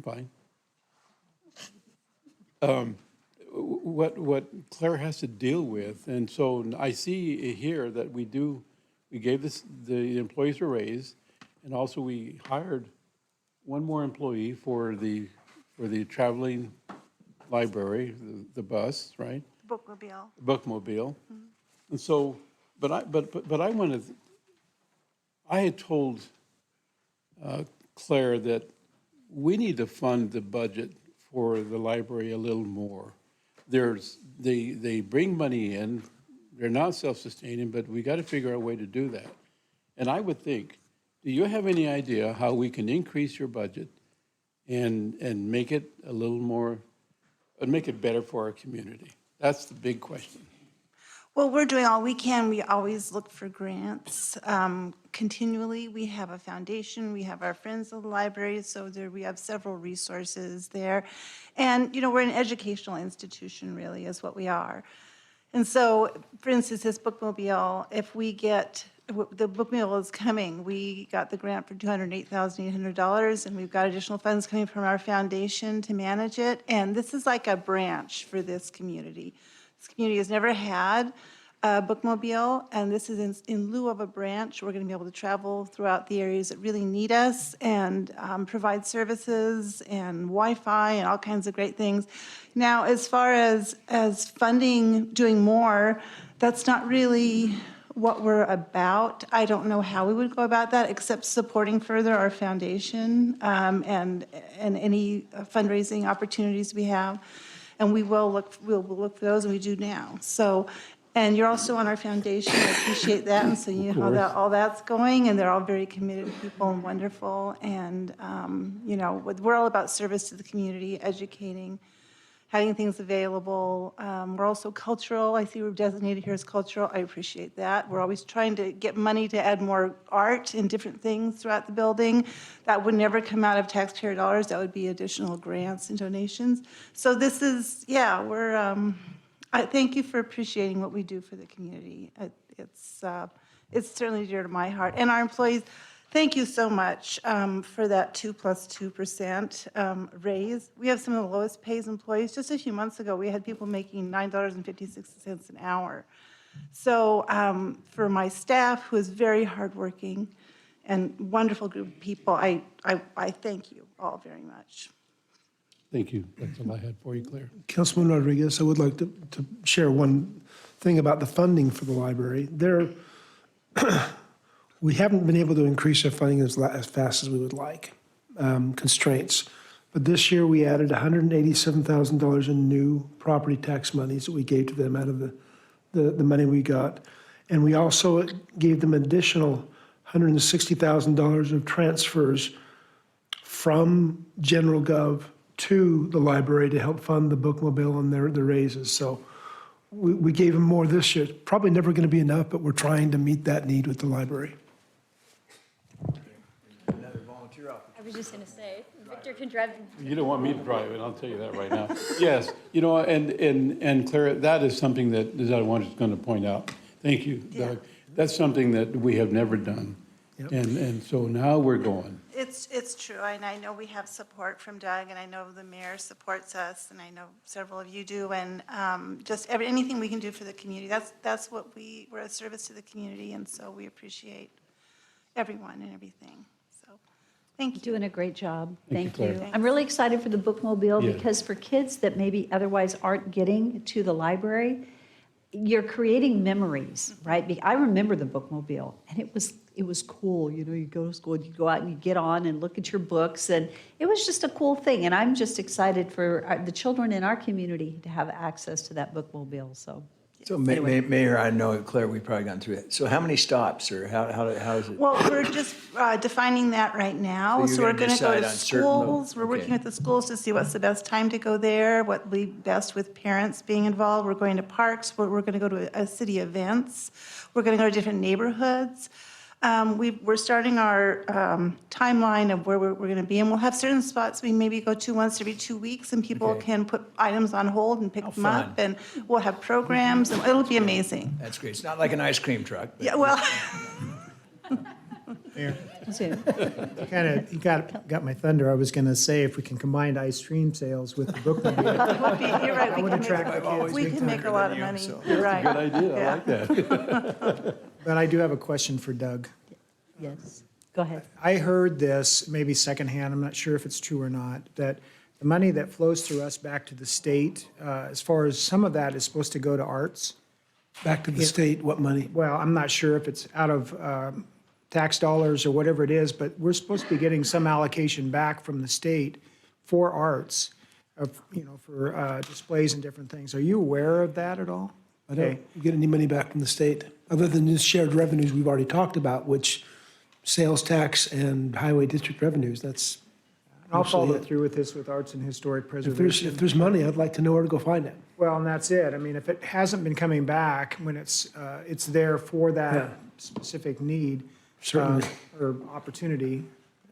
fine. What Claire has to deal with, and so I see here that we gave the employees a raise, and also we hired one more employee for the traveling library, the bus, right? Bookmobile. Bookmobile. And so, but I wanted, I had told Claire that we need to fund the budget for the library a little more. They bring money in, they're not self-sustaining, but we got to figure out a way to do that. And I would think, do you have any idea how we can increase your budget and make it a little more, and make it better for our community? That's the big question. Well, we're doing all we can. We always look for grants continually. We have a foundation, we have our Friends of the Library, so we have several resources there. And, we're an educational institution, really, is what we are. And so, for instance, this bookmobile, if we get, the bookmobile is coming. We got the grant for $208,800, and we've got additional funds coming from our foundation to manage it. And this is like a branch for this community. This community has never had a bookmobile, and this is in lieu of a branch. We're going to be able to travel throughout the areas that really need us and provide services and Wi-Fi and all kinds of great things. Now, as far as funding, doing more, that's not really what we're about. I don't know how we would go about that, except supporting further our foundation and any fundraising opportunities we have. And we'll look for those, and we do now. So, and you're also on our foundation. I appreciate that, and so you know how all that's going. And they're all very committed people and wonderful. And we're all about service to the community, educating, having things available. We're also cultural. I see we're designated here as cultural. I appreciate that. We're always trying to get money to add more art and different things throughout the building. That would never come out of taxpayer dollars. That would be additional grants and donations. So this is, I thank you for appreciating what we do for the community. It's certainly dear to my heart. And our employees, thank you so much for that 2 plus 2% raise. We have some of the lowest paid employees. Just a few months ago, we had people making $9.56 an hour. So for my staff, who is very hardworking and wonderful group of people, I thank you all very much. Thank you. That's all I had for you, Claire. Councilman Rodriguez, I would like to share one thing about the funding for the library. We haven't been able to increase our funding as fast as we would like, constraints. But this year, we added $187,000 in new property tax monies that we gave to them out of the money we got. And we also gave them additional $160,000 of transfers from General Gov to the library to help fund the bookmobile and their raises. So we gave them more this year. It's probably never going to be enough, but we're trying to meet that need with the library. Another volunteer opportunity. I was just going to say, Victor can drive. You don't want me to drive it, I'll tell you that right now. Yes, and Claire, that is something that I wanted to point out. Thank you, Doug. That's something that we have never done. Yep. And so now we're going. It's true, and I know we have support from Doug, and I know the mayor supports us, and I know several of you do, and just anything we can do for the community. That's what we're a service to the community, and so we appreciate everyone and everything. So, thank you. Doing a great job. Thank Thank you, you. I'm really excited for the bookmobile Yes. because for kids that maybe otherwise aren't getting to the library, you're creating memories, right? I remember the bookmobile, and it was cool. You go to school, you go out and you get on and look at your books, and it was just a cool thing. And I'm just excited for the children in our community to have access to that bookmobile. So Mayor, I know, Claire, we've probably gone through it. So how many stops, or how is it? Well, we're just defining that right now. So So you're we're gonna going to go decide to on certain schools. We're working okay. with the schools to see what's the best time to go there, what would be best with parents being involved. We're going to parks, we're going to go to city events. We're going to go to different neighborhoods. We're starting our timeline of where we're going to be, and we'll have certain spots we maybe go to once every 2 weeks, and people Okay. can put items on hold and pick How them up, fun. and we'll have programs, and it'll be amazing. That's great. It's not like an ice cream truck. But Yeah, well, Mayor, soon. you got my thunder. I was going to say, if we can combine ice cream sales with the bookmobile, you're right, that we would can attract the make, kids we big can make a time. lot of money. You're right. Good idea, I Yeah. like that. But I do have a question for Doug. yes, go ahead. I heard this, maybe secondhand, I'm not sure if it's true or not, that the money that flows through us back to the state, as far as some of that is supposed to go to arts. Back to the state, what money? Well, I'm not sure if it's out of tax dollars or whatever it is, but we're supposed to be getting some allocation back from the state for arts, for displays and different things. Are you aware of that at all? I don't get any money back from the state, other than the shared revenues we've already talked about, which sales tax and highway district revenues, that's I'll follow mostly it. through with this with Arts and Historic If Preservation. there's money, I'd like to know where to go find it. Well, and that's it. I mean, if it hasn't been coming back when it's there for Yeah. that specific need. Certainly. Or opportunity,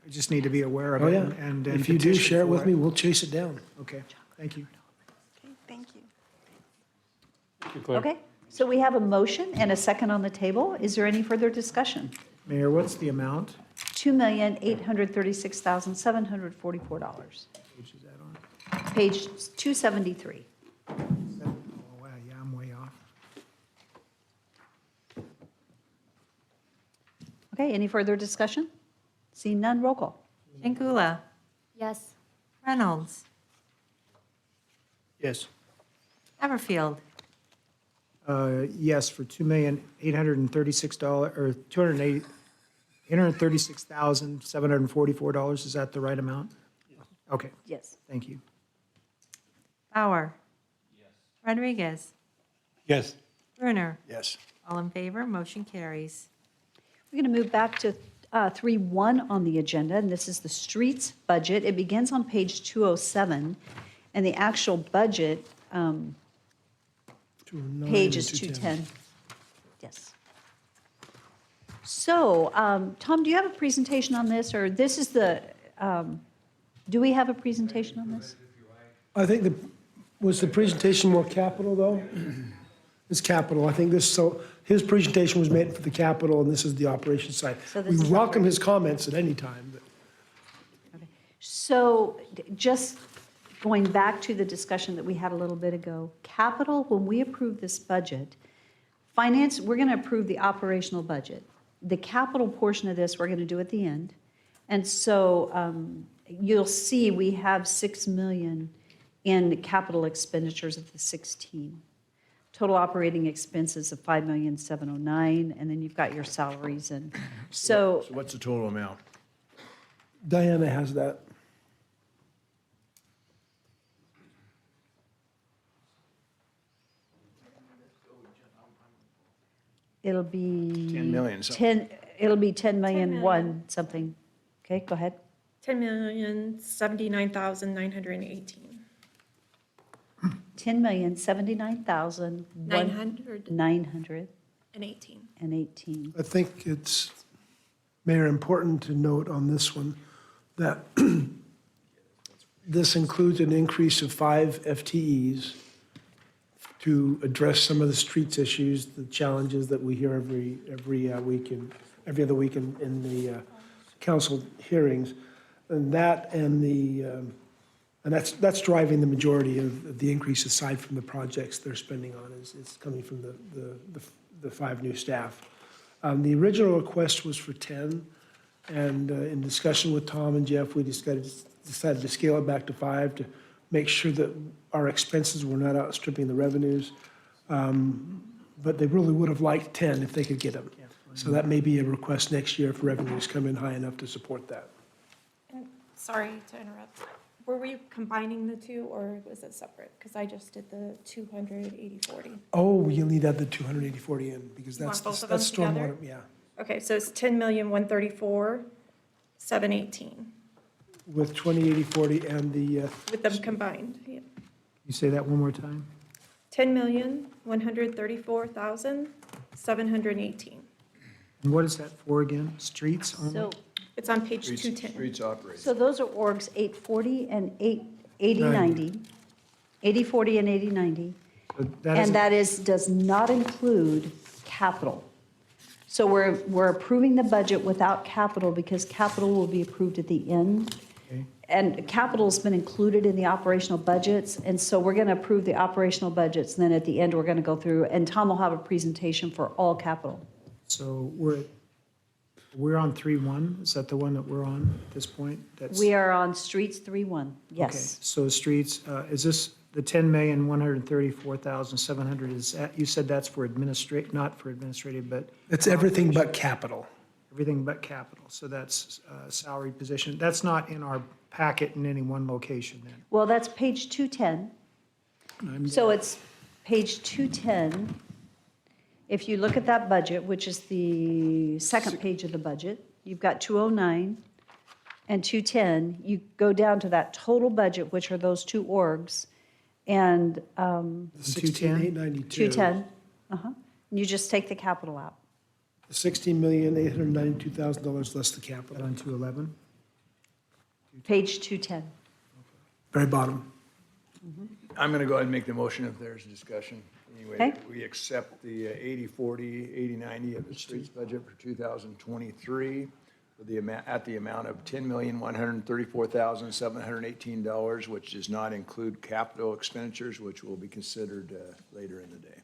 I just need to be aware of Oh, it yeah. and. If you do, petition share it for with me, we'll chase it down. Okay, thank you. Thank you. Okay, so we have a motion and a second on the table. Is there any further discussion? Mayor, what's the amount? $2,836,744. Which is that on? Page 273. Oh, wow, yeah, I'm way off. Okay, any further discussion? Seeing none, roll call. Changula. Yes. Reynolds. Yes. Haverfield. Yes, for $2,836, or $836,744. Is that the right amount? Okay, Yes. thank you. Bauer. Rodriguez. Yes. Brunner. Yes. All in favor, motion carries. We're going to move back to 3.1 on the agenda, and this is the streets budget. It begins on page 207, and the actual budget page is 210. Yes. So, Tom, do you have a presentation on this, or this is the, do we have a presentation on this? I think was the presentation more capital, though? It's capital. I think this, so his presentation was made for the capital, and this is the operations side. So this We is welcome his comments at any time, but So just going back to the discussion that we had a little bit ago, capital, when we approve this budget, finance, we're going to approve the operational budget. The capital portion of this, we're going to do at the end. And so you'll see we have 6 million in capital expenditures of the 16. Total operating expenses of 5,709,000, and then you've got your salaries and so. So what's the total amount? Diana has that. It'll be. 10 million something. It'll be 10 million one something. Okay, go ahead. 10,079,918. 10,079,000. 900. 918. And 18. I think it's, Mayor, important to note on this one that this includes an increase of 5 FTEs to address some of the streets issues, the challenges that we hear every week and every other week in the council hearings. And that and the, and that's driving the majority of the increase aside from the projects they're spending on is coming from the 5 new staff. The original request was for 10, and in discussion with Tom and Jeff, we decided to scale it back to 5 to make sure that our expenses were not outstripping the revenues. But they really would have liked 10 if they could get them. So that may be a request next year if revenues come in high enough to support that. And sorry to interrupt. Were we combining the two or was it separate? Because I just did the 280/40. Oh, you'll need to add the 280/40 in because You that's, want both of that's them together? stormwater, yeah. Okay, so it's 10,134,718 With 2080/40 and the, with them combined. Yeah. You say that one more time? 10,134,718. And what is that for again? Streets only? So, It's on page Streets 210. streets operating. so those are orgs 840 and 8090. 8040 and 8090. So that And is- that does not include capital. So we're approving the budget without capital because capital will be approved at the end. Okay. And capital's been included in the operational budgets, and so we're going to approve the operational budgets, and then at the end, we're going to go through, and Tom will have a presentation for all capital. So we're on 3.1, is that the one that we're on at this point? That's- We are on streets 3.1, Okay, yes. so streets, is this, the 10,134,700, is that, you said that's for not for administrative, but it's everything but capital. everything but capital, so that's salary position. That's not in our packet in any one location then? Well, that's page 210. So it's page 210. If you look at that budget, which is the second page of the budget, you've got 209, and 210, you go down to that total budget, which are those two orgs, and 16,892. 210, and you just take the capital out. $16,892,000 less the capital. On 211? Page 210. Very bottom. I'm going to go ahead and make the motion if there's discussion. Anyway, Okay. we accept the 80/40, 80/90 of the streets budget for 2023 with the amount, at the amount of $10,134,718, which does not include capital expenditures, which will be considered later in the day.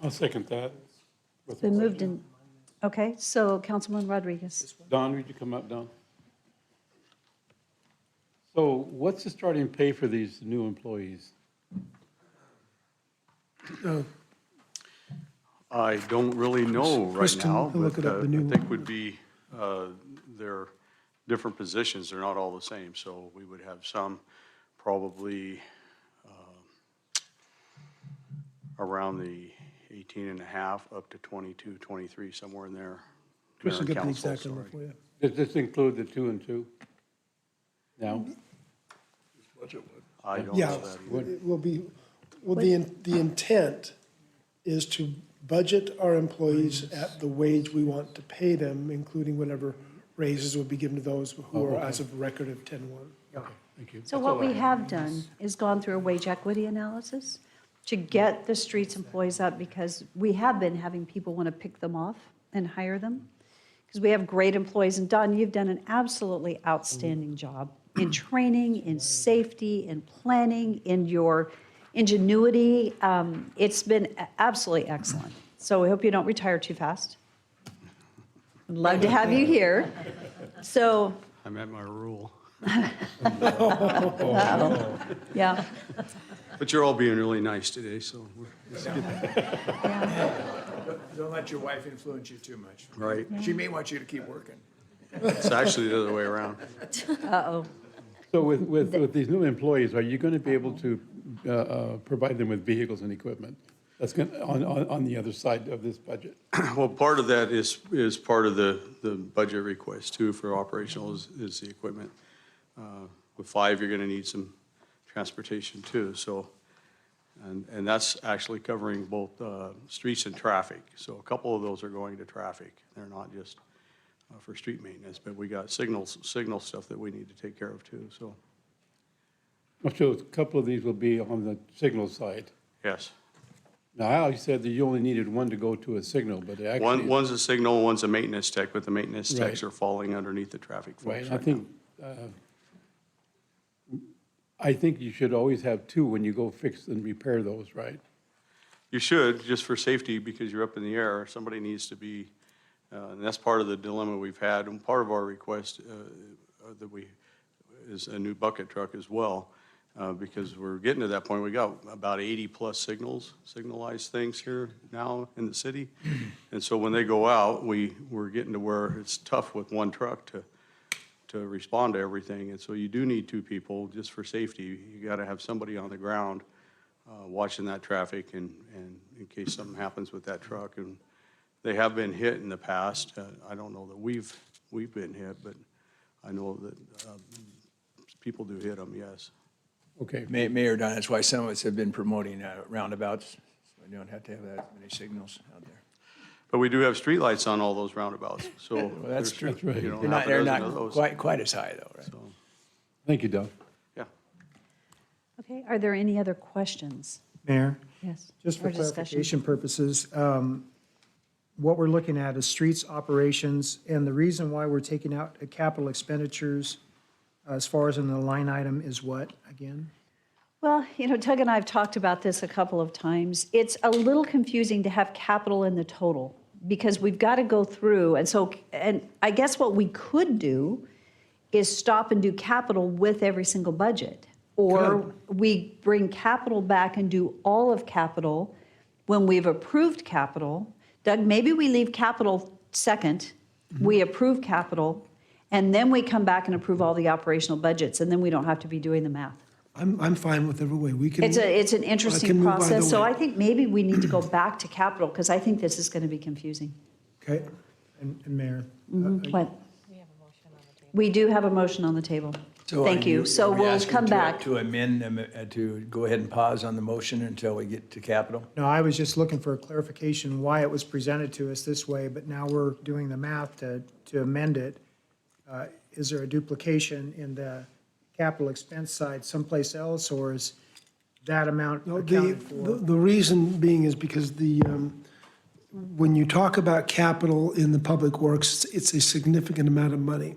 I'll second that. It's been moved in, okay, so Councilman Rodriguez. Don, would you come up, Don? So what's the starting pay for these new employees? I don't really know right Chris can now, look but it up, the new I think would be, they're different positions, they're not all the same. So we would have some probably around the 18 and a half up to 22, 23, somewhere in there. Chris will Mayor get the and council, exact number sorry. for you. Does this include the 2 and 2? No? I don't Yeah, know that either. it will be, well, the intent is to budget our employees at the wage we want to pay them, including whatever raises will be given to those who are as of record of 10/1. Thank you. So what we have done is gone through a wage equity analysis to get the streets employees up, because we have been having people want to pick them off and hire them, because we have great employees. And Don, you've done an absolutely outstanding job in training, in safety, in planning, in your ingenuity. It's been absolutely excellent. So we hope you don't retire too fast. I'd love to have you here. So, I'm at my rule. yeah. But you're all being really nice today, so Don't let your wife influence you too much. Right. She may want you to keep working. it's actually the other way around. Uh-oh. So with these new employees, are you going to be able to provide them with vehicles and equipment? That's going, on the other side of this budget? Well, part of that is part of the budget request too for operational is the equipment. With 5, you're going to need some transportation too, so, and that's actually covering both streets and traffic. So a couple of those are going to traffic. They're not just for street maintenance, but we got signal stuff that we need to take care of too, so, So a couple of these will be on the signal side. yes. Now, I always said that you only needed one to go to a signal, but actually. One's a signal, one's a maintenance tech, but the maintenance techs Right. are falling underneath the traffic folks Right, I think you should always have 2 when you go fix and repair those, right? You should, just for safety, because you're up in the air, somebody needs to be, and that's part of the dilemma we've had, and part of our request is a new bucket truck as well, because we're getting to that point. We got about 80-plus signalized things here now in the city, and so when they go out, we're getting to where it's tough with one truck to respond to everything, and so you do need 2 people just for safety. You got to have somebody on the ground watching that traffic, and in case something happens with that truck. And they have been hit in the past. I don't know that we've been hit, but I know that people do hit them. Yes. Okay. Mayor Don, that's why some of us have been promoting roundabouts, so we don't have to have that many signals out there. But we do have streetlights on all those roundabouts, so. Well, that's true. That's right. You know, They're half not, a they're dozen of not those. quite as high though, right? So, Thank you, Doug. yeah. Okay, are there any other questions? Mayor? Yes. Just for Or discussion? clarification purposes, what we're looking at is streets operations, and the reason why we're taking out capital expenditures as far as in the line item is what, again? Well, Doug and I have talked about this a couple of times. It's a little confusing to have capital in the total, because we've got to go through, and I guess what we could do is stop and do capital with every single budget. Or we bring capital back and do all of capital when we've approved capital. Doug, maybe we leave capital second, we approve capital, and then we come back and approve all the operational budgets, and then we don't have to be doing the math. I'm fine with every way. We can. It's an I interesting can move either process, so way. I think maybe we need to go back to capital, because I think this is going to be confusing. Okay, and Mayor? What? We do have a motion on the table. So Thank are you. So are we we'll asking come to- back. To amend, to go ahead and pause on the motion until we get to capital? No, I was just looking for a clarification why it was presented to us this way, but now we're doing the math to amend it. Is there a duplication in the capital expense side someplace else, or is that amount No, accounted for? the reason being is because when you talk about capital in the public works, it's a significant amount of money.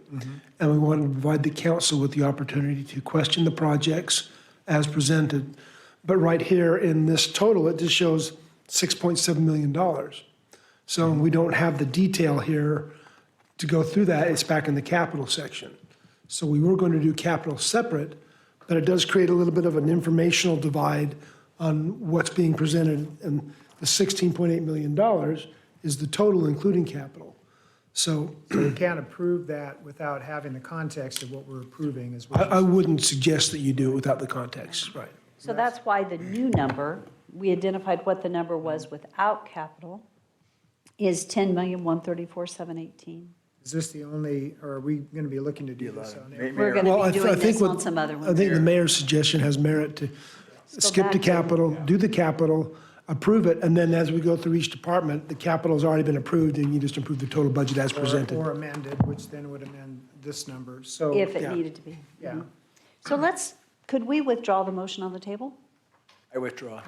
And we want to provide the council with the opportunity to question the projects as presented. But right here in this total, it just shows $6.7 million. So we don't have the detail here to go through that. It's back in the capital section. So we were going to do capital separate, but it does create a little bit of an informational divide on what's being presented. And the $16.8 million is the total, including capital. So So we can't approve that without having the context of what we're approving as I well. wouldn't suggest that you do it without the context, right? So that's why the new number, we identified what the number was without capital, is 10,134,718. Is this the only, or are we going to be looking to do this on every? We're going Well, to I be th- I doing think this what- on some other I ones. think the mayor's suggestion has merit to skip back the to- capital, do the capital, approve it, and then as we go through each department, the capital's already been approved, and you just approve the total budget as presented. Or amended, which then would amend this number, so. If it Yeah. needed to be. Yeah. So could we withdraw the motion on the table? I withdraw.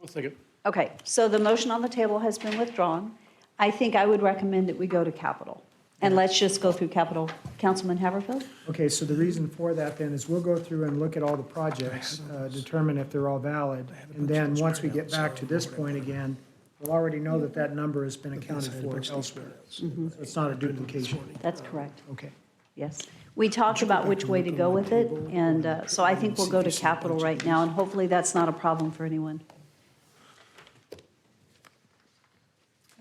I'll second. Okay, so the motion on the table has been withdrawn. I think I would recommend that we go to capital. And let's just go through capital. Councilman Haverfield? Okay, so the reason for that then is we'll go through and look at all the projects, determine if they're all valid. And then, once we get back to this point again, we'll already know that that number has been accounted for elsewhere. So it's not a duplication. That's correct. Okay. Yes. We talked about which way to go with it, and so I think we'll go to capital right now, and hopefully that's not a problem for anyone.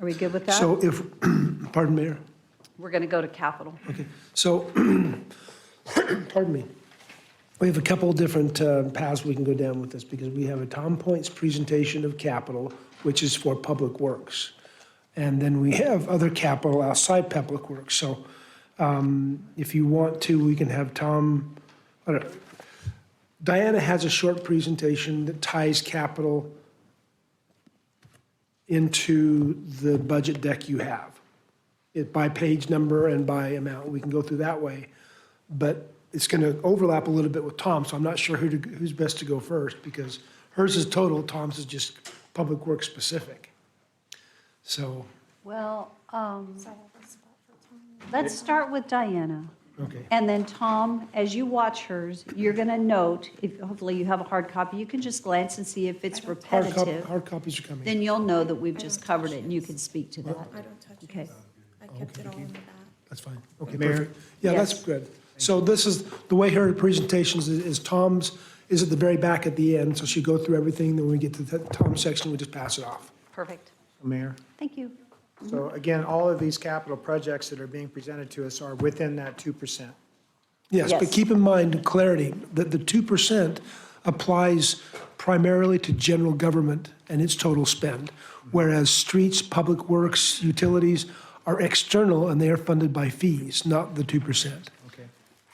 Are we good with that? So if, pardon, Mayor? We're going to go to capital. Okay, so, pardon me. We have a couple of different paths we can go down with this, because we have a Tom Points presentation of capital, which is for Public Works. And then we have other capital outside Public Works. So if you want to, we can have Tom, Diana has a short presentation that ties capital into the budget deck you have. It by page number and by amount. We can go through that way. But it's going to overlap a little bit with Tom, so I'm not sure who's best to go first, because hers is total, Tom's is just Public Works specific. So, Well, let's start with Diana. okay. And then Tom, as you watch hers, you're going to note, if hopefully you have a hard copy, you can just glance and see if it's repetitive. Hard copies are coming. Then you'll know that we've just covered it and you can speak to that. I don't touch it. Okay. I kept it all in the back. That's fine. Okay, Mayor? perfect. Yeah, that's Yes. good. So this is, the way her presentations is Tom's is at the very back at the end, so she'll go through everything, then when we get to the Tom section, we just pass it off. Perfect. Mayor? Thank you. So again, all of these capital projects that are being presented to us are within that 2%. Yes, but Yes. keep in mind, clarity, that the 2% applies primarily to general government and its total spend, whereas streets, public works, utilities are external and they are funded by fees, not the 2%. Okay.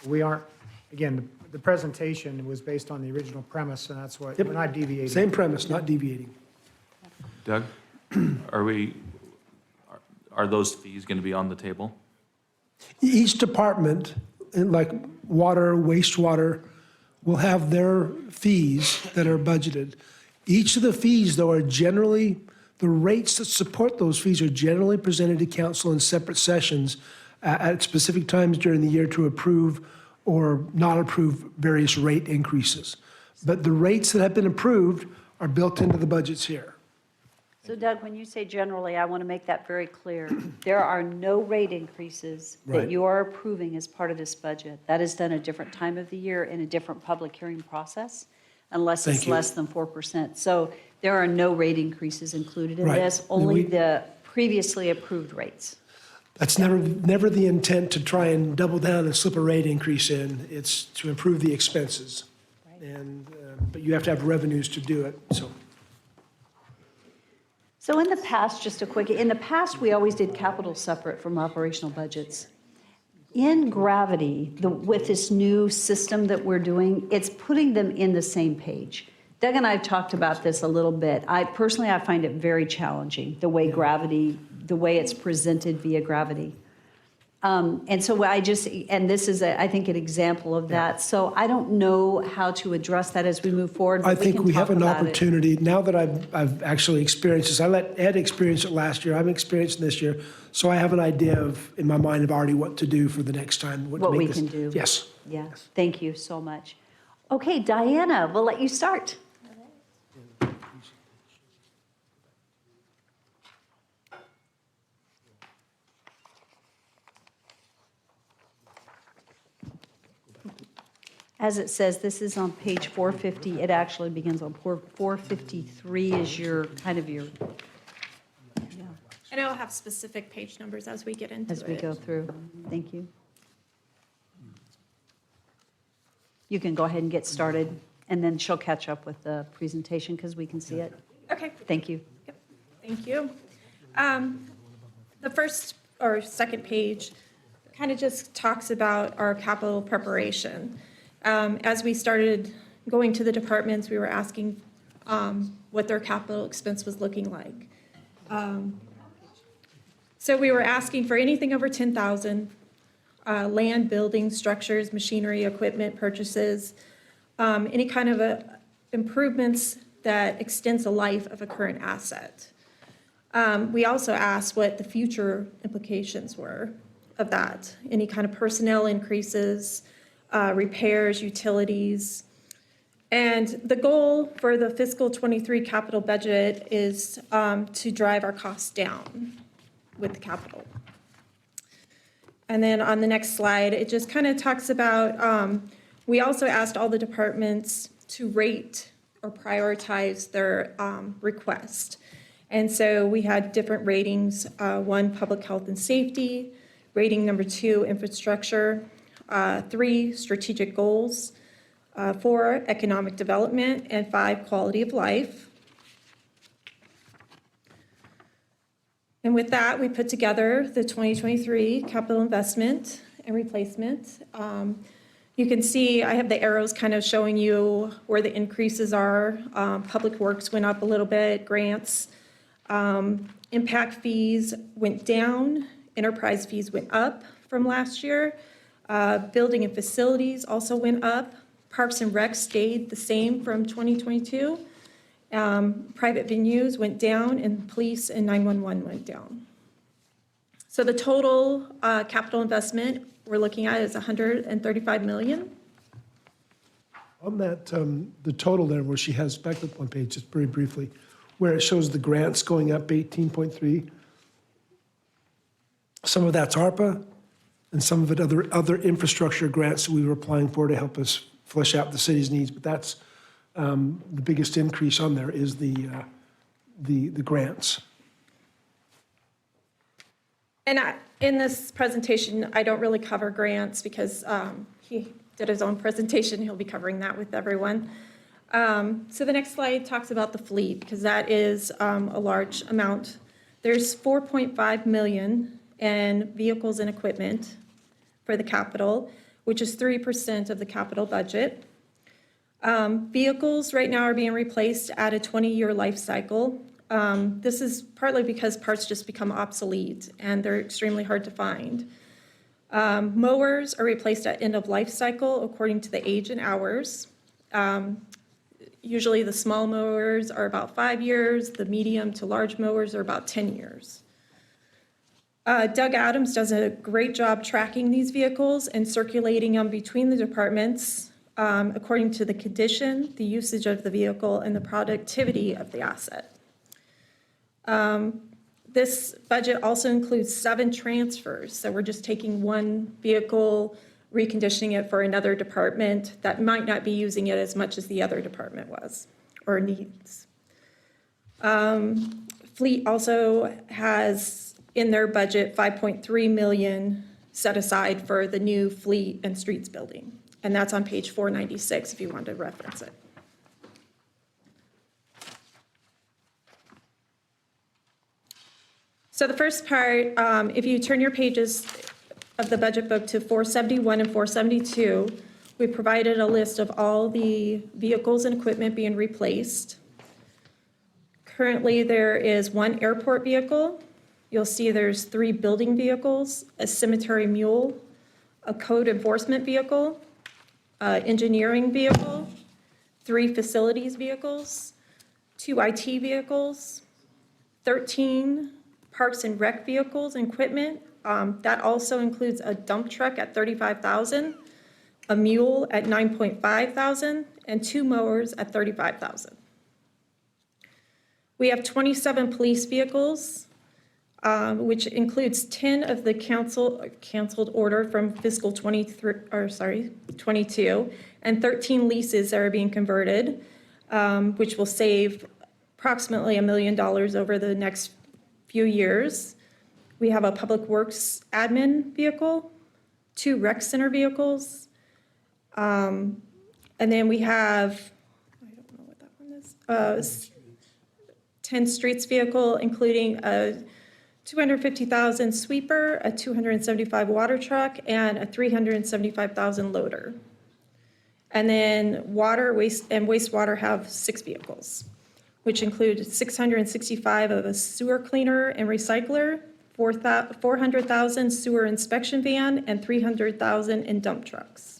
We aren't, again, the presentation was based on the original premise, and that's what, Yep. we're not deviating. Same premise, not deviating. Doug, are those fees going to be on the table? Each department, like water, wastewater, will have their fees that are budgeted. Each of the fees, though, are generally, the rates that support those fees are generally presented to council in separate sessions at specific times during the year to approve or not approve various rate increases. But the rates that have been approved are built into the budgets here. So Doug, when you say generally, I want to make that very clear. There are no rate increases that Right. you are approving as part of this budget. That is done a different time of the year in a different public hearing process, unless it's Thank you. less than 4%. So there are no rate increases included in Right. this, And only we- the previously approved rates. That's never the intent to try and double down and slip a rate increase in. It's to improve the expenses. And, but you have to have revenues to do it, so. So in the past, just a quick, in the past, we always did capital separate from operational budgets. in Gravity, with this new system that we're doing, it's putting them in the same page. Doug and I have talked about this a little bit. I find it very challenging, the way Gravity, the way it's presented via Gravity. And so and this is, I think, an example of that. So I don't know how to address that as we move forward. I but think can we have talk an about it. opportunity, now that I've actually experienced this, I let Ed experience it last year, I'm experiencing this year, so I have an idea of, in my mind, of already what to do for the next time. to What make we this- can do. Yes. Yeah, thank you so much. Okay, Diana, we'll let you start. As it says, this is on page 450. It actually begins on 453 is your, kind of your, And I'll have specific page numbers as we get into it. as we go through. Thank you. You can go ahead and get started, and then she'll catch up with the presentation because we can see it. Okay. Thank you. Thank you. The first or second page kind of just talks about our capital preparation. As we started going to the departments, we were asking what their capital expense was looking like. So we were asking for anything over 10,000, land, buildings, structures, machinery, equipment purchases, any kind of improvements that extends the life of a current asset. We also asked what the future implications were of that, any kind of personnel increases, repairs, utilities. And the goal for the fiscal '23 capital budget is to drive our costs down with the capital. And then on the next slide, it just kind of talks about, we also asked all the departments to rate or prioritize their request. And so we had different ratings, 1, public health and safety, rating number 2, infrastructure, 3, strategic goals, 4, economic development, and 5, quality of life. And with that, we put together the 2023 capital investment and replacement. You can see I have the arrows kind of showing you where the increases are. Public Works went up a little bit, grants. Impact fees went down, enterprise fees went up from last year. Building and facilities also went up. Parks and Rec stayed the same from 2022. Private venues went down, and police and 911 went down. So the total capital investment we're looking at is $135 million. On that, the total there, where she has, back up one page, just very briefly, where it shows the grants going up 18.3. Some of that's ARPA, and some of it other infrastructure grants that we were applying for to help us flesh out the city's needs. But that's the biggest increase on there is the grants. And in this presentation, I don't really cover grants because he did his own presentation. He'll be covering that with everyone. So the next slide talks about the fleet, because that is a large amount. There's 4.5 million in vehicles and equipment for the capital, which is 3% of the capital budget. Vehicles right now are being replaced at a 20-year life cycle. This is partly because parts just become obsolete and they're extremely hard to find. Mowers are replaced at end of life cycle according to the age and hours. Usually the small mowers are about 5 years, the medium to large mowers are about 10 years. Doug Adams does a great job tracking these vehicles and circulating them between the departments according to the condition, the usage of the vehicle, and the productivity of the asset. This budget also includes 7 transfers, so we're just taking one vehicle, reconditioning it for another department that might not be using it as much as the other department was or needs. Fleet also has in their budget 5.3 million set aside for the new fleet and streets building, and that's on page 496 if you want to reference it. So the first part, if you turn your pages of the budget book to 471 and 472, we provided a list of all the vehicles and equipment being replaced. Currently, there is 1 airport vehicle. You'll see there's 3 building vehicles, a cemetery mule, a code enforcement vehicle, engineering vehicle, 3 facilities vehicles, 2 IT vehicles, 13 parks and rec vehicles and equipment. That also includes a dump truck at $35,000, a mule at $9,500, and 2 mowers at $35,000. We have 27 police vehicles, which includes 10 of the canceled order from fiscal 22, and 13 leases that are being converted, which will save approximately $1 million over the next few years. We have a public works admin vehicle, 2 rec center vehicles, and then we have, I don't know what that one is, 10 streets vehicle, including a $250,000 sweeper, a $275 water truck, and a $375,000 loader. And then water, waste, and wastewater have 6 vehicles, which include $665 of a sewer cleaner and recycler, $400,000 sewer inspection van, and $300,000 in dump trucks.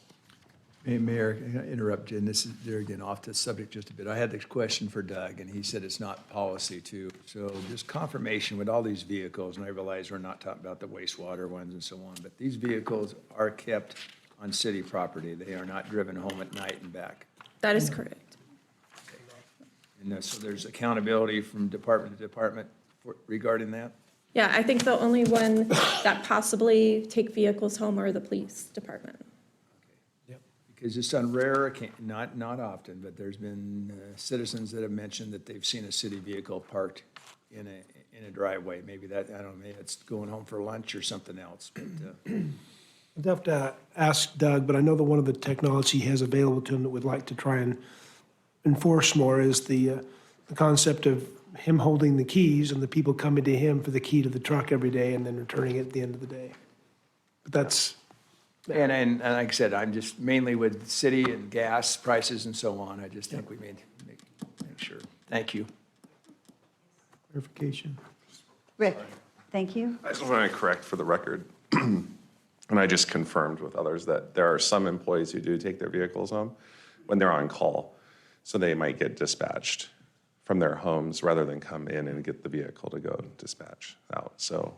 Hey, Mayor, can I interrupt you? And this is, there again, off the subject just a bit. I had this question for Doug, and he said it's not policy too. So just confirmation with all these vehicles, and I realize we're not talking about the wastewater ones and so on, but these vehicles are kept on city property. They are not driven home at night and back. That is correct. And so there's accountability from department to department regarding that? Yeah, I think the only one that possibly take vehicles home are the police department. Because it's on rare, not often, but there's been citizens that have mentioned that they've seen a city vehicle parked in a driveway. Maybe that, I don't know, maybe it's going home for lunch or something else. But I'd have to ask Doug, but I know that one of the technology he has available to him that would like to try and enforce more is the concept of him holding the keys and the people coming to him for the key to the truck every day and then returning it at the end of the day. But that's... And like I said, I'm just mainly with city and gas prices and so on. I just think we make sure. Thank you. Clarification. Rick, thank you. I just want to correct for the record, and I just confirmed with others that there are some employees who do take their vehicles home when they're on call. So they might get dispatched from their homes rather than come in and get the vehicle to go dispatch out. So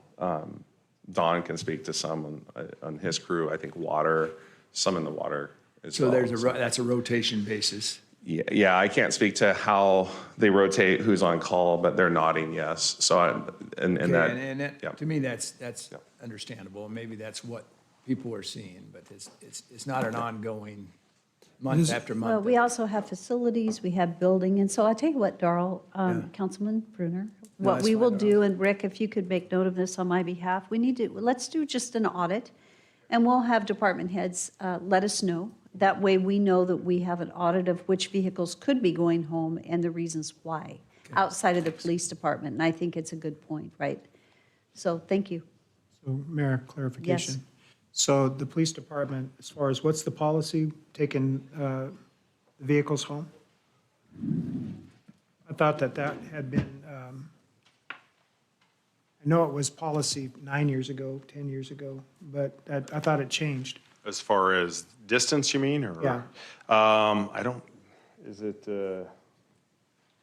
Don can speak to some on his crew. I think water, some in the water as well. So that's a rotation basis. Yeah, I can't speak to how they rotate, who's on call, but they're nodding yes. So, To me, that's understandable. Maybe that's what people are seeing, but it's not an ongoing month after month. Well, we also have facilities, we have building, and so I'll tell you what, Darrell, Councilman Bruner, No, what that's we will fine, do, and Rick, if you could make note of this on my behalf, let's do just an audit, and we'll have department heads let us know. That way we know that we have an audit of which vehicles could be going home and the reasons why, outside of the police department, and I think it's a good point, right? So, thank you. So, Mayor, clarification. Yes. So the police department, as far as what's the policy, taking the vehicles home? I thought that had been, I know it was policy 9 years ago, 10 years ago, but I thought it changed. As far as distance, you mean, or? Yeah. I don't, is it,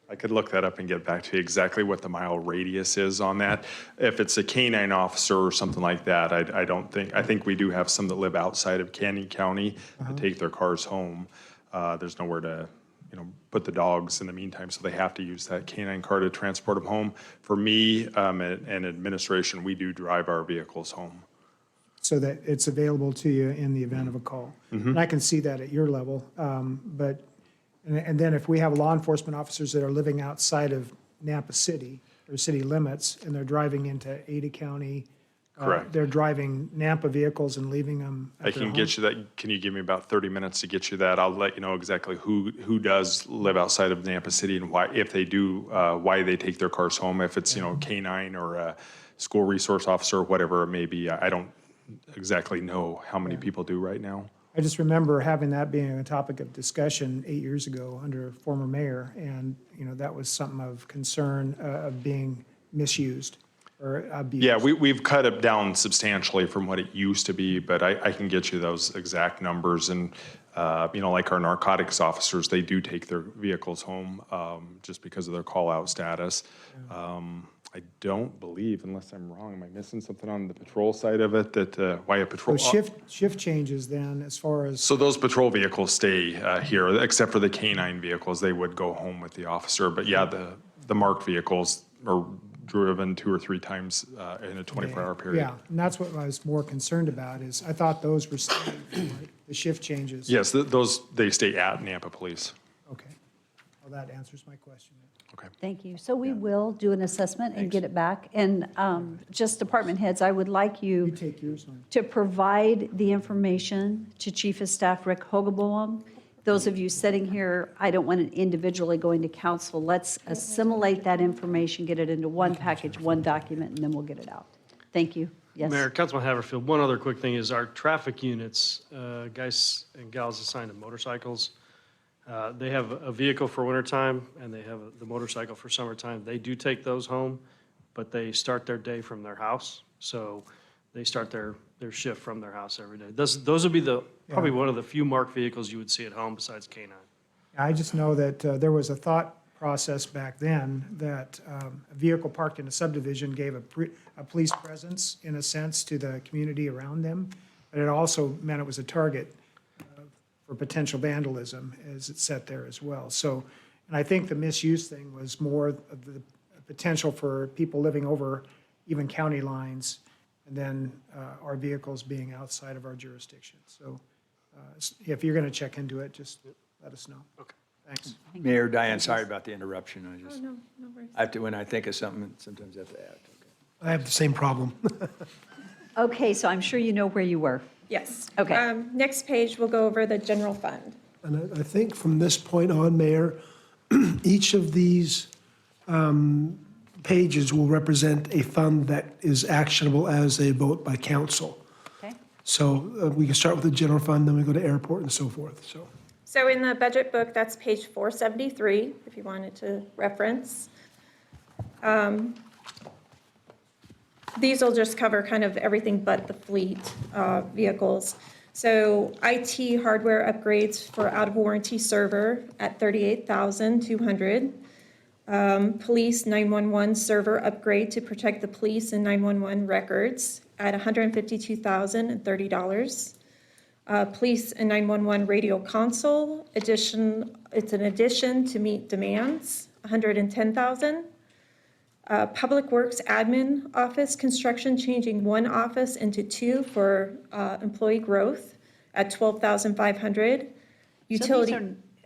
I could look that up and get back to you exactly what the mile radius is on that. If it's a K-9 officer or something like that, I think we do have some that live outside of Canyon County that take their cars home. There's nowhere to, put the dogs in the meantime, so they have to use that K-9 car to transport them home. For me, and administration, we do drive our vehicles home. So that it's available to you in the event of a call. And I can see that at your level, but, and then if we have law enforcement officers that are living outside of Napa City or city limits, and they're driving into Ada County. Correct. They're driving Napa vehicles and leaving them I at their can home. get you that. Can you give me about 30 minutes to get you that? I'll let you know exactly who does live outside of Nampa City and why, if they do, why they take their cars home. If it's, K-9 or a school resource officer, whatever it may be. I don't exactly know how many people do right now. I just remember having that being a topic of discussion 8 years ago under a former mayor, and, you know, that was something of concern of being misused or abused. Yeah, we've cut it down substantially from what it used to be, but I can get you those exact numbers. And, you know, like our narcotics officers, they do take their vehicles home just because of their call-out status. I don't believe, unless I'm wrong, am I missing something on the patrol side of it, that why a patrol? So shift changes then, as far as, So those patrol vehicles stay here, except for the canine vehicles, they would go home with the officer. But yeah, the marked vehicles are driven 2 or 3 times in a 24-hour period. yeah, and that's what I was more concerned about, is I thought those were staying, right? The shift changes. Yes, those, they stay at Nampa Police. Okay. Well, that answers my question. Okay. Thank you. So we will do an assessment and get it back. And just department heads, I would like you Take yours home. to provide the information to Chief of Staff Rick Hogaboam. Those of you sitting here, I don't want it individually going to council. Let's assimilate that information, get it into one package, one document, and then we'll get it out. Thank you. Yes. Mayor, Councilman Haverfield, one other quick thing is our traffic units, guys and gals assigned to motorcycles, they have a vehicle for wintertime and they have the motorcycle for summertime. They do take those home, but they start their day from their house. So they start their shift from their house every day. Those would be probably one of the few marked vehicles you would see at home besides K-9. I just know that there was a thought process back then that a vehicle parked in a subdivision gave a police presence, in a sense, to the community around them, but it also meant it was a target for potential vandalism as it sat there as well. So, and I think the misuse thing was more of the potential for people living over even county lines, and then our vehicles being outside of our jurisdiction. So if you're going to check into it, just let us know. Okay. Thanks. Mayor Diane, sorry about the interruption. I just, no worries. I have to, when I think of something, sometimes I have to add. I have the same problem. Okay, so I'm sure you know where you were. Yes. Okay. Next page, we'll go over the general fund. And I think from this point on, Mayor, each of these pages will represent a fund that is actionable as a vote by council. Okay. So we can start with the general fund, then we go to airport and so forth, so. So in the budget book, that's page 473, if you wanted to reference. These will just cover kind of everything but the fleet vehicles. So IT hardware upgrades for out-of-warranty server at $38,200. Police 911 server upgrade to protect the police and 911 records at $152,030. Police and 911 radio console addition, it's an addition to meet demands, $110,000. Public Works admin office construction, changing one office into 2 for employee growth at $12,500. Utility.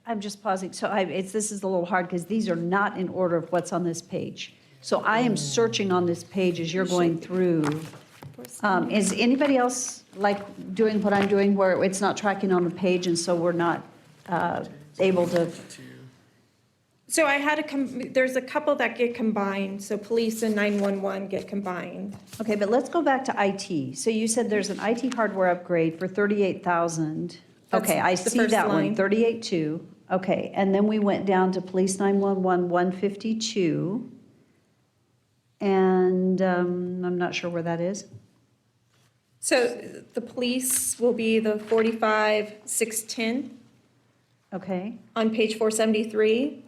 I'm just pausing. So this is a little hard because these are not in order of what's on this page. So I am searching on this page as you're going through. Is anybody else like doing what I'm doing where it's not tracking on the page and so we're not able to? So I had there's a couple that get combined, so police and 911 get combined. Okay, but let's go back to IT. So you said there's an IT hardware upgrade for $38,000. Okay, I That's the see first that one, line. 38.2. Okay, and then we went down to police 911, 152. And I'm not sure where that is. So the police will be the 45,610 Okay, on page 473.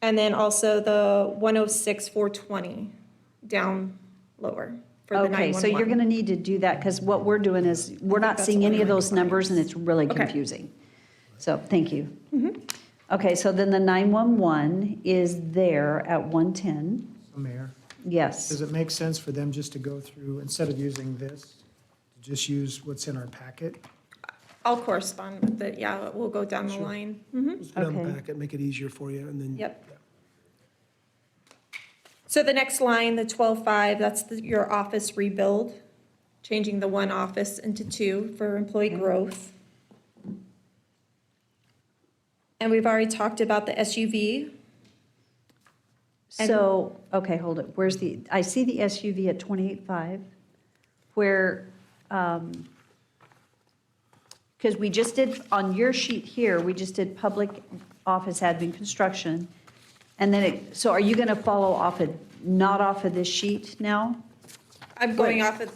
And then also the 106,420 down lower for the 911. okay, so you're going to need to do that because what we're doing is, we're not that's seeing what any I of those like. numbers and it's really Okay. confusing. So, thank you. Okay, so then the 911 is there at 110. Mayor, Yes. does it make sense for them just to go through, instead of using this, to just use what's in our packet? I'll correspond with it, yeah, we'll go down the line. Mhm. Just put it on the Okay. packet, make it easier for you, and then. Yep. So the next line, the 12.5, that's your office rebuild, changing the one office into 2 for employee growth. And we've already talked about the SUV. So, okay, hold it. Where's I see the SUV at 28.5. Where because we just did, on your sheet here, we just did public office admin construction. And then so are you going to follow not off of this sheet now? I'm going off of,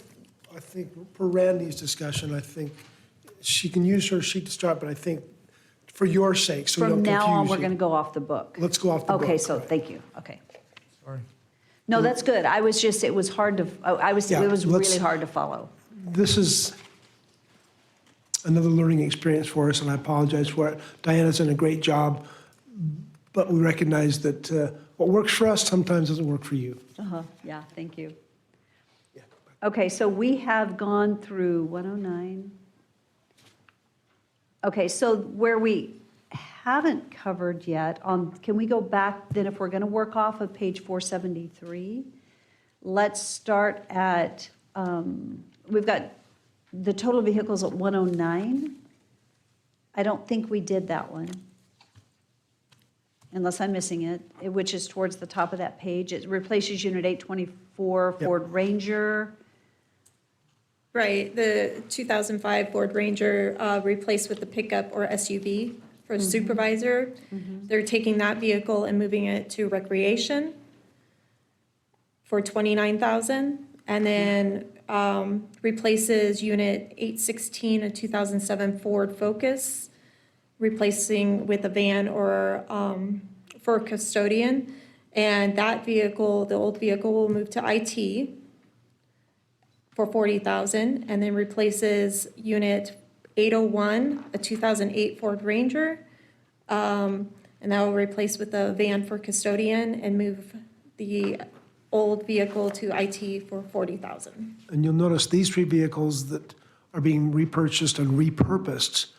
I think per Randy's discussion, I think she can use her sheet to start, but I think for your sake, so we don't From confuse now on, we're you. going to go off the book. Let's go off the book. Okay, so thank you, okay. Sorry. No, that's good. I was just, it was hard to, Yeah, it was let's- really hard to follow. This is another learning experience for us, and I apologize for it. Diana's done a great job, but we recognize that what works for us sometimes doesn't work for you. Yeah, thank you. Okay, so we have gone through 109. Okay, so where we haven't covered yet, can we go back then if we're going to work off of page 473? Let's start at, we've got the total vehicles at 109. I don't think we did that one, unless I'm missing it, which is towards the top of that page. It replaces Unit 824 Ford Ranger. right, the 2005 Ford Ranger replaced with the pickup or SUV for supervisor. They're taking that vehicle and moving it to recreation for $29,000. And then replaces Unit 816, a 2007 Ford Focus, replacing with a van or for a custodian. And that vehicle, the old vehicle, will move to IT for $40,000, and then replaces Unit 801, a 2008 Ford Ranger. And that will replace with a van for custodian and move the old vehicle to IT for $40,000. And you'll notice these three vehicles that are being repurchased and repurposed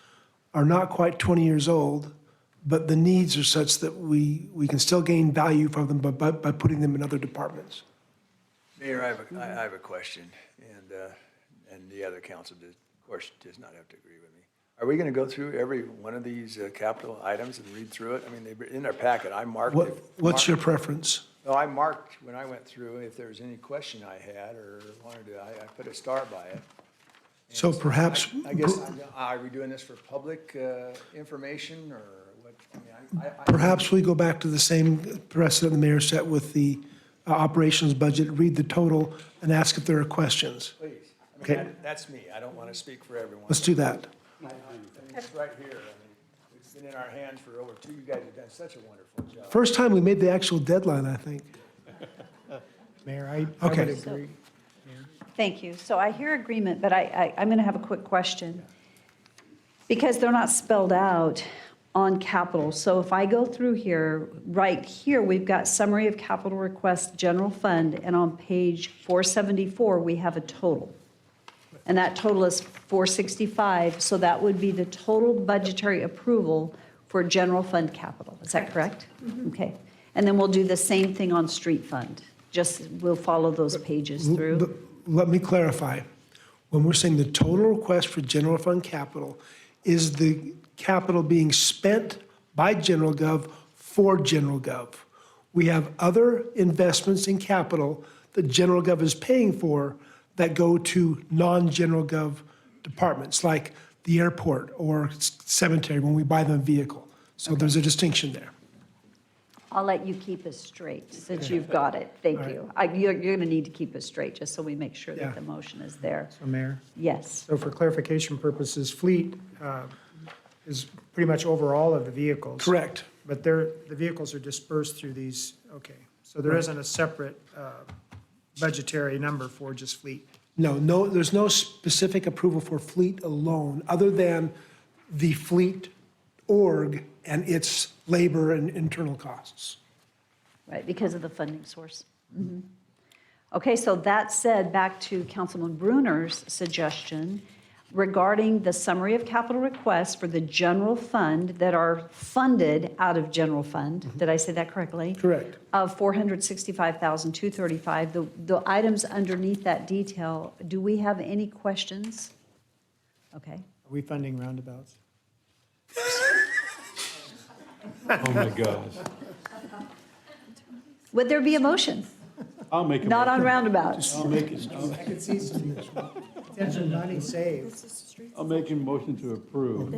are not quite 20 years old, but the needs are such that we can still gain value from them by putting them in other departments. Mayor, I have a question, and the other council, of course, does not have to agree with me. Are we going to go through every one of these capital items and read through it? I mean, in our packet, I marked it. What's your preference? No, I marked when I went through, if there was any question I had or wanted to, I put a star by it. So perhaps, I guess, are we doing this for public information or what? I mean, perhaps we go back to the same precedent the mayor set with the operations budget, read the total, and ask if there are questions. Please. I Okay. mean, that's me. I don't want to speak for everyone. Let's do that. It's right here. I mean, it's been in our hands for over two. You guys have done such a wonderful job. First time we made the actual deadline, I think. Mayor, I Okay. would agree. Thank you. So I hear agreement, but I'm going to have a quick question. Because they're not spelled out on capital. So if I go through here, right here, we've got summary of capital request, general fund, and on page 474, we have a total. And that total is 465, so that would be the total budgetary approval for general fund capital. Is that correct? Okay. And then we'll do the same thing on street fund. Just, we'll follow those pages through. But let me clarify. When we're saying the total request for general fund capital is the capital being spent by general gov for general gov. We have other investments in capital that general gov is paying for that go to non-general gov departments, like the airport or cemetery when we buy them a vehicle. So there's a distinction there. I'll let you keep us straight, since you've got it. Thank you. You're going to need to keep us straight, just so we make sure Yeah. that the motion is there. So Mayor, Yes. so for clarification purposes, fleet is pretty much over all of the vehicles. Correct. But the vehicles are dispersed through these, okay. So there isn't a separate budgetary number for just fleet. No, there's no specific approval for fleet alone, other than the fleet org and its labor and internal costs. Right, because of the funding source. Mhm. Okay, so that said, back to Councilman Bruner's suggestion regarding the summary of capital requests for the general fund that are funded out of general fund. Did I say that correctly? Correct. Of $465,235. The items underneath that detail, do we have any questions? Okay. Are we funding roundabouts? Oh, my gosh. Would there be a motion? I'll make a Not on motion. roundabouts. I'll make it. I could see some. Potential money saved. I'll make a motion to approve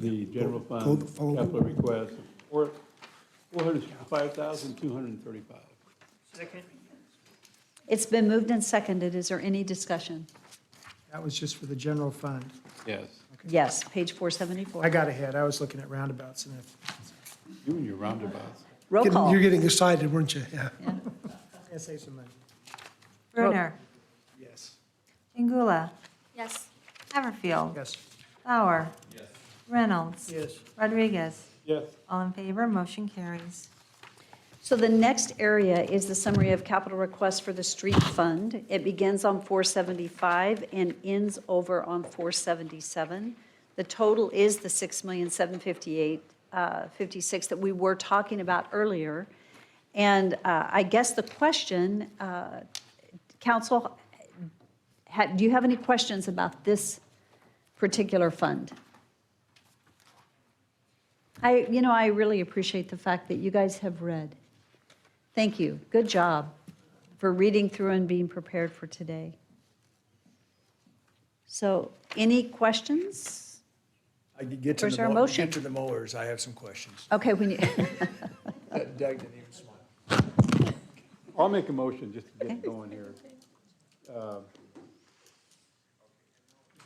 the general fund capital request for $405,235. Second? It's been moved and seconded. Is there any discussion? That was just for the general fund. Yes. Yes, page 474. I got ahead. I was looking at roundabouts and if, You and your roundabouts. Roll call. You're getting excited, weren't you? Yeah. I save some money. Brunner. Yes. Chingula. Yes. Haverfield. Yes. Bauer. Reynolds. Yes. Rodriguez. Yes. All in favor, motion carries. So the next area is the summary of capital requests for the street fund. It begins on 475 and ends over on 477. The total is the $6,758,56 that we were talking about earlier. And I guess the question, council, do you have any questions about this particular fund? I really appreciate the fact that you guys have read. Thank you. Good job for reading through and being prepared for today. So, any questions? I could get to Where's the our mo- motion? get to the mowers. I have some questions. Okay, we need, Doug didn't even smile. I'll make a motion just to get going here.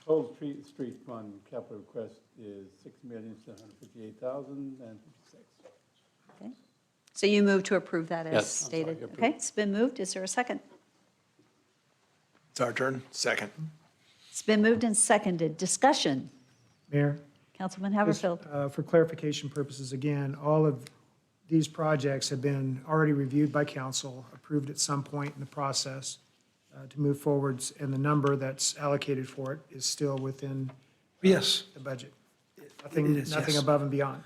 Total street fund capital request is $6,758,056. okay. So you move to approve that as Yes, I'm sorry, stated. approve. Okay, it's been moved. Is there a second? It's our turn. Second. It's been moved and seconded. Discussion. Mayor? Councilman Just, Haverfield. For clarification purposes, again, all of these projects have been already reviewed by council, approved at some point in the process to move forwards, and the number that's allocated for it is still within Yes. the budget. It Nothing, is, nothing yes. above and beyond.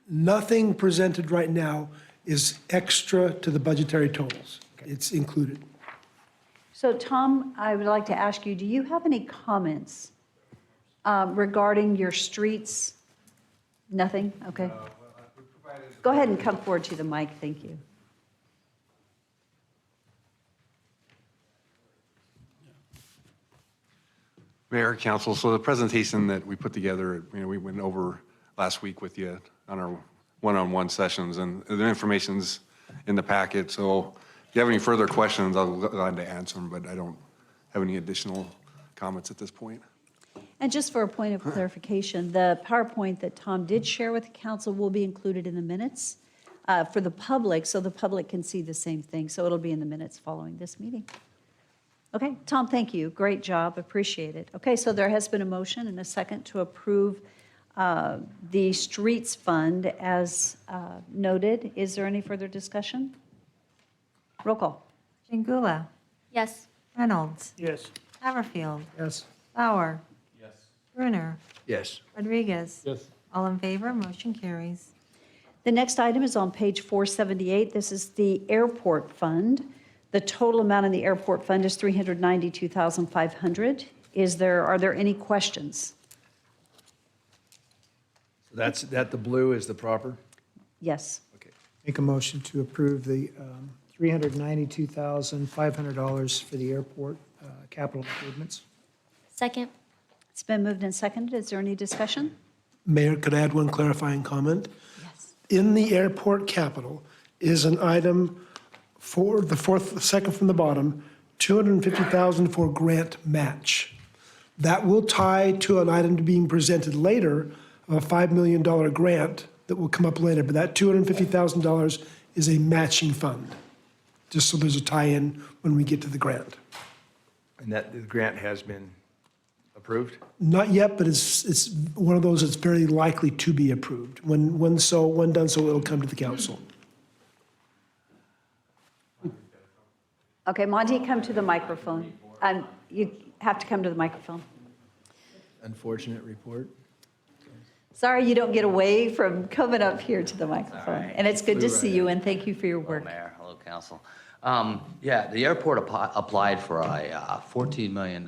Nothing presented right now is extra to the budgetary totals. It's included. So Tom, I would like to ask you, do you have any comments regarding your streets? Nothing? Okay. Go ahead and come forward to the mic. Thank you. Mayor, council, so the presentation that we put together, we went over last week with you on our one-on-one sessions, and the information's in the packet, so if you have any further questions, I'll be glad to answer them, but I don't have any additional comments at this point. And just for a point of clarification, the PowerPoint that Tom did share with the council will be included in the minutes for the public, so the public can see the same thing. So it'll be in the minutes following this meeting. Okay, Tom, thank you. Great job. Appreciate it. Okay, so there has been a motion and a second to approve the Streets Fund as noted. Is there any further discussion? Roll call. Chingula. Yes. Reynolds. Yes. Haverfield. Yes. Bauer. Yes. Brunner. Yes. Rodriguez. Yes. All in favor, motion carries. The next item is on page 478. This is the Airport Fund. The total amount in the Airport Fund is $392,500. Are there any questions? So that the blue is the proper? Yes. Make a motion to approve the $392,500 for the airport capital improvements. Second? It's been moved and seconded. Is there any discussion? Mayor, could I add one clarifying comment? Yes. In the airport capital is an item for the second from the bottom, $250,000 for grant match. That will tie to an item being presented later, of a $5 million grant that will come up later, but that $250,000 is a matching fund, just so there's a tie-in when we get to the grant. And that the grant has been approved? Not yet, but it's one of those that's very likely to be approved. When done so, it'll come to the council. Okay, Monty, come to the microphone. You have to come to the microphone. Unfortunate report. Sorry you don't get away from coming up here to the microphone. And it's good to see you, and thank you for your work. Hello, Mayor. Hello, Council. Yeah, the airport applied for a $14 million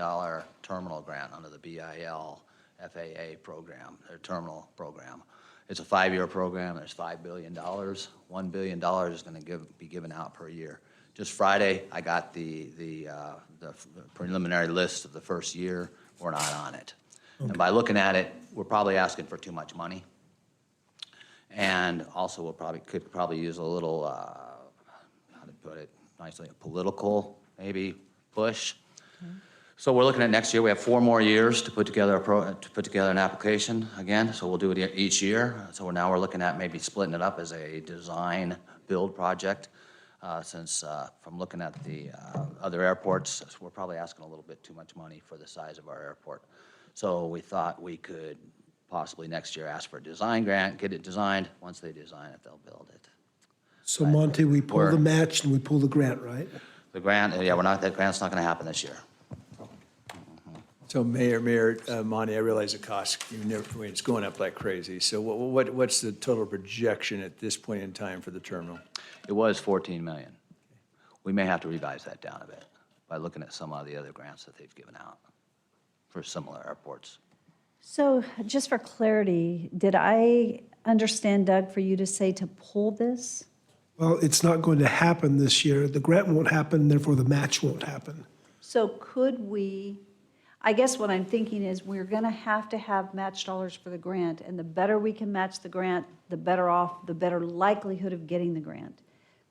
terminal grant under the BIL FAA program, their terminal program. It's a 5-year program. There's $5 billion. $1 billion is going to be given out per year. Just Friday, I got the preliminary list of the first year. we're not on it. And by looking at it, we're probably asking for too much money. And also, could probably use a little, how to put it nicely, a political, maybe, push. So we're looking at next year, we have 4 more years to put together an application again, so we'll do it each year. So now we're looking at maybe splitting it up as a design build project, since from looking at the other airports, we're probably asking a little bit too much money for the size of our airport. So we thought we could possibly next year ask for a design grant, get it designed. Once they design it, they'll build it. So Monty, we pull the match and we pull the grant, right? The grant, yeah, that grant's not gonna happen this year. So Mayor, Monty, I realize the cost, it's going up like crazy. So what's the total projection at this point in time for the terminal? It was 14 million. We may have to revise that down a bit by looking at some of the other grants that they've given out for similar airports. So just for clarity, did I understand, Doug, for you to say to pull this? Well, it's not going to happen this year. The grant won't happen, therefore the match won't happen. So could we, I guess what I'm thinking is we're going to have match dollars for the grant, and the better we can match the grant, the better off, the better likelihood of getting the grant.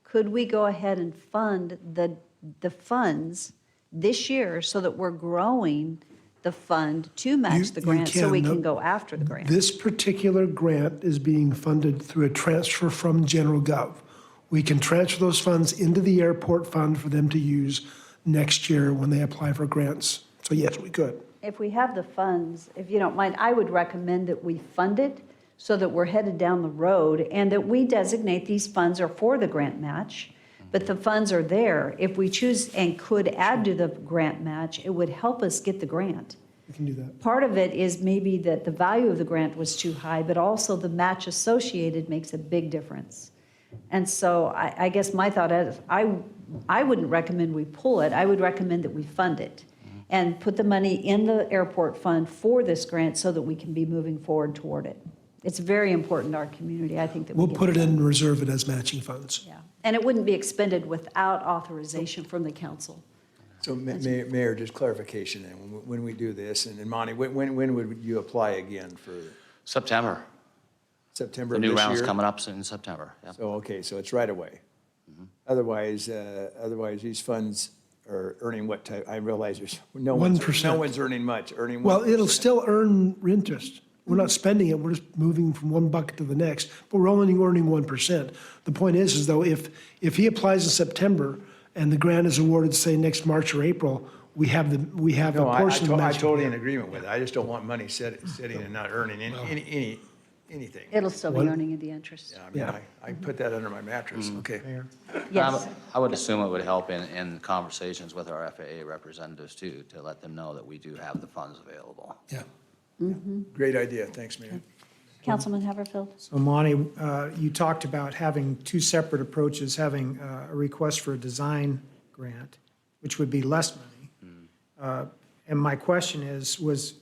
Could we go ahead and fund the funds this year so that we're growing the fund to match the grant so we can go after the grant? This particular grant is being funded through a transfer from general gov. We can transfer those funds into the airport fund for them to use next year when they apply for grants. So yes, we could. If we have the funds, if you don't mind, I would recommend that we fund it so that we're headed down the road and that we designate these funds are for the grant match, but the funds are there. If we choose and could add to the grant match, it would help us get the grant. We can do that. Part of it is maybe that the value of the grant was too high, but also the match associated makes a big difference. And so I guess my thought is I wouldn't recommend we pull it. I would recommend that we fund it and put the money in the airport fund for this grant so that we can be moving forward toward it. It's very important to our community, I think, that we We'll get put it done. in and reserve it as matching funds. Yeah, and it wouldn't be expended without authorization from the council. So Mayor, just clarification then, when we do this, and Monty, when would you apply again for? September. September The of new this round's year? coming up in September, yeah. So, okay, so it's right away. Otherwise, these funds are earning what type, I realize there's, no one's 1%. earning much, earning 1%. Well, it'll still earn interest. We're not spending it, we're just moving from one bucket to the next, but we're only earning 1%. The point is though, if he applies in September and the grant is awarded, say, next March or April, we have a No, portion of the I'm match. totally in agreement with it. I just don't want money sitting and not earning anything. It'll still be earning the interest. I mean, I put that under my mattress, okay. Yes. I would assume it would help in conversations with our FAA representatives too, to let them know that we do have the funds available. Yeah. Great idea, thanks, Mayor. Councilman Haverfield? So Monty, you talked about having 2 separate approaches, having a request for a design grant, which would be less money. And my question is, was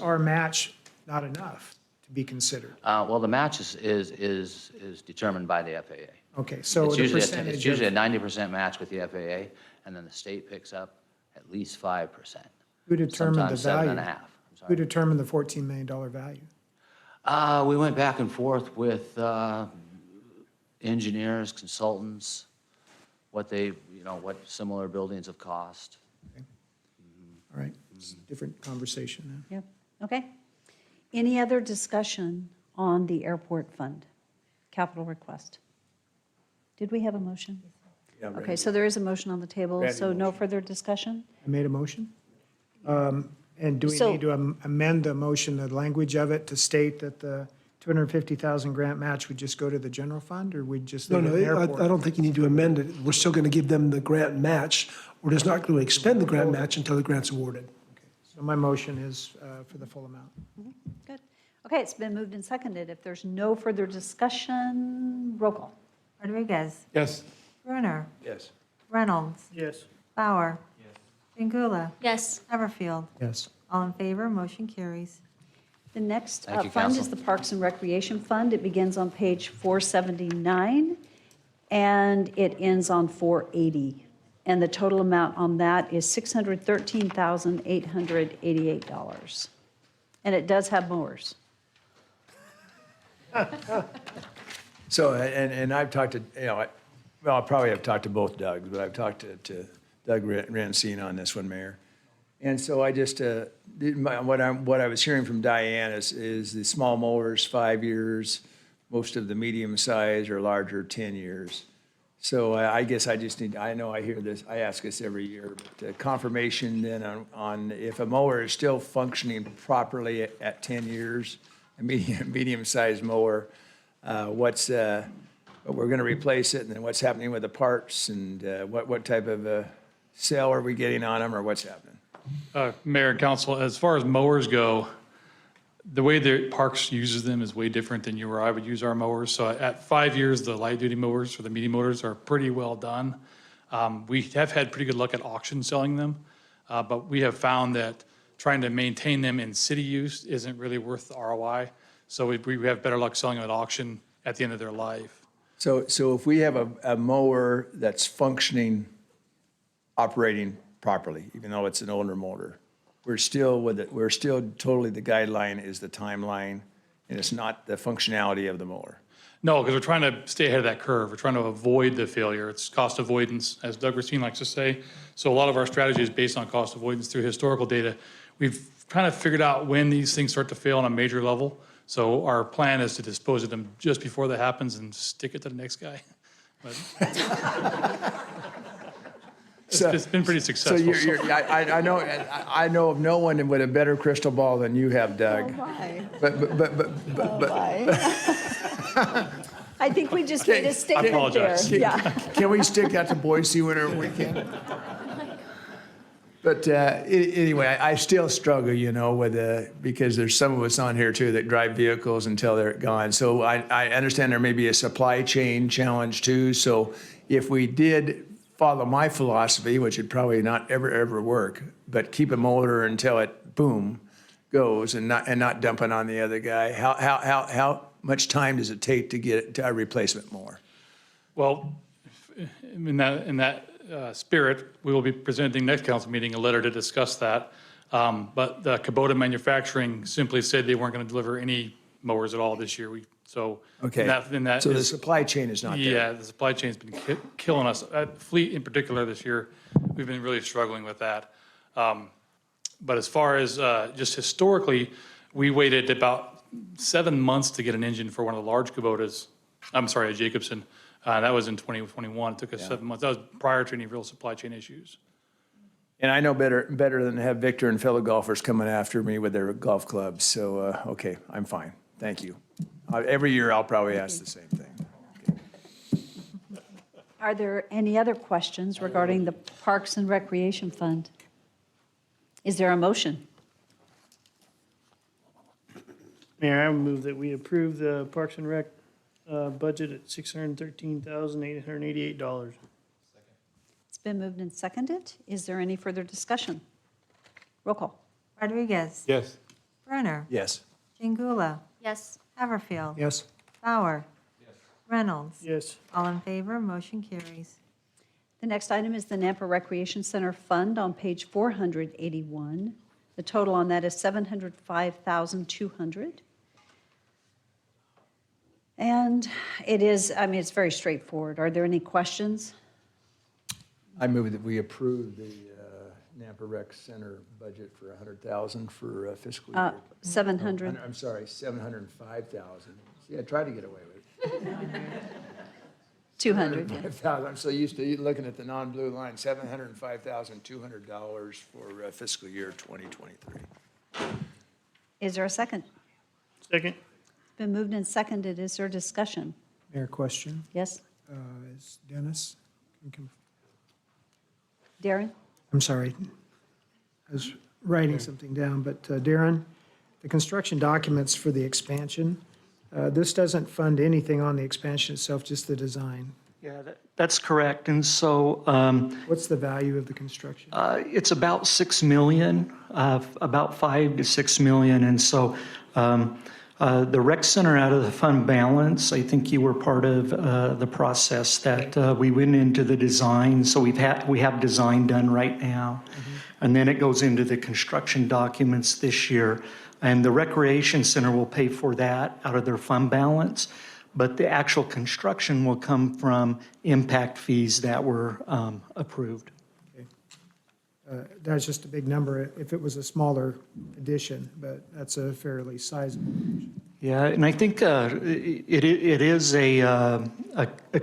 our match not enough to be considered? Well, the match is determined by the FAA. Okay, so It's the usually, percentage it's usually a of, 90% match with the FAA, and then the state picks up at least 5%. who determined the Sometimes value? 7.5%. Who determined the $14 million value? We went back and forth with engineers, consultants, what what similar buildings have cost. All right, it's a different conversation now. Yep, okay. Any other discussion on the airport fund, capital request? Did we have a motion? Yeah, Randy. Okay, so there is a motion on the table, Randy so no further discussion? I made a motion. And do we So- need to amend the motion, the language of it, to state that the $250,000 grant match would just go to the general fund, or we just No, leave it in no, airport? I don't think you need to amend it. We're still going to give them the grant match. We're just not going to expend the grant match until the grant's awarded. So my motion is for the full amount. Good. Okay, it's been moved and seconded. If there's no further discussion, roll call. Rodriguez? Yes. Brunner? Yes. Reynolds? Yes. Bauer? Bangula? Yes. Haverfield? Yes. All in favor, motion carries. The next Thank you, fund is Council. the Parks and Recreation Fund. It begins on page 479, and it ends on 480. And the total amount on that is $613,888. And it does have mowers. So, and I've talked to, well, I probably have talked to both Dougs, but I've talked to Doug Rancine on this one, Mayor. And so I just, what I was hearing from Diane is the small mowers, 5 years, most of the medium size or larger, 10 years. So I guess I just need, I know I hear this, I ask this every year, but confirmation then on if a mower is still functioning properly at 10 years, a medium-sized mower, we're going to replace it, and then what's happening with the parts, and what type of sale are we getting on them, or what's happening? Mayor and council, as far as mowers go, the way the Parks uses them is way different than you or I would use our mowers. So at 5 years, the light-duty mowers or the medium motors are pretty well done. We have had pretty good luck at auction selling them, but we have found that trying to maintain them in city use isn't really worth the ROI. So we have better luck selling them at auction at the end of their life. So if we have a mower that's functioning, operating properly, even though it's an older motor, we're still totally, the guideline is the timeline, and it's not the functionality of the mower. No, because we're trying to stay ahead of that curve. We're trying to avoid the failure. It's cost avoidance, as Doug Racine likes to say. So a lot of our strategy is based on cost avoidance through historical data. We've kind of figured out when these things start to fail on a major level. So our plan is to dispose of them just before that happens and stick it to the next guy. But it's been pretty successful. So I know of no one with a better crystal ball than you have, Doug. Oh, my. But I think we just made a statement there. Yeah. Can we stick that to Boise whenever we can? But anyway, I still struggle, with because there's some of us on here too that drive vehicles until they're gone. So I understand there may be a supply chain challenge too. So if we did follow my philosophy, which would probably not ever work, but keep a motor until it boom goes and not dumping on the other guy. How much time does it take to get a replacement mower? Well, in that spirit, we will be presenting next council meeting a letter to discuss that. But the Kubota Manufacturing simply said they weren't going to deliver any mowers at all this year. So the supply chain is not there. Yeah, the supply chain's been killing us. Fleet in particular this year, we've been really struggling with that. But as far as just historically, we waited about 7 months to get an engine for one of the large Kubotas. I'm sorry, a Jacobson. That was in 2021. It took us 7 months. That was prior to any real supply chain issues. And I know better than to have Victor and fellow golfers coming after me with their golf clubs. So, okay, I'm fine. Thank you. Every year I'll probably ask the same thing. Okay. Are there any other questions regarding the Parks and Recreation Fund? Is there a motion? Mayor, I would move that we approve the Parks and Rec budget at $613,888. It's been moved and seconded. Is there any further discussion? Roll call. Rodriguez. Yes. Brenner. Yes. Jingula. Yes. Haverfield. Yes. Bauer. Reynolds. Yes. All in favor, motion carries. The next item is the Nampa Recreation Center Fund on page 481. The total on that is $705,200. And it is, it's very straightforward. Are there any questions? I move that we approve the Nampa Rec Center budget for $100,000 for fiscal year. 700. I'm sorry, $705,000. See, I tried to get away with it. 200. Yeah. $705,000. I'm so used to looking at the non-blue line, $705,200 for fiscal year 2023. Is there a second? Second. It's been moved and seconded. Is there discussion? Mayor, question. Yes? Is Dennis? Darren? I'm sorry. I was writing something down, but Darren, the construction documents for the expansion, this doesn't fund anything on the expansion itself, just the design. Yeah, that's correct. And so What's the value of the construction? it's about $6 million, about $5 to $6 million. And so The rec center out of the fund balance, I think you were part of the process that we went into the design. So we have design done right now. And then it goes into the construction documents this year. And the recreation center will pay for that out of their fund balance. But the actual construction will come from impact fees that were approved. That's just a big number if it was a smaller addition, but that's a fairly sizable. Yeah, and I think it is a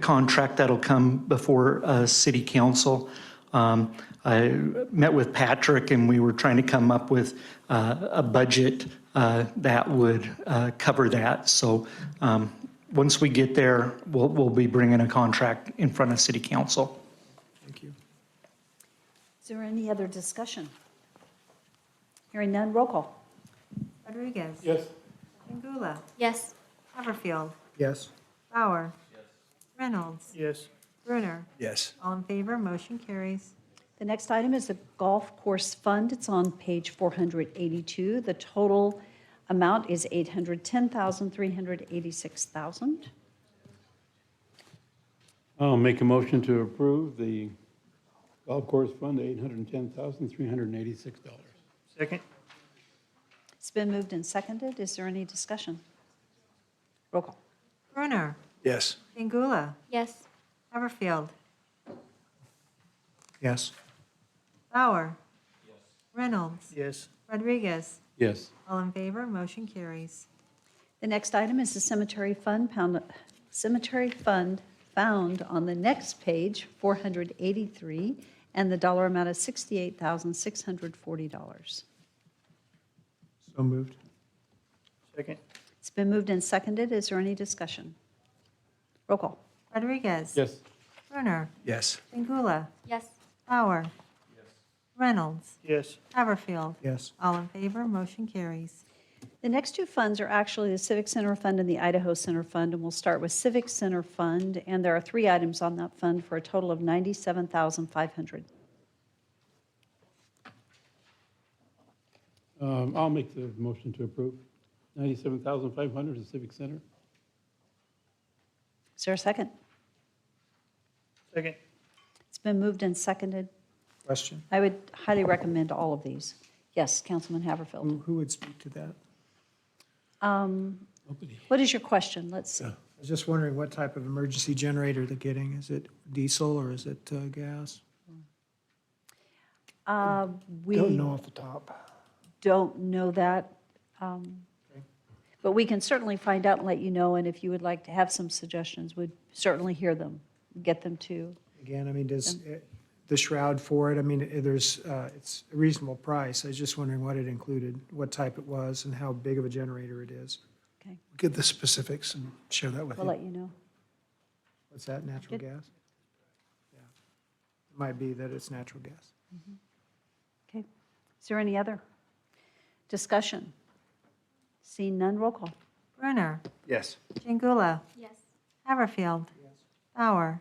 contract that'll come before city council. I met with Patrick and we were trying to come up with a budget that would cover that. So once we get there, we'll be bringing a contract in front of city council. Thank you. Is there any other discussion? Hearing none, roll call. Rodriguez? Yes. Pingula? Yes. Haverfield? Yes. Bauer? Reynolds? Yes. Brunner? Yes. All in favor, motion carries. The next item is the golf course fund. It's on page 482. The total amount is $810,386,000. I'll make a motion to approve the golf course fund, $810,386. Second? It's been moved and seconded. Is there any discussion? Roll call. Brunner? Yes. Pingula? Yes. Haverfield? Yes. Bauer? Reynolds? Yes. Rodriguez? Yes. All in favor, motion carries. The next item is the cemetery fund found on the next page, 483, and the dollar amount is $68,640. So moved. Second? It's been moved and seconded. Is there any discussion? Roll call. Rodriguez? Yes. Brunner? Yes. Pingula? Yes. Bauer? Reynolds? Yes. Haverfield? Yes. All in favor, motion carries. The next two funds are actually the Civic Center Fund and the Idaho Center Fund, and we'll start with Civic Center Fund, and there are 3 items on that fund for a total of $97,500. I'll make the motion to approve. $97,500 to Civic Center. Is there a second? Second? It's been moved and seconded. Question? I would highly recommend all of these. Yes, Councilman Haverfield. Who would speak to that? What is your question? Let's, I was just wondering what type of emergency generator they're getting. Is it diesel or is it gas? we Don't know off the top. don't know that. But we can certainly find out and let you know, and if you would like to have some suggestions, we'd certainly hear them, get them to. Again, I mean, does the shroud for it, I mean, there's, it's a reasonable price. I was just wondering what it included, what type it was, and how big of a generator it is. Okay, Get the specifics and share that with we'll you. let you know. What's that, natural Good. gas? Yeah. It might be that it's natural gas. Okay. Is there any other discussion? Seeing none, roll call. Brunner? Yes. Pingula? Yes. Haverfield? Bauer?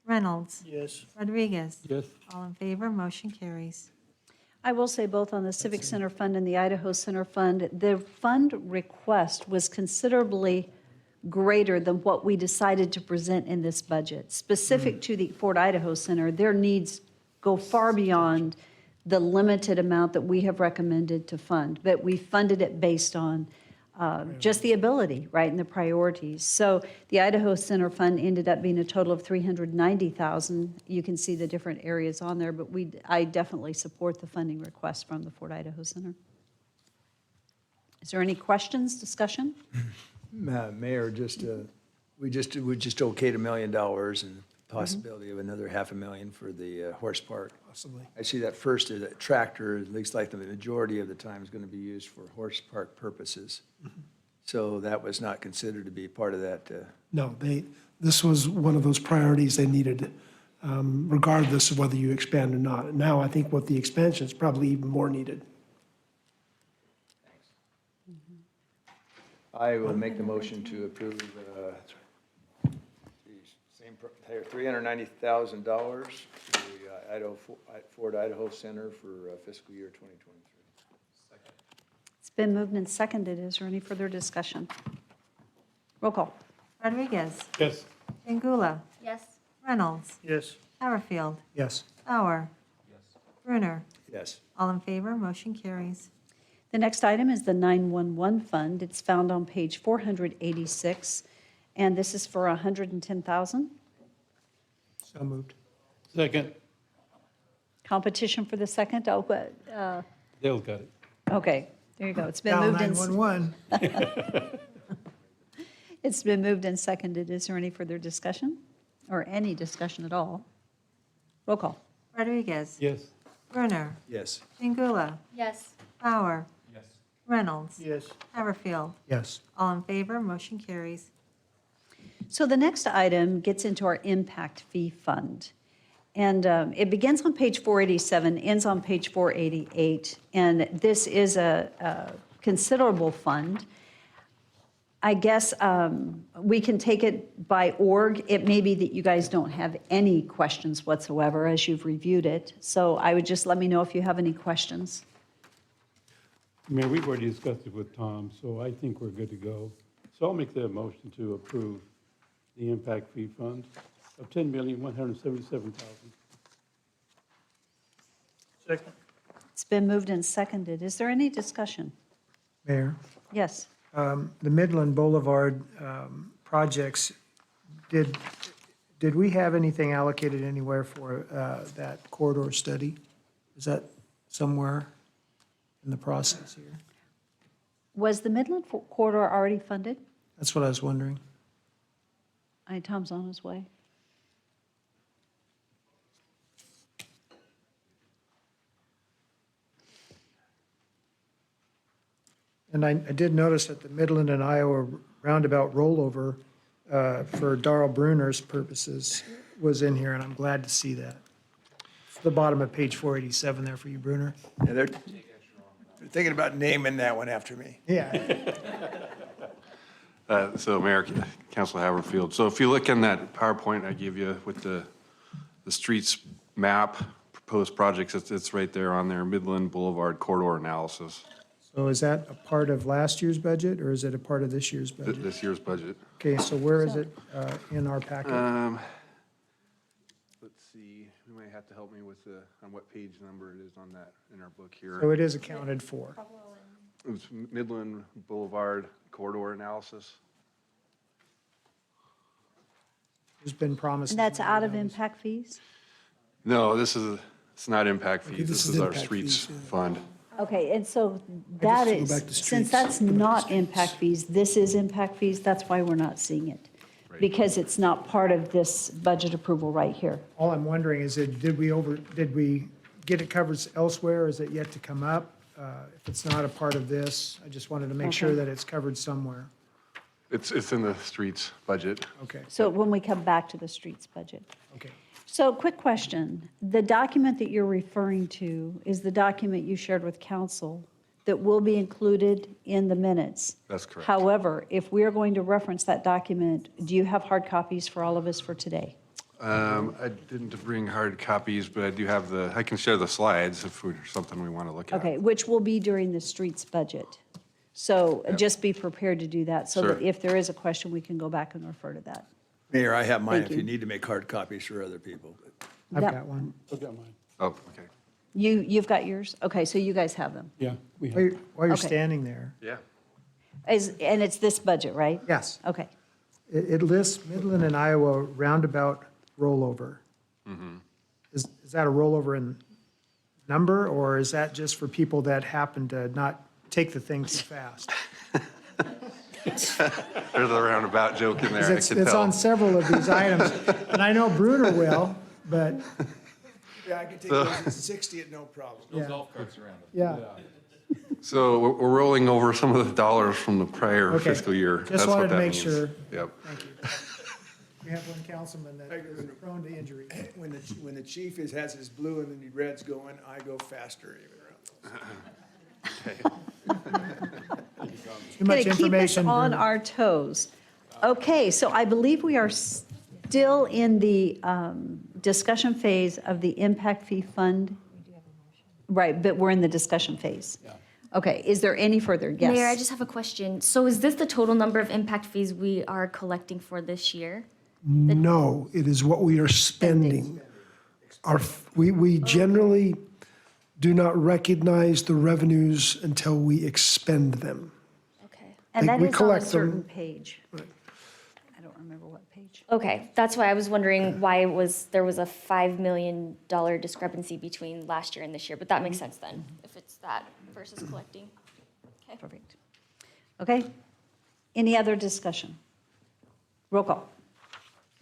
Reynolds? Yes. Rodriguez? Yes. All in favor, motion carries. I will say both on the Civic Center Fund and the Idaho Center Fund, the fund request was considerably greater than what we decided to present in this budget. Specific to the Fort Idaho Center, their needs go far beyond the limited amount that we have recommended to fund, but we funded it based on just the ability, right, and the priorities. So the Idaho Center Fund ended up being a total of $390,000. You can see the different areas on there, but I definitely support the funding request from the Fort Idaho Center. Is there any questions, discussion? Mayor, we just okayed $1 million and possibility of another $500,000 for the horse park. Possibly. I see that first is that tractor, at least like the majority of the time, is going to be used for horse park purposes. So that was not considered to be part of that. No, this was one of those priorities they needed, regardless of whether you expand or not. Now, I think with the expansion, it's probably even more needed. I will make the motion to approve the same, $390,000 to the Fort Idaho Center for fiscal year 2023. been moved and seconded. Is there any further discussion? Roll call. Rodriguez. Yes. Pingula. Yes. Reynolds. Yes. Haverfield. Yes. Bauer. Brunner. Yes. All in favor, motion carries. The next item is the 911 fund. It's found on page 486, and this is for $110,000. So moved. Second. Competition for the second? Oh, but, Dale's got it. okay, there you go. It's been Dial moved and 911. it's been moved and seconded. Is there any further discussion, or any discussion at all? Roll call. Rodriguez. Yes. Brunner. Yes. Pingula. Yes. Bauer. Yes. Reynolds. Yes. Haverfield. Yes. All in favor, motion carries. So the next item gets into our impact fee fund. And it begins on page 487, ends on page 488. And this is a considerable fund. I guess we can take it by org. It may be that you guys don't have any questions whatsoever as you've reviewed it. So I would just let me know if you have any questions. Mayor, we've already discussed it with Tom, so I think we're good to go. So I'll make the motion to approve the impact fee fund of $10,177,000. Second. It's been moved and seconded. Is there any discussion? Mayor, Yes. the Midland Boulevard projects, did we have anything allocated anywhere for that corridor study? Is that somewhere in the process here? Was the Midland corridor already funded? That's what I was wondering. Tom's on his way. And I did notice that the Midland and Iowa roundabout rollover for Darrell Bruner's purposes was in here, and I'm glad to see that. It's the bottom of page 487 there for you, Bruner. Yeah, they're thinking about naming that one after me. Yeah. So Mayor, Council Haverfield, so if you look in that PowerPoint I gave you with the streets map, proposed projects, it's right there on there, Midland Boulevard corridor analysis, So is that a part of last year's budget, or is it a part of this year's budget? this year's budget. Okay, so where is it in our packet? Let's see, you might have to help me with on what page number it is on that, in our book here. So it is accounted for. It was Midland Boulevard corridor analysis. There's been promises. And that's out of impact fees? No, it's not impact Okay, fees, this this is is our impact streets fees, yeah. fund. Okay, and so that go is, back to since streets. that's Go back to not impact fees, this is impact fees, that's why we're not seeing it. Because it's not part of this budget approval right here. All I'm wondering is, did we get it covered elsewhere, or is it yet to come up? If it's not a part of this, I just wanted to make sure Okay. that it's covered somewhere. It's in the streets budget. Okay, So when we come back to the streets budget. okay. So quick question, the document that you're referring to is the document you shared with council that will be included in the minutes. That's correct. However, if we're going to reference that document, do you have hard copies for all of us for today? I didn't bring hard copies, but I do have I can share the slides if there's something we want to look at. Okay, which will be during the streets budget. So just be prepared to do that, so that Sure. if there is a question, we can go back and refer to that. Mayor, I have mine Thank if you you. need to make hard copies for other people. I've That- got one. I've got mine. Oh, okay. You've got yours? Okay, so you guys have them. Yeah, we While have. you're Okay. standing there, Yeah. And it's this budget, right? yes, Okay. it lists Midland and Iowa roundabout rollover. Is that a rollover in number, or is that just for people that happen to not take the thing too fast? There's a roundabout joke in there, I It's can it's on tell. several of these items, and I know Bruner will, but, Yeah, I can take So- those at 60 at no problem. yeah, Golf carts around it. yeah. So we're rolling over some of the dollars from the prior Okay. fiscal year. Just That's what wanted to that make means. sure. Yep. Thank you. We have one councilman that is prone to injury. When the chief has his blue and the reds going, I go faster even around Too much Gonna keep us information. on Bruner. our toes. Okay, so I believe we are still in the discussion phase of the impact fee fund. Right, but we're in the discussion phase. Okay, is there any further? Yes. Mayor, I just have a question. So is this the total number of impact fees we are collecting for this year? No, it is what we are spending. We generally do not recognize the revenues until we expend them. Okay. And Like, that we is on a collect them. certain page. I don't remember what page. Okay, that's why I was wondering why there was a $5 million discrepancy between last year and this year, but that makes sense then, if it's that versus collecting. Okay. Perfect. Okay. Any other discussion? Roll call.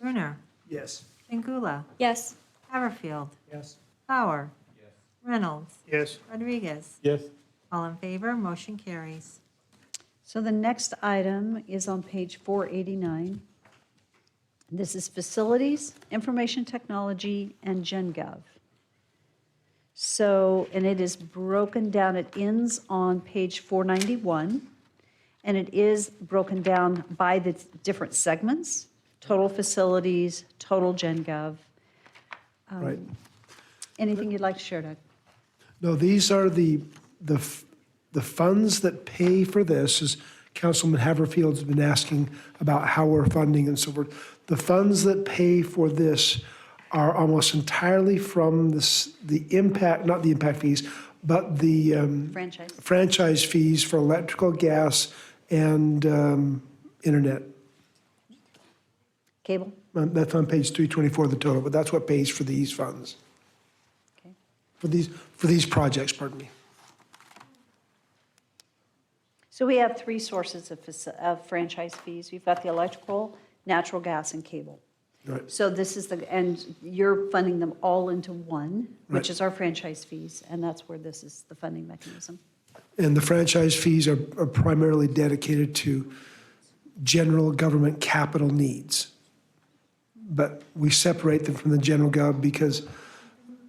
Brunner. Yes. Chingula. Yes. Haverfield. Yes. Bauer. Reynolds. Yes. Rodriguez. Yes. All in favor, motion carries. So the next item is on page 489. This is Facilities, Information Technology, and GenGov. So, and it is broken down, it ends on page 491, and it is broken down by the different segments, total facilities, total GenGov. Right. Anything you'd like to share, Doug? No, these are the funds that pay for this, as Councilman Haverfield's been asking about how we're funding and so forth. The funds that pay for this are almost entirely from the impact, not the impact fees, but the franchise fees for electrical, gas, and internet. Cable? That's on page 324 of the total, but that's what pays for these funds. Okay. For these projects, pardon me. So we have three sources of franchise fees. We've got the electrical, natural gas, and cable. Right. So this is and you're funding them all into one, which Right. is our franchise fees, and that's where this is the funding mechanism. And the franchise fees are primarily dedicated to general government capital needs. But we separate them from the general gov because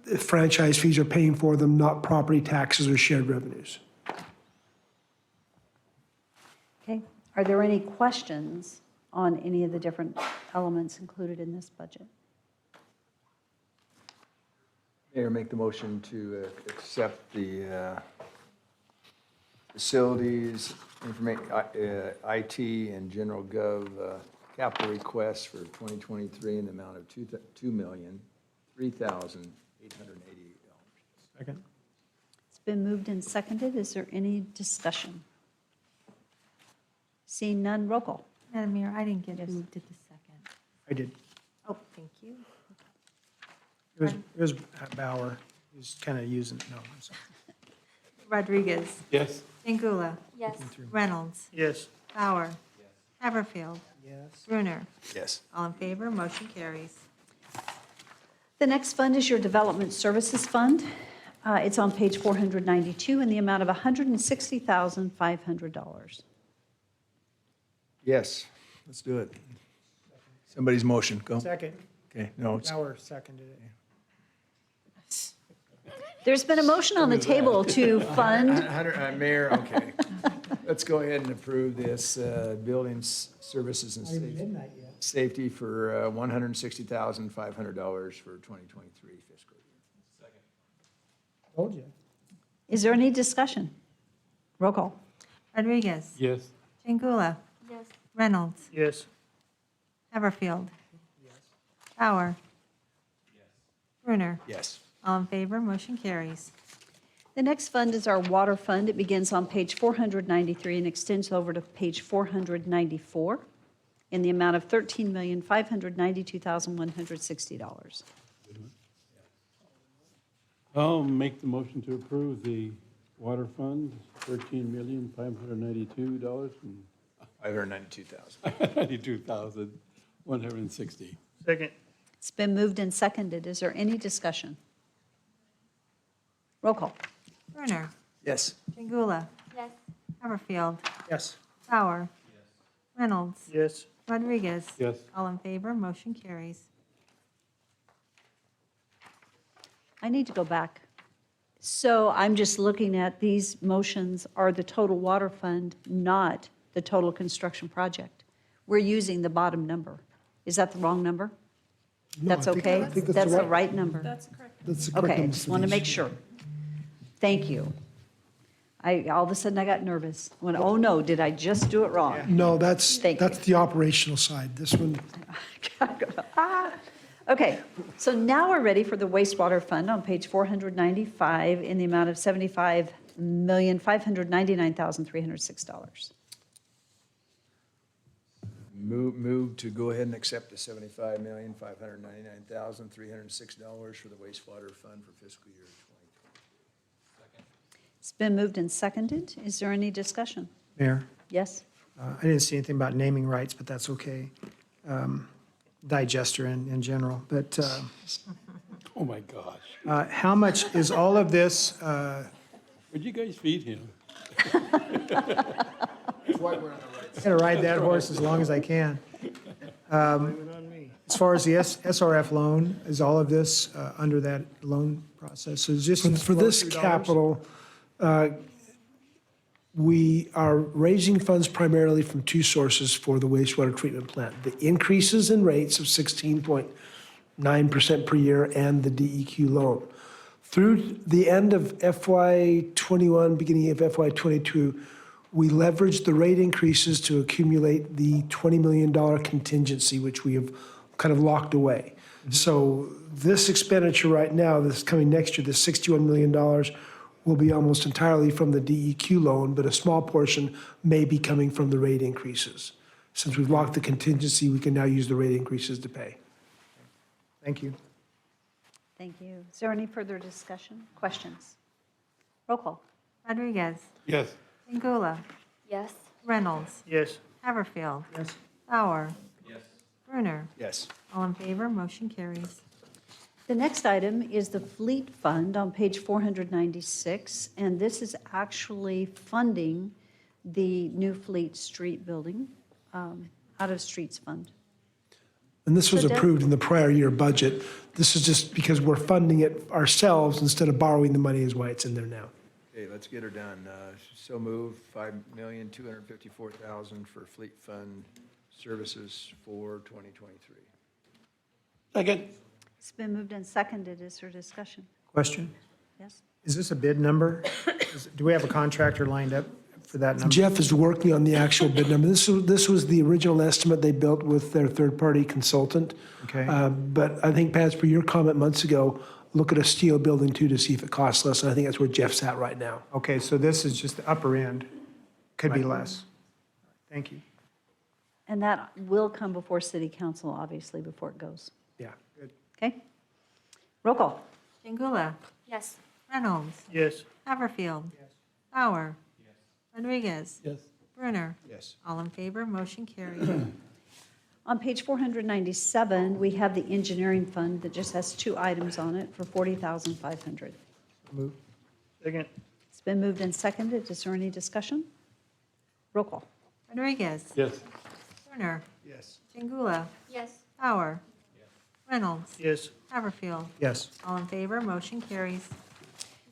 the franchise fees are paying for them, not property taxes or shared revenues. Okay. Are there any questions on any of the different elements included in this budget? Mayor, make the motion to Accept the facilities, IT, and general gov capital requests for 2023 in the amount of $2,003,888. Second. It's been moved and seconded. Is there any discussion? Seeing none, roll call. Madam Mayor, I didn't get who did the second. I did. Oh, thank you. It was Bauer. He's kind of using, no, I'm sorry. Rodriguez. Yes. Chingula. Yes. Reynolds. Yes. Bauer. Haverfield. Yes. Brunner. Yes. All in favor, motion carries. The next fund is your Development Services Fund. It's on page 492 in the amount of $160,500. Yes, let's do it. Somebody's motion, go. Second. Okay, no, it's, Bauer seconded it. There's been a motion on the table to fund, Mayor, okay. Let's go ahead and approve this buildings, services, and Not even safety. midnight yet. Safety for $160,500 for 2023 fiscal year. Told you. is there any discussion? Roll call. Rodriguez. Yes. Chingula. Yes. Reynolds. Yes. Haverfield. Bauer. Brunner. Yes. All in favor, motion carries. The next fund is our Water Fund. It begins on page 493 and extends over to page 494 in the amount of $13,592,160. I'll make the motion to approve the water fund, $13,592 and $592,000. $92,160. Second. It's been moved and seconded. Is there any discussion? Roll call. Brunner. Yes. Chingula. Yes. Haverfield. Yes. Bauer. Reynolds. Yes. Rodriguez. Yes. All in favor, motion carries. I need to go back. So I'm just looking at these motions are the total water fund, not the total construction project. We're using the bottom number. Is that the wrong number? No, That's I think- okay? I think That's the right number? That's correct. That's the correct Okay, I number just for want to these. make sure. Thank you. All of a sudden I got nervous. When, oh no, did I just do it wrong? No, that's Thank you. the operational side. This one, Okay, so now we're ready for the wastewater fund on page 495 in the amount of $75,599,306. Move to go ahead and accept the $75,599,306 for the wastewater fund for fiscal year 2020. It's been moved and seconded. Is there any discussion? Mayor, Yes? I didn't see anything about naming rights, but that's okay. Digester in general, but Oh, my gosh. how much is all of this, Would you guys feed him? gonna ride that horse as long as I can. As far as the SRF loan, is all of this under that loan process? So is this for this flow-through dollars? capital, we are raising funds primarily from two sources for the wastewater treatment plant. The increases in rates of 16.9% per year and the DEQ loan. Through the end of FY '21, beginning of FY '22, we leveraged the rate increases to accumulate the $20 million contingency, which we have kind of locked away. So this expenditure right now, this coming next year, this $61 million, will be almost entirely from the DEQ loan, but a small portion may be coming from the rate increases. Since we've locked the contingency, we can now use the rate increases to pay. Thank you. Thank you. Is there any further discussion? Questions? Roll call. Rodriguez. Yes. Pingula. Yes. Reynolds. Yes. Haverfield. Yes. Bauer. Brunner. Yes. All in favor, motion carries. The next item is the Fleet Fund on page 496, and this is actually funding the new Fleet Street building out of Streets Fund. And this was So Deb- approved in the prior year budget. This is just because we're funding it ourselves instead of borrowing the money is why it's in there now. Okay, let's get her done. So move, $5,254,000 for fleet fund services for 2023. Second. It's been moved and seconded. Is there discussion? Question? Yes? Is this a bid number? Do we have a contractor lined up for that number? Jeff is working on the actual bid number. This was the original estimate they built with their third-party consultant. Okay. But I think, Pat, for your comment months ago, look at a steel building too to see if it costs less. And I think that's where Jeff's at right now. Okay, so this is just the upper end. Could be less. Thank you. And that will come before City Council, obviously, before it goes. Yeah. Okay? Roll call. Pingula. Yes. Reynolds. Yes. Haverfield. Bauer. Rodriguez. Yes. Brunner. Yes. All in favor, motion carries. On page 497, we have the engineering fund that just has two items on it for $40,500. Move. Second. It's been moved and seconded. Is there any discussion? Roll call. Rodriguez. Yes. Brunner. Yes. Pingula. Yes. Bauer. Reynolds. Yes. Haverfield. Yes. All in favor, motion carries.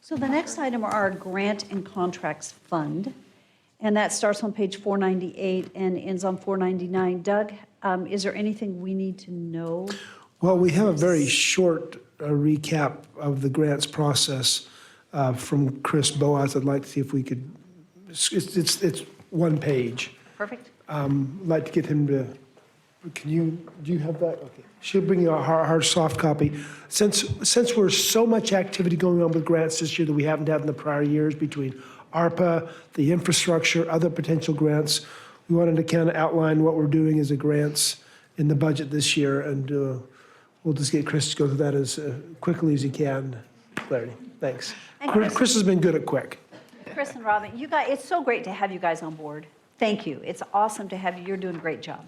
So the next item are our grant and contracts fund, and that starts on page 498 and ends on 499. Doug, is there anything we need to know? Well, we have a very short recap of the grants process from Chris Boaz. I'd like to see if we could, it's one page. Perfect. I'd like to get him to, do you have that? Okay. She'll bring you a hard soft copy. Since we're so much activity going on with grants this year that we haven't had in the prior years between ARPA, the infrastructure, other potential grants, we wanted to kind of outline what we're doing as a grants in the budget this year, and we'll just get Chris to go through that as quickly as he can. Clarity. Thanks. And Chris has been good at quick. Chris and Robin, you guys, it's so great to have you guys on board. Thank you. It's awesome to have you. You're doing a great job.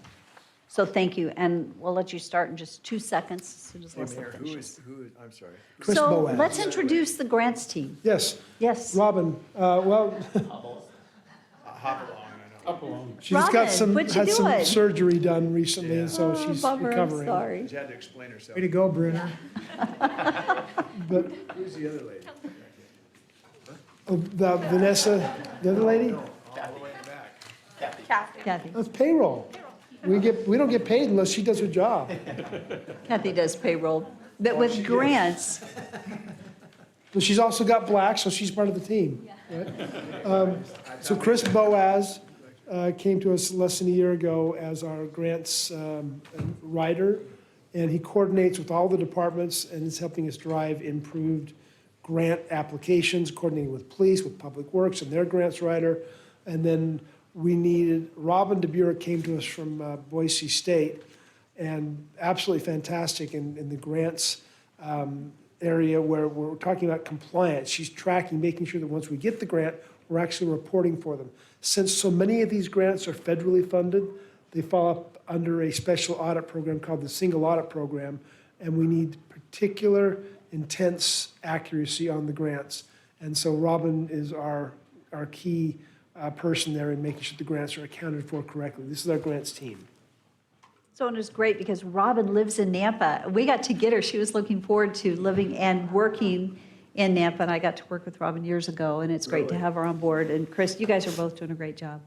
So thank you, and we'll let you start in just 2 seconds as soon as Leslie finishes. I'm sorry. Chris So Boaz. let's introduce the grants team. Yes. Yes. Robin, well, she's just got Robin, what'd you had some do? surgery done recently, and so she's Bummer, I'm recovering. sorry. She had to explain herself. Way to go, Brunner. But Who's the other lady? the Vanessa, the other lady, Kathy. that's payroll. We don't get paid unless she does her job. Kathy does payroll, but with grants, But she's also got black, so she's part of the team. So Chris Boaz came to us less than a year ago as our grants writer, and he coordinates with all the departments and is helping us drive improved grant applications, coordinating with police, with Public Works and their grants writer. And then we needed, Robin DeBura came to us from Boise State, and absolutely fantastic in the grants area where we're talking about compliance. She's tracking, making sure that once we get the grant, we're actually reporting for them. Since so many of these grants are federally funded, they fall up under a special audit program called the Single Audit Program, and we need particular intense accuracy on the grants. And so Robin is our key person there in making sure the grants are accounted for correctly. This is our grants team. So it was great because Robin lives in Nampa. We got to get her. She was looking forward to living and working in Nampa, and I got to work with Robin years ago, and it's great to have her on board. And Chris, you guys are both doing a great job.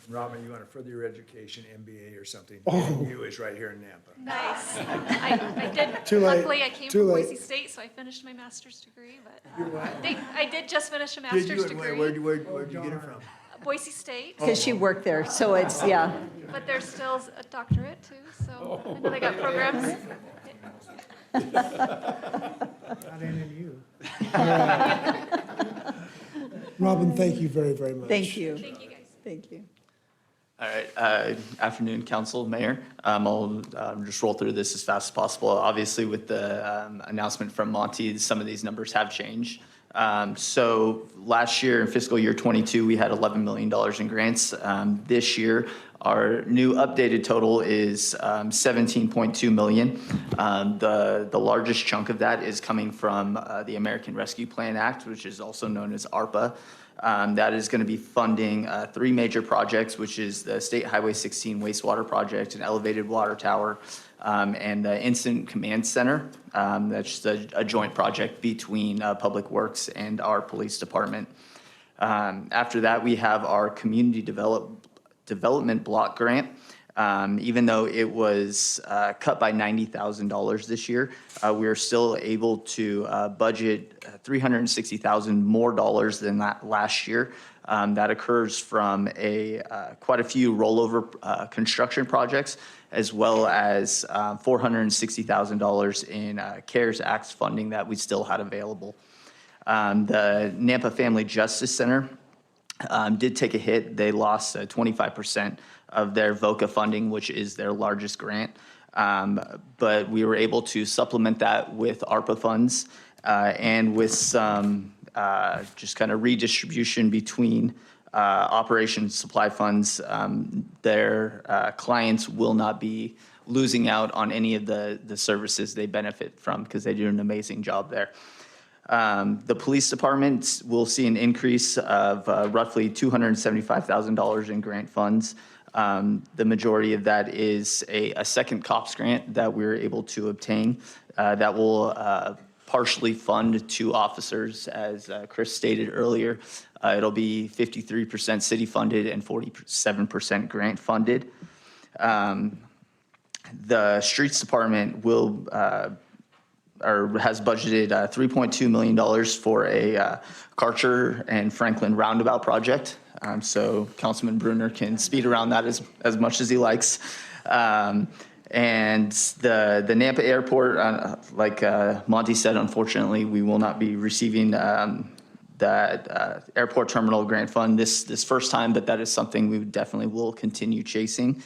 Robin, you want to further your education, MBA or something? Oh. You is right here in Nampa. Nice. I did, Too late. luckily I came Too from late. Boise State, so I finished my master's degree, but I did just finish a master's degree. Where'd you get it from? Boise State, Because she worked there, so it's, yeah. but there's still a doctorate too, so I know they got programs. Not NMU. Robin, thank you very, very much. Thank you. Thank you guys. Thank you. All right, afternoon, council, mayor. I'll just roll through this as fast as possible. Obviously, with the announcement from Monty, some of these numbers have changed. So last year, in fiscal year 22, we had $11 million in grants. This year, our new updated total is 17.2 million. The largest chunk of that is coming from the American Rescue Plan Act, which is also known as ARPA. That is going to be funding 3 major projects, which is the State Highway 16 wastewater project, an elevated water tower, and the Incident Command Center. That's a joint project between Public Works and our police department. After that, we have our community development block grant. Even though it was cut by $90,000 this year, we are still able to budget $360,000 more dollars than that last year. That occurs from quite a few rollover construction projects, as well as $460,000 in CARES Act funding that we still had available. The Nampa Family Justice Center did take a hit. They lost 25% of their VOCA funding, which is their largest grant. But we were able to supplement that with ARPA funds and with some just kind of redistribution between Operation Supply Funds. Their clients will not be losing out on any of the services they benefit from because they do an amazing job there. The police department will see an increase of roughly $275,000 in grant funds. The majority of that is a second COPS grant that we're able to obtain that will partially fund 2 officers, as Chris stated earlier. It'll be 53% city funded and 47% grant funded. The streets department will has budgeted $3.2 million for a Karcher and Franklin roundabout project. So Councilman Bruner can speed around that as much as he likes. And the Nampa Airport, like Monty said, unfortunately, we will not be receiving that airport terminal grant fund this first time, but that is something we definitely will continue chasing.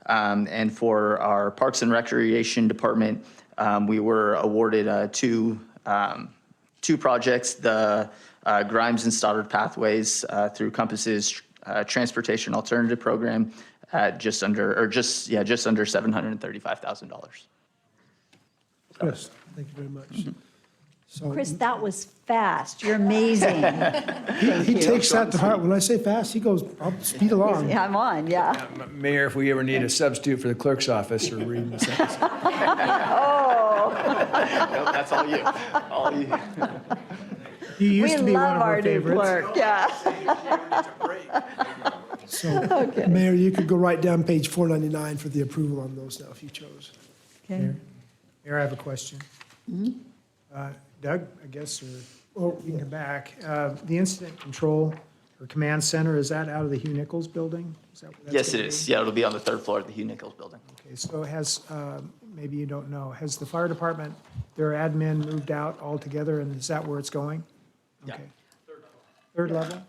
And for our Parks and Recreation Department, we were awarded two projects, the Grimes and Stoddard Pathways through Compass's Transportation Alternative Program at just under $735,000. Chris, thank you very much. So Chris, that was fast. You're amazing. he takes that to heart. When I say fast, he goes, I'll speed along. Yeah, I'm on, yeah. Mayor, if we ever need a substitute for the clerk's office or reading the sentence. Oh. Nope, that's all you. All you. You used to be one of our We love our new favorites. clerk, yeah. So, Mayor, you could go right down page 499 for the approval on those now, if you chose. Okay. Mayor, I have a question. Mhm. Doug, I guess, or You can come back. The incident control or command center, is that out of the Hugh Nichols building? Is that what that's Yes, it gonna is. be? Yeah, it'll be on the third floor of the Hugh Nichols building. Okay, so has, maybe you don't know, has the fire department, their admin moved out altogether, and is that where it's going? Yeah. Okay. Third level?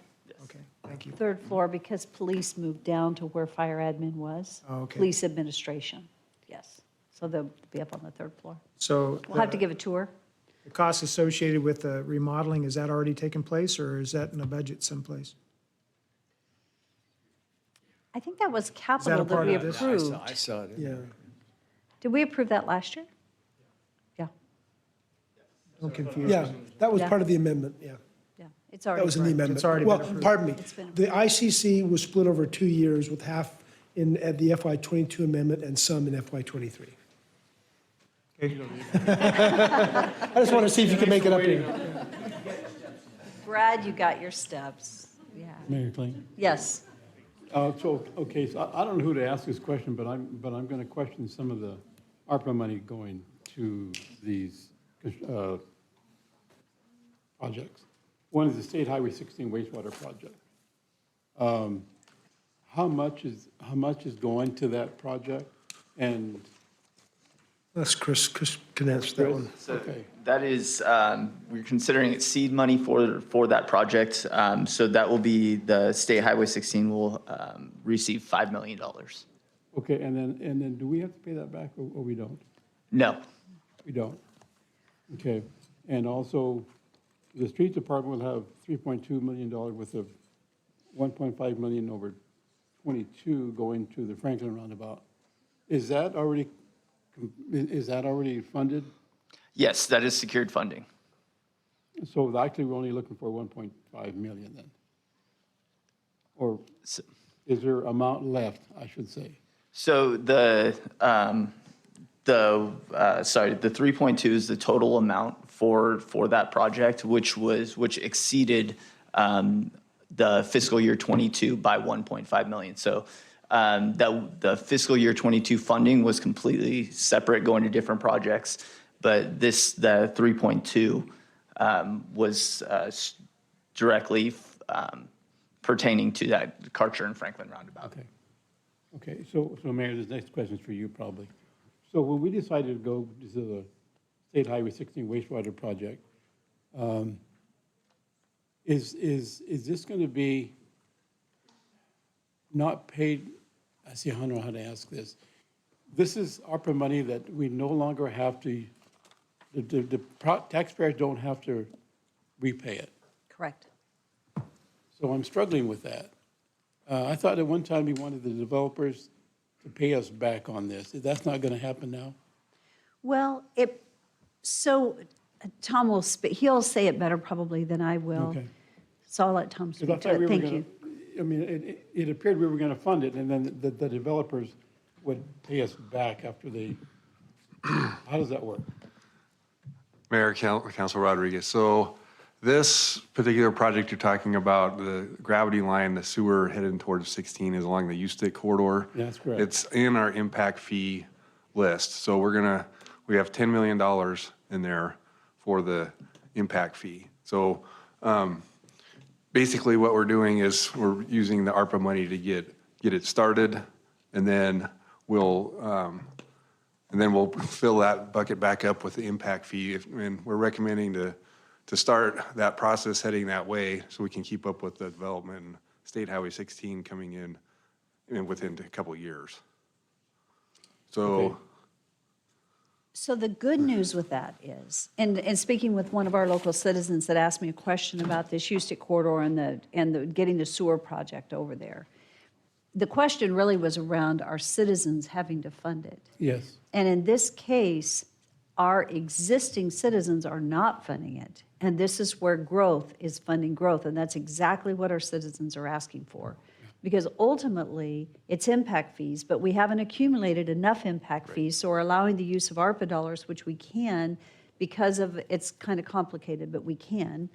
Okay, thank you. Third floor, because police moved down to where fire admin was. Oh, okay. Police administration, yes. So they'll be up on the third floor. So We'll have to give a tour. the costs associated with the remodeling, is that already taken place, or is that in a budget someplace? I think that was that a capital that part we of this? approved. I saw it. Yeah. Did we approve that last year? Yeah, I'm confused. Yeah, that was Yeah. part of the amendment, yeah. yeah. It's already. That was in the amendment. It's already been Well, approved. pardon me. It's been The ICC was split over 2 years with half at the FY '22 amendment and some in FY '23. Okay. I just want to see if you can make it up here. Brad, you got your steps. Yeah. Mayor Clayton. Yes. Okay, so I don't know who to ask this question, but I'm going to question some of the ARPA money going to these projects. One is the State Highway 16 wastewater project. How much is going to that project? And That's Chris can answer that one. So Okay. that is, we're considering it seed money for that project. So that will be, the State Highway 16 will receive $5 million. okay, and then do we have to pay that back or we don't? No, We don't. Okay, and also the street department will have $3.2 million worth of 1.5 million over 22 going to the Franklin roundabout. Is that already funded? yes, that is secured funding. So actually, we're only looking for 1.5 million then? Or So- is there amount left, I should say? So the 3.2 is the total amount for that project, which exceeded the fiscal year 22 by 1.5 million. So the fiscal year 22 funding was completely separate, going to different projects. But the 3.2 was directly pertaining to that Karcher and Franklin roundabout. Okay, so Mayor, this next question is for you probably. So when we decided to go to the State Highway 16 wastewater project, is this going to be not paid? I don't know how to ask this. This is ARPA money that we no longer have to, the taxpayers don't have to repay it. Correct. So I'm struggling with that. I thought at one time we wanted the developers to pay us back on this. That's not going to happen now? Well, Tom will he'll say it better probably than I will. Okay. So I'll let Tom Because I speak to thought we it. were Thank going you. to, I mean, it appeared we were going to fund it, and then the developers would pay us back after they, how does that work? Mayor, Council Rodriguez. So this particular project you're talking about, the gravity line, the sewer headed towards 16 is along the U-Stick corridor. Yeah, that's correct. It's in our impact fee list. So we have $10 million in there for the impact fee. So basically what we're doing is we're using the ARPA money to get it started, and then we'll fill that bucket back up with the impact fee. And we're recommending to start that process heading that way so we can keep up with the development in State Highway 16 coming in within a couple of years. So, So the good news with that is, and speaking with one of our local citizens that asked me a question about this Houston corridor and the getting the sewer project over there, the question really was around our citizens having to fund it. Yes. And in this case, our existing citizens are not funding it. And this is where growth is funding growth. And that's exactly what our citizens are asking for. Because ultimately, it's impact fees, but we haven't accumulated enough impact fees, so we're allowing the use of ARPA dollars, which we can, because of, it's kind of complicated, but we can.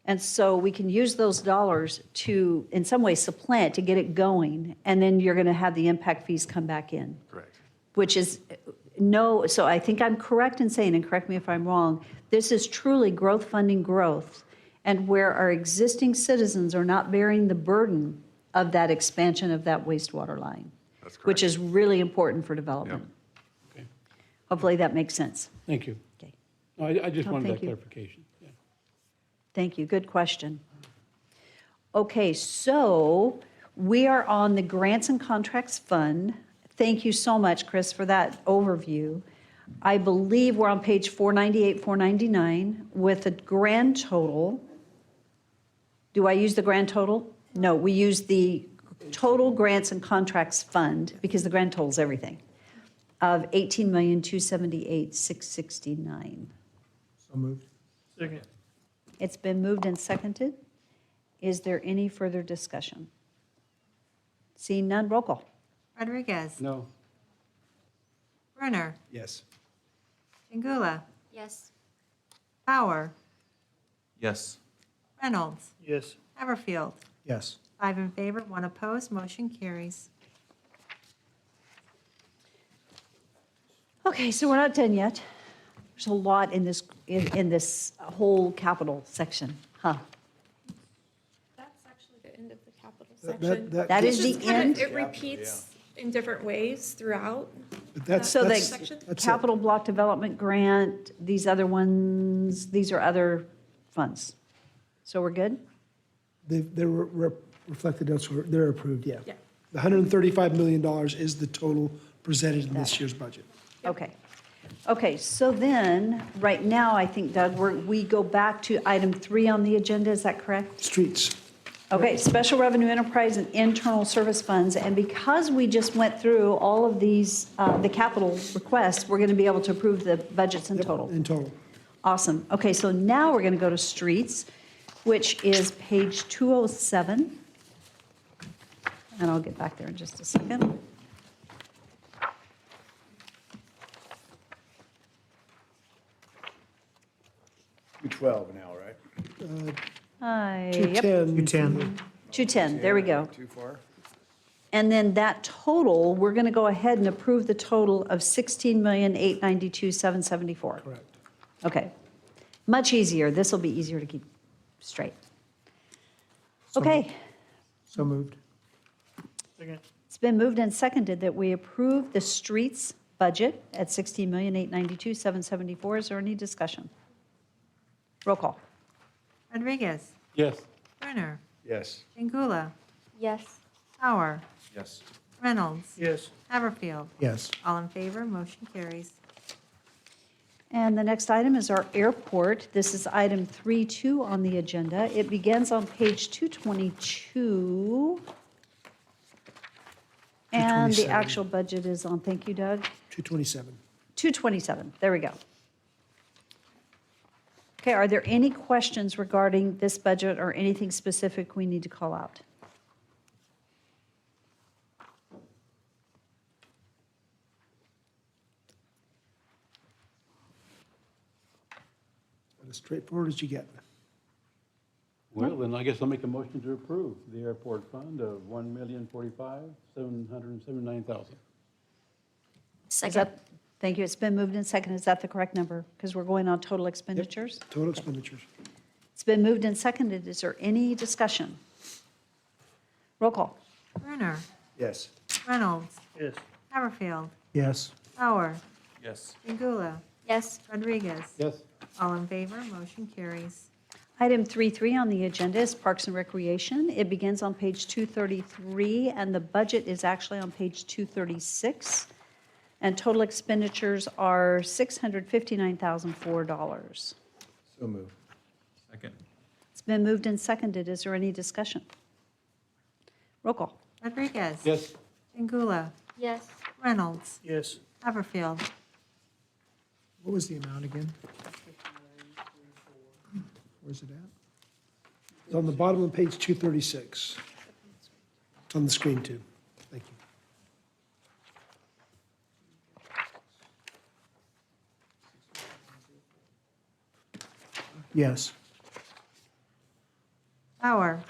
And so we can use those dollars to, in some way, supplant, to get it going, and then you're going to have the impact fees come back in. correct. Which is, no, so I think I'm correct in saying, and correct me if I'm wrong, this is truly growth funding growth, and where our existing citizens are not bearing the burden of that expansion of that wastewater line. That's correct. Which is really important for development. Okay. Hopefully that makes sense. Thank you. Okay. No, I just No, wanted that thank you. clarification. Yeah. Thank you, good question. Okay, so we are on the Grants and Contracts Fund. Thank you so much, Chris, for that overview. I believe we're on page 498, 499 with a grand total. Do I use the grand total? No, we use the total Grants and Contracts Fund, because the grand total is everything, of $18,278,669. So moved. Second. It's been moved and seconded. Is there any further discussion? Seeing none, roll call. Rodriguez. No. Brunner. Yes. Chingula. Yes. Bauer. Yes. Reynolds. Yes. Haverfield. Yes. 5 in favor, 1 opposed, motion carries. Okay, so we're not done yet. There's a lot in this, in this whole capital section, huh? That's actually the end of the capital That- section. That It's is just the kind of- end? It repeats in different ways throughout. But that's, So that's, the that's it. capital block development grant, these other ones, these are other funds. So we're good? They're reflected elsewhere, they're approved, yeah. Yeah. The $135 million is the total presented in this year's budget. Okay. Okay, so then, right now, I think, Doug, we go back to item 3 on the agenda, is that correct? Streets. Okay, special revenue enterprise and internal service funds, and because we just went through all of these, the capital requests, we're going to be able to approve the budgets in total. In total. Awesome. Okay, so now we're going to go to streets, which is page 207. And I'll get back there in just a second. $212 now, right? Yep, 210. 210, there we go. Too far? And then that total, we're going to go ahead and approve the total of $16,892,774. Correct. Okay. Much easier. This will be easier to keep straight. Okay. So moved. Second. It's been moved and seconded that we approve the streets budget at $16,892,774. Is there any discussion? Roll call. Rodriguez. Yes. Brunner. Yes. Chingula. Yes. Bauer. Yes. Reynolds. Yes. Haverfield. Yes. All in favor, motion carries. And the next item is our airport. This is item 3.2 on the agenda. It begins on page 222. And the 227. actual budget is on, thank you, Doug, 227. 227. There we go. Okay, are there any questions regarding this budget or anything specific we need to call out? As straightforward as you get. Well, then I guess I'll make a motion to approve the airport fund of $1,045,779,000. Is that, thank you, it's been moved and seconded. Is that the correct number? Because we're going on total expenditures? Total expenditures. It's been moved and seconded. Is there any discussion? Roll call. Brunner. Yes. Reynolds. Yes. Haverfield. Yes. Bauer. Yes. Chingula. Yes. Rodriguez. Yes. All in favor, motion carries. Item 3.3 on the agenda is Parks and Recreation. It begins on page 233, and the budget is actually on page 236. And total expenditures are $659,004. So moved. Second. It's been moved and seconded. Is there any discussion? Roll call. Rodriguez. Yes. Chingula. Yes. Reynolds. Yes. Haverfield. What was the amount again? Where's it at? It's on the bottom of page 236. It's on the screen, too. Thank you. Yes. Bauer.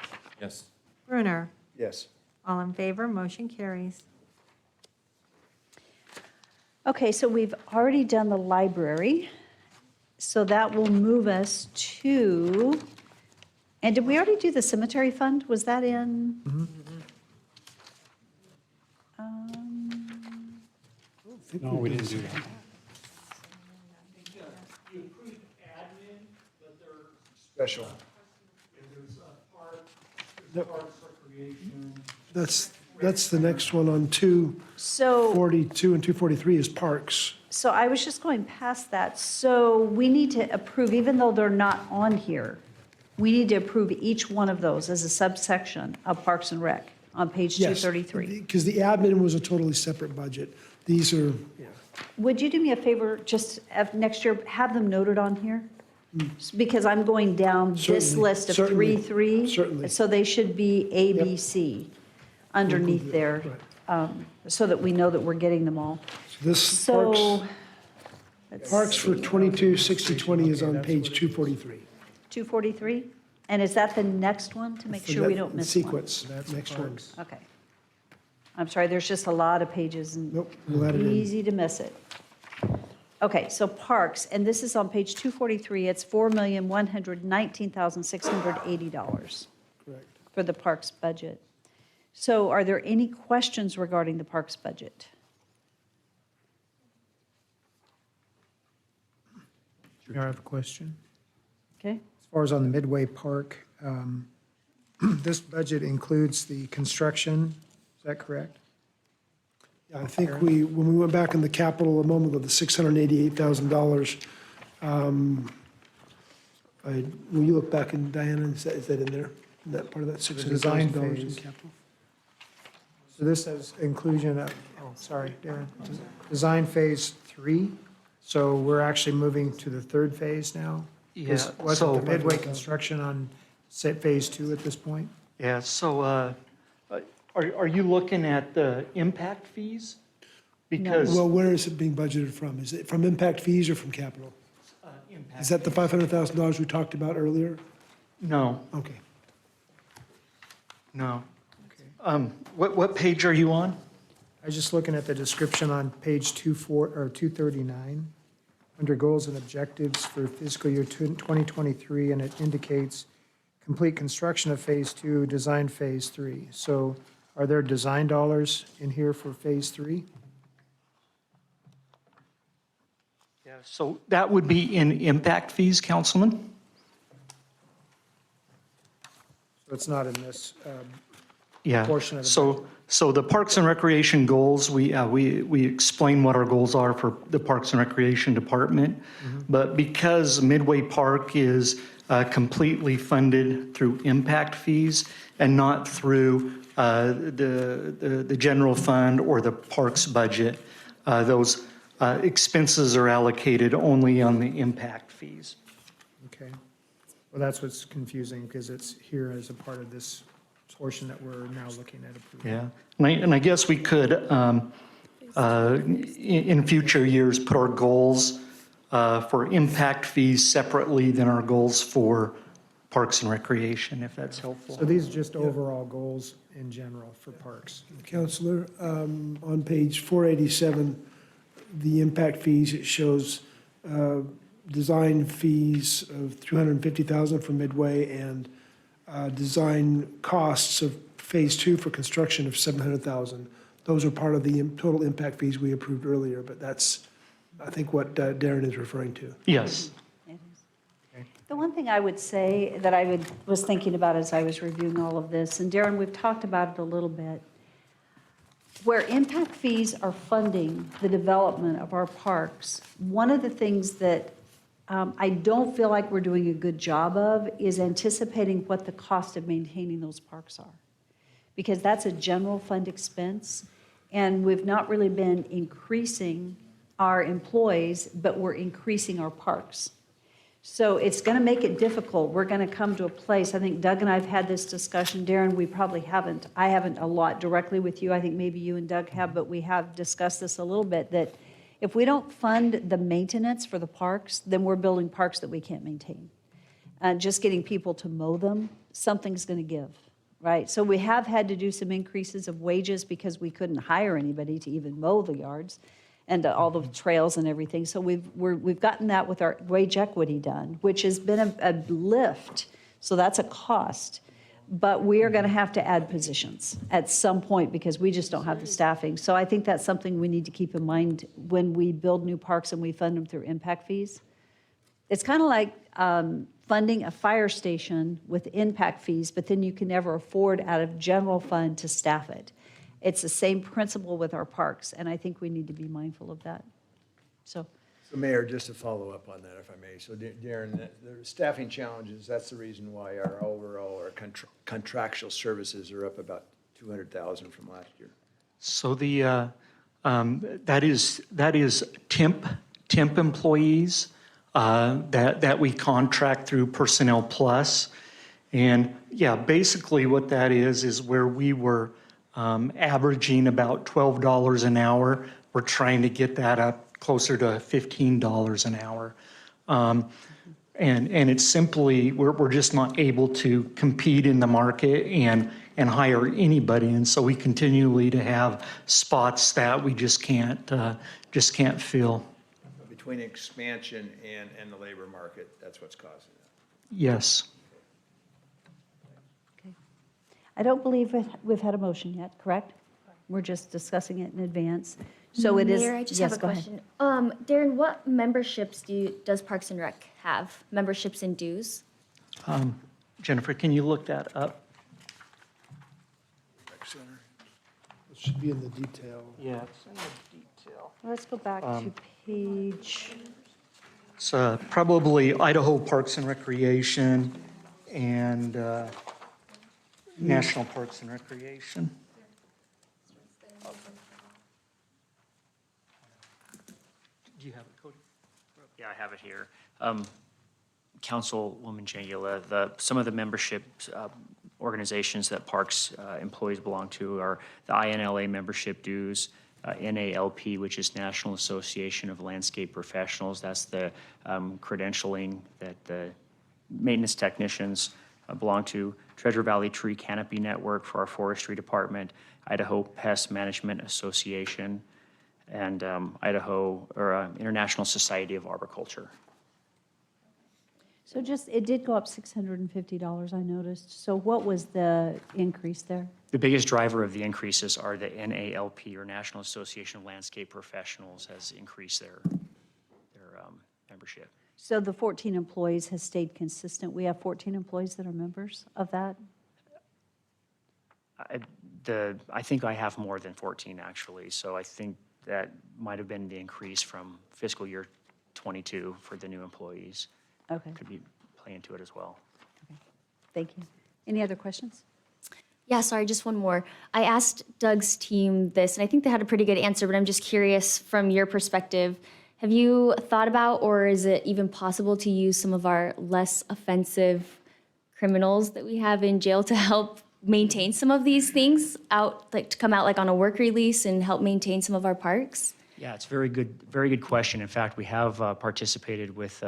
Yes. Brunner. Yes. All in favor, motion carries. Okay, so we've already done the library. So that will move us to, and did we already do the cemetery fund? Was that in? No, we didn't do that. Special. That's the next one on So, 242 and 243 is parks. so I was just going past that. So we need to approve, even though they're not on here, we need to approve each one of those as a subsection of Parks and Rec on page Yes, 233. because the admin was a totally separate budget. These are, Would you do me a favor, just next year, have them noted on here? Because I'm going down this Certainly, list of certainly, 3. certainly. So they should be A, B, C underneath there, so that we know that we're getting them all. this So, parks for 22, 60, 20 is on page 243. 243? And is that the next one, to make sure we don't miss one? Sequence, next one. Okay. I'm sorry, there's just a lot of pages and Nope, we'll add it in. easy to miss it. Okay, so parks, and this is on page 243, it's $4,119,680 Correct. for the parks budget. So are there any questions regarding the parks budget? I have a question. Okay, As far as on the Midway Park, this budget includes the construction, is that correct? Yeah, I think when we went back in the capital a moment ago, the $688,000, when you look back in, Diana, is that in there? In that part of that design $600,000 in phase. capital? So this has inclusion of, sorry, Darren, design phase 3. So we're actually moving to the third phase now? Yeah, Wasn't so- the Midway construction on phase 2 at this point? Yeah, so are you looking at the impact fees? Because Well, where is it being budgeted from? Is it from impact fees or from capital? Is that the $500,000 we talked about earlier? no, Okay. no. What page are you on? I was just looking at the description on page 239, under goals and objectives for fiscal year 2023, and it indicates complete construction of phase 2, design phase 3. So are there design dollars in here for phase 3? Yeah, so that would be in impact fees, Councilman? So it's not in this Yeah, portion of the so the Parks and Recreation goals, we explain what our goals are for the Parks and Recreation Department. But because Midway Park is completely funded through impact fees and not through the general fund or the parks budget, those expenses are allocated only on the impact fees. Okay. Well, that's what's confusing, because it's here as a part of this portion that we're now looking at approving. Yeah, and I guess we could, in future years, put our goals for impact fees separately than our goals for Parks and Recreation, if that's helpful. So these are just overall goals in general for parks. Counselor, on page 487, the impact fees, it shows design fees of $350,000 for Midway and design costs of phase 2 for construction of $700,000. Those are part of the total impact fees we approved earlier, but that's, I think, what Darren is referring to. Yes. The one thing I would say that I was thinking about as I was reviewing all of this, and Darren, we've talked about it a little bit, where impact fees are funding the development of our parks, one of the things that I don't feel like we're doing a good job of is anticipating what the cost of maintaining those parks are. Because that's a general fund expense, and we've not really been increasing our employees, but we're increasing our parks. So it's going to make it difficult. We're going to come to a place, I think Doug and I have had this discussion. Darren, we probably haven't. I haven't a lot directly with you. I think maybe you and Doug have, but we have discussed this a little bit, that if we don't fund the maintenance for the parks, then we're building parks that we can't maintain. Just getting people to mow them, something's going to give, right? So we have had to do some increases of wages because we couldn't hire anybody to even mow the yards. and all the trails and everything. So we've gotten that with our wage equity done, which has been a lift. So that's a cost. But we are going to have to add positions at some point because we just don't have the staffing. So I think that's something we need to keep in mind when we build new parks and we fund them through impact fees. It's kind of like funding a fire station with impact fees, but then you can never afford out of general fund to staff it. It's the same principle with our parks, and I think we need to be mindful of that. So Mayor, just to follow up on that, if I may. So Darren, the staffing challenges, that's the reason why our overall, our contractual services are up about 200,000 from last year. So that is temp employees that we contract through Personnel Plus. And yeah, basically what that is where we were averaging about $12 an hour. We're trying to get that up closer to $15 an hour. And it's simply, we're just not able to compete in the market and hire anybody. And so we continually to have spots that we just can't fill. Between expansion and the labor market, that's what's causing that. Yes. okay. I don't believe we've had a motion yet, correct? We're just discussing it in advance. So it is. Mayor, I just yes, have a go ahead. question. Darren, what memberships does Parks and Rec have? Memberships and dues? Jennifer, can you look that up? It should be in the detail. Yeah, it's in the detail. Let's go back to page. It's probably Idaho Parks and Recreation and National Parks and Recreation. Do you have it, Cody? Yeah, I have it here. Councilwoman Jangula, some of the membership organizations that Parks employees belong to are the INLA membership dues, NALP, which is National Association of Landscape Professionals. That's the credentialing that the maintenance technicians belong to. Treasure Valley Tree Canopy Network for our forestry department, Idaho Pest Management Association, and International Society of Arboriculture. So it did go up $650, I noticed. So what was the increase there? The biggest driver of the increases are the NALP, or National Association of Landscape Professionals, has increased their membership. So the 14 employees has stayed consistent. We have 14 employees that are members of that? I think I have more than 14, actually, so I think that might have been the increase from fiscal year 22 for the new employees. Okay. Could be play into it as well. Thank you. Any other questions? Yeah, sorry, just one more. I asked Doug's team this, and I think they had a pretty good answer, but I'm just curious from your perspective, have you thought about, or is it even possible to use some of our less offensive criminals that we have in jail to help maintain some of these things out, like to come out like on a work release and help maintain some of our parks? Yeah, it's very good question. In fact, we have participated with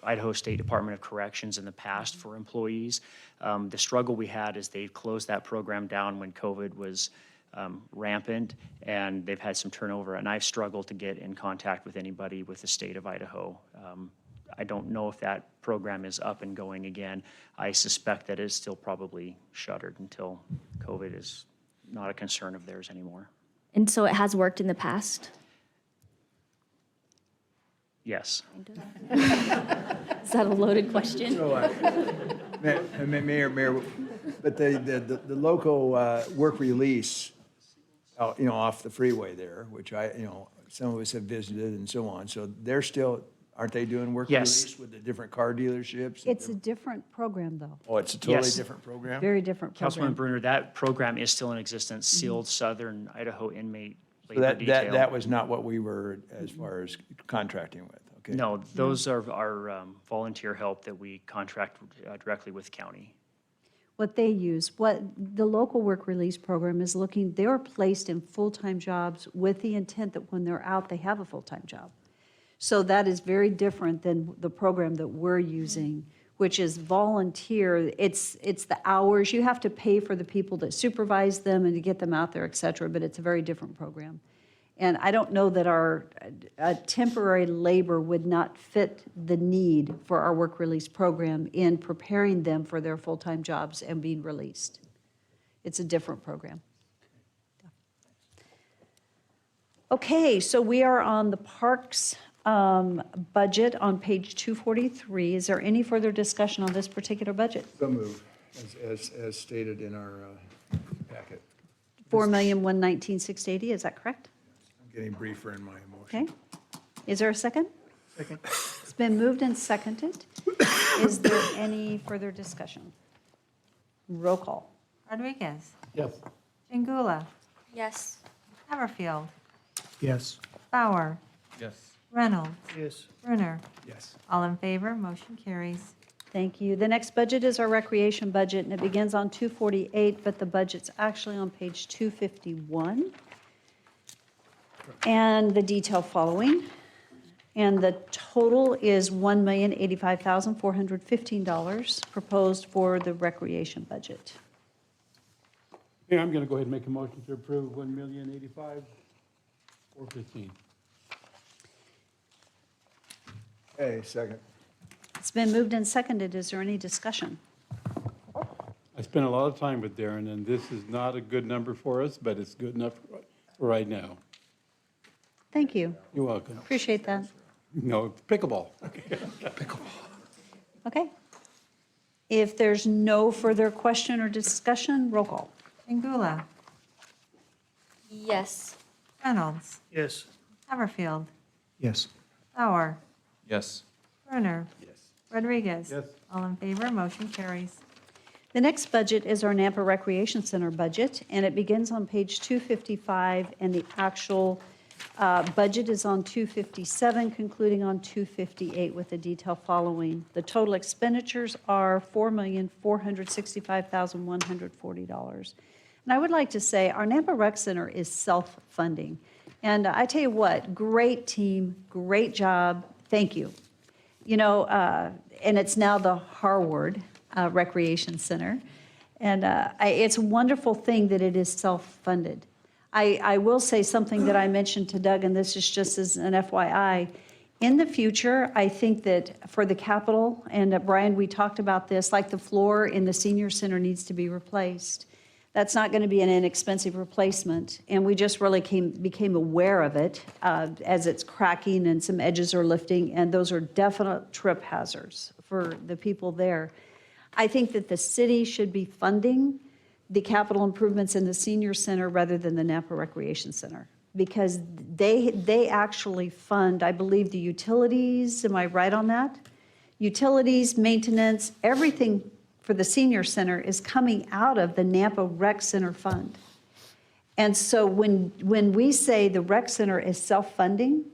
Idaho State Department of Corrections in the past for employees. The struggle we had is they closed that program down when COVID was rampant, and they've had some turnover, and I've struggled to get in contact with anybody with the state of Idaho. I don't know if that program is up and going again. I suspect that it's still probably shuttered until COVID is not a concern of theirs anymore. And so it has worked in the past? Yes. Is that a loaded question? So, Mayor, but the local work release, off the freeway there, which some of us have visited and so on. So they're still, aren't they doing work Yes. release with the different car dealerships? It's a different program, though. Oh, it's a totally Yes. different program? Very different Councilman program. Bruner, that program is still in existence, sealed Southern Idaho inmate So labor detail. that was not what we were as far as contracting with, okay? No, those are our volunteer help that we contract directly with county. What they use, what the local work release program is looking, they're placed in full-time jobs with the intent that when they're out, they have a full-time job. So that is very different than the program that we're using, which is volunteer. It's the hours. You have to pay for the people that supervise them and to get them out there, et cetera, but it's a very different program. And I don't know that our temporary labor would not fit the need for our work release program in preparing them for their full-time jobs and being released. It's a different program. Okay, so we are on the Parks budget on page 243. Is there any further discussion on this particular budget? So move, as stated in our packet. $4,119,680, is that correct? I'm getting briefer in my motion. Okay. Is there a second? Second. It's been moved and seconded. Is there any further discussion? Roll call. Rodriguez. Yes. Chingula. Yes. Haverfield. Yes. Bauer. Yes. Reynolds. Yes. Brunner. Yes. All in favor, motion carries. Thank you. The next budget is our recreation budget, and it begins on 248, but the budget's actually on page 251. And the detail following. And the total is $1,085,415 proposed for the recreation budget. Yeah, I'm going to go ahead and make a motion to approve $1,085,415. Okay, second. It's been moved and seconded. Is there any discussion? I spent a lot of time with Darren, and this is not a good number for us, but it's good enough for right now. Thank you. You're welcome. Appreciate that. No, pickleball. Okay. If there's no further question or discussion, roll call. Chingula. Yes. Reynolds. Yes. Haverfield. Yes. Bauer. Yes. Brunner. Yes. Rodriguez. Yes. All in favor, motion carries. The next budget is our Nampa Recreation Center budget, and it begins on page 255, and the actual budget is on 257, concluding on 258 with the detail following. The total expenditures are $4,465,140. And I would like to say our Nampa Rec Center is self-funding. And I tell you what, great team, great job, thank you. You know, and it's now the Harward Recreation Center. And it's a wonderful thing that it is self-funded. I will say something that I mentioned to Doug, and this is just as an FYI. In the future, I think that for the capital, and Brian, we talked about this, like the floor in the senior center needs to be replaced. That's not going to be an inexpensive replacement, and we just really became aware of it as it's cracking and some edges are lifting, and those are definite trip hazards for the people there. I think that the city should be funding the capital improvements in the senior center rather than the Nampa Recreation Center, because they actually fund, I believe, the utilities. Am I right on that? Utilities, maintenance, everything for the senior center is coming out of the Nampa Rec Center fund. And so when we say the rec center is self-funding,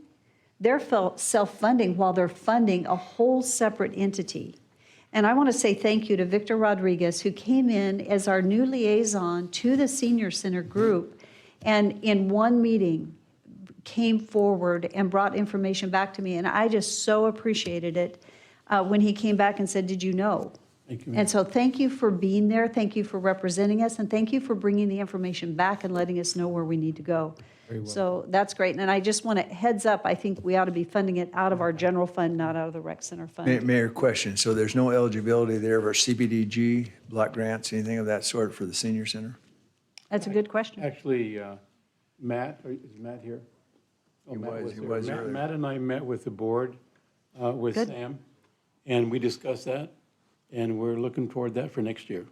they're self-funding while they're funding a whole separate entity. And I want to say thank you to Victor Rodriguez, who came in as our new liaison to the senior center group, and in one meeting came forward and brought information back to me. And I just so appreciated it when he came back and said, "Did you know?" Thank you. And so thank you for being there. Thank you for representing us. And thank you for bringing the information back and letting us know where we need to go. Very well. So that's great. And I just want to heads up, I think we ought to be funding it out of our general fund, not out of the rec center fund. Mayor, question, so there's no eligibility there for CBDG, block grants, anything of that sort for the senior center? That's a good question. Actually, Matt, is Matt here? Oh, He Matt was there. earlier. Matt and I met with the board, with Good. Sam, and we discussed that, and we're looking toward that for next year.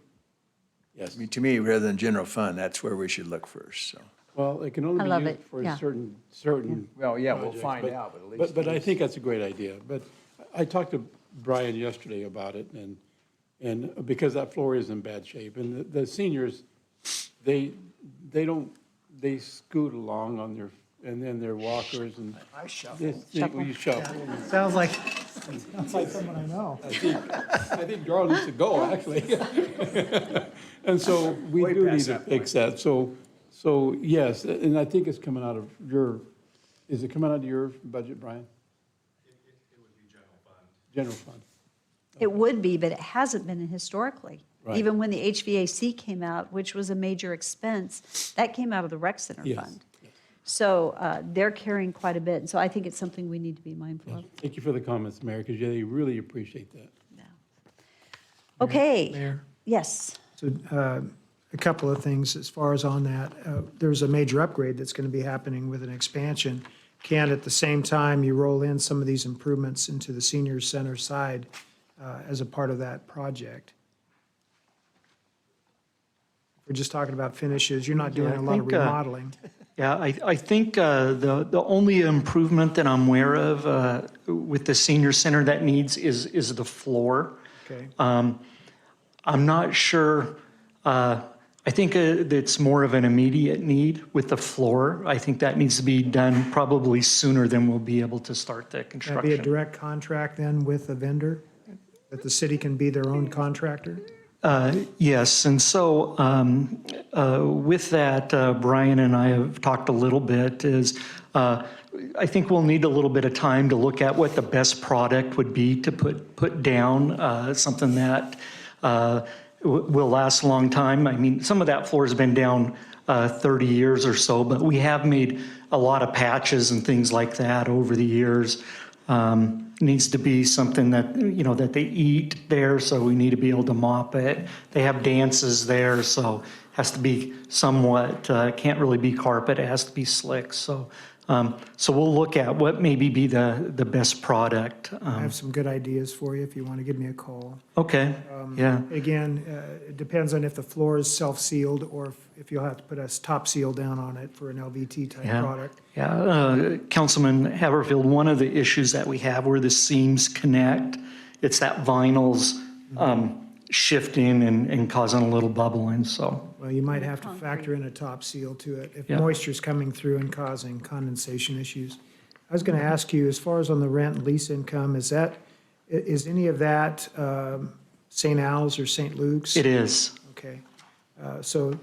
Yes. I mean, to me, rather than general fund, that's where we should look first, so. Well, it can I only love be used it, for yeah. certain. Well, yeah, we'll projects, find out, but at least. But I think that's a great idea. But I talked to Brian yesterday about it, and because that floor is in bad shape, and the seniors, they scoot along on their, and then their walkers and. I shuffle. You shuffle. Sounds like someone I know. I think Darrell needs to go, actually. And so we Way do need past to that fix that. So yes, and I think it's coming out of is it coming out of your budget, Brian? It would be general fund. General fund. It would be, but it hasn't been historically. Right. Even when the HVAC came out, which was a major expense, that came out of the rec center Yes. fund. So they're carrying quite a bit. And so I think it's something we need to be mindful of. Thank you for the comments, Mayor, because they really appreciate that. Okay. Mayor? Yes. So a couple of things as far as on that. There's a major upgrade that's going to be happening with an expansion. Can at the same time you roll in some of these improvements into the senior center side as a part of that project? We're just talking about finishes. You're not doing Yeah, I a lot of think, remodeling. Yeah, I think the only improvement that I'm aware of with the senior center that needs is the floor. Okay. I'm not sure, I think it's more of an immediate need with the floor. I think that needs to be done probably sooner than we'll be able to start the Can that construction. be a direct contract then with a vendor? That the city can be their own contractor? Yes, and so with that, Brian and I have talked a little bit, I think we'll need a little bit of time to look at what the best product would be to put down, something that will last a long time. I mean, some of that floor has been down 30 years or so, but we have made a lot of patches and things like that over the years. Needs to be something that, that they eat there, so we need to be able to mop it. They have dances there, so has to be somewhat, can't really be carpet, it has to be slick. So we'll look at what maybe be the best product. I have some good ideas for you if you want to give me a call. Okay, yeah. Again, it depends on if the floor is self-sealed or if you'll have to put a top seal down on it for an LVT type product. Yeah, Councilman Haverfield, one of the issues that we have where the seams connect, it's that vinyl's shifting and causing a little bubbling, so. Well, you might have to factor in a top seal to it if Yeah. moisture's coming through and causing condensation issues. I was going to ask you, as far as on the rent and lease income, is any of that St. Al's or St. Luke's? It is. Okay. So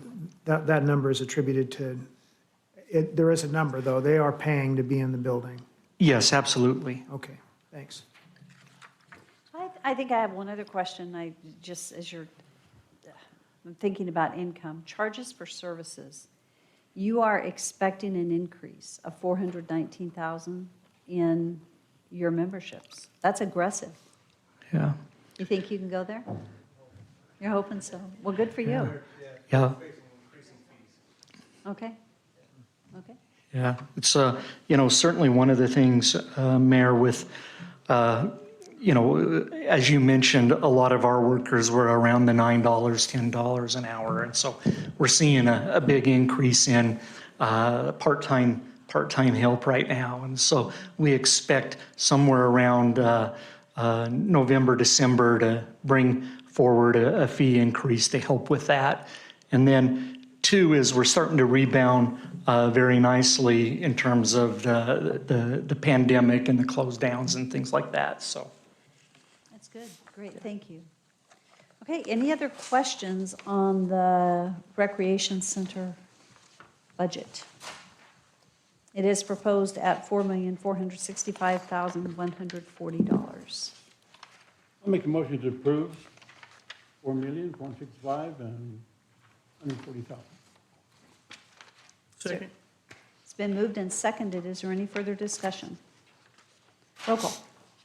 that number is attributed to, there is a number, though. They are paying to be in the building. Yes, absolutely. Okay, thanks. I think I have one other question. As you're I'm thinking about income, charges for services. You are expecting an increase of 419,000 in your memberships. That's aggressive. Yeah. You think you can go there? You're hoping so. Well, good for you. Yeah. Okay. Okay. Yeah, it's, certainly one of the things, Mayor, with, as you mentioned, a lot of our workers were around the $9, $10 an hour. And so we're seeing a big increase in part-time help right now. And so we expect somewhere around November, December to bring forward a fee increase to help with that. And then two is we're starting to rebound very nicely in terms of the pandemic and the close downs and things like that, so. That's good. Great. Thank you. Okay. Any other questions on the Recreation Center budget? It is proposed at $4,465,140. I'll make a motion to approve $4,465,000 and $140,000. Second. It's been moved and seconded. Is there any further discussion? Roll call.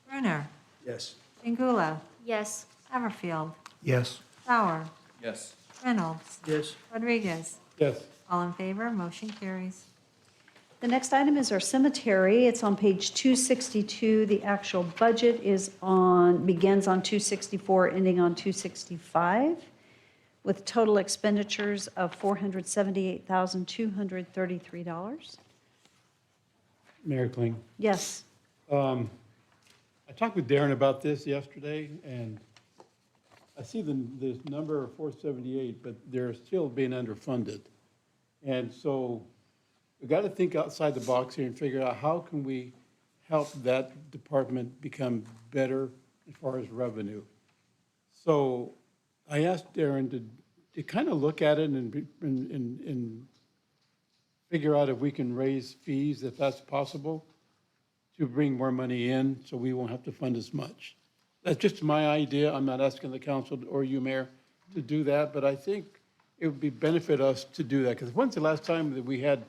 Brunner. Yes. Pingula. Yes. Haverfield. Yes. Sauer. Yes. Reynolds. Yes. Rodriguez. Yes. All in favor, motion carries. The next item is our cemetery. It's on page 262. The actual budget begins on 264, ending on 265, with total expenditures of $478,233. Mayor Kling. Yes. I talked with Darren about this yesterday, and I see this number of 478, but they're still being underfunded. And so we've got to think outside the box here and figure out how can we help that department become better as far as revenue. So I asked Darren to kind of look at it and figure out if we can raise fees, if that's possible, to bring more money in so we won't have to fund as much. That's just my idea. I'm not asking the council or you, Mayor, to do that, but I think it would be benefit us to do that. Because when's the last time that we had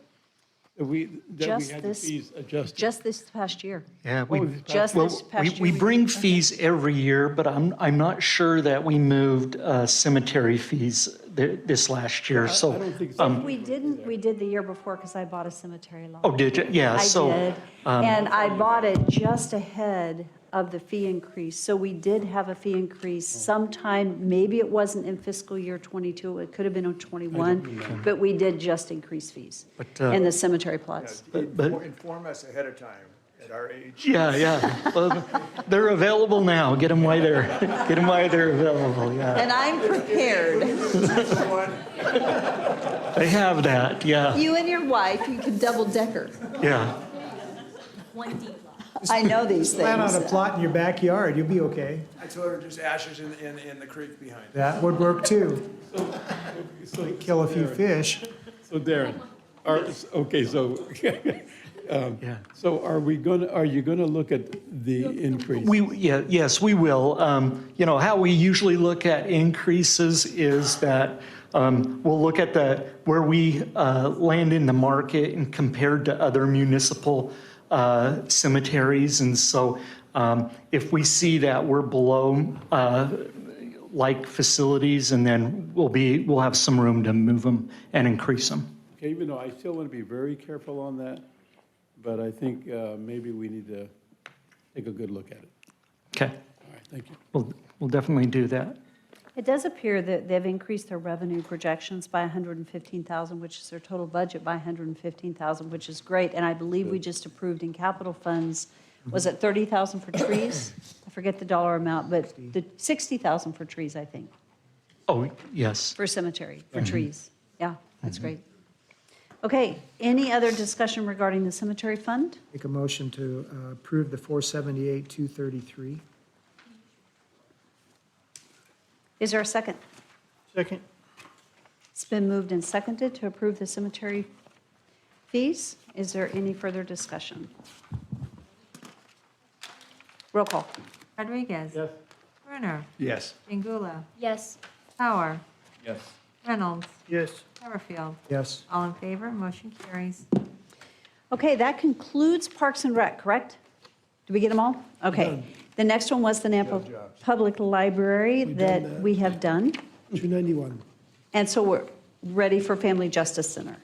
That we Just had the this- fees adjusted. Just this past year. Yeah, Just well, this past we year. bring fees every year, but I'm not sure that we moved cemetery fees this last year, so. I don't think so. We didn't, we did the year before because I bought a cemetery lot. Oh, did you? Yeah, I so. did, and I bought it just ahead of the fee increase. So we did have a fee increase sometime, maybe it wasn't in fiscal year '22, it could have been in '21, but we did just increase fees But, in the cemetery plots. Inform us ahead of time at our age. Yeah. Well, they're available now. Get them while they're available, yeah. And I'm prepared. They have that, yeah, You and your wife, you can double decker. yeah. I know these things. Plan on a plot in your backyard, you'll be okay. I told her just ashes in the creek behind. That would work too. So Kill a few fish. So Darren, okay, so, so are you gonna look at the increase? Yes, we will. You know, how we usually look at increases is that we'll look at where we land in the market and compared to other municipal cemeteries. And so if we see that we're below like facilities, and then we'll have some room to move them and increase them. Okay, even though I still want to be very careful on that, but I think maybe we need to take a good look at it. Okay, All right, thank you. we'll definitely do that. It does appear that they've increased their revenue projections by 115,000, which is their total budget by 115,000, which is great. And I believe we just approved in capital funds, was it 30,000 for trees? I forget the dollar amount, but the 60,000 for trees, I think, Oh, yes. for cemetery, for trees. Yeah, that's great. Okay, any other discussion regarding the cemetery fund? Make a motion to approve the 478,233. Is there a second? Second. It's been moved and seconded to approve the cemetery fees. Is there any further discussion? Roll call. Rodriguez. Yes. Brunner. Yes. Pingula. Yes. Bauer. Yes. Reynolds. Yes. Haverfield. Yes. All in favor, motion carries. Okay, that concludes Parks and Rec, correct? Did we get them all? Okay. The next one was the Nampa Public Library that we have done. 291. And so we're ready for Family Justice Center.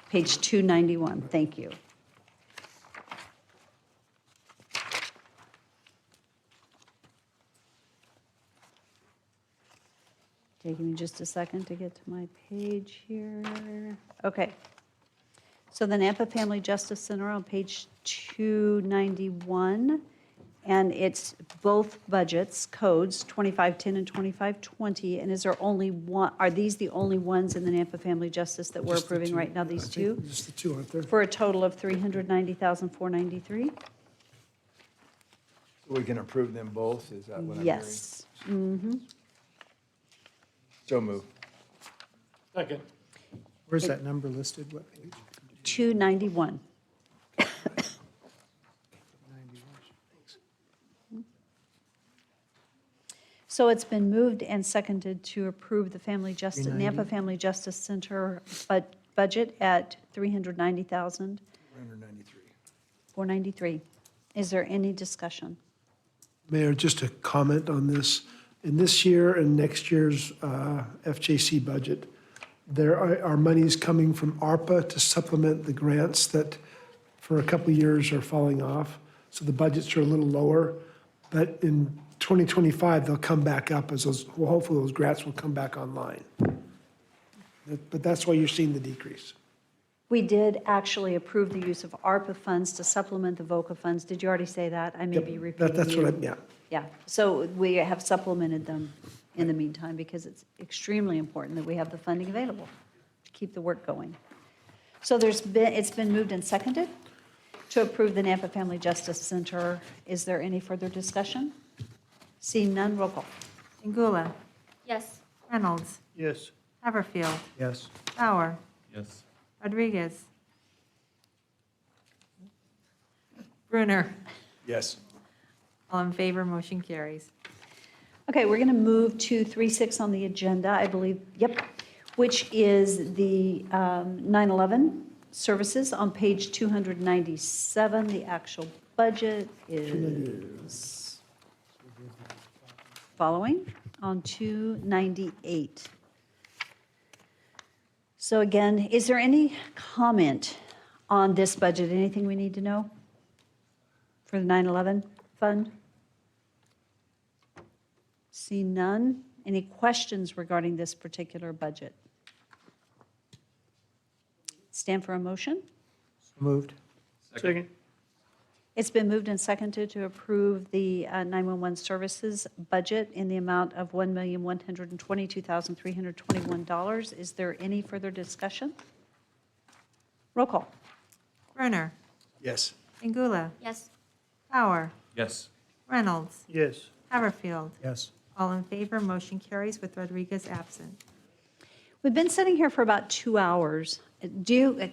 Page 291, thank you. Taking me just a second to get to my page here. Okay. So the Nampa Family Justice Center on page 291, and it's both budgets, codes, 2510 and 2520. And is there only one, are these the only ones in the Nampa Family Justice that we're Just the approving two. right now, these I think two? Just the two, aren't there? For a total of 390,493? We can approve them both, is that what I'm hearing? Yes. Mm-hmm. So move. Second. Where's that number listed? What page? 291. So it's been moved and seconded to approve the Family Justice, 390. Nampa Family Justice Center budget at 390,000. 493. Is there any discussion? Mayor, just a comment on this. In this year and next year's FJC budget, there are monies coming from ARPA to supplement the grants that for a couple of years are falling off. So the budgets are a little lower, but in 2025, they'll come back up as those, well, hopefully those grants will come back online. But that's why you're seeing the decrease. We did actually approve the use of ARPA funds to supplement the VOCA funds. Did you already say that? I may Yep, be repeating That's what you. I, yeah. Yeah, so we have supplemented them in the meantime because it's extremely important that we have the funding available to keep the work going. So it's been moved and seconded to approve the Nampa Family Justice Center. Is there any further discussion? Seeing none, roll call. Pingula. Yes. Reynolds. Yes. Haverfield. Yes. Bauer. Yes. Rodriguez. Brunner. Yes. All in favor, motion carries. Okay, we're going to move to 3.6 on the agenda, I believe, yep, which is the 9/11 Services on page 297. The actual budget is following on 298. So again, is there any comment on this budget? Anything we need to know for the 9/11 fund? See none. Any questions regarding this particular budget? Stand for a motion. Moved. Second. It's been moved and seconded to approve the 911 services budget in the amount of $1,122,321. Is there any further discussion? Roll call. Brunner, Yes. Angula, Yes. Bauer, Yes. Reynolds, Yes. Haverfield. Yes. All in favor, motion carries with Rodriguez absent. We've been sitting here for about 2 hours.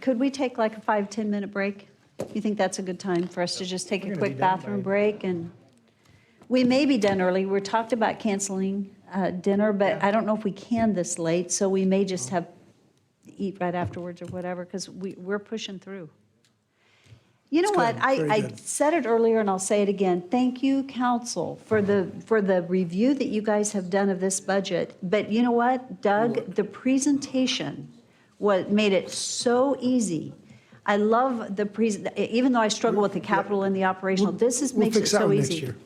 Could we take like a 5-10 minute break? You think that's a good time for us to just take a We're gonna quick be done bathroom by- break? And we may be done early. We're talked about canceling dinner, but I don't know if we can this late, so we may just have, eat right afterwards or whatever, because we're pushing through. You know what? I said it earlier and I'll say it again. Thank you, council, for the review that you guys have done of this budget. But you know what, Doug, the presentation made it so easy. I love even though I struggle with the capital and the operational, makes it fix that so one next easy. year.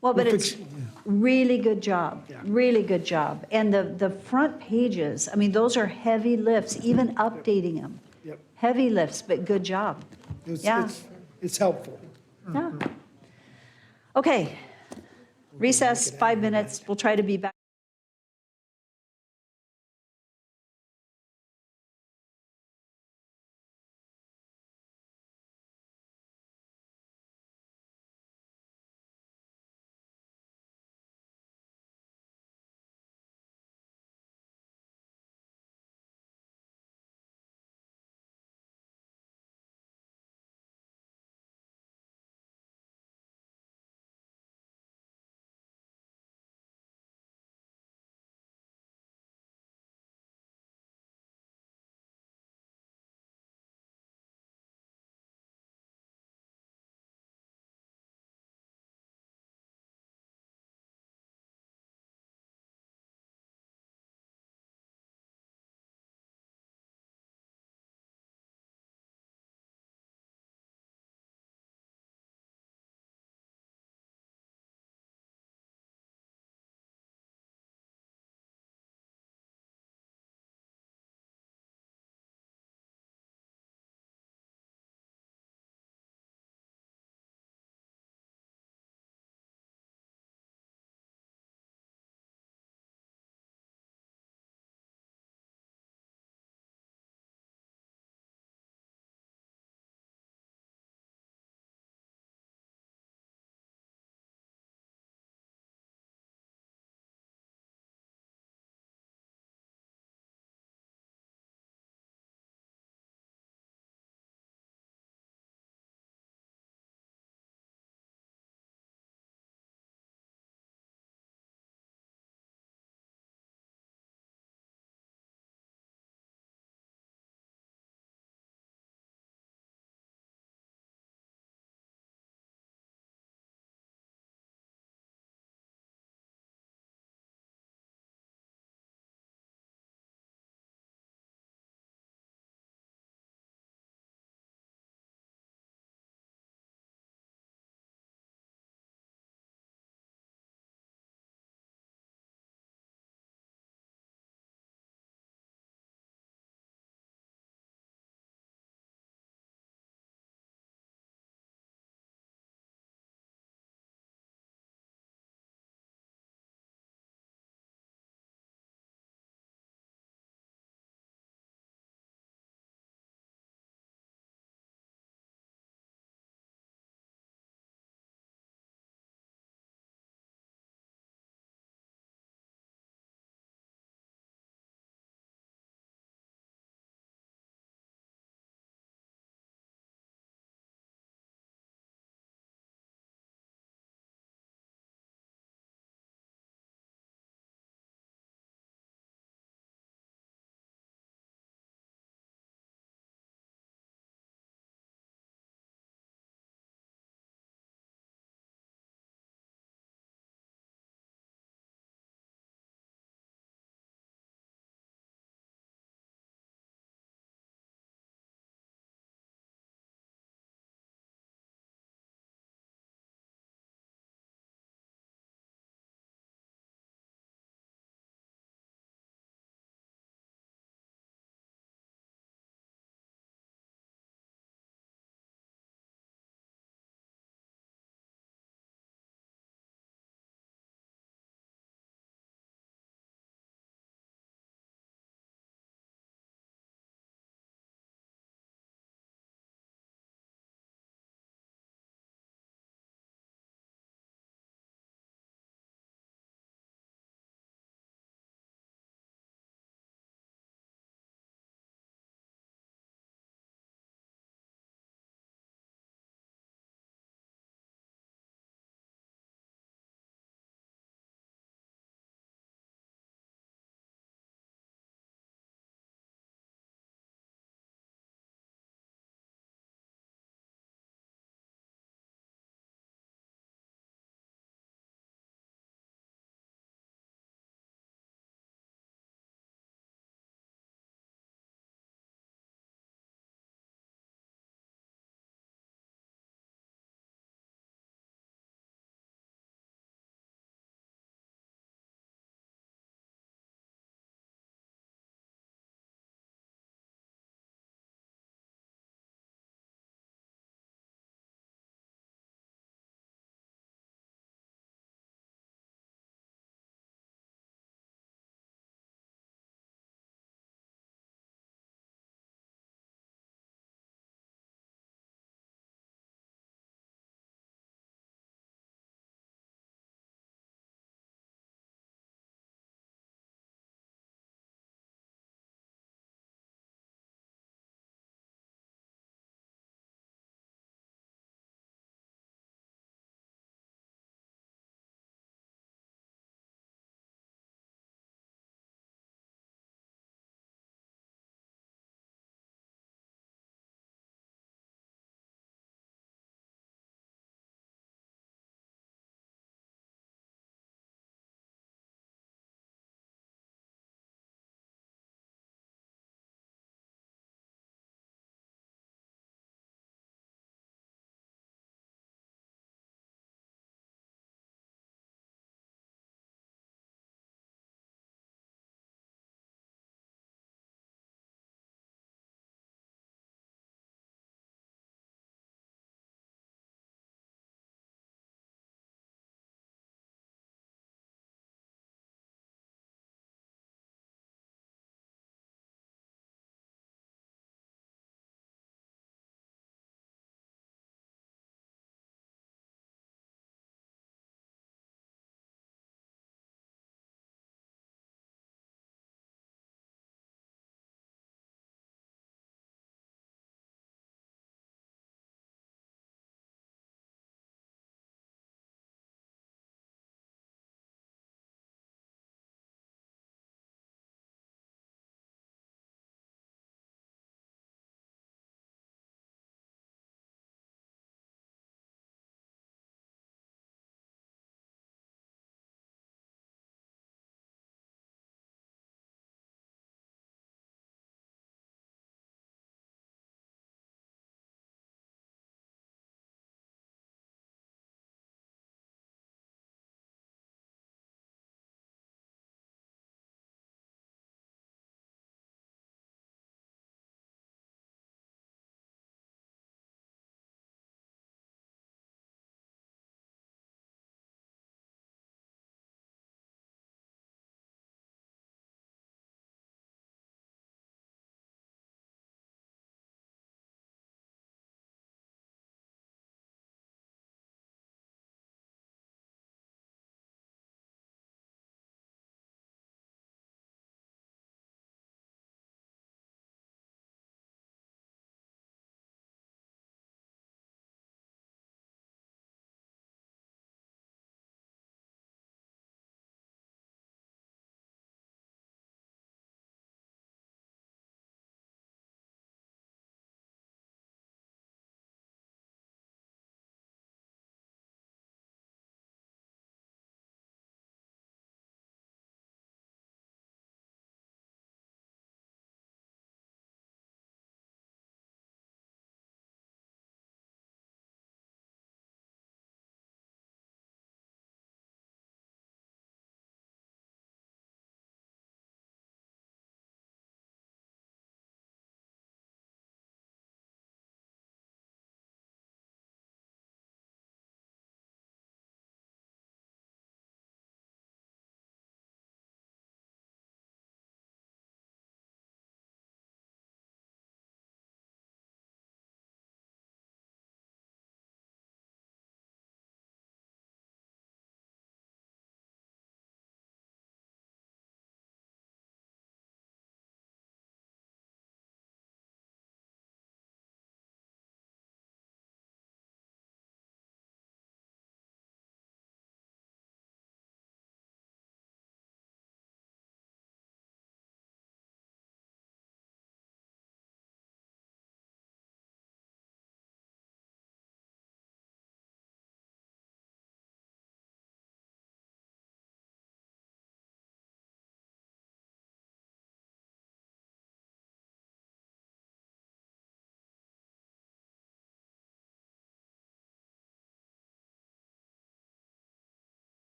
Well, but We'll it's fix- really good job, really good job. And the front pages, I mean, those are heavy lifts, even updating them. Yep. Heavy lifts, but good job. Yeah. It's helpful. Yeah. Okay. Recess, 5 minutes. We'll try to be back.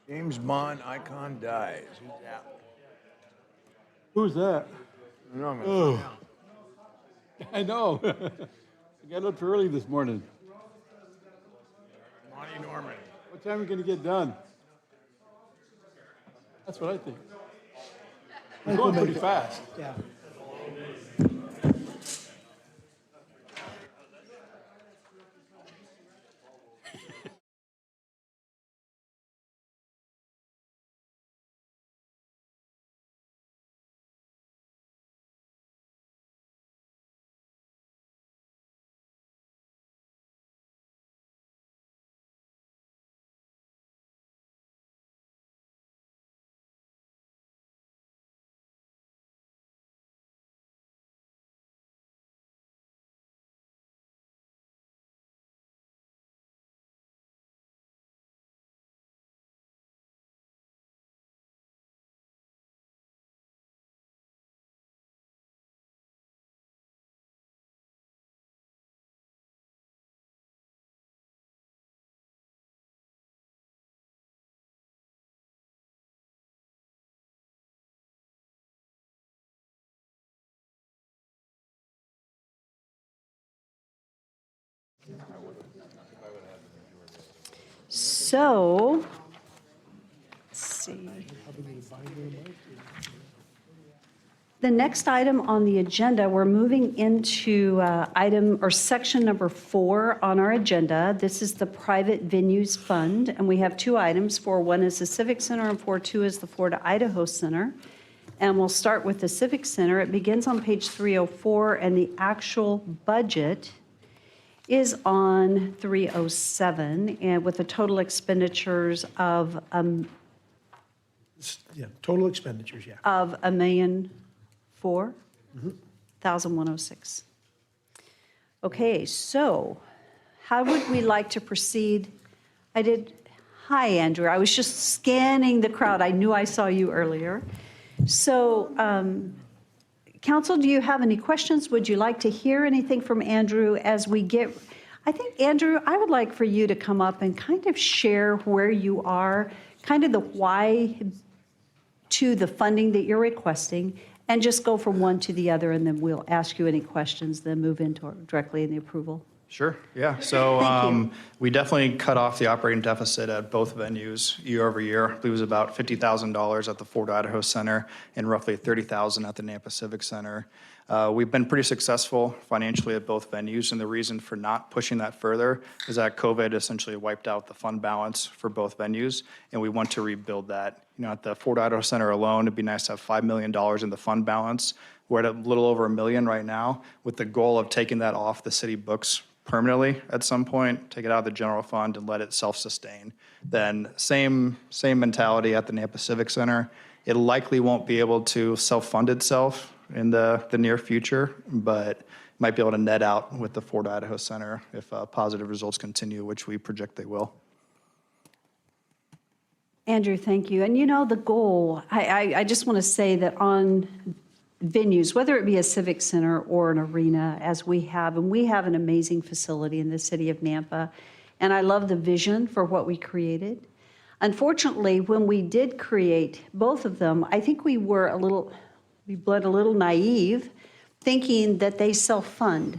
James Bond icon dies. Who's that? Who's that? I know, I'm gonna Oh. find out. I know. I got up early this morning. Monty Norman. What time are we gonna get done? That's what I think. We're going pretty fast. Yeah. So, let's see. The next item on the agenda, we're moving into item or section number 4 on our agenda. This is the Private Venues Fund, and we have 2 items. 4.1 is the Civic Center, and 4.2 is the Florida Idaho Center. And we'll start with the Civic Center. It begins on page 304, and the actual budget is on 307, and with the total expenditures of Yeah, total expenditures, yeah. of $1,004,106. Okay, so how would we like to proceed? Hi, Andrew. I was just scanning the crowd. I knew I saw you earlier. So, council, do you have any questions? Would you like to hear anything from Andrew as we get, I think, Andrew, I would like for you to come up and kind of share where you are, kind of the why to the funding that you're requesting, and just go from one to the other, and then we'll ask you any questions, then move into directly in the approval. Sure, yeah. So we definitely cut off the operating deficit at both venues year over year. I believe it was about $50,000 at the Fort Idaho Center and roughly $30,000 at the Nampa Civic Center. We've been pretty successful financially at both venues, and the reason for not pushing that further is that COVID essentially wiped out the fund balance for both venues, and we want to rebuild that. You know, at the Fort Idaho Center alone, it'd be nice to have $5 million in the fund balance. We're at a little over $1 million right now, with the goal of taking that off the city books permanently at some point, take it out of the general fund and let it self-sustain. Then same mentality at the Nampa Civic Center. It likely won't be able to self-fund itself in the near future, but might be able to net out with the Fort Idaho Center if positive results continue, which we project they will. Andrew, thank you. And you know, the goal, I just want to say that on venues, whether it be a civic center or an arena, as we have, and we have an amazing facility in the city of Nampa, and I love the vision for what we created. Unfortunately, when we did create both of them, I think we bled a little naive, thinking that they self-fund.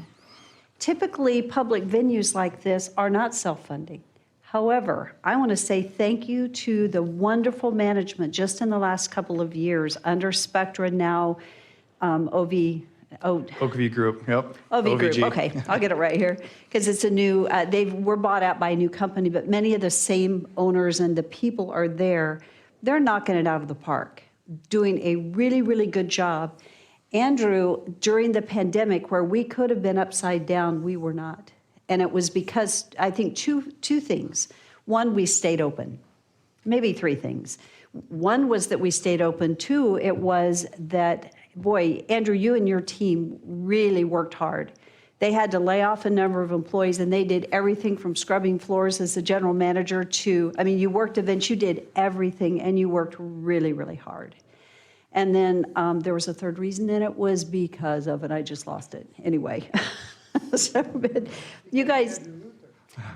Typically, public venues like this are not self-funding. However, I want to say thank you to the wonderful management just in the last couple of years under Spectra, now Oakview Group, yep. Oakview Group, OVG. okay, I'll get it right here, because it's a new, we're bought out by a new company, but many of the same owners and the people are there. They're knocking it out of the park, doing a really, really good job. Andrew, during the pandemic, where we could have been upside down, we were not. And it was because, I think, two things. One, we stayed open. Maybe 3 things. One was that we stayed open. 2, it was that, boy, Andrew, you and your team really worked hard. They had to lay off a number of employees, and they did everything from scrubbing floors as the general manager to, I mean, you worked events, you did everything, and you worked really, really hard. And then there was a third reason, and it was because of, and I just lost it. Anyway. that's ever been. You guys,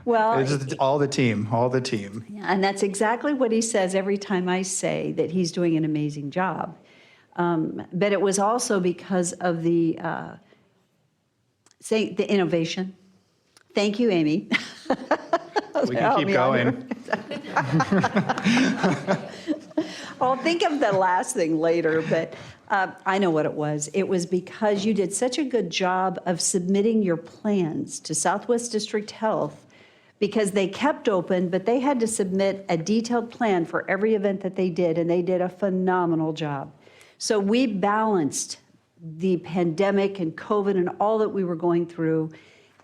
well. It's just all the team, all the team. Yeah, and that's exactly what he says every time I say that he's doing an amazing job. But it was also because of the innovation. Thank you, Amy. We can keep going. I'll think of the last thing later, but I know what it was. It was because you did such a good job of submitting your plans to Southwest District Health, because they kept open, but they had to submit a detailed plan for every event that they did, and they did a phenomenal job. So we balanced the pandemic and COVID and all that we were going through.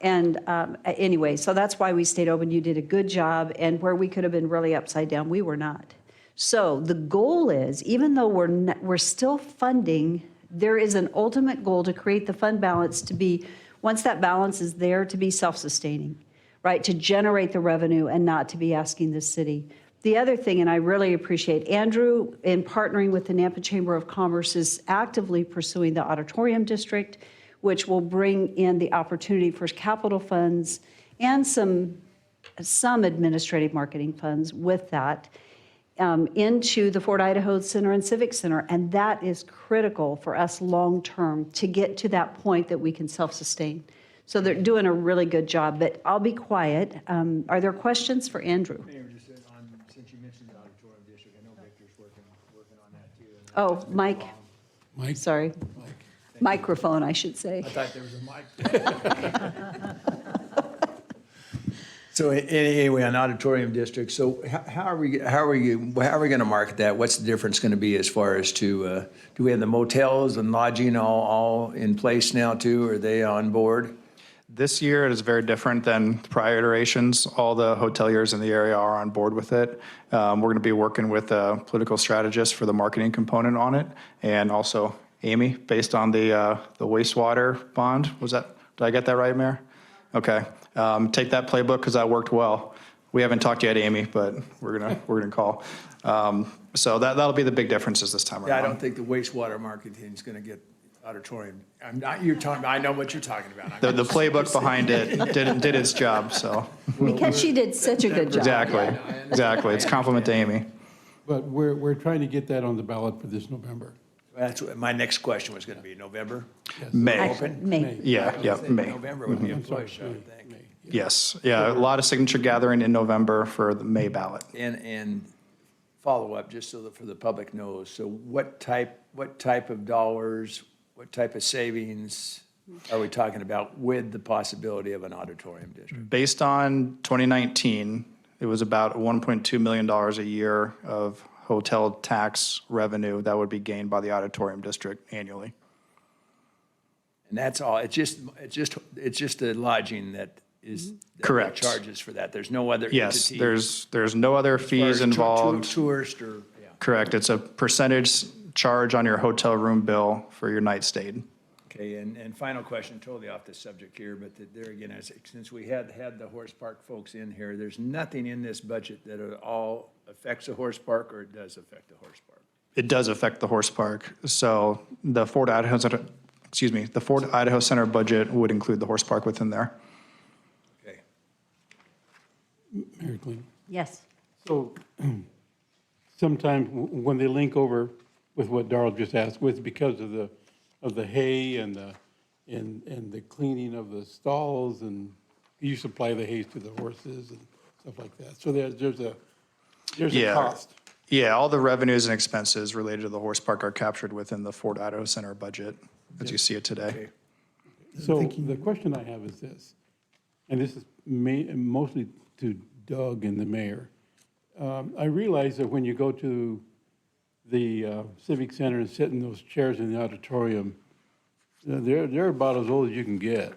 And anyway, so that's why we stayed open. You did a good job, and where we could have been really upside down, we were not. So the goal is, even though we're still funding, there is an ultimate goal to create the fund balance to be, once that balance is there, to be self-sustaining, right? To generate the revenue and not to be asking the city. The other thing, and I really appreciate Andrew, in partnering with the Nampa Chamber of Commerce, is actively pursuing the auditorium district, which will bring in the opportunity for capital funds and some administrative marketing funds with that into the Fort Idaho Center and Civic Center. And that is critical for us long-term to get to that point that we can self-sustain. So they're doing a really good job, but I'll be quiet. Are there questions for Andrew? Mayor, just since you mentioned the auditorium district, I know Victor's working on that too. Oh, Mike. Mike? Sorry. Microphone, I should say. I thought there was a mic. So anyway, on auditorium district, so how are we going to market that? What's the difference going to be as far as to, do we have the motels and lodging all in place now too? Are they on board? This year it is very different than prior iterations. All the hoteliers in the area are on board with it. We're going to be working with a political strategist for the marketing component on it, and also Amy, based on the wastewater bond. Did I get that right, Mayor? Okay. Take that playbook because that worked well. We haven't talked yet, Amy, but we're gonna call. So that'll be the big differences this time around. Yeah, I don't think the wastewater marketing is going to get auditorium. I know what you're talking about. The playbook behind it did its job, so. Because she did such a good job. Exactly. It's a compliment to Amy. But we're trying to get that on the ballot for this November. That's what my next question was going to be. November? May. Open? May. Yeah, May. November would be a push, I would think. Yes, yeah, a lot of signature gathering in November for the May ballot. And follow up, just so that for the public knows, so what type of dollars, what type of savings are we talking about with the possibility of an auditorium district? Based on 2019, it was about $1.2 million a year of hotel tax revenue that would be gained by the auditorium district annually. And that's all, it's just the lodging that is. Correct. Charges for that, there's no other Yes, entity. there's no other fees involved. Tourist or, yeah. Correct, it's a percentage charge on your hotel room bill for your night stayed. Okay, and final question, totally off the subject here, but there again, since we had the horse park folks in here, there's nothing in this budget that at all affects the horse park, or it does affect the horse park? It does affect the horse park. So the Fort Idaho Center budget would include the horse park within there. Okay. Mary Clean. Yes. So sometimes when they link over with what Darrell just asked, with because of the hay and the cleaning of the stalls, and you supply the hay to the horses and stuff like that. So there's a cost. Yeah, all the revenues and expenses related to the horse park are captured within the Fort Idaho Center budget, as you see it today. Okay. So the question I have is this, and this is mostly to Doug and the mayor. I realize that when you go to the Civic Center and sit in those chairs in the auditorium, they're about as old as you can get.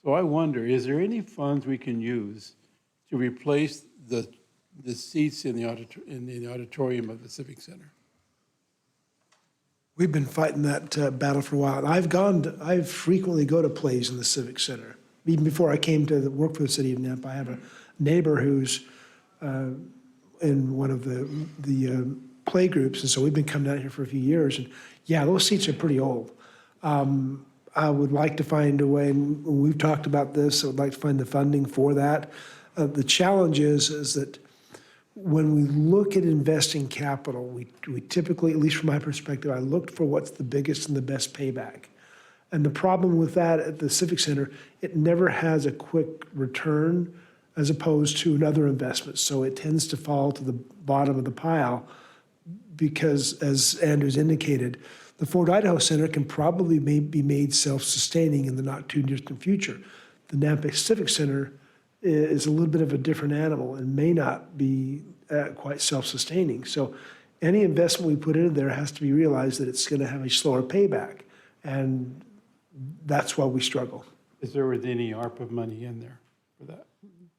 So I wonder, is there any funds we can use to replace the seats in the auditorium of the Civic Center? We've been fighting that battle for a while. I frequently go to plays in the Civic Center. Even before I came to work for the city of Nampa, I have a neighbor who's in one of the play groups, and so we've been coming out here for a few years. And yeah, those seats are pretty old. I would like to find a way, and we've talked about this, I would like to find the funding for that. The challenge is that when we look at investing capital, we typically, at least from my perspective, I looked for what's the biggest and the best payback. And the problem with that at the Civic Center, it never has a quick return as opposed to another investment. So it tends to fall to the bottom of the pile because, as Andrew's indicated, the Fort Idaho Center can probably be made self-sustaining in the not too distant future. The Nampa Civic Center is a little bit of a different animal and may not be quite self-sustaining. So any investment we put in there has to be realized that it's going to have a slower payback. And that's why we struggle. Is there any ARPA money in there for that?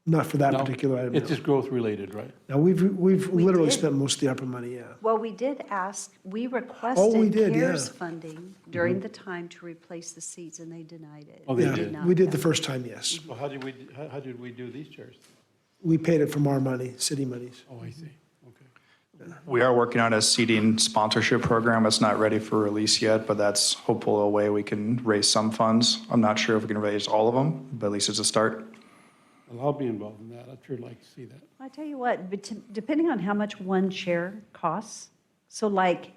Not for that No? particular item. It's no. just growth related, right? Now, we've literally did. spent most of the ARPA money, yeah. Well, we did ask, we we requested did, yeah. CARES funding during the time to replace the seats, and they denied it. Oh, they They did? not. We did the first time, yes. Well, how did we do these chairs? We paid it from our money, city monies. Oh, I see. We are working on a seeding sponsorship program. It's not ready for release yet, but that's hopeful a way we can raise some funds. I'm not sure if we can raise all of them, but at least it's a start. Well, I'll be involved in that. I'd sure like to see that. I tell you what, but depending on how much one chair costs, so like,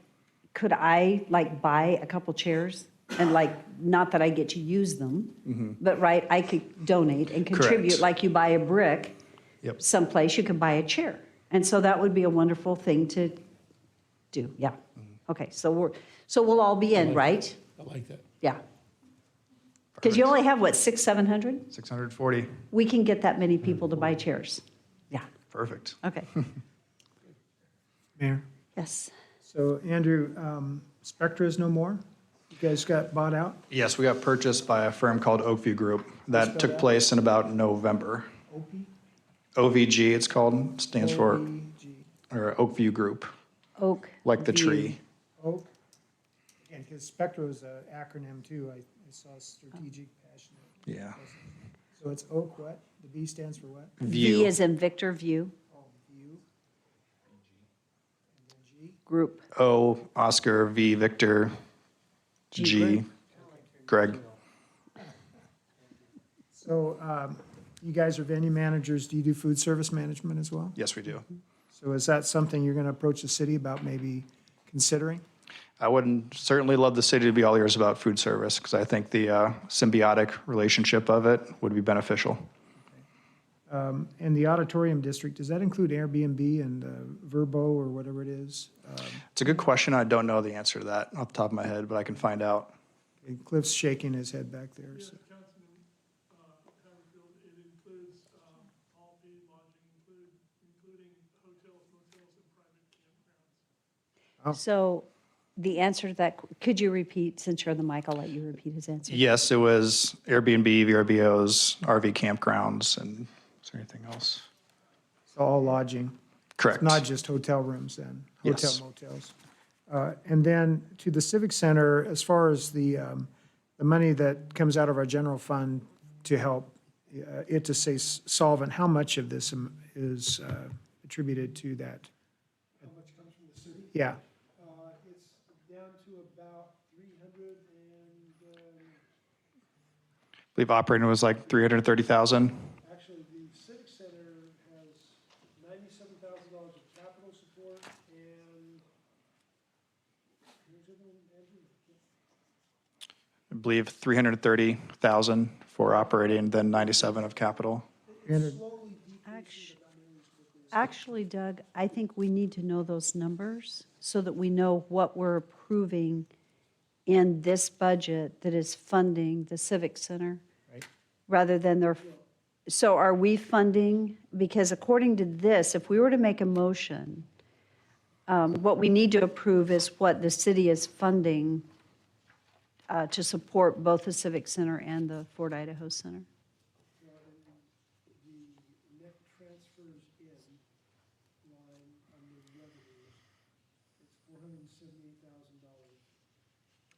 could I like buy a couple chairs? And like, not that I get to use them, but right, I could donate and contribute, Correct. like you buy a brick Yep. someplace, you could buy a chair. And so that would be a wonderful thing to do, yeah. Okay, so we'll all be in, right? I like that. Yeah. Because you only have, what, 700? 640. We can get that many people to buy chairs. Yeah, Perfect. okay, Mayor? yes. So Andrew, Spectra is no more? You guys got bought out? Yes, we got purchased by a firm called Oakview Group. That took place in about November. OVG, it's called, stands for, or Oakview Group, Oak. like the tree. Oak? Again, because Spectra is an acronym too. I saw strategic, passionate. Yeah. So it's Oak what? The B stands for what? View. V as in Victor, view. View. Group. O, Oscar, V, Victor, G, Greg. So you guys are venue managers. Do you do food service management as well? Yes, we do. So is that something you're going to approach the city about maybe considering? I would certainly love the city to be all ears about food service, because I think the symbiotic relationship of it would be beneficial. And the auditorium district, does that include Airbnb and Verbo or whatever it is? It's a good question. I don't know the answer to that off the top of my head, but I can find out. Cliff's shaking his head back there. So. So the answer to that, could you repeat, since you're on the mic, I'll let you repeat his answer. Yes, it was Airbnb, VRBOs, RV campgrounds, and is there anything else? So all lodging? Correct. Not just hotel rooms then? Yes. Hotel motels. And then to the Civic Center, as far as the money that comes out of our general fund to help it to stay solvent, how much of this is attributed to that? How much comes from the city? Yeah. It's down to about 300 and, I believe operating was like 330,000. actually, the Civic Center has $97,000 of capital support and, here's everyone, Andrew? I believe 330,000 for operating, then 97 of capital. Actually, Doug, I think we need to know those numbers so that we know what we're approving in this budget that is funding the Civic Center. Right. Rather than their, so are we funding, because according to this, if we were to make a motion, what we need to approve is what the city is funding to support both the Civic Center and the Fort Idaho Center. The net transfers in line under revenues, it's $478,000.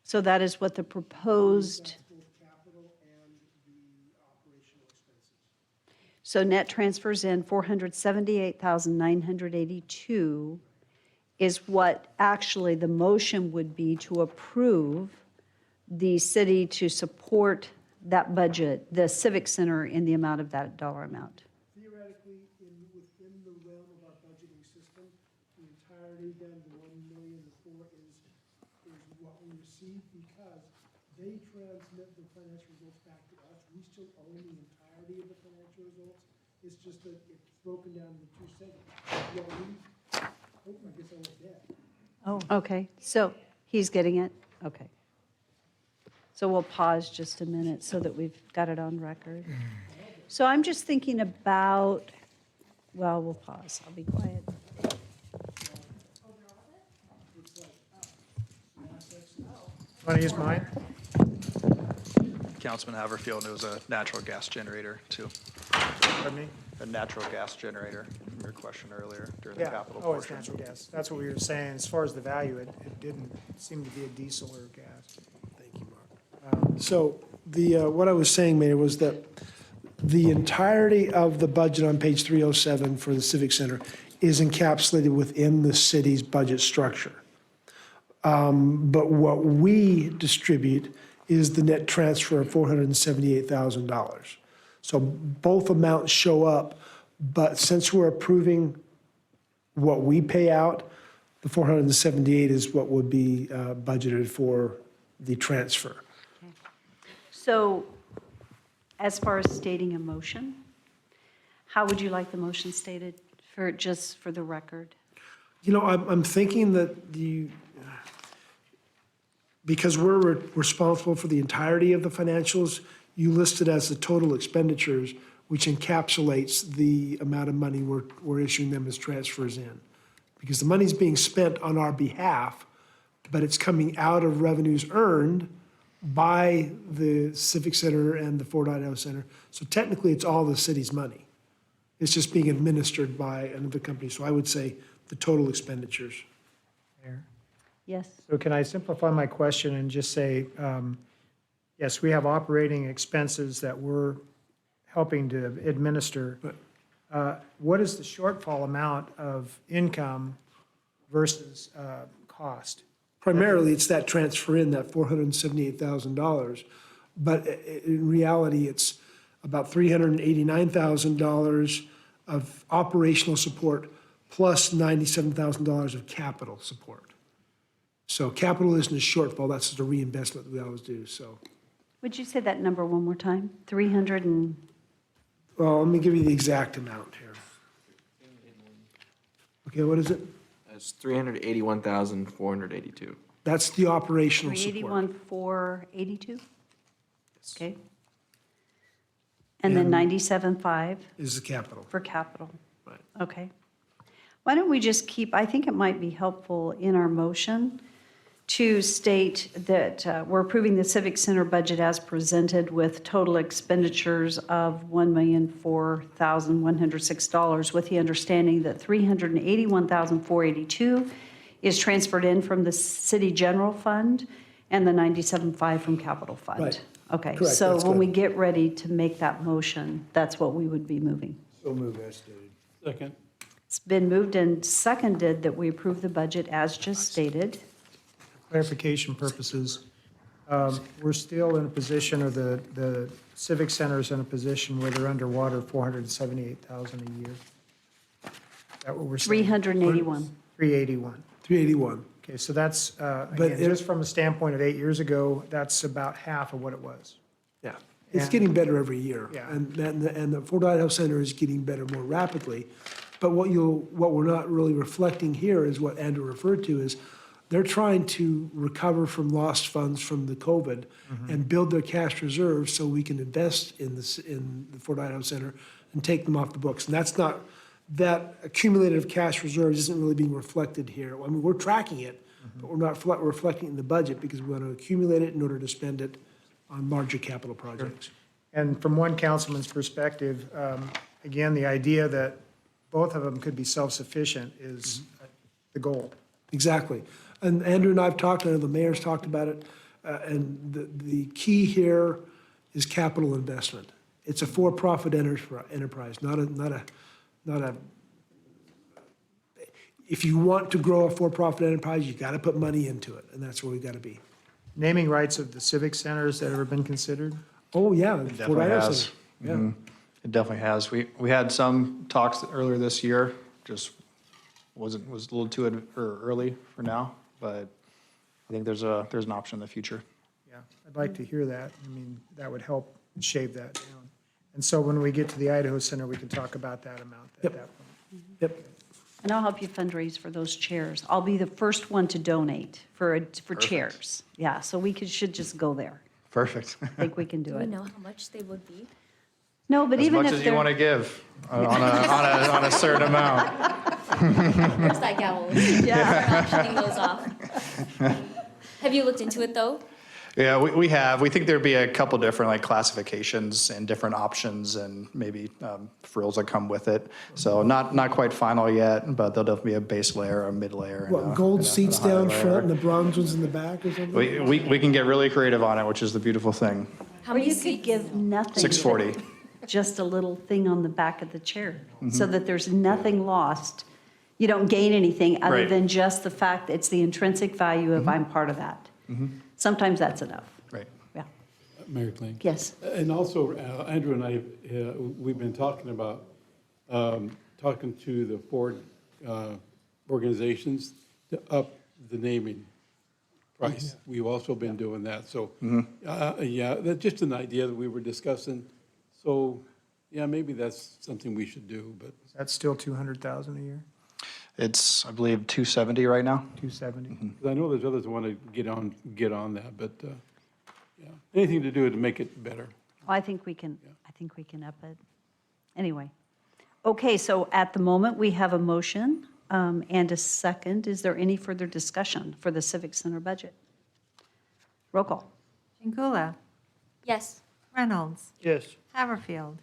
So that is what the proposed, That's both capital and the operational expenses. so net transfers in 478,982 is what actually the motion would be to approve the city to support that budget, the Civic Center, in the amount of that dollar amount? Theoretically, within the realm of our budgeting system, the entirety down to 1,000,004 is what we receive because they transmit the financial results back to us. We still own the entirety of the financial results. It's just that it's broken down into two segments. What we, oh, I guess I went dead. Oh. Okay, so he's getting it? Okay. So we'll pause just a minute so that we've got it on record. So I'm just thinking about, well, we'll pause. I'll be quiet. Want to use mine? Councilman Haverfield, it was a natural gas generator too. Pardon me? A natural gas generator from your question earlier during the Yeah, capital oh, it's portion. natural gas. That's what we were saying. As far as the value, it didn't seem to be a diesel or gas. Thank you, Mark. So what I was saying, Mayor, was that the entirety of the budget on page 307 for the Civic Center is encapsulated within the city's budget structure. But what we distribute is the net transfer of $478,000. So both amounts show up, but since we're approving what we pay out, the 478 is what would be budgeted for the transfer. So as far as stating a motion, how would you like the motion stated for, just for the record? You know, I'm thinking that because we're responsible for the entirety of the financials, you list it as the total expenditures, which encapsulates the amount of money we're issuing them as transfers in. Because the money's being spent on our behalf, but it's coming out of revenues earned by the Civic Center and the Fort Idaho Center. So technically, it's all the city's money. It's just being administered by another company. So I would say the total expenditures. Mayor? Yes. So can I simplify my question and just say, yes, we have operating expenses that we're helping to administer. What is the shortfall amount of income versus cost? Primarily, it's that transfer in, that $478,000. But in reality, it's about $389,000 of operational support plus $97,000 of capital support. So capital isn't a shortfall, that's just a reinvestment that we always do, so. Would you say that number one more time? 300 and, Well, let me give you the exact amount here. Okay, what is it? It's 381,482. That's the operational support. 381,482? Okay. And then 97.5 Is the capital. for capital? Right. Okay. Why don't we just keep, I think it might be helpful in our motion to state that we're approving the Civic Center budget as presented with total expenditures of $1,004,106 with the understanding that $381,482 is transferred in from the city general fund and the 97.5 from capital fund. Right. Okay, Correct, so that's when good. we get ready to make that motion, that's what we would be moving. So move as stated. Second. It's been moved and seconded that we approve the budget as just stated. Clarification purposes, we're still in a position, or the Civic Center is in a position where they're underwater $478,000 a year. Is that what we're saying? 381. 381. 381. Okay, so that's, But again, it- just from a standpoint of 8 years ago, that's about half of what it was. Yeah, it's And- getting better every year. Yeah. And the Fort Idaho Center is getting better more rapidly. But what we're not really reflecting here is what Andrew referred to is they're trying to recover from lost funds from the COVID and build their cash reserves so we can invest in the Fort Idaho Center and take them off the books. And that's not, that accumulated cash reserves isn't really being reflected here. I mean, we're tracking it, but we're not reflecting it in the budget because we want to accumulate it in order to spend it on larger capital projects. And from one councilman's perspective, again, the idea that both of them could be self-sufficient is the goal. Exactly. And Andrew and I have talked, I know the mayor's talked about it, and the key here is capital investment. It's a for-profit enterprise, not a, if you want to grow a for-profit enterprise, you got to put money into it, and that's where we got to be. Naming rights of the civic centers that ever been considered? Oh, yeah. It Fort definitely Idaho has. Center. Yeah. Mhm. It definitely has. We had some talks earlier this year, just was a little too early for now, but I think there's an option in the future. Yeah, I'd like to hear that. I mean, that would help shave that down. And so when we get to the Idaho Center, we can talk about that amount at that point. Yep. And I'll help you fundraise for those chairs. I'll be the first one to donate for chairs. Yeah, so we should just go there. Perfect. I think we can do Do we it. know how much they would be? No, but As even much if as you want to they're, give on a certain amount. Where's that gavel? Yeah. Start auctioning those off. Have you looked into it, though? Yeah, we have. We think there'd be a couple different like classifications and different options and maybe frills that come with it. So not quite final yet, but there'll definitely be a base layer, a mid layer. and What, gold and seats and a down higher front layer. and the bronze ones in the back or something? We can get really creative on it, which is the beautiful thing. How or many you could give nothing. 640. Just a little thing on the back of the chair, Mm-hmm. so that there's nothing lost. You don't gain anything other Right. than just the fact that it's the intrinsic value of I'm part of that. Sometimes that's enough. Right. Yeah. Mayor Kling. Yes. And also, Andrew and I, we've been talking about, talking to the Ford organizations to up the naming price. We've also been doing that, so, yeah, that's just an idea that we were discussing. So, yeah, maybe that's something we should do, but. That's still 200,000 a year, It's, I believe, 270 right now. 270? 'Cause I know there's others that want to get on that, but, yeah, anything to do to make it better. I think we can up it. Anyway. Okay, so at the moment, we have a motion and a second. Is there any further discussion for the Civic Center budget? Roll call. Chingula. Yes. Reynolds. Yes. Haverfield.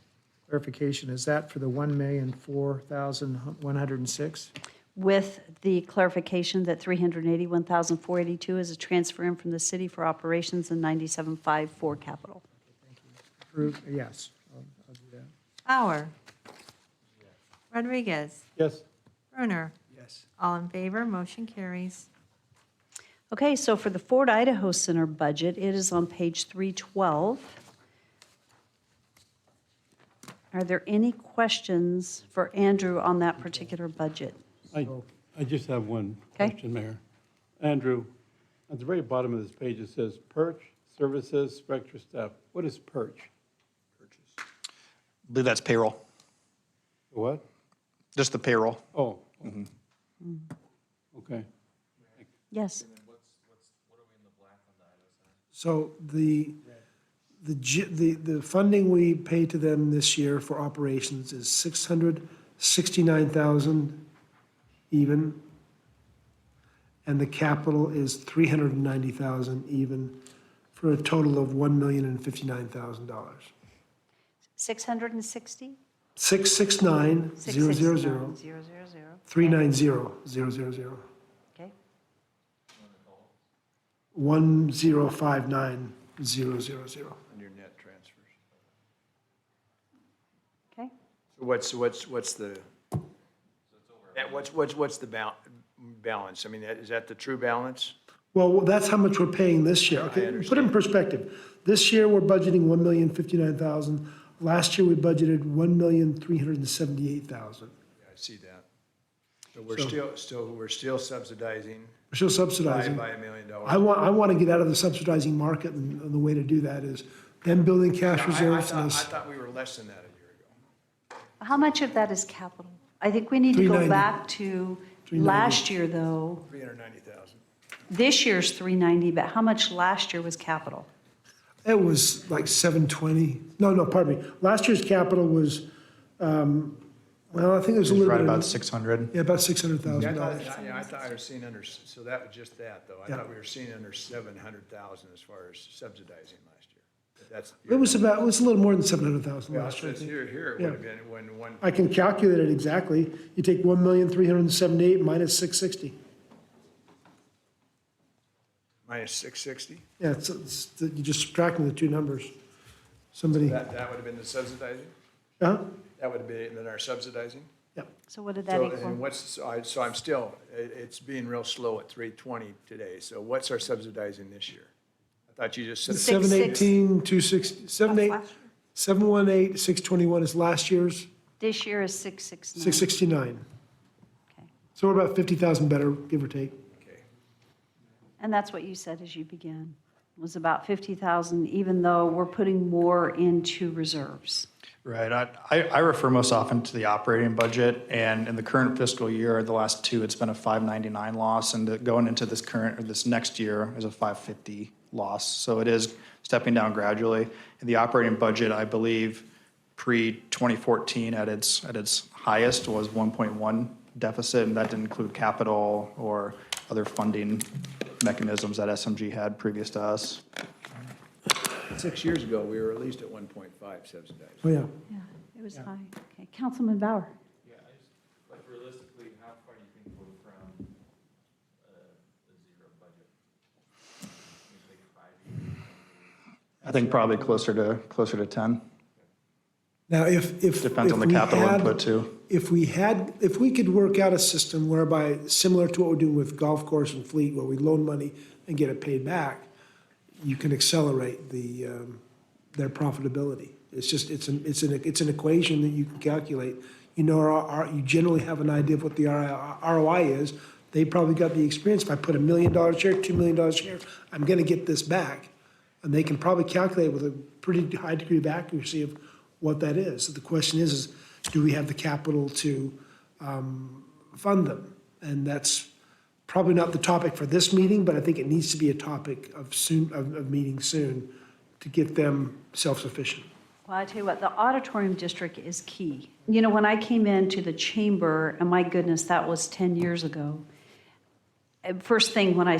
Clarification, is that for the 1,004,106? With the clarification that 381,482 is a transfer in from the city for operations and 97.5 for capital. Approved, yes, I'll do that. Bauer. Rodriguez. Yes. Brunner. Yes. All in favor, motion carries. Okay, so for the Ford Idaho Center budget, it is on page 312. Are there any questions for Andrew on that particular budget? I just have one Okay. question, Mayor. Andrew, at the very bottom of this page, it says Perch Services Spectra Staff. What is Perch? I believe that's payroll, What? just the payroll. Oh. Okay. Yes. So the funding we pay to them this year for operations is 669,000 even. And the capital is 390,000 even, for a total of $1,059,000. 660? 669,000, 669,000. 390,000. Okay. 1,059,000. On your net transfers. Okay. So what's the, what's the balance? I mean, is that the true balance? Well, that's how much we're paying this year. I Okay, put it in understand. perspective. This year, we're budgeting 1,059,000. Last year, we budgeted 1,378,000. Yeah, I see that. So we're still subsidizing. We're still subsidizing. By $1 million. I want to get out of the subsidizing market, and the way to do that is them building cash I reserves. and I us- thought we were less than that a year ago. How much of that is capital? I think we need to go 390. back to last year, though. 390,000. This year's 390, but how much last year was capital? It was like 720. No, pardon me. Last year's capital was, well, I think it was a little bit. Right about 600. Yeah, about Yeah, $600,000. I thought I was seeing under, so that was just that, though. I Yeah. thought we were seeing under 700,000 as far as subsidizing last year. But that's. It was a little more than 700,000 Well, it last year. I says think. here it Yeah. would have been when one. I can calculate it exactly. You take 1,378 minus 660. Minus 660? Yeah, you're just subtracting the two numbers. Somebody, That would have been the subsidizing? huh? That would have been our subsidizing? So what did that So, equal? and so I'm still, it's being real slow at 320 today. So what's our subsidizing this year? Thought you just said. 718, 260, 718, 621 is last year's, This year is 669. 669. So we're about 50,000 better, give or take. And that's what you said as you began, was about 50,000, even though we're putting more into reserves. Right. I refer most often to the operating budget, and in the current fiscal year, the last two, it's been a 599 loss, and going into this current, or this next year is a 550 loss. So it is stepping down gradually. And the operating budget, I believe, pre-2014 at its highest was 1.1 deficit, and that didn't include capital or other funding mechanisms that SMG had previous to us. 6 years ago, we were at least at 1.5 subsidized. Oh, yeah. Yeah, it was high. Okay, Councilman Bauer. Yeah, like realistically, how far do you think we're from the zero budget? Maybe like 5 years? I think probably closer to 10. Now, if. Depends on the we capital had- input too. If we could work out a system whereby, similar to what we're doing with golf course and fleet, where we loan money and get it paid back, you can accelerate their profitability. It's just, it's an equation that you can calculate. You know, you generally have an idea of what the ROI is. They probably got the experience. If I put $1 million here, $2 million here, I'm gonna get this back. And they can probably calculate with a pretty high degree of accuracy of what that is. So the question is do we have the capital to fund them? And that's probably not the topic for this meeting, but I think it needs to be a topic of meeting soon to get them self-sufficient. Well, I tell you what, the auditorium district is key. You know, when I came into the chamber, and my goodness, that was 10 years ago, first thing when I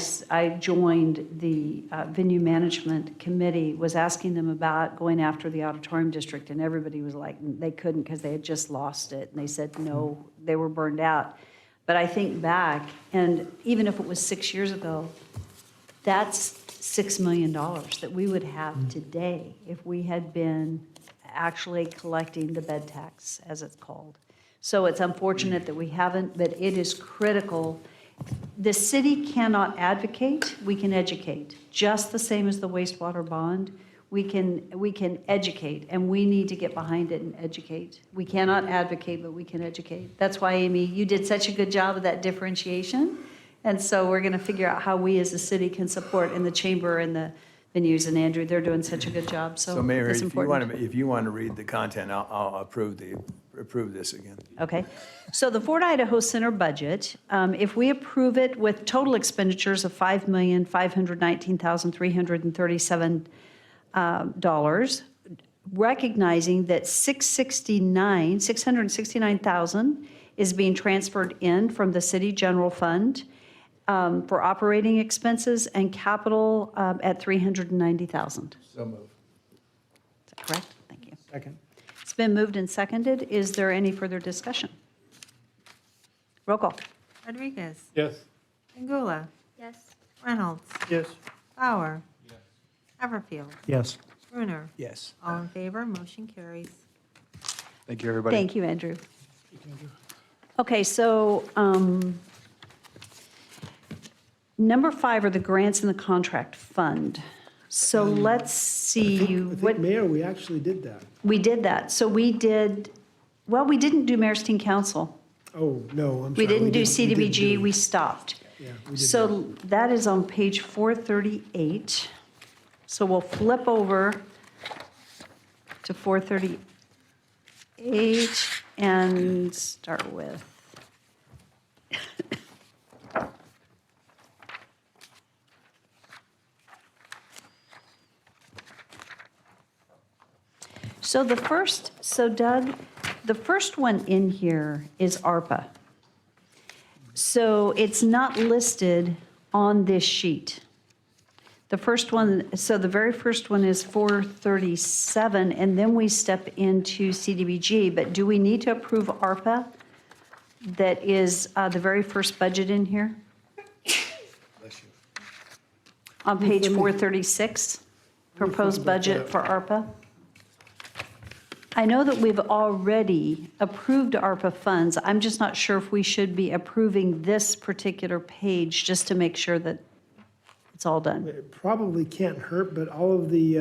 joined the venue management committee was asking them about going after the auditorium district, and everybody was like, they couldn't because they had just lost it. And they said, no, they were burned out. But I think back, and even if it was 6 years ago, that's $6 million that we would have today if we had been actually collecting the bed tax, as it's called. So it's unfortunate that we haven't, but it is critical. The city cannot advocate, we can educate, just the same as the wastewater bond. We can educate, and we need to get behind it and educate. We cannot advocate, but we can educate. That's why, Amy, you did such a good job of that differentiation. And so we're going to figure out how we as a city can support in the chamber and the venues. And Andrew, they're doing such a good job, so Mayor, it's important. if you want to read the content, I'll approve this again. Okay, so the Fort Idaho Center budget, if we approve it with total expenditures of $5,519,337, recognizing that $669,000 is being transferred in from the city general fund for operating expenses and capital at $390,000. So moved. Is that correct? Thank you. Second. It's been moved and seconded. Is there any further discussion? Roll call. Rodriguez. Yes. Angula. Yes. Reynolds. Yes. Bauer. Haverfield. Yes. Brunner. Yes. All in favor, motion carries. Thank you, everybody. Thank you, Andrew. Okay, so number 5 are the grants in the contract fund. So let's see. I think, Mayor, we actually did that. We did that. So we did, well, we didn't do Mayor's Team Council. Oh, no, I'm sorry. We didn't do we didn't CDBG, do- we stopped. Yeah, we did So that is on page 438. So we'll flip over to 438 and start with. So Doug, the first one in here is ARPA. So it's not listed on this sheet. The first one, so the very first one is 437, and then we step into CDBG. But do we need to approve ARPA? That is the very first budget in here? On page 436, proposed budget for ARPA. I know that we've already approved ARPA funds. I'm just not sure if we should be approving this particular page just to make sure that It's all done. It probably can't hurt, but all of the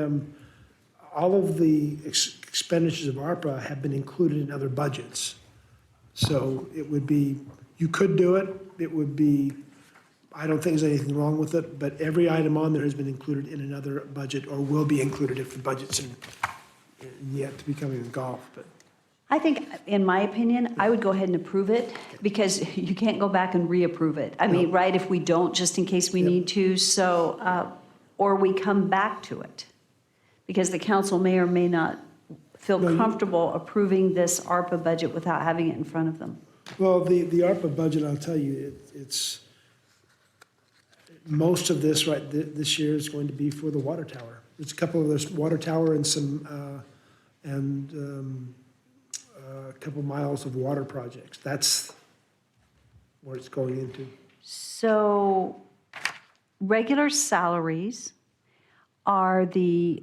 expenditures of ARPA have been included in other budgets. So it would be, you could do it, it would be, I don't think there's anything wrong with it, but every item on there has been included in another budget or will be included if the budget's yet to be coming in golf, but. I think, in my opinion, I would go ahead and approve it because you can't go back and reapprove it. I mean, right, if we don't, just in case we need to, so, or we come back to it. Because the council may or may not feel comfortable approving this ARPA budget without having it in front of them. Well, the ARPA budget, I'll tell you, it's, most of this this year is going to be for the water tower. There's a couple of this water tower and some, a couple miles of water projects. That's where it's going into. So regular salaries are the,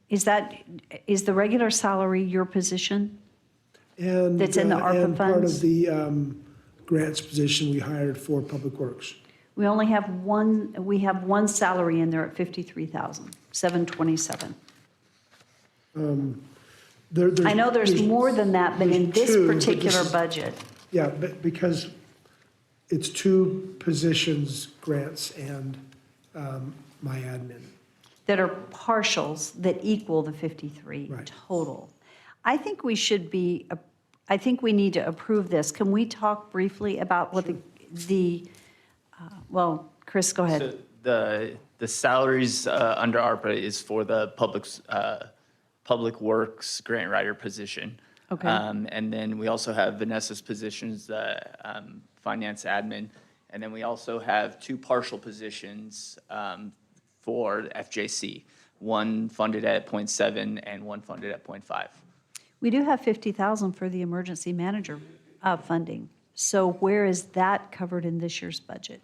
is the regular salary your position? And That's in the ARPA and part funds? of the grants position we hired for Public Works. We only have one salary in there at $53,727. I know there's more than that, but in this two, but particular this is- budget, Yeah, but because it's two positions, grants and my admin. that are partials that equal the 53 total. I think we should be, I think we need to approve this. Can we talk briefly about what well, Chris, go ahead. So the salaries under ARPA is for the public works grant writer position. Okay. And then we also have Vanessa's positions, the finance admin. And then we also have two partial positions for FJC, one funded at 0.7 and one funded at 0.5. We do have 50,000 for the emergency manager funding. So where is that covered in this year's budget?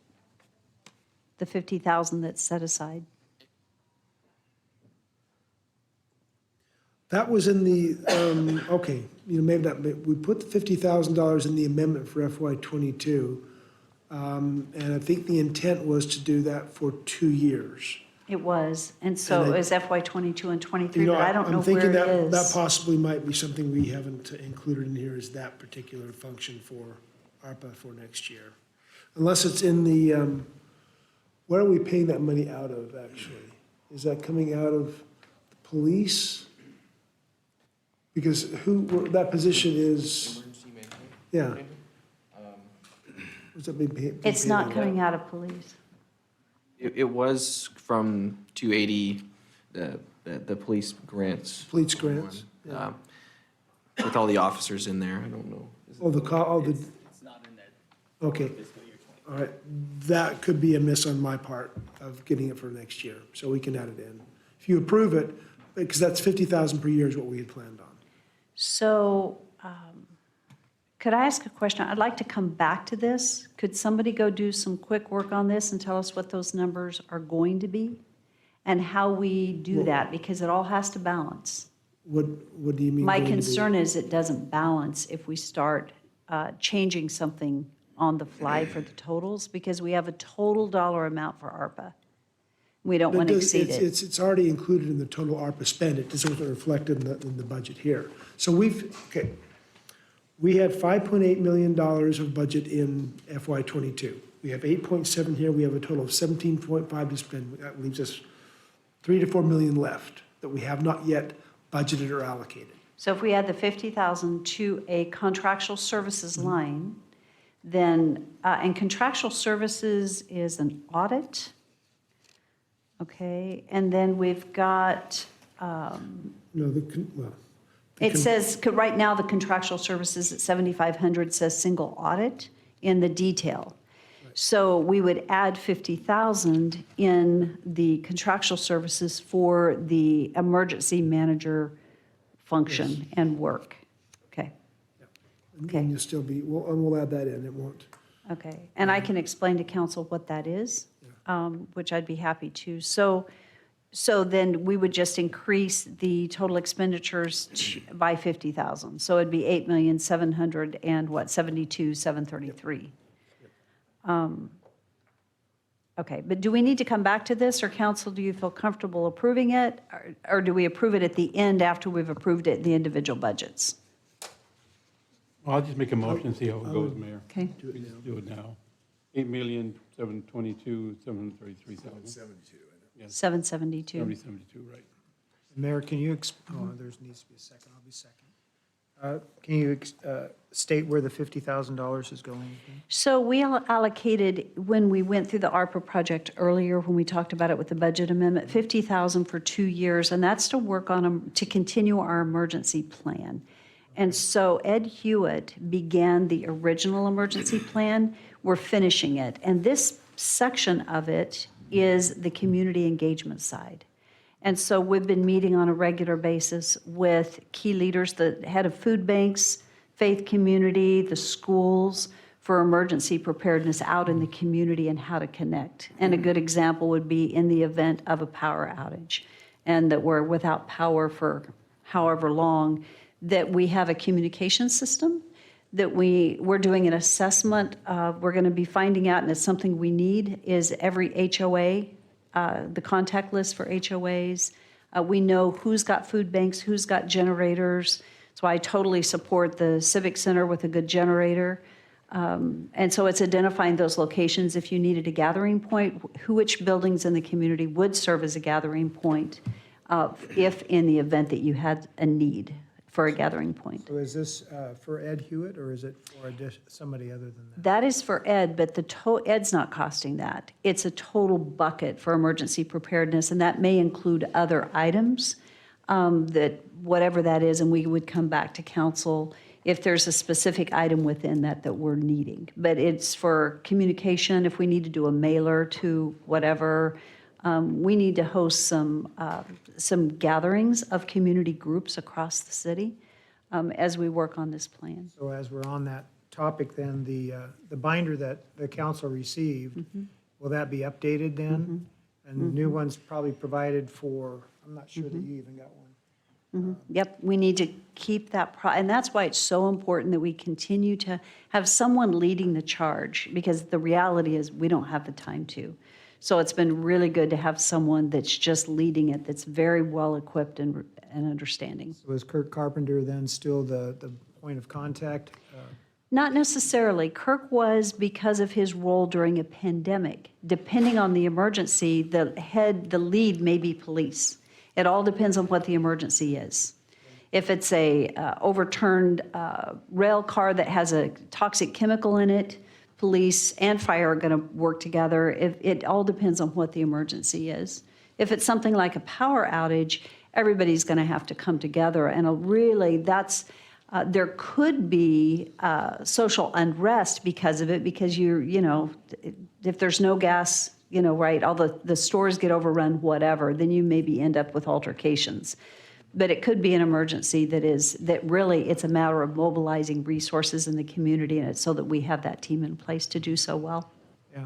The 50,000 that's set aside? That was in the, okay, maybe not, but we put the $50,000 in the amendment for FY '22. And I think the intent was to do that for 2 years. It was, and so And it I- was FY '22 and '23, but I don't know I'm thinking where it that is. that possibly might be something we haven't included in here is that particular function for ARPA for next year. Unless it's in the, where are we paying that money out of, actually? Is that coming out of the police? Because that position is, yeah. What's that being paid? It's not coming out of police. It was from 280, the police grants. Police grants, Um, With all the officers in there, I don't know. It's not in there. Okay. All right, that could be a miss on my part of getting it for next year, so we can add it in. If you approve it, because that's 50,000 per year is what we had planned on. So could I ask a question? I'd like to come back to this. Could somebody go do some quick work on this and tell us what those numbers are going to be? And how we do that, because it all has to balance. What do you mean? My going to be? concern is it doesn't balance if we start changing something on the fly for the totals, because we have a total dollar amount for ARPA. We don't want to exceed it. It's already included in the total ARPA spend. It just wasn't reflected in the budget here. So we had $5.8 million of budget in FY '22. We have 8.7 here. We have a total of 17.5 to spend. That leaves us 3 to 4 million left that we have not yet budgeted or allocated. So if we add the 50,000 to a contractual services line, then, and contractual services is an audit. Okay, and then we've got, it says, right now, the contractual services at 7,500 says single audit in the detail. So we would add 50,000 in the contractual services for the emergency manager function and work. Okay, And you'll still be, we'll add that in. It won't. okay. And I can explain to council what that is, which I'd be happy to. So then we would just increase the total expenditures by 50,000. So it'd be 8,700,000 and what, 72,733. Okay, but do we need to come back to this, or council, do you feel comfortable approving it? Or do we approve it at the end after we've approved it in the individual budgets? Well, I'll just make a motion and see how it goes, Mayor. Okay. Do it now. 8,722,733,000. 772. 7072, right. Mayor, can you, there needs to be a second, I'll be second. Can you state where the $50,000 is going? So we allocated, when we went through the ARPA project earlier, when we talked about it with the budget amendment, 50,000 for 2 years, and that's to work on, to continue our emergency plan. And so Ed Hewitt began the original emergency plan. We're finishing it. And this section of it is the community engagement side. And so we've been meeting on a regular basis with key leaders, the head of food banks, faith community, the schools, for emergency preparedness out in the community and how to connect. And a good example would be in the event of a power outage, and that we're without power for however long, that we have a communication system, that we're doing an assessment. We're going to be finding out, and it's something we need, is every HOA, the contact list for HOAs. We know who's got food banks, who's got generators. So I totally support the Civic Center with a good generator. And so it's identifying those locations if you needed a gathering point, which buildings in the community would serve as a gathering point if in the event that you had a need for a gathering point. So is this for Ed Hewitt, or is it for somebody other than that? That is for Ed, but Ed's not costing that. It's a total bucket for emergency preparedness, and that may include other items, that whatever that is, and we would come back to council if there's a specific item within that we're needing. But it's for communication, if we need to do a mailer to whatever. We need to host some gatherings of community groups across the city as we work on this plan. So as we're on that topic then, the binder that the council received, will that be updated then? And new ones probably provided for, I'm not sure that you even got one. Yep, we need to keep that, and that's why it's so important that we continue to have someone leading the charge, because the reality is we don't have the time to. So it's been really good to have someone that's just leading it, that's very well equipped and understanding. So is Kirk Carpenter then still the point of contact? Not necessarily. Kirk was, because of his role during a pandemic. Depending on the emergency, the lead may be police. It all depends on what the emergency is. If it's a overturned rail car that has a toxic chemical in it, police and fire are going to work together. It all depends on what the emergency is. If it's something like a power outage, everybody's going to have to come together. And really, there could be social unrest because of it, because if there's no gas, right, all the stores get overrun, whatever, then you maybe end up with altercations. But it could be an emergency that really it's a matter of mobilizing resources in the community, and it's so that we have that team in place to do so well. Yeah.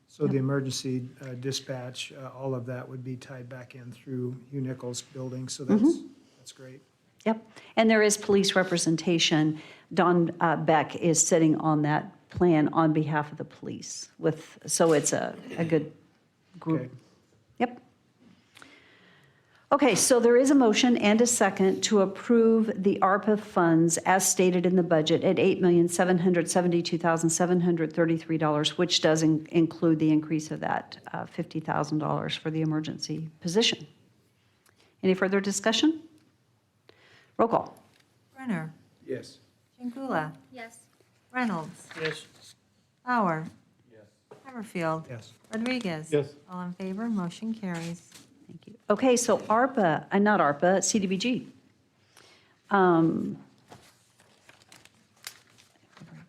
So the emergency dispatch, all of that would be tied back in through Hugh Nichols building. So that's great. Yep. And there is police representation. Don Beck is sitting on that plan on behalf of the police so it's a good group. Okay. Yep. Okay, so there is a motion and a second to approve the ARPA funds as stated in the budget at $8,772,733, which does include the increase of that $50,000 for the emergency position. Any further discussion? Roll call. Brenner. Yes. Chingula. Yes. Reynolds. Yes. Bauer. Yes. Haverfield. Yes. Rodriguez. Yes. All in favor, motion carries. Thank you. Okay, so CDBG.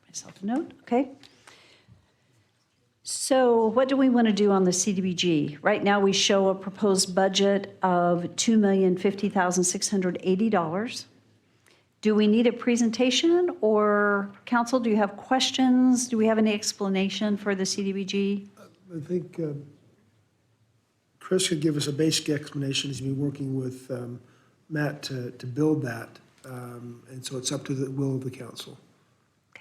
Myself a note, okay. So what do we want to do on the CDBG? Right now, we show a proposed budget of $2,050,680. Do we need a presentation, or council, do you have questions? Do we have any explanation for the CDBG? I think Chris could give us a basic explanation. He's been working with Matt to build that. And so it's up to the will of the council.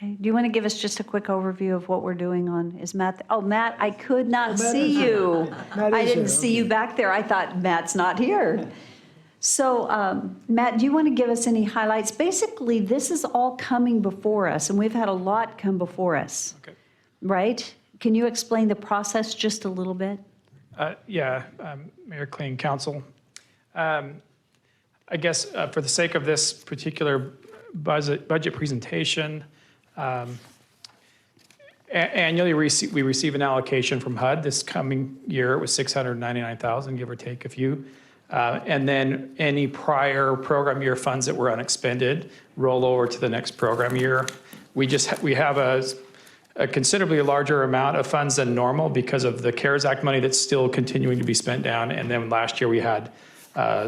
Okay, do you want to give us just a quick overview of what we're doing on, is Matt, oh, Matt, I could not see you. Matt I is didn't here, see you back there. I thought Matt's not here. So, Matt, do you want to give us any highlights? Basically, this is all coming before us, and we've had a lot come before us. Okay. Right? Can you explain the process just a little bit? Yeah, Mayor Kling, Council. I guess for the sake of this particular budget presentation, annually we receive an allocation from HUD. This coming year, it was $699,000, give or take a few. And then any prior program year funds that were unexpended roll over to the next program year. We have a considerably larger amount of funds than normal because of the CARES Act money that's still continuing to be spent down. And then last year we had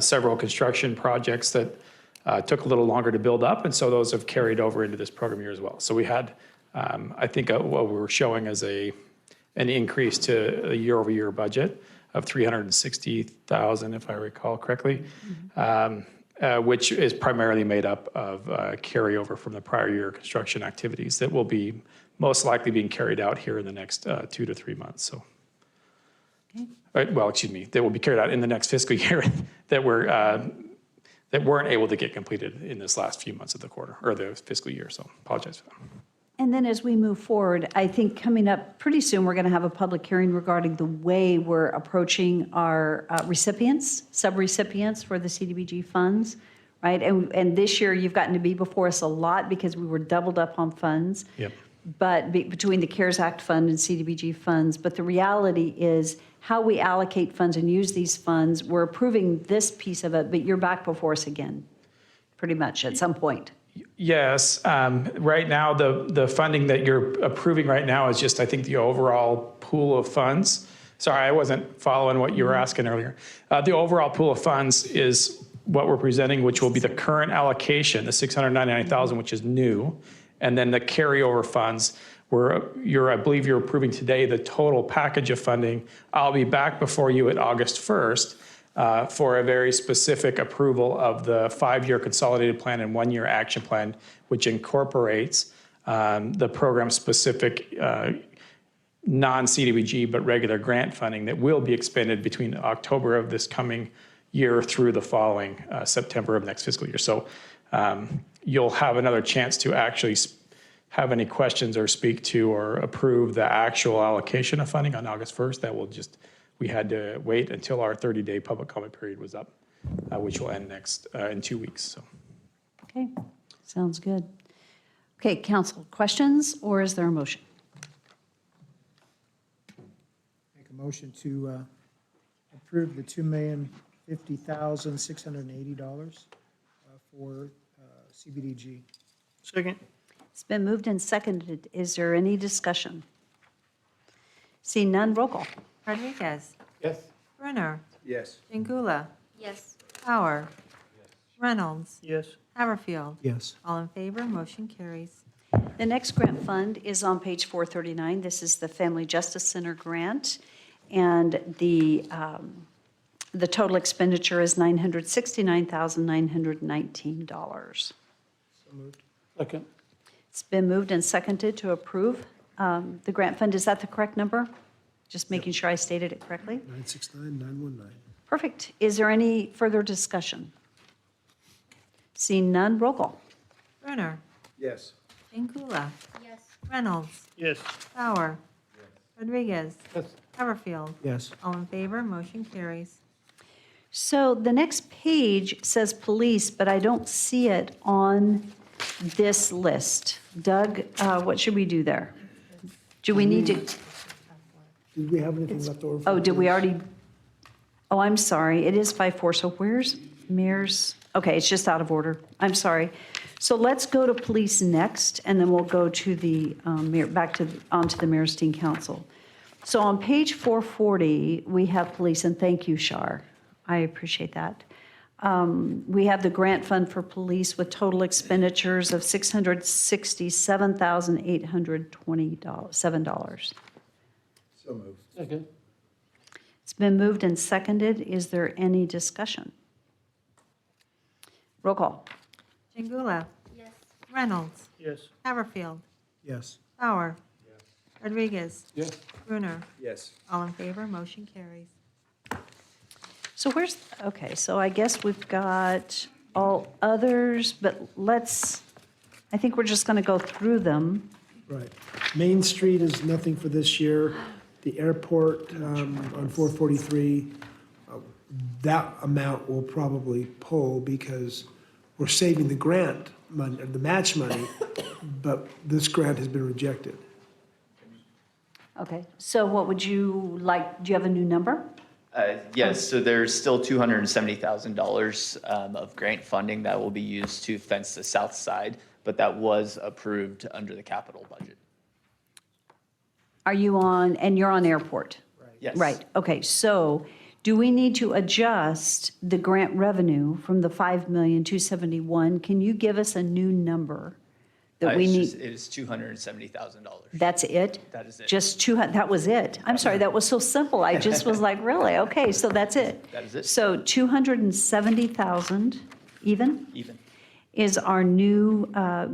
several construction projects that took a little longer to build up. And so those have carried over into this program year as well. So we had, I think what we were showing as an increase to a year-over-year budget of $360,000, if I recall correctly, which is primarily made up of carryover from the prior year construction activities that will be most likely being carried out here in the next 2 to 3 months. So, well, excuse me, they will be carried out in the next fiscal year that weren't able to get completed in this last few months of the quarter or the fiscal year. So, apologize for that. And then as we move forward, I think coming up pretty soon, we're going to have a public hearing regarding the way we're approaching our recipients, sub-recipients for the CDBG funds, right? And this year, you've gotten to be before us a lot because we were doubled up on funds. Yep. But between the CARES Act fund and CDBG funds. But the reality is how we allocate funds and use these funds, we're approving this piece of it, but you're back before us again, pretty much at some point. Yes. Right now, the funding that you're approving right now is just, I think, the overall pool of funds. Sorry, I wasn't following what you were asking earlier. The overall pool of funds is what we're presenting, which will be the current allocation, the $699,000, which is new, and then the carryover funds, where I believe you're approving today the total package of funding. I'll be back before you at August 1st. For a very specific approval of the 5-year consolidated plan and 1-year action plan, which incorporates the program-specific non-CDBG but regular grant funding that will be expended between October of this coming year through the following September of next fiscal year. So you'll have another chance to actually have any questions or speak to or approve the actual allocation of funding on August 1st. That will just, we had to wait until our 30-day public comment period was up, which will end next in 2 weeks. So. Okay, sounds good. Okay, council, questions, or is there a motion? Make a motion to approve the $2,050,680 for CBDG. Second. It's been moved and seconded. Is there any discussion? Seeing none, roll call. Rodriguez. Yes. Brunner. Yes. Jingula. Yes. Bauer. Reynolds. Yes. Haverfield. Yes. All in favor, motion carries. The next grant fund is on page 439. This is the Family Justice Center grant, and the total expenditure is $969,919. So moved. Second. It's been moved and seconded to approve the grant fund. Is that the correct number? Just making sure I stated it correctly. 969-919. Perfect. Is there any further discussion? Seeing none, roll call. Brunner. Yes. Jingula. Yes. Reynolds. Yes. Bauer. Rodriguez. Yes. Haverfield. Yes. All in favor, motion carries. So the next page says police, but I don't see it on this list. Doug, what should we do there? Do we need to, Did we have anything left over? oh, did we already? Oh, I'm sorry. It is 5-4. So where's mayor's? Okay, it's just out of order. I'm sorry. So let's go to police next, and then we'll go to the mayor, onto the Mayor's Teen Council. So on page 440, we have police, and thank you, Shar. I appreciate that. We have the grant fund for police with total expenditures of $667,827. So moved. Second. It's been moved and seconded. Is there any discussion? Roll call. Jingula. Yes. Reynolds. Yes. Haverfield. Yes. Bauer. Rodriguez. Yes. Brunner. Yes. All in favor, motion carries. So where's, okay, so I guess we've got all others, but I think we're just going to go through them. Right. Main Street is nothing for this year. The airport on 443, that amount will probably pull because we're saving the grant money, or the match money, but this grant has been rejected. Okay, so what would you like, do you have a new number? Yes, so there's still $270,000 of grant funding that will be used to fence the south side, but that was approved under the capital budget. Are you on, and you're on airport? Yes. Right, okay, so do we need to adjust the grant revenue from the 5,271,000? Can you give us a new number that we need? It is $270,000. That's it? That is it. Just that was it? I'm sorry, that was so simple. I just was like, really? Okay, so that's it? That is it. So 270,000 even Even. is our new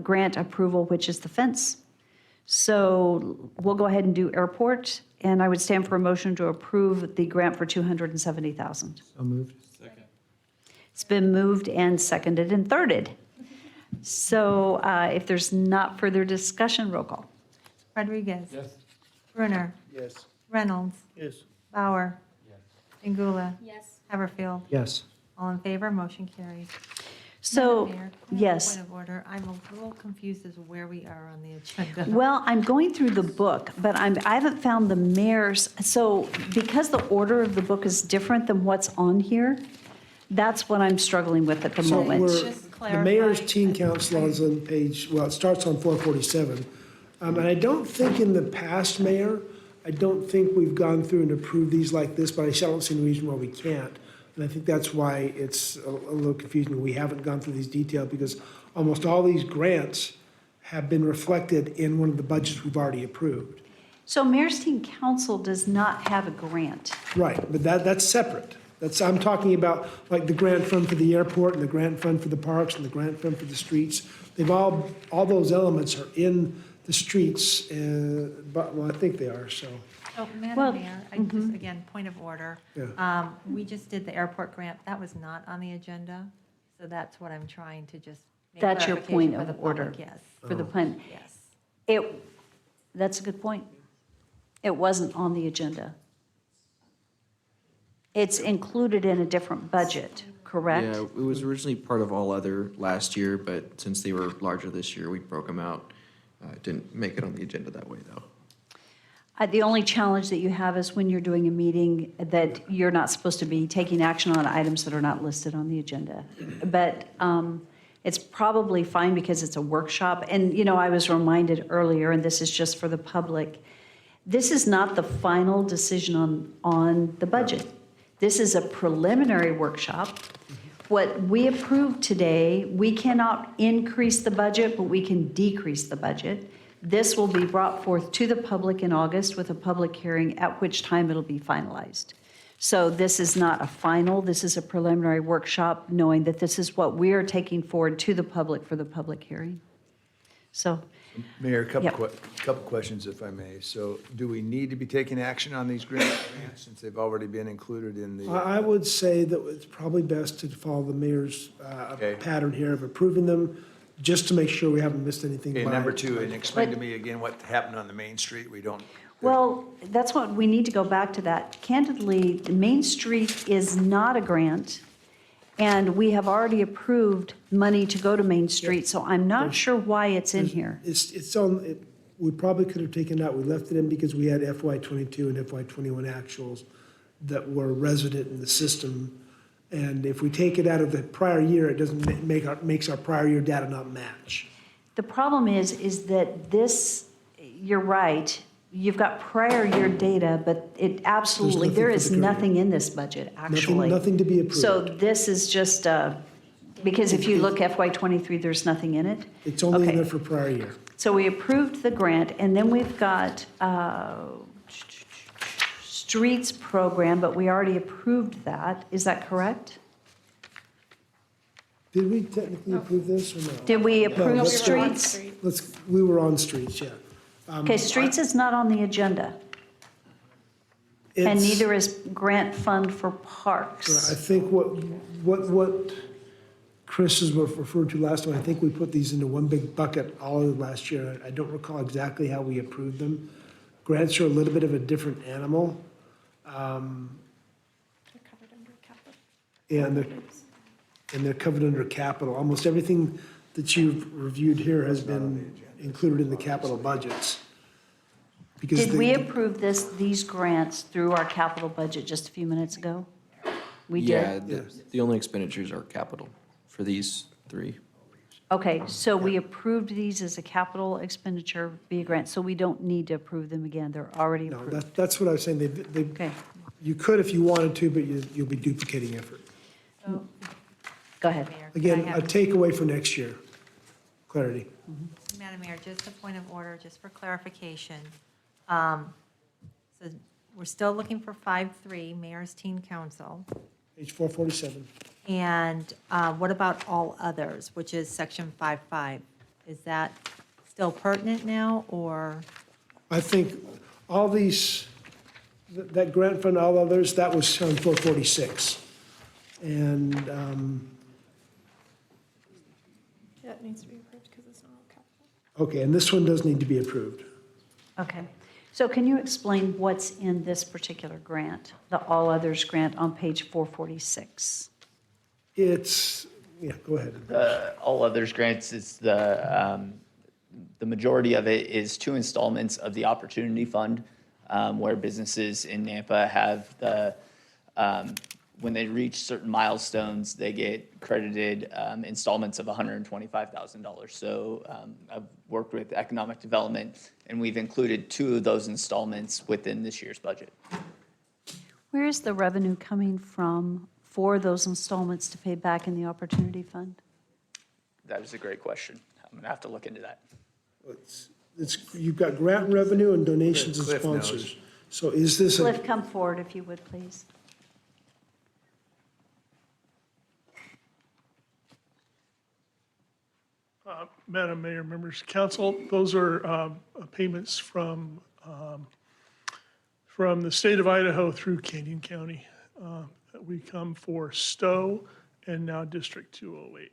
grant approval, which is the fence. So we'll go ahead and do airport, and I would stand for a motion to approve the grant for 270,000. So moved. It's been moved and seconded and thirded. So if there's not further discussion, roll call. Rodriguez. Yes. Brunner. Yes. Reynolds. Yes. Bauer. Ingula. Yes. Haverfield. Yes. All in favor, motion carries. So, Madam Mayor, can I have a yes. Point of order. I'm a little confused as to where we are on the agenda. Well, I'm going through the book, but I haven't found the mayor's, so because the order of the book is different than what's on here, that's what I'm struggling with at the So moment. the mayor's teen council is on page, well, it starts on 447. And I don't think in the past, Mayor, I don't think we've gone through and approved these like this, but I don't see any reason why we can't. And I think that's why it's a little confusing. We haven't gone through these details because almost all these grants have been reflected in one of the budgets we've already approved. So Mayor's Teen Council does not have a grant. Right, but that's separate. I'm talking about like the grant fund for the airport and the grant fund for the parks and the grant fund for the streets. They've all those elements are in the streets, but, well, I think they are, so. So, Well, Madam Mayor, I just, again, point of order. Yeah. We just did the airport grant. That was not on the agenda. So that's what I'm trying to just make That's your point clarification for of the public. order. Yes, For the plan. yes. That's a good point. It wasn't on the agenda. It's included in a different budget, correct? Yeah, it was originally part of all other last year, but since they were larger this year, we broke them out. Didn't make it on the agenda that way, though. The only challenge that you have is when you're doing a meeting that you're not supposed to be taking action on items that are not listed on the agenda. But it's probably fine because it's a workshop. And, you know, I was reminded earlier, and this is just for the public, this is not the final decision on the budget. This is a preliminary workshop. What we approved today, we cannot increase the budget, but we can decrease the budget. This will be brought forth to the public in August with a public hearing, at which time it'll be finalized. So this is not a final, this is a preliminary workshop, knowing that this is what we are taking forward to the public for the public hearing. So, Mayor, a Yep. couple questions, if I may. So do we need to be taking action on these grants since they've already been included in the? I would say that it's probably best to follow the mayor's pattern here of approving them, just to make sure we haven't missed anything. Okay, by- number two, and explain to me again what happened on the Main Street. We don't. well, that's what, we need to go back to that. Candidly, Main Street is not a grant, and we have already approved money to go to Main Street, so I'm not sure why it's in here. It's on, we probably could have taken it out. We left it in because we had FY '22 and FY '21 actuals that were resident in the system. And if we take it out of the prior year, it doesn't makes our prior year data not match. The problem is that this, you're right, you've got prior year data, but it absolutely, nothing there for is the current nothing in this budget, actually. Nothing to be approved. So this is just, because if you look FY '23, there's nothing in it. It's only in Okay. there for prior year. So we approved the grant, and then we've got streets program, but we already approved that. Is that correct? Did we technically approve this or no? Did we No, approve let's go- streets? We were on streets, yeah. Okay, streets is not on the agenda. And It's- neither is grant fund for I parks. think what Chris has referred to last time, I think we put these into one big bucket all of last year. I don't recall exactly how we approved them. Grants are a little bit of a different animal. And they're covered under capital. Almost everything that you've reviewed here has been included in the capital budgets. Because Did we approve these grants through our capital budget just a few minutes ago? We Yeah, did? the only expenditures are capital for these three. Okay, so we approved these as a capital expenditure via grant, so we don't need to approve them again. They're already No, approved. that's what I was saying. Okay, You could if you wanted to, but you'll be duplicating effort. go ahead. Again, I a have- takeaway for next year. Clarity. Madam Mayor, just a point of order, just for clarification. So we're still looking for 5.3, Mayor's Teen Council. Page 447. And what about all others, which is section 5.5? Is that still pertinent now, or? I think all these, that grant fund, all others, that was on 446. And Yeah, it needs to be approved because it's not all capital. okay, and this one does need to be approved. Okay. So can you explain what's in this particular grant, the all others grant on page 446? It's, yeah, go ahead. All others grants, it's the majority of it is 2 installments of the Opportunity Fund, where businesses in Nampa have when they reach certain milestones, they get credited installments of $125,000. So I've worked with economic development, and we've included 2 of those installments within this year's budget. Where is the revenue coming from for those installments to pay back in the Opportunity Fund? That is a great question. I'm going to have to look into that. You've got grant revenue and donations and Cliff knows. sponsors. So is this Cliff, a, come forward if you would, please. Madam Mayor, members of council, those are payments from the state of Idaho through Canyon County that we come for Stowe and now District 208.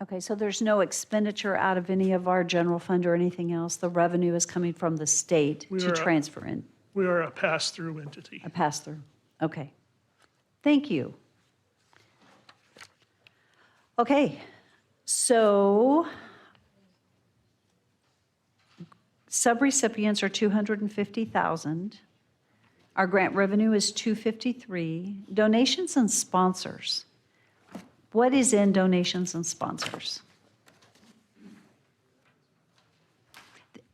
Okay, so there's no expenditure out of any of our general fund or anything else? The revenue is coming from the state We to are- transfer in, We are a pass-through entity. a pass-through? Okay. Thank you. Okay, so subrecipients are 250,000. Our grant revenue is 253. Donations and sponsors. What is in donations and sponsors?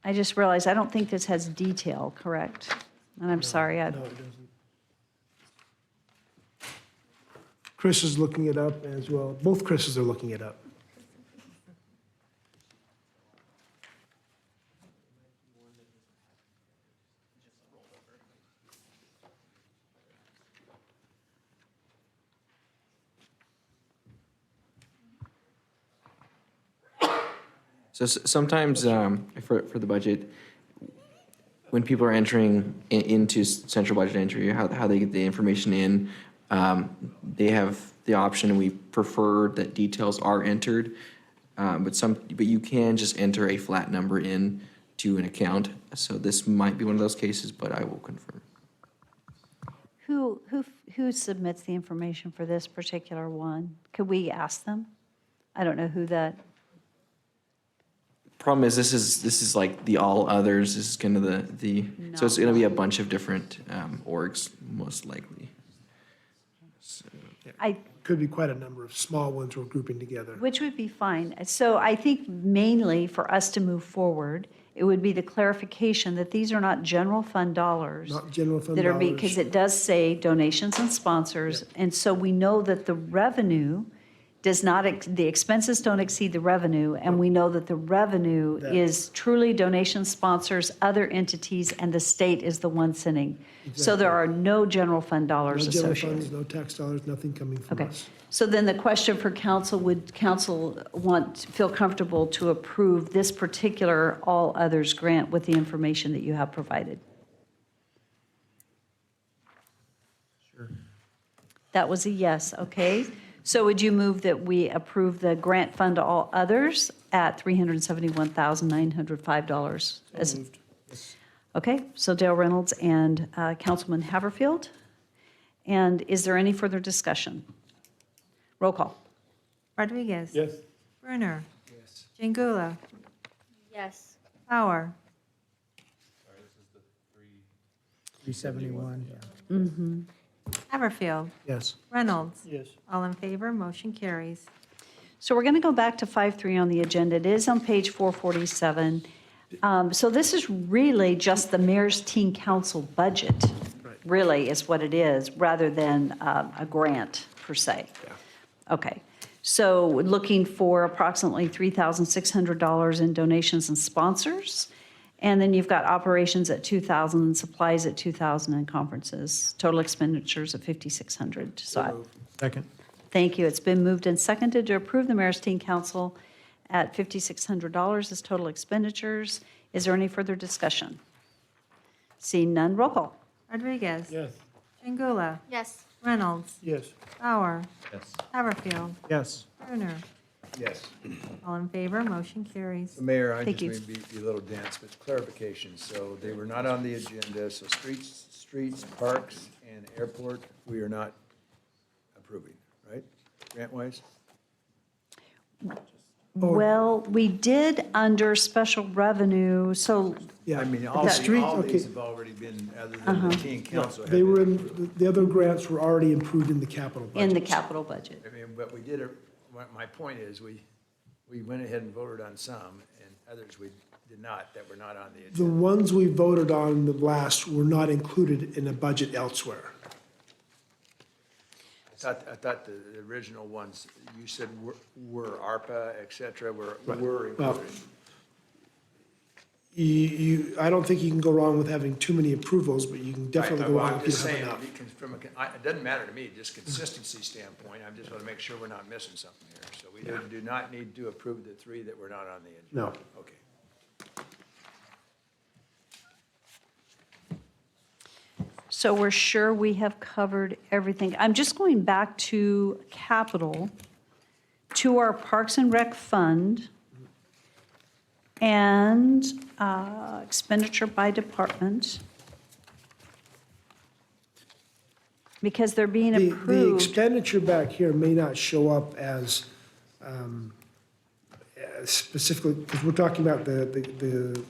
I just realized, I don't think this has detail, correct? And I'm sorry, no, it doesn't. Chris is looking it up as well. Both Chris's are looking it up. So sometimes for the budget, when people are entering into central budget entry, how they get the information in, they have the option, and we prefer that details are entered. But you can just enter a flat number in to an account. So this might be one of those cases, but I will confirm. Who submits the information for this particular one? Could we ask them? I don't know who that, Problem is, this is like the all others. This is kind of the so it's going to be a bunch of different orgs, most likely. So, Could be quite a number of small ones we're grouping together. which would be fine. So I think mainly for us to move forward, it would be the clarification that these are not general fund dollars. Not general fund That are, dollars. because it does say donations and sponsors. And so we know that the revenue does not, the expenses don't exceed the revenue, and we know that the revenue is truly donation sponsors, other entities, and the state is the one sending. So there are no general fund dollars No general associated. funds, no tax dollars, nothing coming from Okay, us. so then the question for council, would council feel comfortable to approve this particular all others grant with the information that you have provided? Sure. That was a yes, okay. So would you move that we approve the grant fund to all others at $371,905? So moved. Okay, so Dale Reynolds and Councilman Haverfield. And is there any further discussion? Roll call. Rodriguez? Yes. Brunner? Yes. Jingula? Yes. Bauer? 371, yeah. Mm-hmm. Haverfield? Yes. Reynolds? Yes. All in favor, motion carries. So we're going to go back to 5.3 on the agenda. It is on page 447. So this is really just the mayor's teen council budget, really is what it is, rather than a grant per se. Okay. So looking for approximately $3,600 in donations and sponsors. And then you've got operations at $2,000 and supplies at $2,000 and conferences. Total expenditures at $5,600. Second. Thank you. It's been moved and seconded to approve the mayor's teen council at $5,600 as total expenditures. Is there any further discussion? Seeing none, roll call. Rodriguez? Yes. Jingula? Yes. Reynolds? Yes. Bauer? Yes. Haverfield? Yes. Brunner? Yes. All in favor, motion carries. Mayor, I Thank just may be a little dense, but clarification. So they were not on the agenda, so streets, parks, and airport, we are not approving, right? Grant-wise? Well, we did under special revenue, so Yeah. I mean, The all street- all okay. these have already been, other than the teen council. have They been were approved. the other grants were already improved in the capital budget. in the capital budget. I mean, but we did, my point is, we went ahead and voted on some, and others we did not, that were not on the agenda. The ones we voted on the last were not included in a budget elsewhere. I thought the original ones, you said were ARPA, et cetera, were included. Well, I don't think you can go wrong with having too many approvals, but you can definitely Right, go well, wrong I'm if you just don't have saying, enough. because it doesn't matter to me, just consistency standpoint, I just want to make sure we're not missing something here. So we do not need to approve the three that were not on the agenda. No. Okay. So we're sure we have covered everything. I'm just going back to capital, to our Parks and Rec Fund, and expenditure by department. Because they're being The approved. expenditure back here may not show up as specifically, because we're talking about the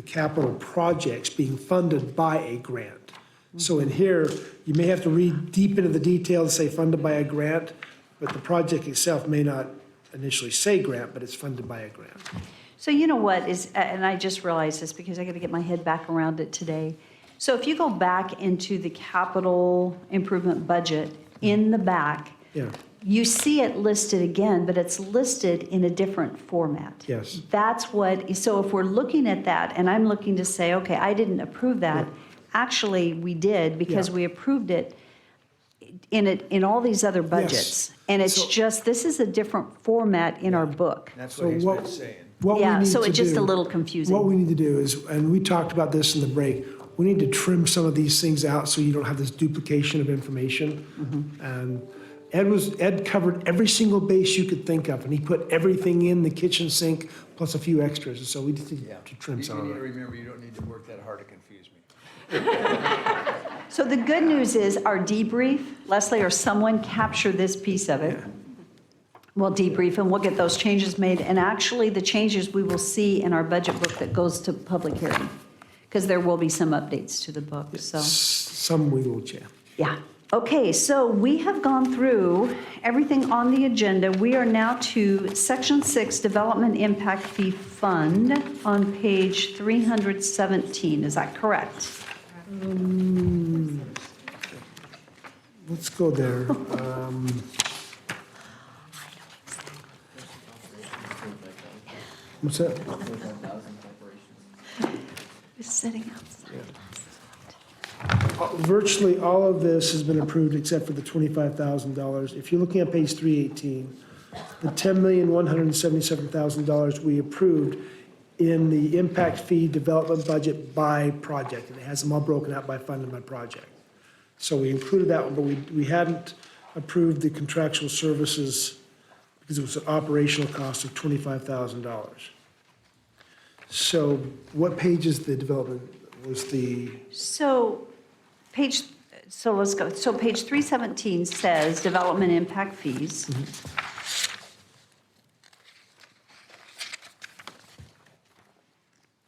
capital projects being funded by a grant. So in here, you may have to read deep into the details, say funded by a grant, but the project itself may not initially say grant, but it's funded by a grant. So you know what is, and I just realized this because I got to get my head back around it today. So if you go back into the capital improvement budget in the back, Yeah, you see it listed again, but it's listed in a different format. yes. That's what, so if we're looking at that, and I'm looking to say, okay, I didn't approve that, actually, we did, because Yeah. we approved it in all these other budgets. And it's So- just, this is a different format in our book. That's So what he's what- been saying. What we Yeah, need so to it's just a do- little confusing. What we need to do is, and we talked about this in the break, we need to trim some of these things out so you don't have this duplication of information. And Ed covered every single base you could think of, and he put everything in the kitchen sink plus a few extras, and so we just need to trim some You of need to it. remember, you don't need to work that hard to confuse me. So the good news is our debrief, Leslie or someone capture this piece of it. We'll debrief and we'll get those changes made. And actually, the changes we will see in our budget book that goes to public hearing, because there will be some updates to the book, so. Some we will check. Yeah. Okay, so we have gone through everything on the agenda. We are now to Section 6, Development Impact Fee Fund on page 317. Is that correct? Let's go there. What's that? Sitting outside. Virtually all of this has been approved except for the $25,000. If you're looking at page 318, the $10,177,000 we approved in the impact fee development budget by project. And it has them all broken out by fund and by project. So we included that one, but we hadn't approved the contractual services because it was an operational cost of $25,000. So what page is the development, was the, So let's go. So page 317 says development impact fees.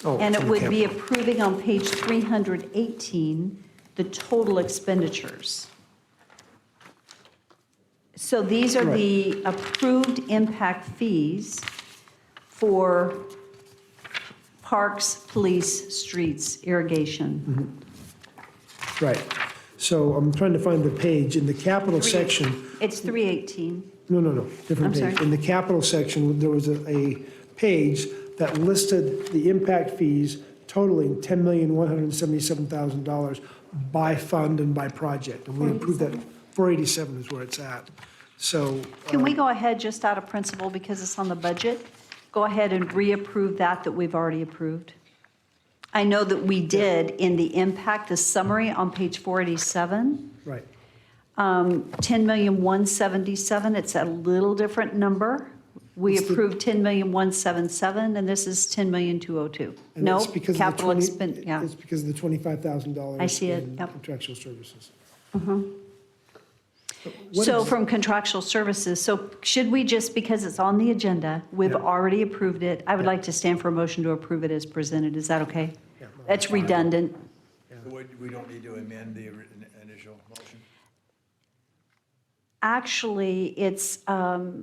oh. And it from would be capital. approving on page 318 the total expenditures. So these are the approved impact fees for parks, police, streets, irrigation. Right. So I'm trying to find the page. In the capital section, It's 318. no, different I'm page. sorry. In the capital section, there was a page that listed the impact fees totaling $10,177,000 by fund and by project. And we approved that, 487 is where it's at. So, Can we go ahead just out of principle because it's on the budget? Go ahead and reapprove that we've already approved? I know that we did in the impact, the summary on page 487, right. 10,177,000, it's a little different number. We It's the- approved 10,177,000 and this is 10,202. And No, it's because of the capital 20 expense, yeah. It's because of the $25,000. I see it, in yep. Contractual services. What So is- from contractual services, so should we just, because it's on the agenda, we've already approved it, I would like to stand for a motion to approve it as presented, is that okay? That's redundant. We don't need to amend the initial motion? Actually, it's,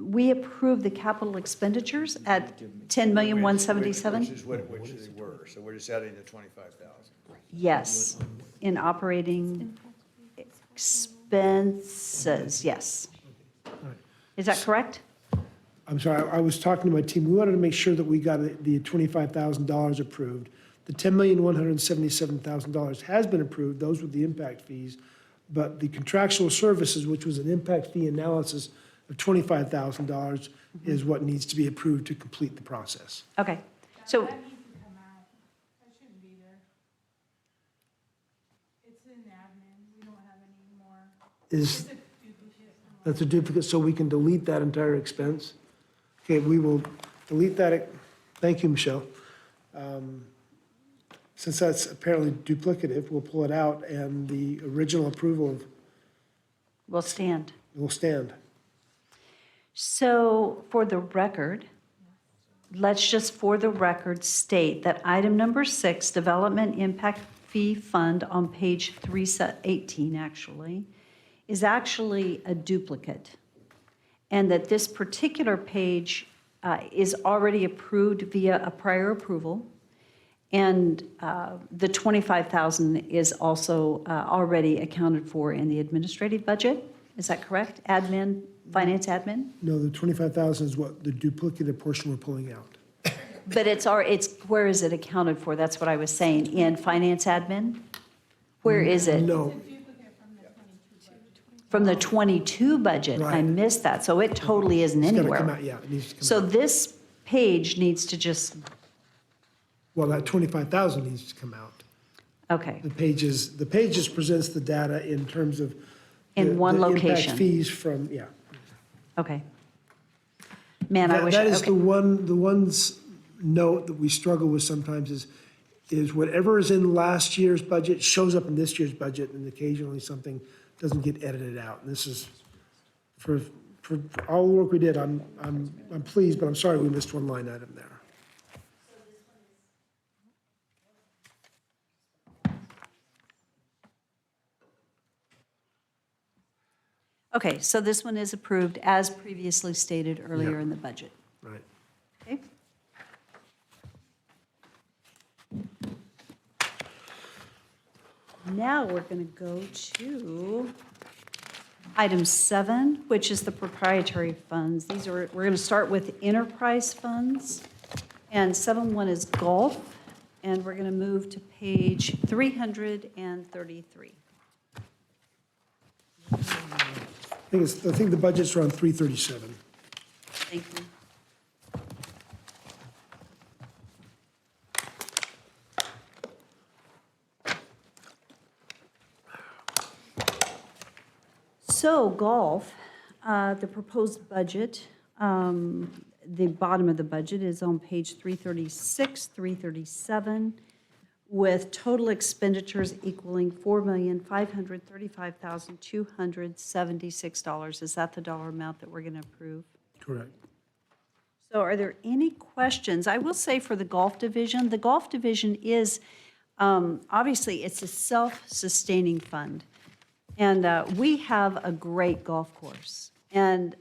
we approved the capital expenditures at 10,177,000. Which they were, so we're just adding the 25,000. Yes, in operating expenses, yes. Is that correct? I'm sorry, I was talking to my team. We wanted to make sure that we got the $25,000 approved. The $10,177,000 has been approved. Those were the impact fees. But the contractual services, which was an impact fee analysis of $25,000, is what needs to be approved to complete the process. Okay, so, Is, that's a duplicate, so we can delete that entire expense? Okay, we will delete that. Thank you, Michelle. Since that's apparently duplicative, we'll pull it out, and the original approval will stand. will stand. So for the record, let's just for the record state that item number 6, Development Impact Fee Fund on page 318 actually, is actually a duplicate. And that this particular page is already approved via a prior approval. And the 25,000 is also already accounted for in the administrative budget. Is that correct? Admin, finance admin? No, the 25,000 is what the duplicative portion we're pulling out. But where is it accounted for? That's what I was saying. In finance admin? Where is it? No, From the 22 budget. I Right. missed that. So it totally isn't it's gotta anywhere. come out, yeah, it needs to come So out. this page needs to just, Well, that 25,000 needs to come out. okay, The pages presents the data in terms of. In the- one the location. Impact fees from, yeah. okay. Man, I wish, That is okay. the one's note that we struggle with sometimes is whatever is in last year's budget shows up in this year's budget, and occasionally something doesn't get edited out. And this is, for all the work we did, I'm pleased, but I'm sorry we missed one line item there. Okay, so this one is approved as previously stated earlier Yeah. in the budget. Right. Okay. Now we're going to go to item 7, which is the proprietary funds. We're going to start with enterprise funds. And 7.1 is golf, and we're going to move to page 333. I think the budget's around 337. Thank you. So golf, the proposed budget, the bottom of the budget is on page 336, 337, with total expenditures equaling $4,535,276. Is that the dollar amount that we're going to approve? Correct. So are there any questions? I will say for the golf division is, obviously, it's a self-sustaining fund. And we have a great golf course. And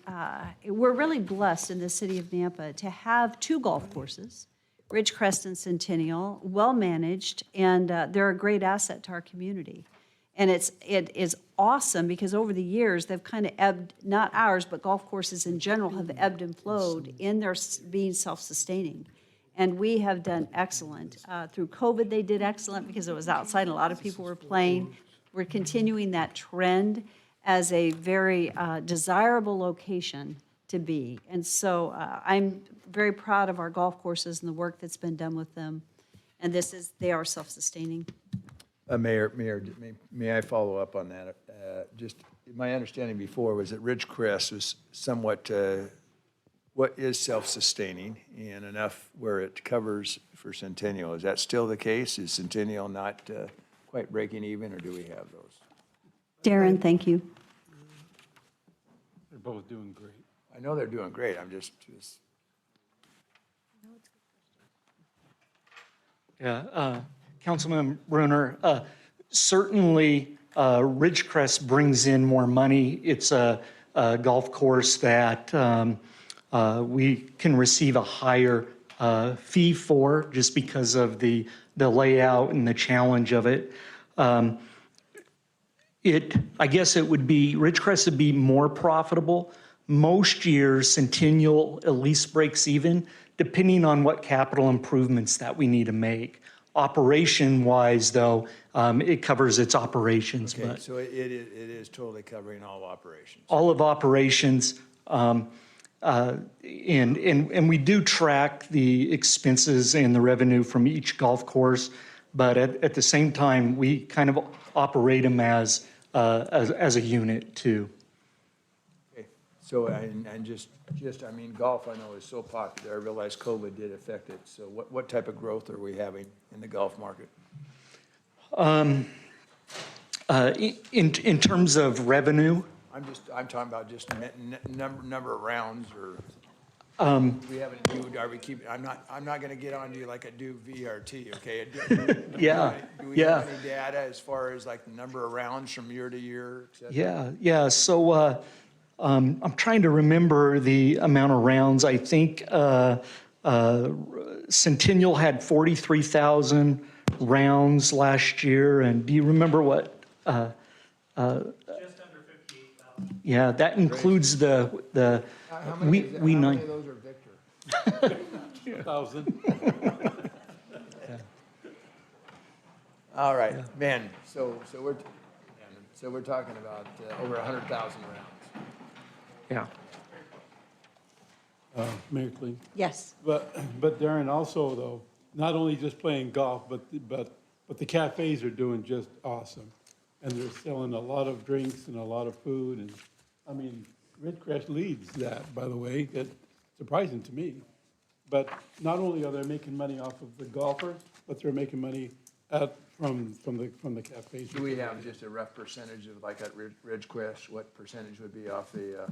we're really blessed in the city of Nampa to have 2 golf courses, Ridgecrest and Centennial, well-managed, and they're a great asset to our community. And it is awesome because over the years, they've kind of ebbed, not ours, but golf courses in general have ebbed and flowed in their being self-sustaining. And we have done excellent. Through COVID, they did excellent because it was outside and a lot of people were playing. We're continuing that trend as a very desirable location to be. And so I'm very proud of our golf courses and the work that's been done with them. And they are self-sustaining. Mayor, may I follow up on that? Just, my understanding before was that Ridgecrest was somewhat, what is self-sustaining and enough where it covers for Centennial. Is that still the case? Is Centennial not quite breaking even, or do we have those? Darren, thank you. They're both doing great. I know they're doing great, I'm just Yeah, Councilman Brunner, certainly Ridgecrest brings in more money. It's a golf course that we can receive a higher fee for just because of the layout and the challenge of it. I guess it would be, Ridgecrest would be more profitable. Most years, Centennial at least breaks even, depending on what capital improvements that we need to make. Operation-wise, though, it covers its operations. Okay, But so it is totally covering all operations. all of operations, and we do track the expenses and the revenue from each golf course, but at the same time, we kind of operate them as a unit too. Okay, so, and just, I mean, golf I know is so popular, I realize COVID did affect it, so what type of growth are we having in the golf market? In terms of revenue, I'm talking about just number of rounds, or we haven't, are we keeping, I'm not gonna get on to you like I do VRT, okay? Yeah, Do we have any data as far as like the number of rounds from year to year, et cetera? yeah, so I'm trying to remember the amount of rounds. I think Centennial had 43,000 rounds last year, and do you remember what? Just under 58,000. Yeah, that includes the How many of those are Victor? 2,000. All right, man, so we're talking about over 100,000 rounds. Yeah. Mayor Kling. Yes. But Darren, also though, not only just playing golf, but the cafes are doing just awesome. And they're selling a lot of drinks and a lot of food, and, I mean, Ridgecrest leads that, by the way. It's surprising to me. But not only are they making money off of the golfers, but they're making money from the cafes. Do we have just a rough percentage of, like at Ridgecrest, what percentage would be off the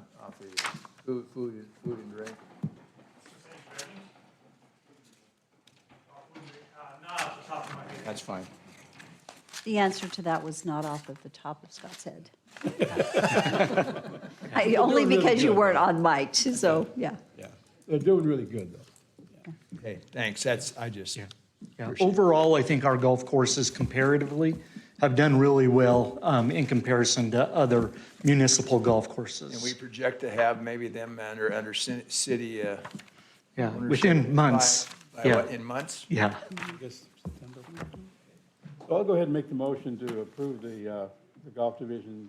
food and drink? Not off the top of my head. That's fine. The answer to that was not off of the top of Scott's head. Only because you weren't on mic, so, yeah. Yeah, they're doing really good though. Okay, thanks, Yeah. Overall, I think our golf courses comparatively have done really well in comparison to other municipal golf courses. And we project to have maybe them under city Yeah, ownership within months. By Yeah. what, in months? Yeah. I guess September. So I'll go ahead and make the motion to approve the golf division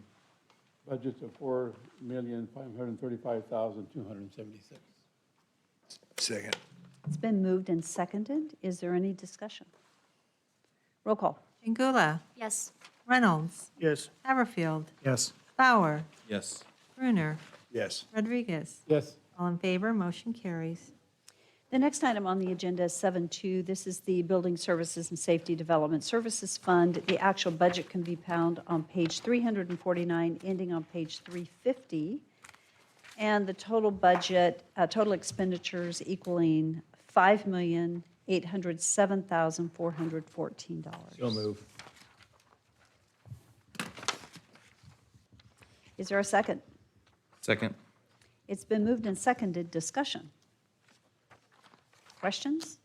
budget of $4,535,276. Second. It's been moved and seconded. Is there any discussion? Roll call. Chingula. Yes. Reynolds. Yes. Haverfield. Yes. Bauer. Yes. Brunner. Yes. Rodriguez. Yes. All in favor, motion carries. The next item on the agenda is 7.2. This is the Building Services and Safety Development Services Fund. The actual budget can be found on page 349, ending on page 350. And the total budget, total expenditures equaling $5,807,414. So move. Is there a second? Second. It's been moved and seconded. Discussion. Questions?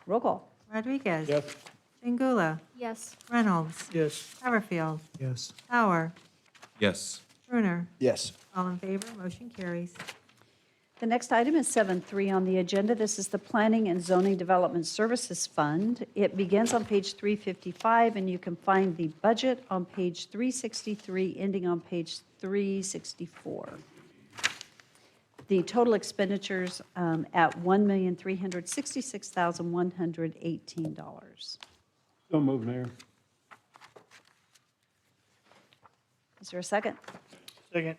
Roll call. Rodriguez. Yes. Chingula. Yes. Reynolds. Yes. Haverfield. Yes. Bauer. Yes. Brunner. Yes. All in favor, motion carries. The next item is 7.3 on the agenda. This is the Planning and Zoning Development Services Fund. It begins on page 355, and you can find the budget on page 363, ending on page 364. The total expenditures at $1,366,118. So moved, Mayor. Is there a second? Second.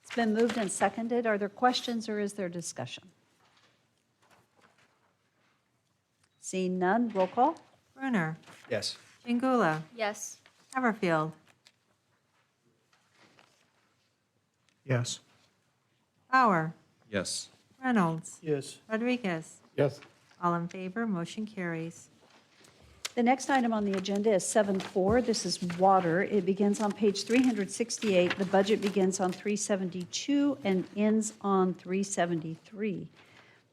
It's been moved and seconded. Are there questions or is there discussion? Seeing none, roll call. Brunner. Yes. Chingula. Yes. Haverfield. Yes. Bauer. Yes. Reynolds. Yes. Rodriguez. Yes. All in favor, motion carries. The next item on the agenda is 7.4. This is water. It begins on page 368. The budget begins on 372 and ends on 373.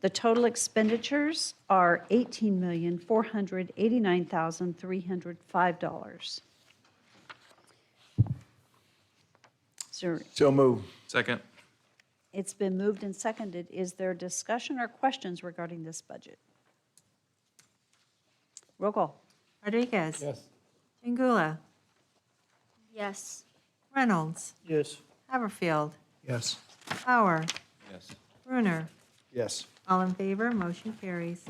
The total expenditures are $18,489,305. Sir, So move. Second. it's been moved and seconded. Is there discussion or questions regarding this budget? Roll call. Rodriguez. Yes. Chingula. Yes. Reynolds. Yes. Haverfield. Yes. Bauer. Yes. Brunner. Yes. All in favor, motion carries.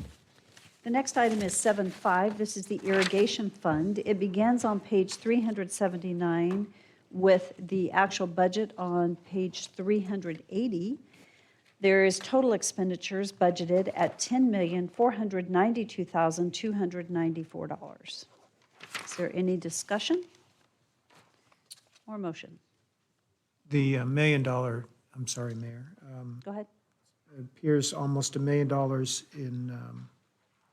The next item is 7.5. This is the irrigation fund. It begins on page 379 with the actual budget on page 380. There is total expenditures budgeted at $10,492,294. Is there any discussion or motion? The $1 million, I'm sorry, Mayor, Go ahead. appears almost $1 million in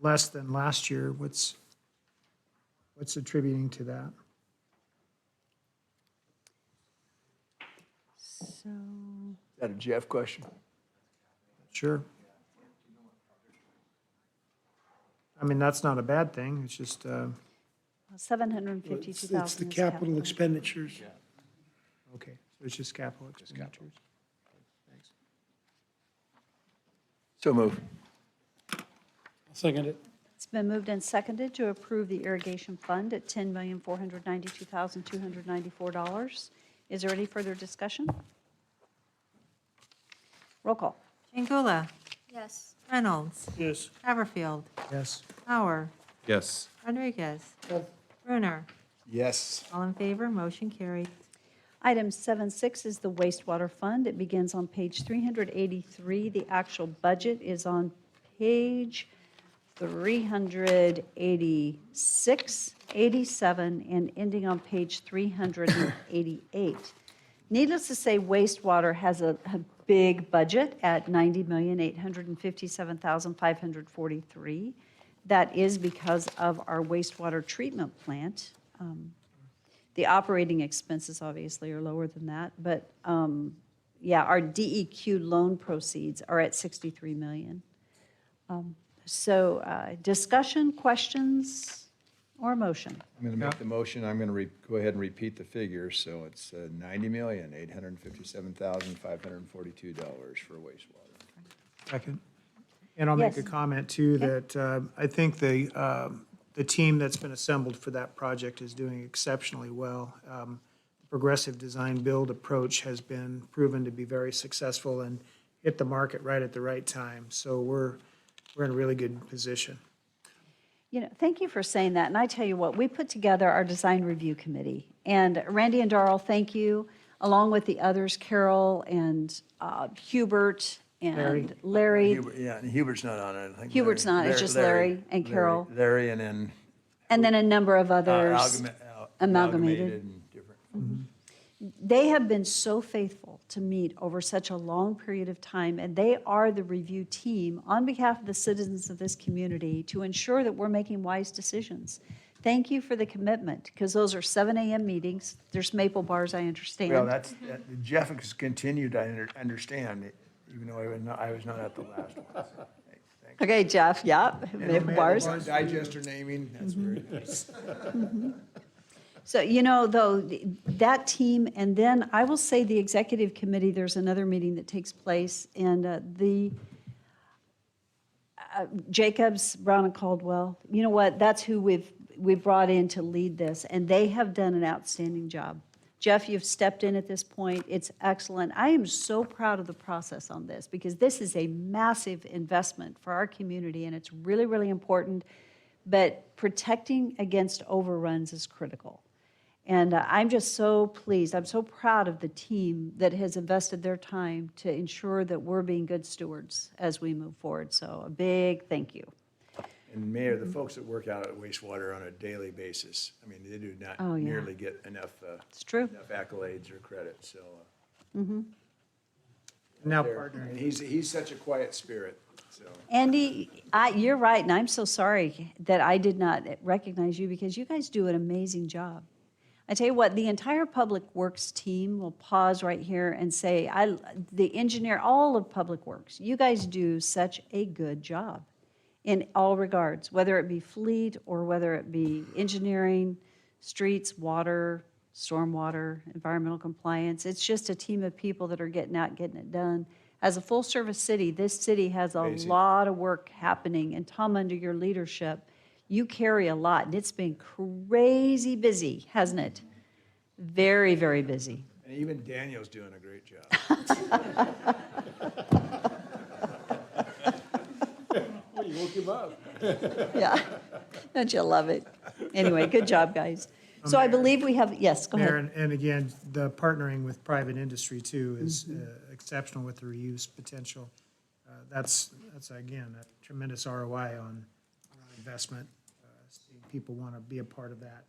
less than last year. What's attributing to that? So, Is that a Jeff question? Sure. I mean, that's not a bad thing. It's just, $752,000 It's the is capital expenditures. okay, so it's just capital expenditures. Thanks. So move. Second it. It's been moved and seconded to approve the irrigation fund at $10,492,294. Is there any further discussion? Roll call. Chingula. Yes. Reynolds. Yes. Haverfield. Yes. Bauer. Yes. Rodriguez. Brunner. Yes. All in favor, motion carries. Item 7.6 is the wastewater fund. It begins on page 383. The actual budget is on page 386, 87, and ending on page 388. Needless to say, wastewater has a big budget at $90,857,543. That is because of our wastewater treatment plant. The operating expenses obviously are lower than that, but yeah, our DEQ loan proceeds are at $63 million. So discussion, questions, or motion? I'm going to make the motion. I'm going to go ahead and repeat the figures. So it's $90,857,542 for wastewater. Second. And I'll make a Yes. comment too, that I think the team that's been assembled for that project is doing exceptionally well. Progressive design build approach has been proven to be very successful and hit the market right at the right time. So we're in a really good position. You know, thank you for saying that. And I tell you what, we put together our design review committee. And Randy and Darrell, thank you, along with the others, Carol and Hubert and Larry. Yeah, and Hubert's not on it, I think. Hubert's not, it's just Larry and Carol. Larry and then. And then a number of others amalgamated. and different. They have been so faithful to meet over such a long period of time, and they are the review team on behalf of the citizens of this community to ensure that we're making wise decisions. Thank you for the commitment, because those are 7 a.m. meetings. There's maple bars, I understand. Well, Jeff has continued, I understand, even though I was not at the last one. Okay, Jeff, yeah, maple bars. Digester naming, that's very nice. So, you know, though, that team, and then I will say the executive committee, there's another meeting that takes place, and Jacobs, Brown and Caldwell, you know what, that's who we've brought in to lead this, and they have done an outstanding job. Jeff, you've stepped in at this point. It's excellent. I am so proud of the process on this, because this is a massive investment for our community, and it's really, really important, but protecting against overruns is critical. And I'm just so pleased, I'm so proud of the team that has invested their time to ensure that we're being good stewards as we move forward. So a big thank you. And Mayor, the folks that work out at wastewater on a daily basis, I mean, they do not Oh, yeah. nearly get enough. It's true. Enough accolades or credit, so. Now there. partnering. And he's such a quiet spirit, so. Andy, you're right, and I'm so sorry that I did not recognize you, because you guys do an amazing job. I tell you what, the entire Public Works team will pause right here and say, the engineer, all of Public Works, you guys do such a good job in all regards, whether it be fleet or whether it be engineering, streets, water, stormwater, environmental compliance. It's just a team of people that are getting out, getting it done. As a full-service city, this city has a lot of work happening, and Tom, under your leadership, you carry a lot, and it's been crazy busy, hasn't it? Very, very busy. And even Daniel's doing a great job. Well, you woke him up. Yeah, don't you love it? Anyway, good job, guys. So I believe we have, yes, go Mayor, ahead. and again, the partnering with private industry too is exceptional with the reuse potential. That's again, a tremendous ROI on investment. People want to be a part of that.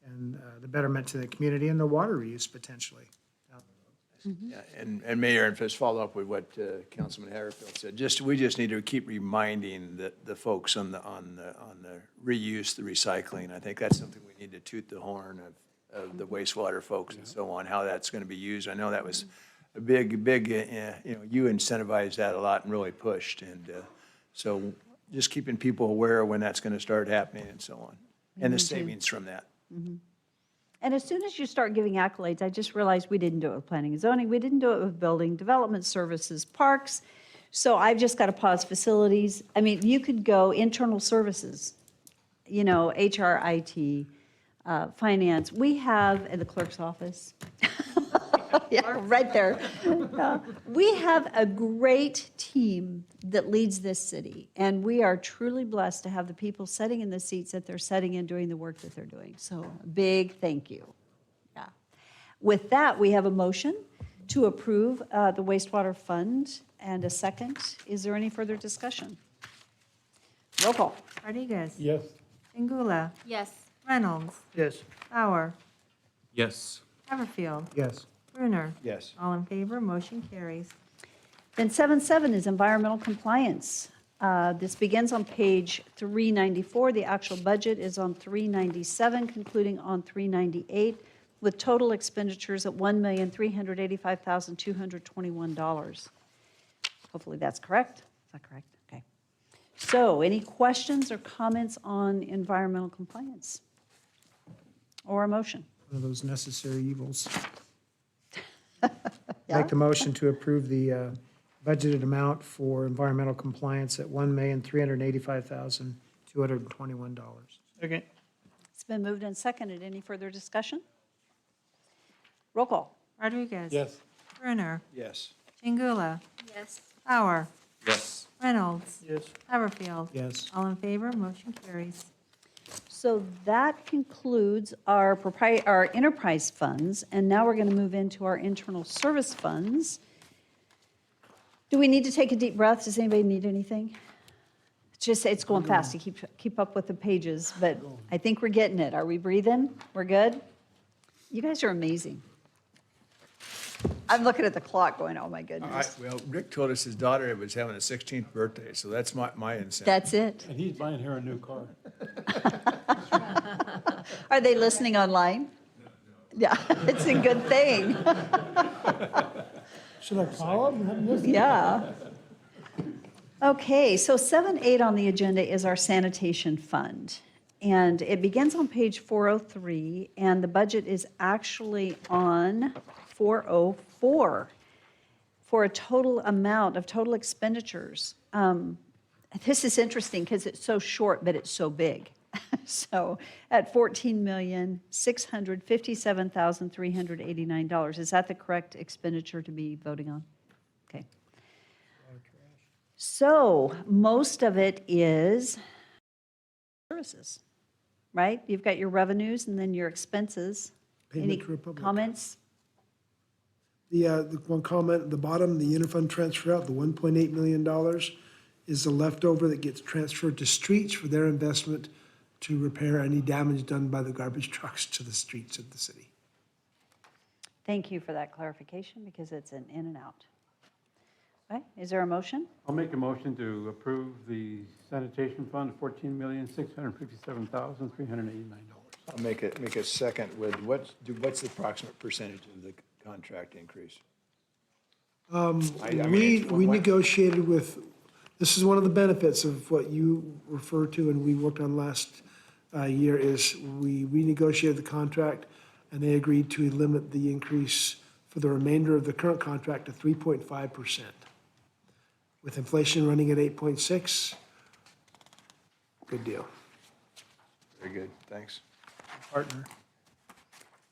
And the betterment to the community and the water reuse potentially. Yeah, and Mayor, and just follow up with what Councilman Harrison said, we just need to keep reminding the folks on the reuse, the recycling. I think that's something we need to toot the horn of the wastewater folks and so on, how that's going to be used. I know that was a big, you incentivized that a lot and really pushed. And so just keeping people aware of when that's going to start happening and so on, and the savings from that. And as soon as you start giving accolades, I just realized we didn't do it with planning and zoning, we didn't do it with building, development services, parks. So I've just got to pause facilities. I mean, you could go internal services, you know, HR, IT, finance. We have, in the clerk's office, yeah, right there. We have a great team that leads this city, and we are truly blessed to have the people sitting in the seats that they're sitting in doing the work that they're doing. So a big thank you. Yeah. With that, we have a motion to approve the wastewater fund and a second. Is there any further discussion? Roll call. Rodriguez. Yes. Pingula. Yes. Reynolds. Yes. Bauer. Yes. Haverfield. Yes. Brunner. Yes. All in favor, motion carries. Then 7.7 is environmental compliance. This begins on page 394. The actual budget is on 397, concluding on 398, with total expenditures at $1,385,221. Hopefully that's correct. Is that correct? Okay. So any questions or comments on environmental compliance? Or a motion? One of those necessary evils. Yeah? Make the motion to approve the budgeted amount for environmental compliance at $1,385,221. Second. It's been moved and seconded. Any further discussion? Roll call. Rodriguez. Yes. Brunner. Yes. Chingula. Yes. Bauer. Yes. Reynolds. Yes. Haverfield. Yes. All in favor, motion carries. So that concludes our our enterprise funds, and now we're going to move into our internal service funds. Do we need to take a deep breath? Does anybody need anything? It's going fast to keep up with the pages, but I think we're getting it. Are we breathing? We're good? You guys are amazing. I'm looking at the clock going, oh my goodness. Well, Rick told us his daughter was having a 16th birthday, so that's my incentive. That's it. And he's buying her a new car. Are they listening online? Yeah, it's a good thing. Should I call him? Yeah. Okay, so 7-8 on the agenda is our sanitation fund. And it begins on page 403, and the budget is actually on 404 for a total amount of total expenditures. This is interesting because it's so short, but it's so big. So at $14,657,389. Is that the correct expenditure to be voting on? Okay. So most of it is services, right? You've got your revenues and then your expenses. Payment Any to Republic. comments? The one comment at the bottom, the interfund transfer out, the $1.8 million is the leftover that gets transferred to streets for their investment to repair any damage done by the garbage trucks to the streets of the city. Thank you for that clarification because it's an in and out. Okay, is there a motion? I'll make a motion to approve the sanitation fund, $14,657,389. I'll make a second with, what's the approximate percentage of the contract increase? We negotiated with, this is one of the benefits of what you refer to and we worked on last year is we renegotiated the contract and they agreed to limit the increase for the remainder of the current contract to 3.5%. With inflation running at 8.6, good deal. Very good, thanks. Partner.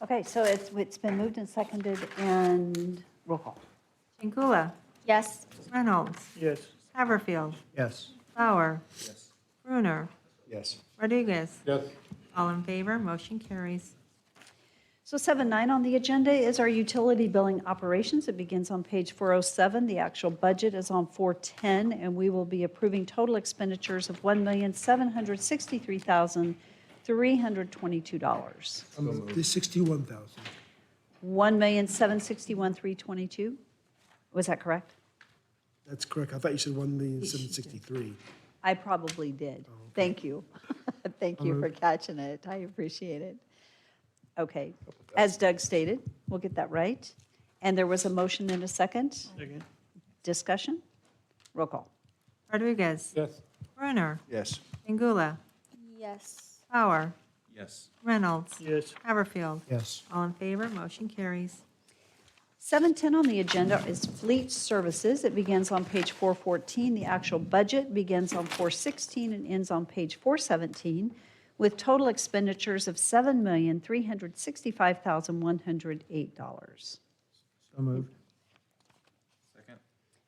Okay, so it's been moved and seconded and roll call. Chingula. Yes. Reynolds. Yes. Haverfield. Yes. Bauer. Yes. Brunner. Yes. Rodriguez. Yes. All in favor, motion carries. So 7-9 on the agenda is our utility billing operations. It begins on page 407. The actual budget is on 410, and we will be approving total expenditures of $1,763,322. The 61,000. $1,761,322. Was that correct? That's correct. I thought you said 1,763,000. I probably did. Thank you. Thank you for catching it. I appreciate it. Okay, as Doug stated, we'll get that right. And there was a motion and a second. Second. Discussion? Roll call. Rodriguez. Yes. Brunner. Yes. Chingula. Yes. Bauer. Yes. Reynolds. Yes. Haverfield. Yes. All in favor, motion carries. 7-10 on the agenda is fleet services. It begins on page 414. The actual budget begins on 416 and ends on page 417 with total expenditures of $7,365,108. So moved. Second.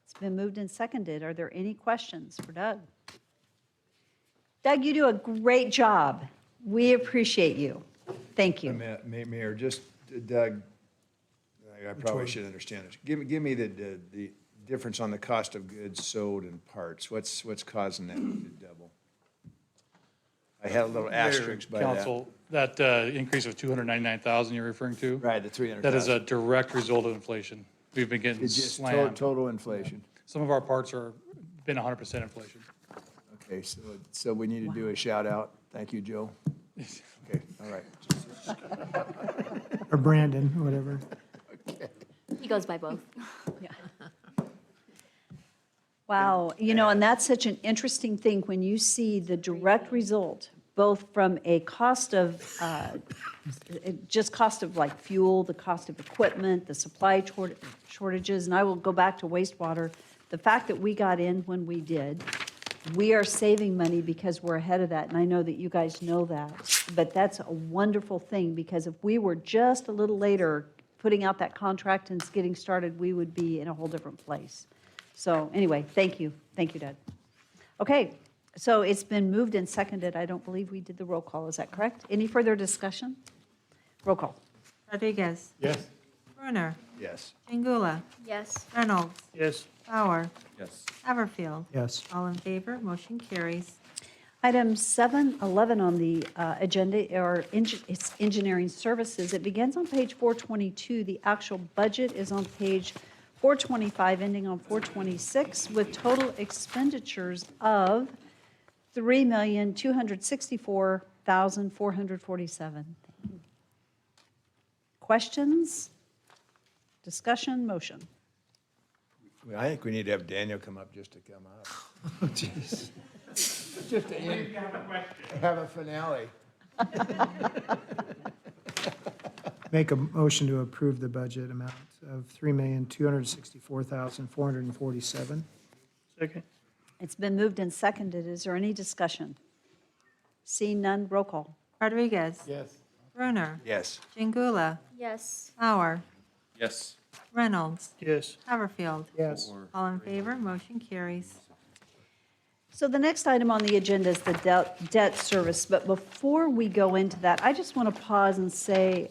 It's been moved and seconded. Are there any questions for Doug? Doug, you do a great job. We appreciate you. Thank you. Mayor, just, Doug, I probably should understand this. Give me the difference on the cost of goods sold and parts. What's causing that to double? I had a little asterisk by that. Council, that increase of 299,000 you're referring to? Right, the 300,000. That is a direct result of inflation. We've been getting It's just slammed. total inflation. Some of our parts are been 100% inflation. Okay, so we need to do a shout out. Thank you, Joe. Okay, all right. Or Brandon, or whatever. He goes by both. Wow, and that's such an interesting thing when you see the direct result, both from a cost of, cost of like fuel, the cost of equipment, the supply shortages, and I will go back to wastewater. The fact that we got in when we did, we are saving money because we're ahead of that, and I know that you guys know that. But that's a wonderful thing, because if we were just a little later putting out that contract and getting started, we would be in a whole different place. So anyway, thank you. Thank you, Dad. Okay, so it's been moved and seconded. I don't believe we did the roll call. Is that correct? Any further discussion? Roll call. Rodriguez? Yes. Brunner? Yes. Chingula? Yes. Reynolds? Yes. Bauer? Yes. Haverfield? Yes. All in favor, motion carries. Item 711 on the agenda are it's engineering services. It begins on page 422. The actual budget is on page 425, ending on 426, with total expenditures of $3,264,447. Questions? Discussion? Motion? I think we need to have Daniel come up just to come up. Oh, jeez. Just to have a finale. Make a motion to approve the budget amount of $3,264,447. Second. It's been moved and seconded. Is there any discussion? Seeing none, roll call. Rodriguez? Yes. Brunner? Yes. Chingula? Yes. Bauer? Yes. Reynolds? Yes. Haverfield? Yes. All in favor, motion carries. So the next item on the agenda is the debt service, but before we go into that, I just want to pause and say,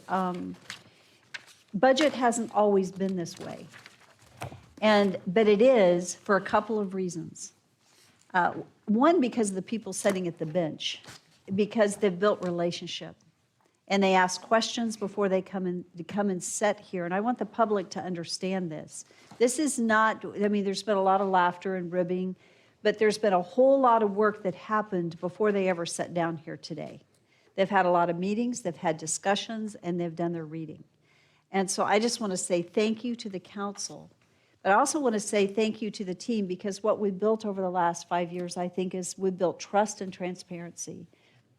budget hasn't always been this way. But it is for a couple of reasons. One, because of the people sitting at the bench, because they've built relationship. And they ask questions before they come and sit here. And I want the public to understand this. This is not, I mean, there's been a lot of laughter and ribbing, but there's been a whole lot of work that happened before they ever sat down here today. They've had a lot of meetings, they've had discussions, and they've done their reading. And so I just want to say thank you to the council. But I also want to say thank you to the team, because what we've built over the last 5 years, I think, is we've built trust and transparency.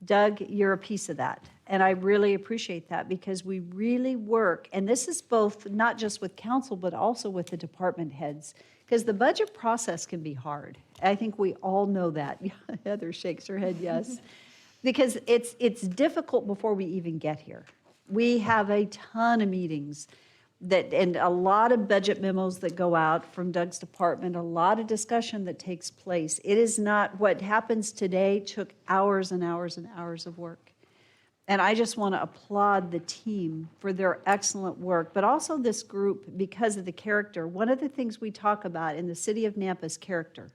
Doug, you're a piece of that. And I really appreciate that, because we really work, and this is both not just with council, but also with the department heads, because the budget process can be hard. I think we all know that. Heather shakes her head yes. Because it's difficult before we even get here. We have a ton of meetings and a lot of budget memos that go out from Doug's department, a lot of discussion that takes place. It is not what happens today took hours and hours and hours of work. And I just want to applaud the team for their excellent work, but also this group because of the character. One of the things we talk about in the city of Nampa is character.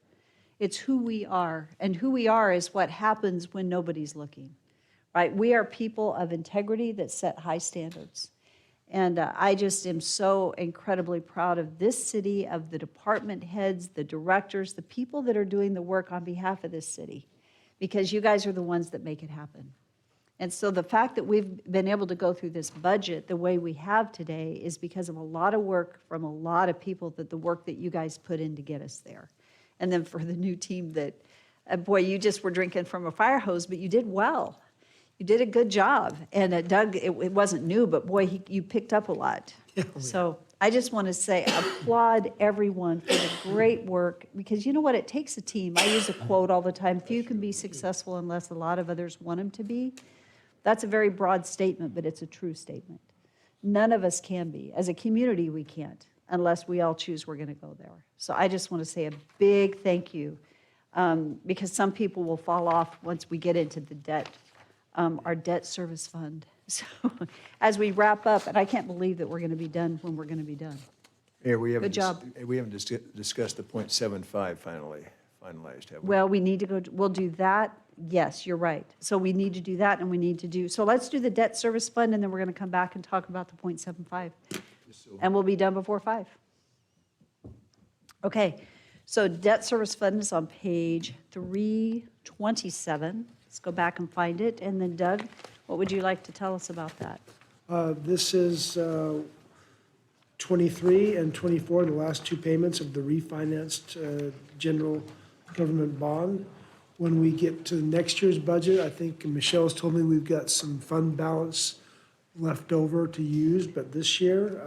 It's who we are, and who we are is what happens when nobody's looking, right? We are people of integrity that set high standards. And I just am so incredibly proud of this city, of the department heads, the directors, the people that are doing the work on behalf of this city, because you guys are the ones that make it happen. And so the fact that we've been able to go through this budget the way we have today is because of a lot of work from a lot of people, that the work that you guys put in to get us there. And then for the new team that, boy, you just were drinking from a fire hose, but you did well. You did a good job. And Doug, it wasn't new, but boy, you picked up a lot. So I just want to say, applaud everyone for the great work, because you know what? It takes a team. I use a quote all the time: few can be successful unless a lot of others want them to be. That's a very broad statement, but it's a true statement. None of us can be. As a community, we can't, unless we all choose we're going to go there. So I just want to say a big thank you, because some people will fall off once we get into the debt, our debt service fund. So as we wrap up, and I can't believe that we're going to be done when we're going to be done. Here, we haven't Good job. We haven't discussed the .75 finalized, have we? Well, we need to go, we'll do that. Yes, you're right. So we need to do that, and we need to do, so let's do the debt service fund, and then we're going to come back and talk about the .75. And we'll be done before 5. Okay, so debt service fund is on page 327. Let's go back and find it. And then Doug, what would you like to tell us about that? This is 23 and 24, the last two payments of the refinanced general government bond. When we get to next year's budget, I think Michelle's told me we've got some fund balance left over to use, but this year,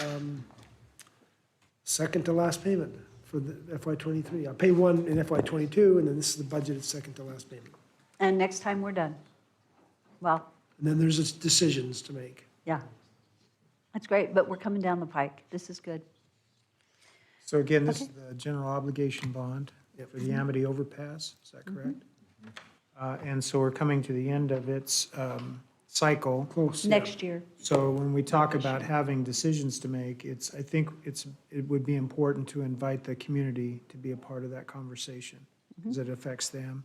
second to last payment for the FY '23. I'll pay one in FY '22, and then this is the budgeted second to last payment. And next time we're done. Well, And then there's just decisions to make. yeah. That's great, but we're coming down the pike. This is good. So again, this is the general obligation bond for the Amity overpass, is that correct? And so we're coming to the end of its cycle. Close. Next year. So when we talk about having decisions to make, I think it would be important to invite the community to be a part of that conversation, because it affects them.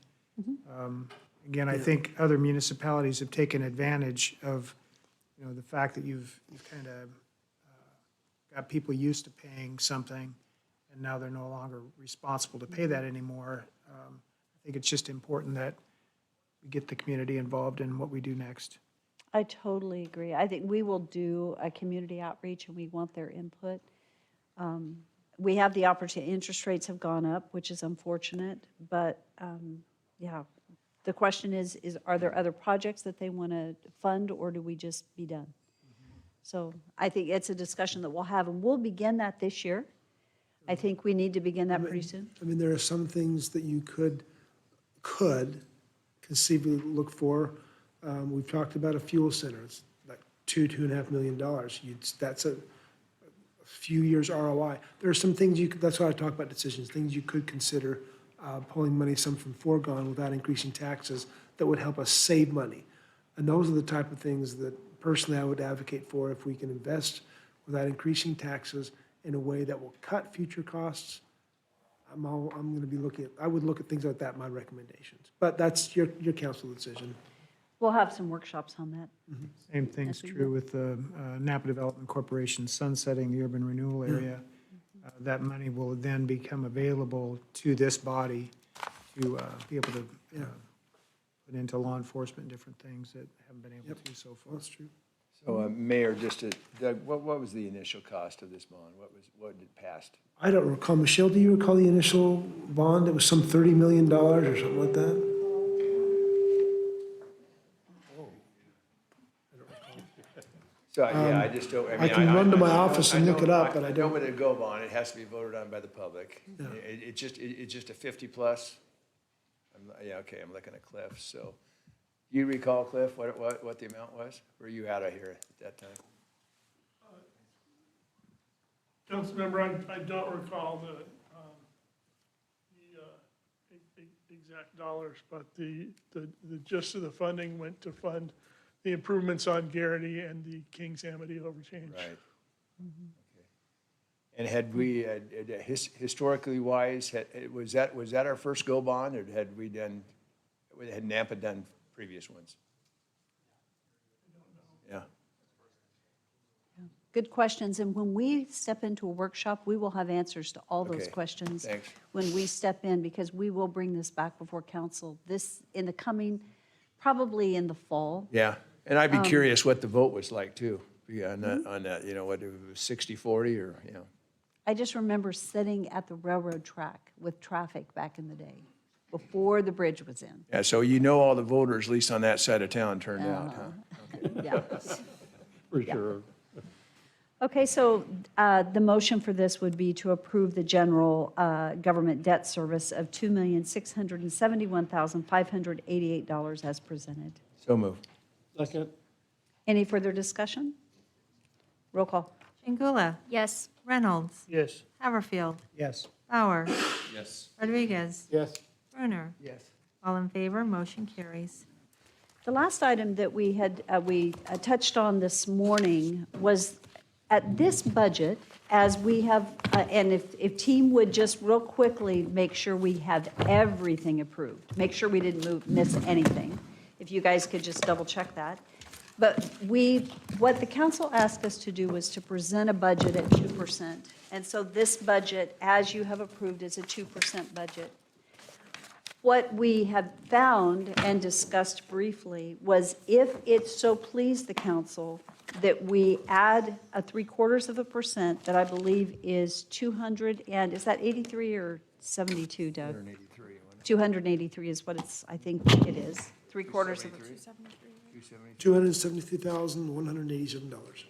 Again, I think other municipalities have taken advantage of, the fact that you've kind of got people used to paying something, and now they're no longer responsible to pay that anymore. I think it's just important that we get the community involved in what we do next. I totally agree. I think we will do a community outreach, and we want their input. We have the opportunity, interest rates have gone up, which is unfortunate, but, yeah. The question is, are there other projects that they want to fund, or do we just be done? So I think it's a discussion that we'll have, and we'll begin that this year. I think we need to begin that pretty soon. I mean, there are some things that you could conceivably look for. We've talked about a fuel center. It's like $2.5 million. That's a few years ROI. There are some things that's why I talk about decisions, things you could consider pulling money, some from foregone without increasing taxes, that would help us save money. And those are the type of things that personally I would advocate for. If we can invest without increasing taxes in a way that will cut future costs, I'm going to be I would look at things like that in my recommendations. But that's your council decision. We'll have some workshops on that. Same thing's Yes, we true with the Napa Development Corporation sunsetting the urban renewal area. That money will then become available to this body to be able to put into law enforcement, different things that haven't been able to so far. That's true. So, Mayor, Doug, what was the initial cost of this bond? What did it pass? I don't recall. Michelle, do you recall the initial bond? It was some $30 million or something like that? So, yeah, I just don't, I mean. I can run to my office and look it up, but I I know don't. what it'd go bond, it has to be voted on by the public. It's just a 50 plus. Yeah, okay, I'm looking at Cliff, so. You recall, Cliff, what the amount was? Were you out of here at that time? Councilmember, I don't recall the exact dollars, but the gist of the funding went to fund the improvements on Garrity and the Kings Amity overchange. Right. And had we, historically wise, was that our first go bond, or had Napa done previous ones? Yeah. Good questions, and when we step into a workshop, we will have answers to all those Okay, questions. thanks. When we step in, because we will bring this back before council, in the coming, probably in the fall. Yeah, and I'd be curious what the vote was like too, on that, what, it was 60-40 or, I just remember sitting at the railroad track with traffic back in the day, before the bridge was in. Yeah, so all the voters, at least on that side of town, turned out, huh? Yeah. For sure. Okay, so the motion for this would be to approve the general government debt service of $2,671,588 as presented. So moved. Second. Any further discussion? Roll call. Chingula. Yes. Reynolds. Yes. Haverfield. Yes. Bauer. Yes. Rodriguez. Yes. Brunner. Yes. All in favor, motion carries. The last item that we had, touched on this morning was at this budget, as we have, and if team would just real quickly make sure we have everything approved, make sure we didn't miss anything. If you guys could just double check that. But what the council asked us to do was to present a budget at 2%. And so this budget, as you have approved, is a 2% budget. What we have found and discussed briefly was if it so pleased the council that we add a 0.75% that I believe is 200, and is that 83 or 72, Doug? 283. 283 is what I think it is. 3/4 of a. $273,187.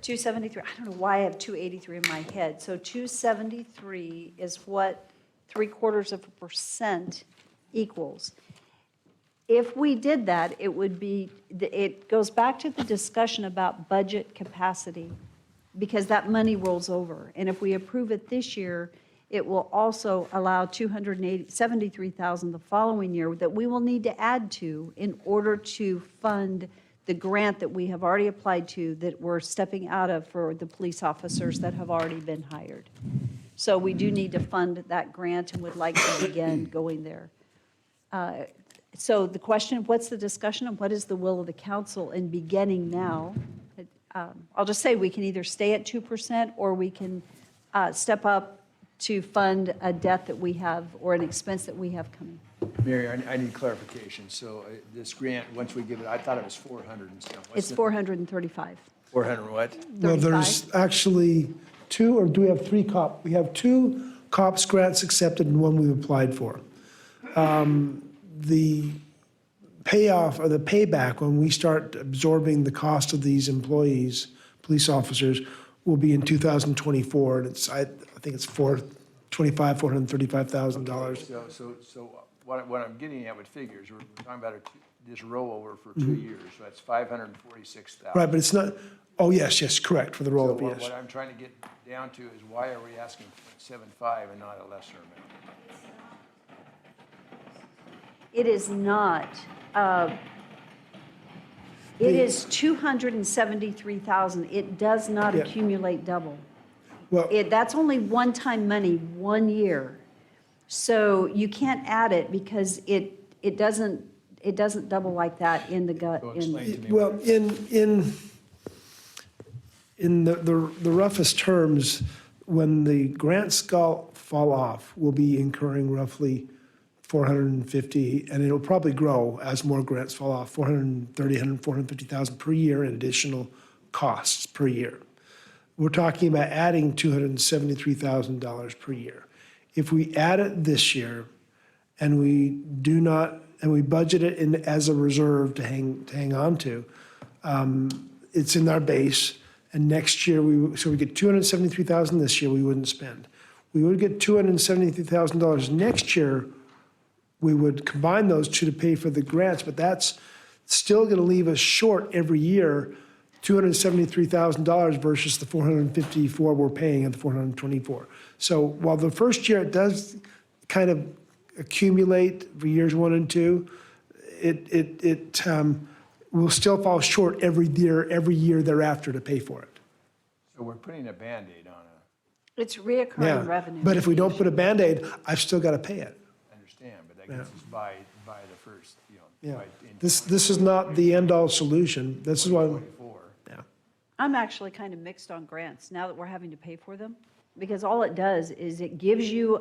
273, I don't know why I have 283 in my head. So 273 is what 0.75% equals. If we did that, it would be, it goes back to the discussion about budget capacity, because that money rolls over. And if we approve it this year, it will also allow $273,000 the following year that we will need to add to in order to fund the grant that we have already applied to, that we're stepping out of for the police officers that have already been hired. So we do need to fund that grant and would like to begin going there. So the question, what's the discussion and what is the will of the council in beginning now? I'll just say we can either stay at 2% or we can step up to fund a debt that we have or an expense that we have coming. Mary, I need clarification. So this grant, once we give it, I thought it was 400 and stuff. What's It's the- 435. 400 what? Well, there's actually two, or do we have three COP? We have two COPS grants accepted and one we've applied for. The payoff or the payback when we start absorbing the cost of these employees, police officers, will be in 2024. And it's, I think it's $435,000. So what I'm getting at with figures, we're talking about this rollover for 2 years, so that's 546,000. Right, but it's not, oh, yes, correct, for the So rollover, what yes. I'm trying to get down to is why are we asking 0.75 and not a lesser amount? It is not, it is 273,000. It does not Yeah. accumulate double. Well, That's only one-time money, 1 year. So you can't add it because it doesn't double like that in the gut. So explain to me. well, in the roughest terms, when the grants fall off, we'll be incurring roughly 450, and it'll probably grow as more grants fall off, 450,000 per year in additional costs per year. We're talking about adding $273,000 per year. If we add it this year and we budget it in as a reserve to hang on to, it's in our base. And next year, so we get $273,000 this year, we wouldn't spend. We would get $273,000 next year. We would combine those two to pay for the grants, but that's still going to leave us short every year, $273,000 versus the $454 we're paying at the $424. So while the first year it does kind of accumulate for years 1 and 2, it will still fall short every year thereafter to pay for it. So we're putting a Band-Aid on a, It's reoccurring Yeah, revenue. but if we don't put a Band-Aid, I've still got to pay it. I understand, but that gets us by the first, Yeah, by in this is not the end-all solution. This is why, 2024. yeah. I'm actually kind of mixed on grants now that we're having to pay for them. Because all it does is it gives you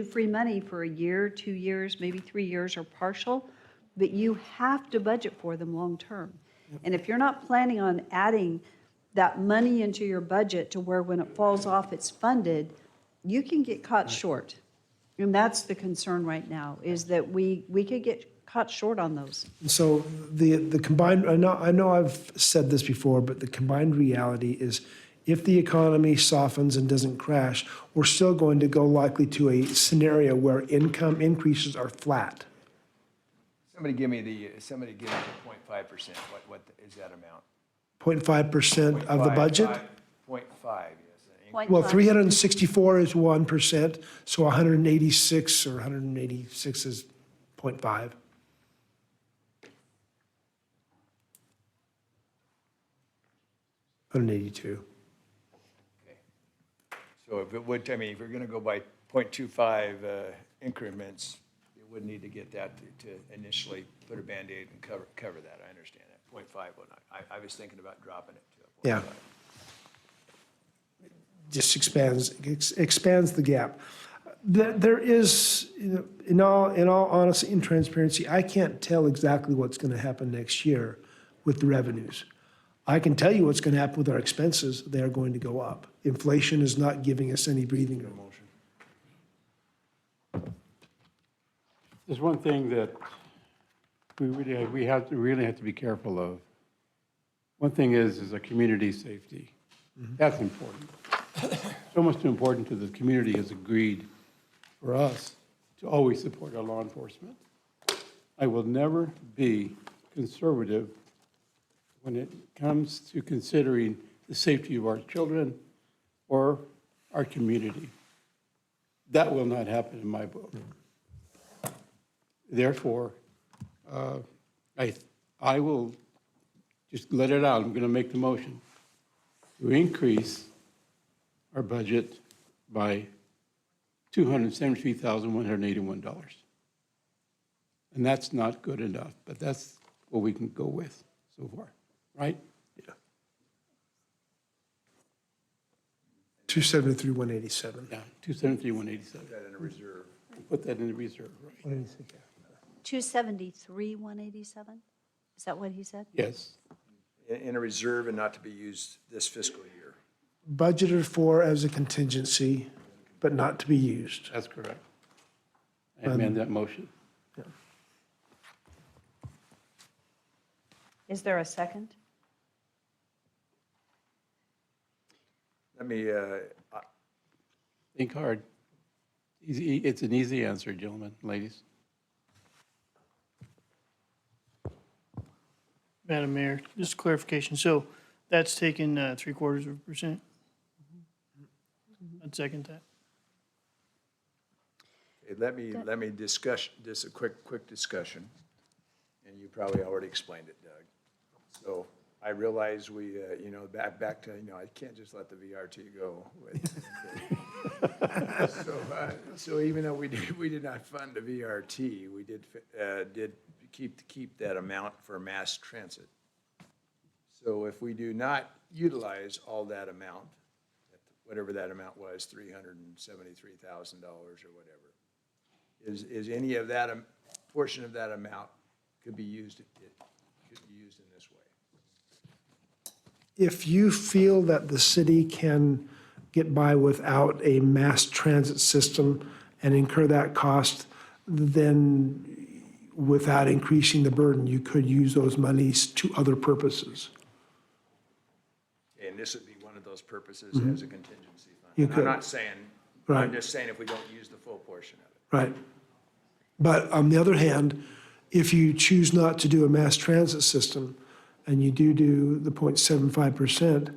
free money for a year, 2 years, maybe 3 years or partial, but you have to budget for them long-term. And if you're not planning on adding that money into your budget to where when it falls off, it's funded, you can get caught short. And that's the concern right now, is that we could get caught short on those. So the combined, I know I've said this before, but the combined reality is if the economy softens and doesn't crash, we're still going to go likely to a scenario where income increases are flat. Somebody give me the 0.5%. What is that amount? 0.5% of the budget? 0.5, yes. Well, 364 is 1%, so 186 or 186 is 0.5. $182. So if it would, if we're going to go by 0.25 increments, it would need to get that to initially put a Band-Aid and cover that. I understand that. 0.5 would not. I was thinking about dropping it to a 0.5. Yeah. Just expands the gap. There is, in all honesty and transparency, I can't tell exactly what's going to happen next year with the revenues. I can tell you what's going to happen with our expenses. They are going to go up. Inflation is not giving us any breathing room. There's one thing that we really have to be careful of. One thing is a community safety. That's important. So much too important to the community has agreed for us to always support our law enforcement. I will never be conservative when it comes to considering the safety of our children or our community. That will not happen in my book. Therefore, I will just let it out. I'm going to make the motion to increase our budget by $273,181. And that's not good enough, but that's what we can go with so far, right? Yeah. 273,187. Yeah, 273,187. Put that in a reserve. Put that in the reserve, right? 273,187? Is that what he said? Yes. In a reserve and not to be used this fiscal year. Budgeted for as a contingency, but not to be used. That's correct. I amend that motion. Is there a second? Let me, Think hard. Easy, it's an easy answer, gentlemen, ladies. Madam Mayor, just clarification. So that's taken 0.75%? I'd second that. let me discuss, just a quick discussion. And you probably already explained it, Doug. So I realize we, back to, I can't just let the VRT go. So even though we did not fund the VRT, we did keep that amount for mass transit. So if we do not utilize all that amount, whatever that amount was, $373,000 or whatever, is any of that portion of that amount could be used in this way? If you feel that the city can get by without a mass transit system and incur that cost, then without increasing the burden, you could use those monies to other purposes. And this would be one of those purposes Mhm. as a contingency fund. You And could. I'm not saying, Right. I'm just saying if we don't use the full portion of it. Right. But on the other hand, if you choose not to do a mass transit system and you do the 0.75%,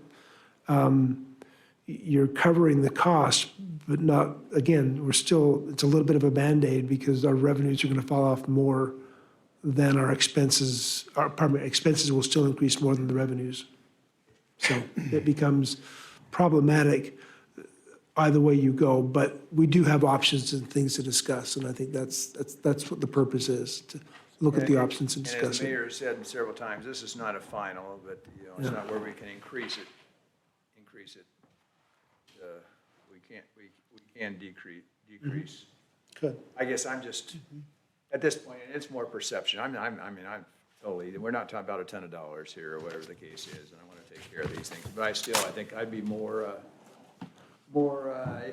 you're covering the cost, but not, again, it's a little bit of a Band-Aid because our revenues are going to fall off more than our expenses. Expenses will still increase more than the revenues. So it becomes problematic either way you go, but we do have options and things to discuss, and I think that's what the purpose is, to look at the options and And as discuss the it. mayor has said several times, this is not a final, but, it's Yeah. not where we can increase it. We can decrease. Good. I guess I'm just, at this point, it's more perception. I'm totally, we're not talking about a ton of dollars here or whatever the case is, and I want to take care of these things. But I think I'd be more to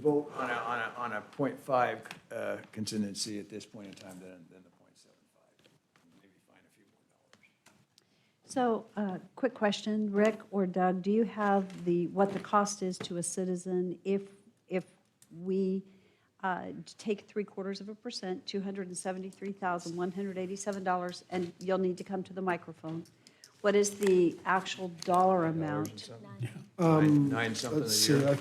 vote on a 0.5 contingency at this point in time than the 0.75. Maybe find a few more dollars. So, quick question, Rick or Doug, do you have what the cost is to a citizen if we take 0.75%, $273,187, and you'll need to come to the microphone? What is the actual dollar amount? Nine something a Let's see, year.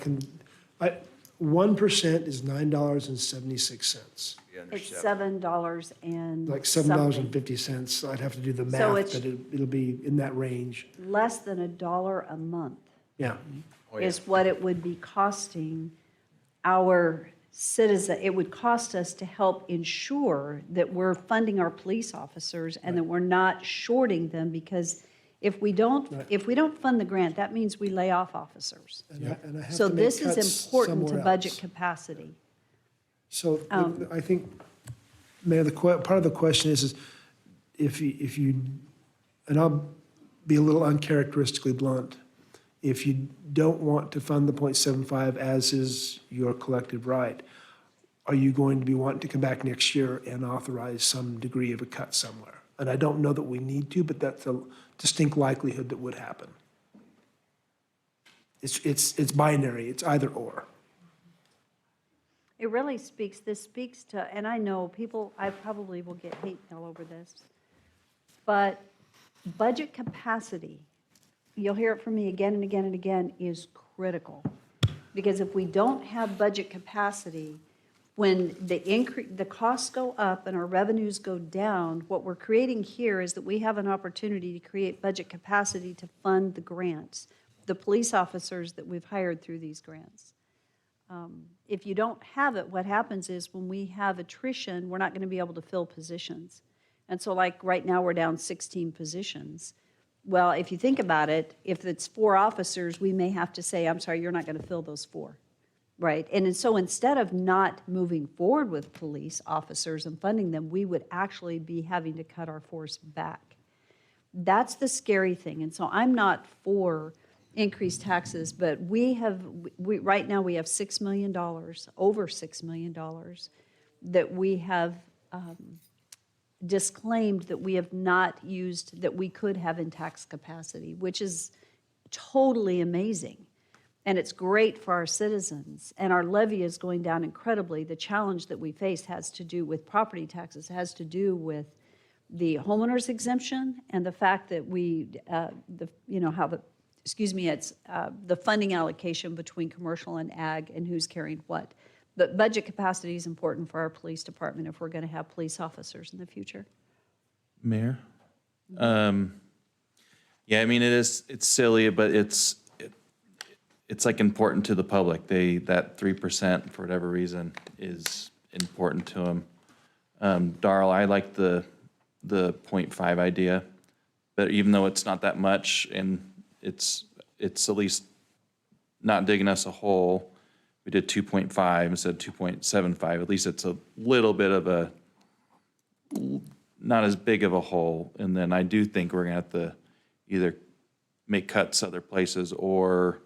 1% is $9.76. It's $7 and Like something. $7.50. I'd have to do the So math, it's- but it'll be in that range. Less than $1 a month Yeah. is what it would be costing our citizen. It would cost us to help ensure that we're funding our police officers and that we're not shorting them, because if we don't fund the grant, that means we lay off officers. And I have So to make this is cuts important to somewhere budget else. capacity. So I think, Mayor, part of the question is if you, and I'll be a little uncharacteristically blunt, if you don't want to fund the 0.75 as is your collective right, are you going to be wanting to come back next year and authorize some degree of a cut somewhere? And I don't know that we need to, but that's a distinct likelihood that would happen. It's binary, it's either or. It really this speaks to, and I know people, I probably will get hate mail over this, but budget capacity, you'll hear it from me again and again and again, is critical. Because if we don't have budget capacity, when the costs go up and our revenues go down, what we're creating here is that we have an opportunity to create budget capacity to fund the grants, the police officers that we've hired through these grants. If you don't have it, what happens is when we have attrition, we're not going to be able to fill positions. And so like right now, we're down 16 positions. Well, if you think about it, if it's 4 officers, we may have to say, I'm sorry, you're not going to fill those 4, right? And so instead of not moving forward with police officers and funding them, we would actually be having to cut our force back. That's the scary thing. And so I'm not for increased taxes, but right now we have $6 million, over $6 million, that we have disclaimed that we have not used, that we could have in tax capacity, which is totally amazing. And it's great for our citizens. And our levy is going down incredibly. The challenge that we face has to do with property taxes, has to do with the homeowner's exemption and the fact that it's the funding allocation between commercial and ag and who's carrying what. But budget capacity is important for our police department if we're going to have police officers in the future. Mayor? Yeah, I mean, it's silly, but it's like important to the public. That 3%, for whatever reason, is important to them. Darrell, I like the 0.5 idea, but even though it's not that much and it's at least not digging us a hole, we did 2.5 instead of 2.75. At least it's a little bit of not as big of a hole. And then I do think we're gonna have to either make cuts other places or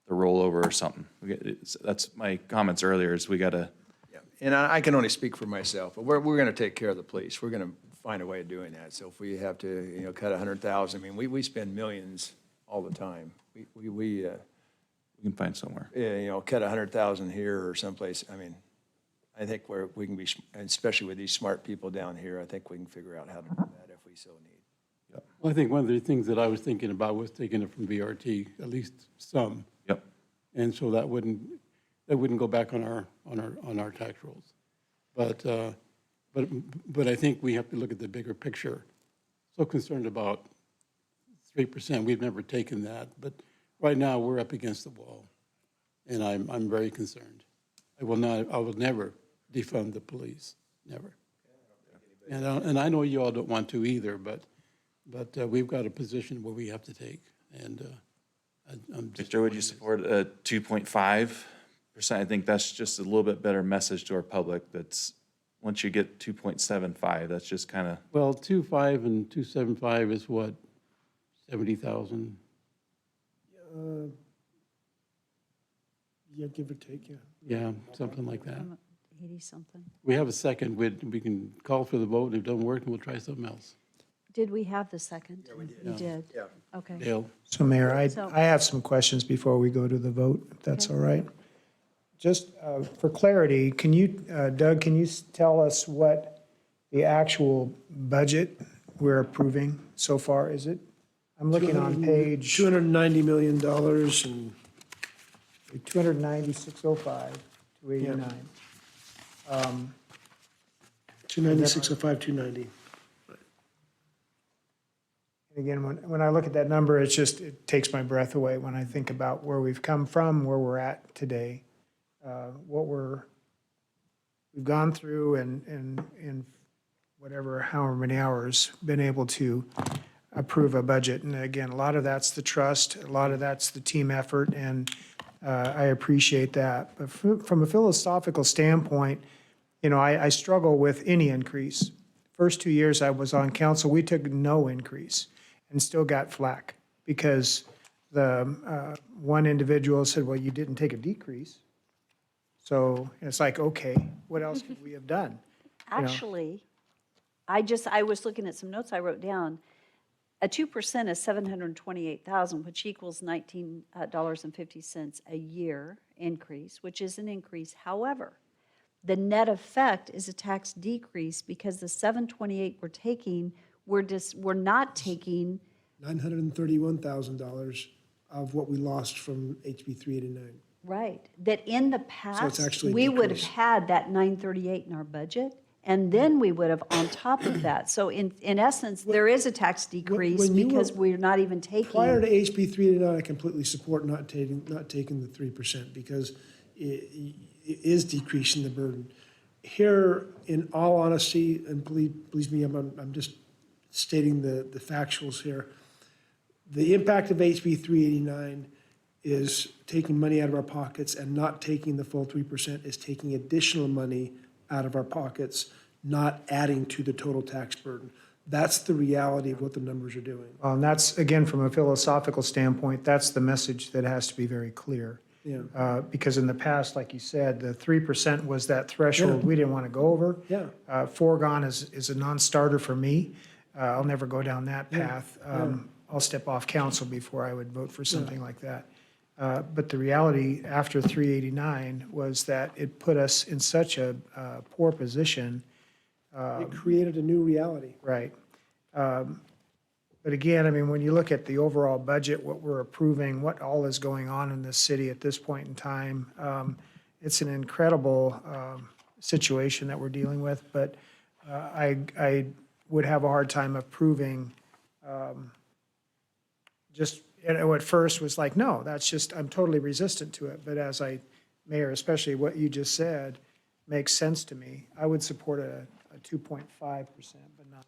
the rollover or something. That's my comments earlier, is we gotta. Yeah, and I can only speak for myself, but we're gonna take care of the police. We're gonna find a way of doing that. So if we have to, cut 100,000, I mean, we spend millions all the time. We can find somewhere. Cut 100,000 here or someplace. I mean, I think we can be, especially with these smart people down here, I think we can figure out how to do that if we so need. Well, I think one of the things that I was thinking about was taking it from VRT, at least some. Yep. And so that wouldn't go back on our tax rolls. But I think we have to look at the bigger picture. So concerned about 3%, we've never taken that, but right now we're up against the wall, and I'm very concerned. I will never defund the police, never. And I know you all don't want to either, but we've got a position where we have to take, and I'm just. Victor, would you support a 2.5%? I think that's just a little bit better message to our public. That's, once you get 2.75, that's just kind of. Well, 2.5 and 2.75 is what, 70,000? Yeah, give or take, yeah. Yeah, something like that. 80-something. We have a second. We can call for the vote. If it doesn't work, we'll try something else. Did we have the second? Yeah, we did. You did? Yeah. Okay. Dale? So Mayor, So- I have some questions before we go to the vote, if that's all right. Just for clarity, can you, Doug, can you tell us what the actual budget we're approving so far? Is it, I'm looking on page $290 million and 29605, 289. 29605, 290. And again, when I look at that number, it takes my breath away when I think about where we've come from, where we're at today, what we've gone through and whatever, however many hours, been able to approve a budget. And again, a lot of that's the trust, a lot of that's the team effort, and I appreciate that. But from a philosophical standpoint, I struggle with any increase. First 2 years I was on council, we took no increase and still got flack because the one individual said, well, you didn't take a decrease. So it's like, okay, what else could we have done? Actually, I was looking at some notes I wrote down. A 2% is 728,000, which equals $19.50 a year increase, which is an increase. However, the net effect is a tax decrease because the 728 we're taking, we're not taking, $931,000 of what we lost from HB 389. right, that in the past, actually a we would have decrease. had that 938 in our budget, and then we would have on top of that. So in essence, there is a tax decrease when you were- because we're not even taking. Prior to HB 389, I completely support not taking the 3% because it is decreasing the burden. Here, in all honesty, and please me, I'm just stating the factuals here. The impact of HB 389 is taking money out of our pockets, and not taking the full 3% is taking additional money out of our pockets, not adding to the total tax burden. That's the reality of what the numbers are doing. And that's, again, from a philosophical standpoint, that's the message that has to be very clear. Yeah. Because in the past, like you said, the 3% was that threshold Yeah. we didn't want to go over. Yeah. Foregone is a non-starter for me. I'll never go down that path. I'll step off council before I would vote for something like that. But the reality after 389 was that it put us in such a poor position. It created a new reality. Right. But again, I mean, when you look at the overall budget, what we're approving, what all is going on in this city at this point in time, it's an incredible situation that we're dealing with. But I would have a hard time approving just, at first was like, no, that's just, I'm totally resistant to it. But as Mayor, especially what you just said, makes sense to me. I would support a 2.5%, but not,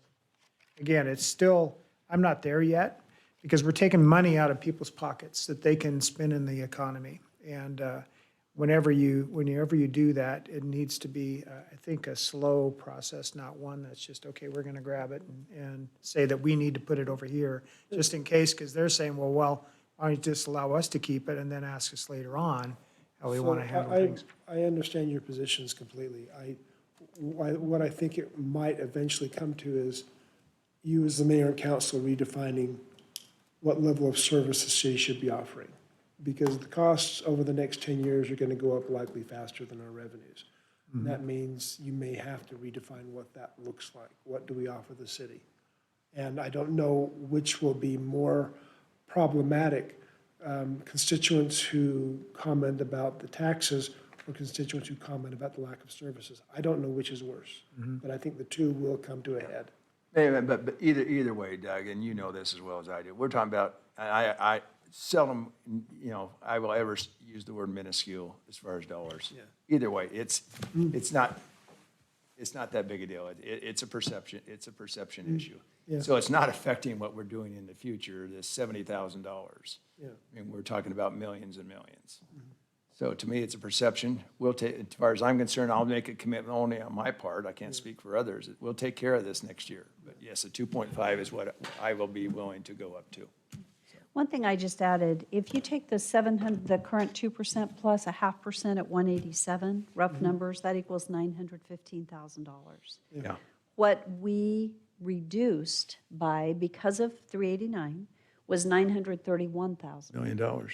again, it's still, I'm not there yet because we're taking money out of people's pockets that they can spend in the economy. And whenever you do that, it needs to be, I think, a slow process, not one that's just, okay, we're going to grab it and say that we need to put it over here just in case, because they're saying, well, why don't you just allow us to keep it and then ask us later on how we want to handle things. I understand your positions completely. What I think it might eventually come to is you as the mayor and council redefining what level of service the city should be offering. Because the costs over the next 10 years are going to go up likely faster than our revenues. And that means you may have to redefine what that looks like. What do we offer the city? And I don't know which will be more problematic, constituents who comment about the taxes or constituents who comment about the lack of services. I don't know which is worse, but I think the two will come to a head. But either way, Doug, and you know this as well as I do, we're talking about, I seldom, I will ever use the word minuscule as far as dollars. Yeah. Either way, it's not that big a deal. It's a perception issue. Yeah. So it's not affecting what we're doing in the future, this $70,000. Yeah. I mean, we're talking about millions and millions. So to me, it's a perception. We'll take, as far as I'm concerned, I'll make a commitment only on my part. I can't speak for others. We'll take care of this next year. But yes, a 2.5 is what I will be willing to go up to. One thing I just added, if you take the current 2% plus a 0.5% at 187, rough numbers, that equals $915,000. Yeah. What we reduced by, because of 389, was $931,000. $1 million.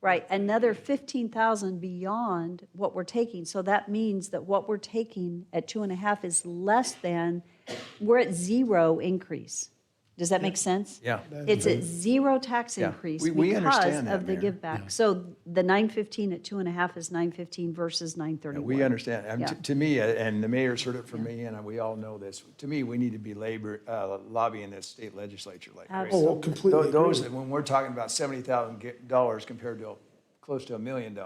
Right, another 15,000 beyond what we're taking. So that means that what we're taking at 2.5 is less than, we're at zero increase. Does that make sense? Yeah. It's at zero tax Yeah. increase We because understand that, of the Mayor. give back. So the 915 at 2.5 is 915 versus 931. We understand. Yeah. To me, and the mayor's heard it from me, and we all know this, to me, we need to be lobbying the state legislature like crazy. Absolutely. Oh, completely Those, agree. when we're talking about $70,000 compared to close to $1 million,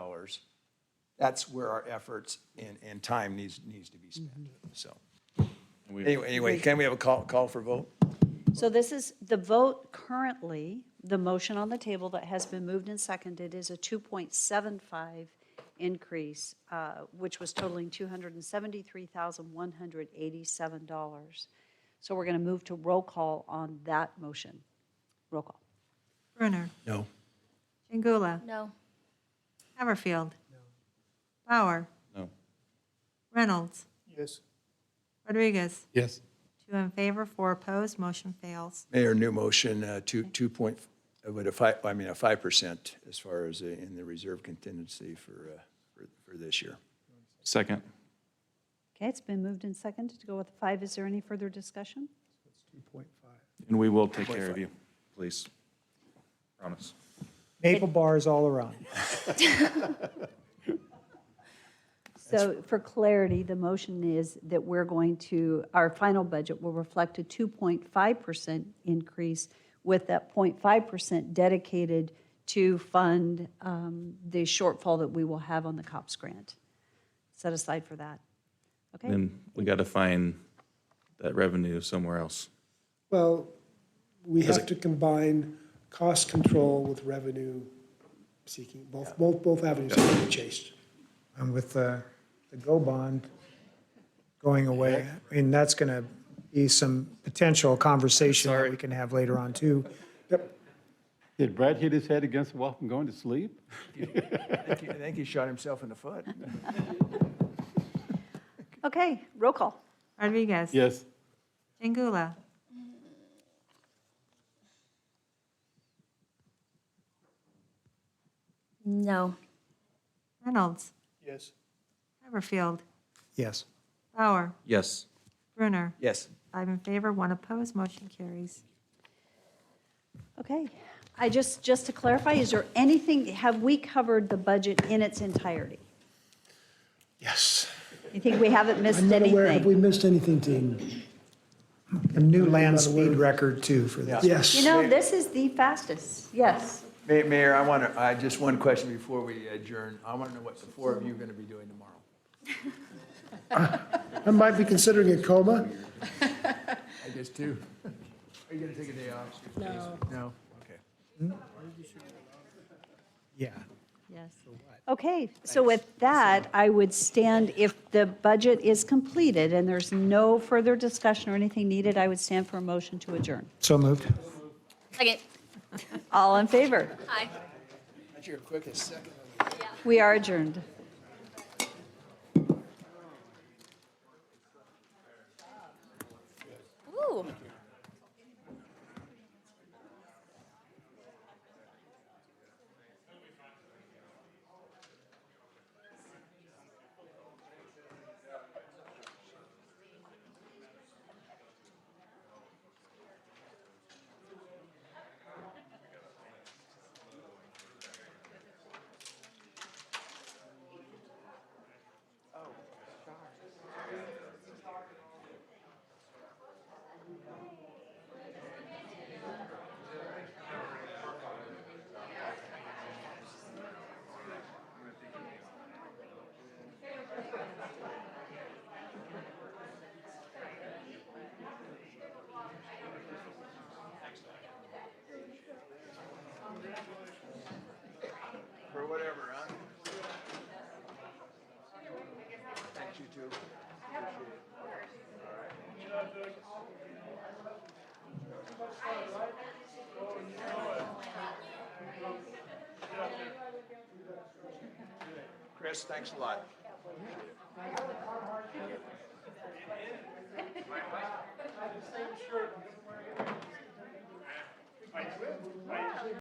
that's where our efforts and time needs to be spent, so. Anyway, can we have a call for vote? So this is, the vote currently, the motion on the table that has been moved and seconded is a 2.75 increase, which was totaling $273,187. So we're going to move to roll call on that motion. Roll call. Brunner. No. Chingula. No. Haverfield. Bauer. No. Reynolds. Yes. Rodriguez. Yes. Two in favor, four opposed, motion fails. Mayor, new motion, 5% as far as in the reserve contingency for this year. Second. Okay, it's been moved and seconded to go with 5. Is there any further discussion? And we will take care of you, please. Promise. Maple bars all around. So for clarity, the motion is that we're going to, our final budget will reflect a 2.5% increase with that 0.5% dedicated to fund the shortfall that we will have on the COPS grant. Set aside for that. Okay? Then we got to find that revenue somewhere else. Well, we have to combine cost control with revenue seeking. Both avenues have to be chased. And with the GO bond going away, I mean, that's going to be some potential conversation that we can have later on too. Did Brad hit his head against the wall from going to sleep? I think he shot himself in the foot. Okay, roll call. Rodriguez? Yes. Jangula? No. Reynolds? Yes. Haverfield? Yes. Bauer? Yes. Brunner? Yes. 5 in favor, 1 opposed, motion carries. Okay. Just to clarify, is there anything, have we covered the budget in its entirety? Yes. You think we haven't missed I'm not aware, have we anything? missed anything, team? A new land speed record too for this. Yes. You know, this is the fastest. Yes. Mayor, I just one question before we adjourn. I want to know what the four of you are going to be doing tomorrow. I might be considering a coma. I guess two. Are you going to take a day off? No. No? Okay. Yeah. Yes. Okay, so with that, I would stand, if the budget is completed and there's no further discussion or anything needed, I would stand for a motion to adjourn. So moved. Second. All in favor? Aye. That's your quickest second. We are adjourned. Ooh. For whatever, huh? Thanks, you too. Chris, thanks a lot.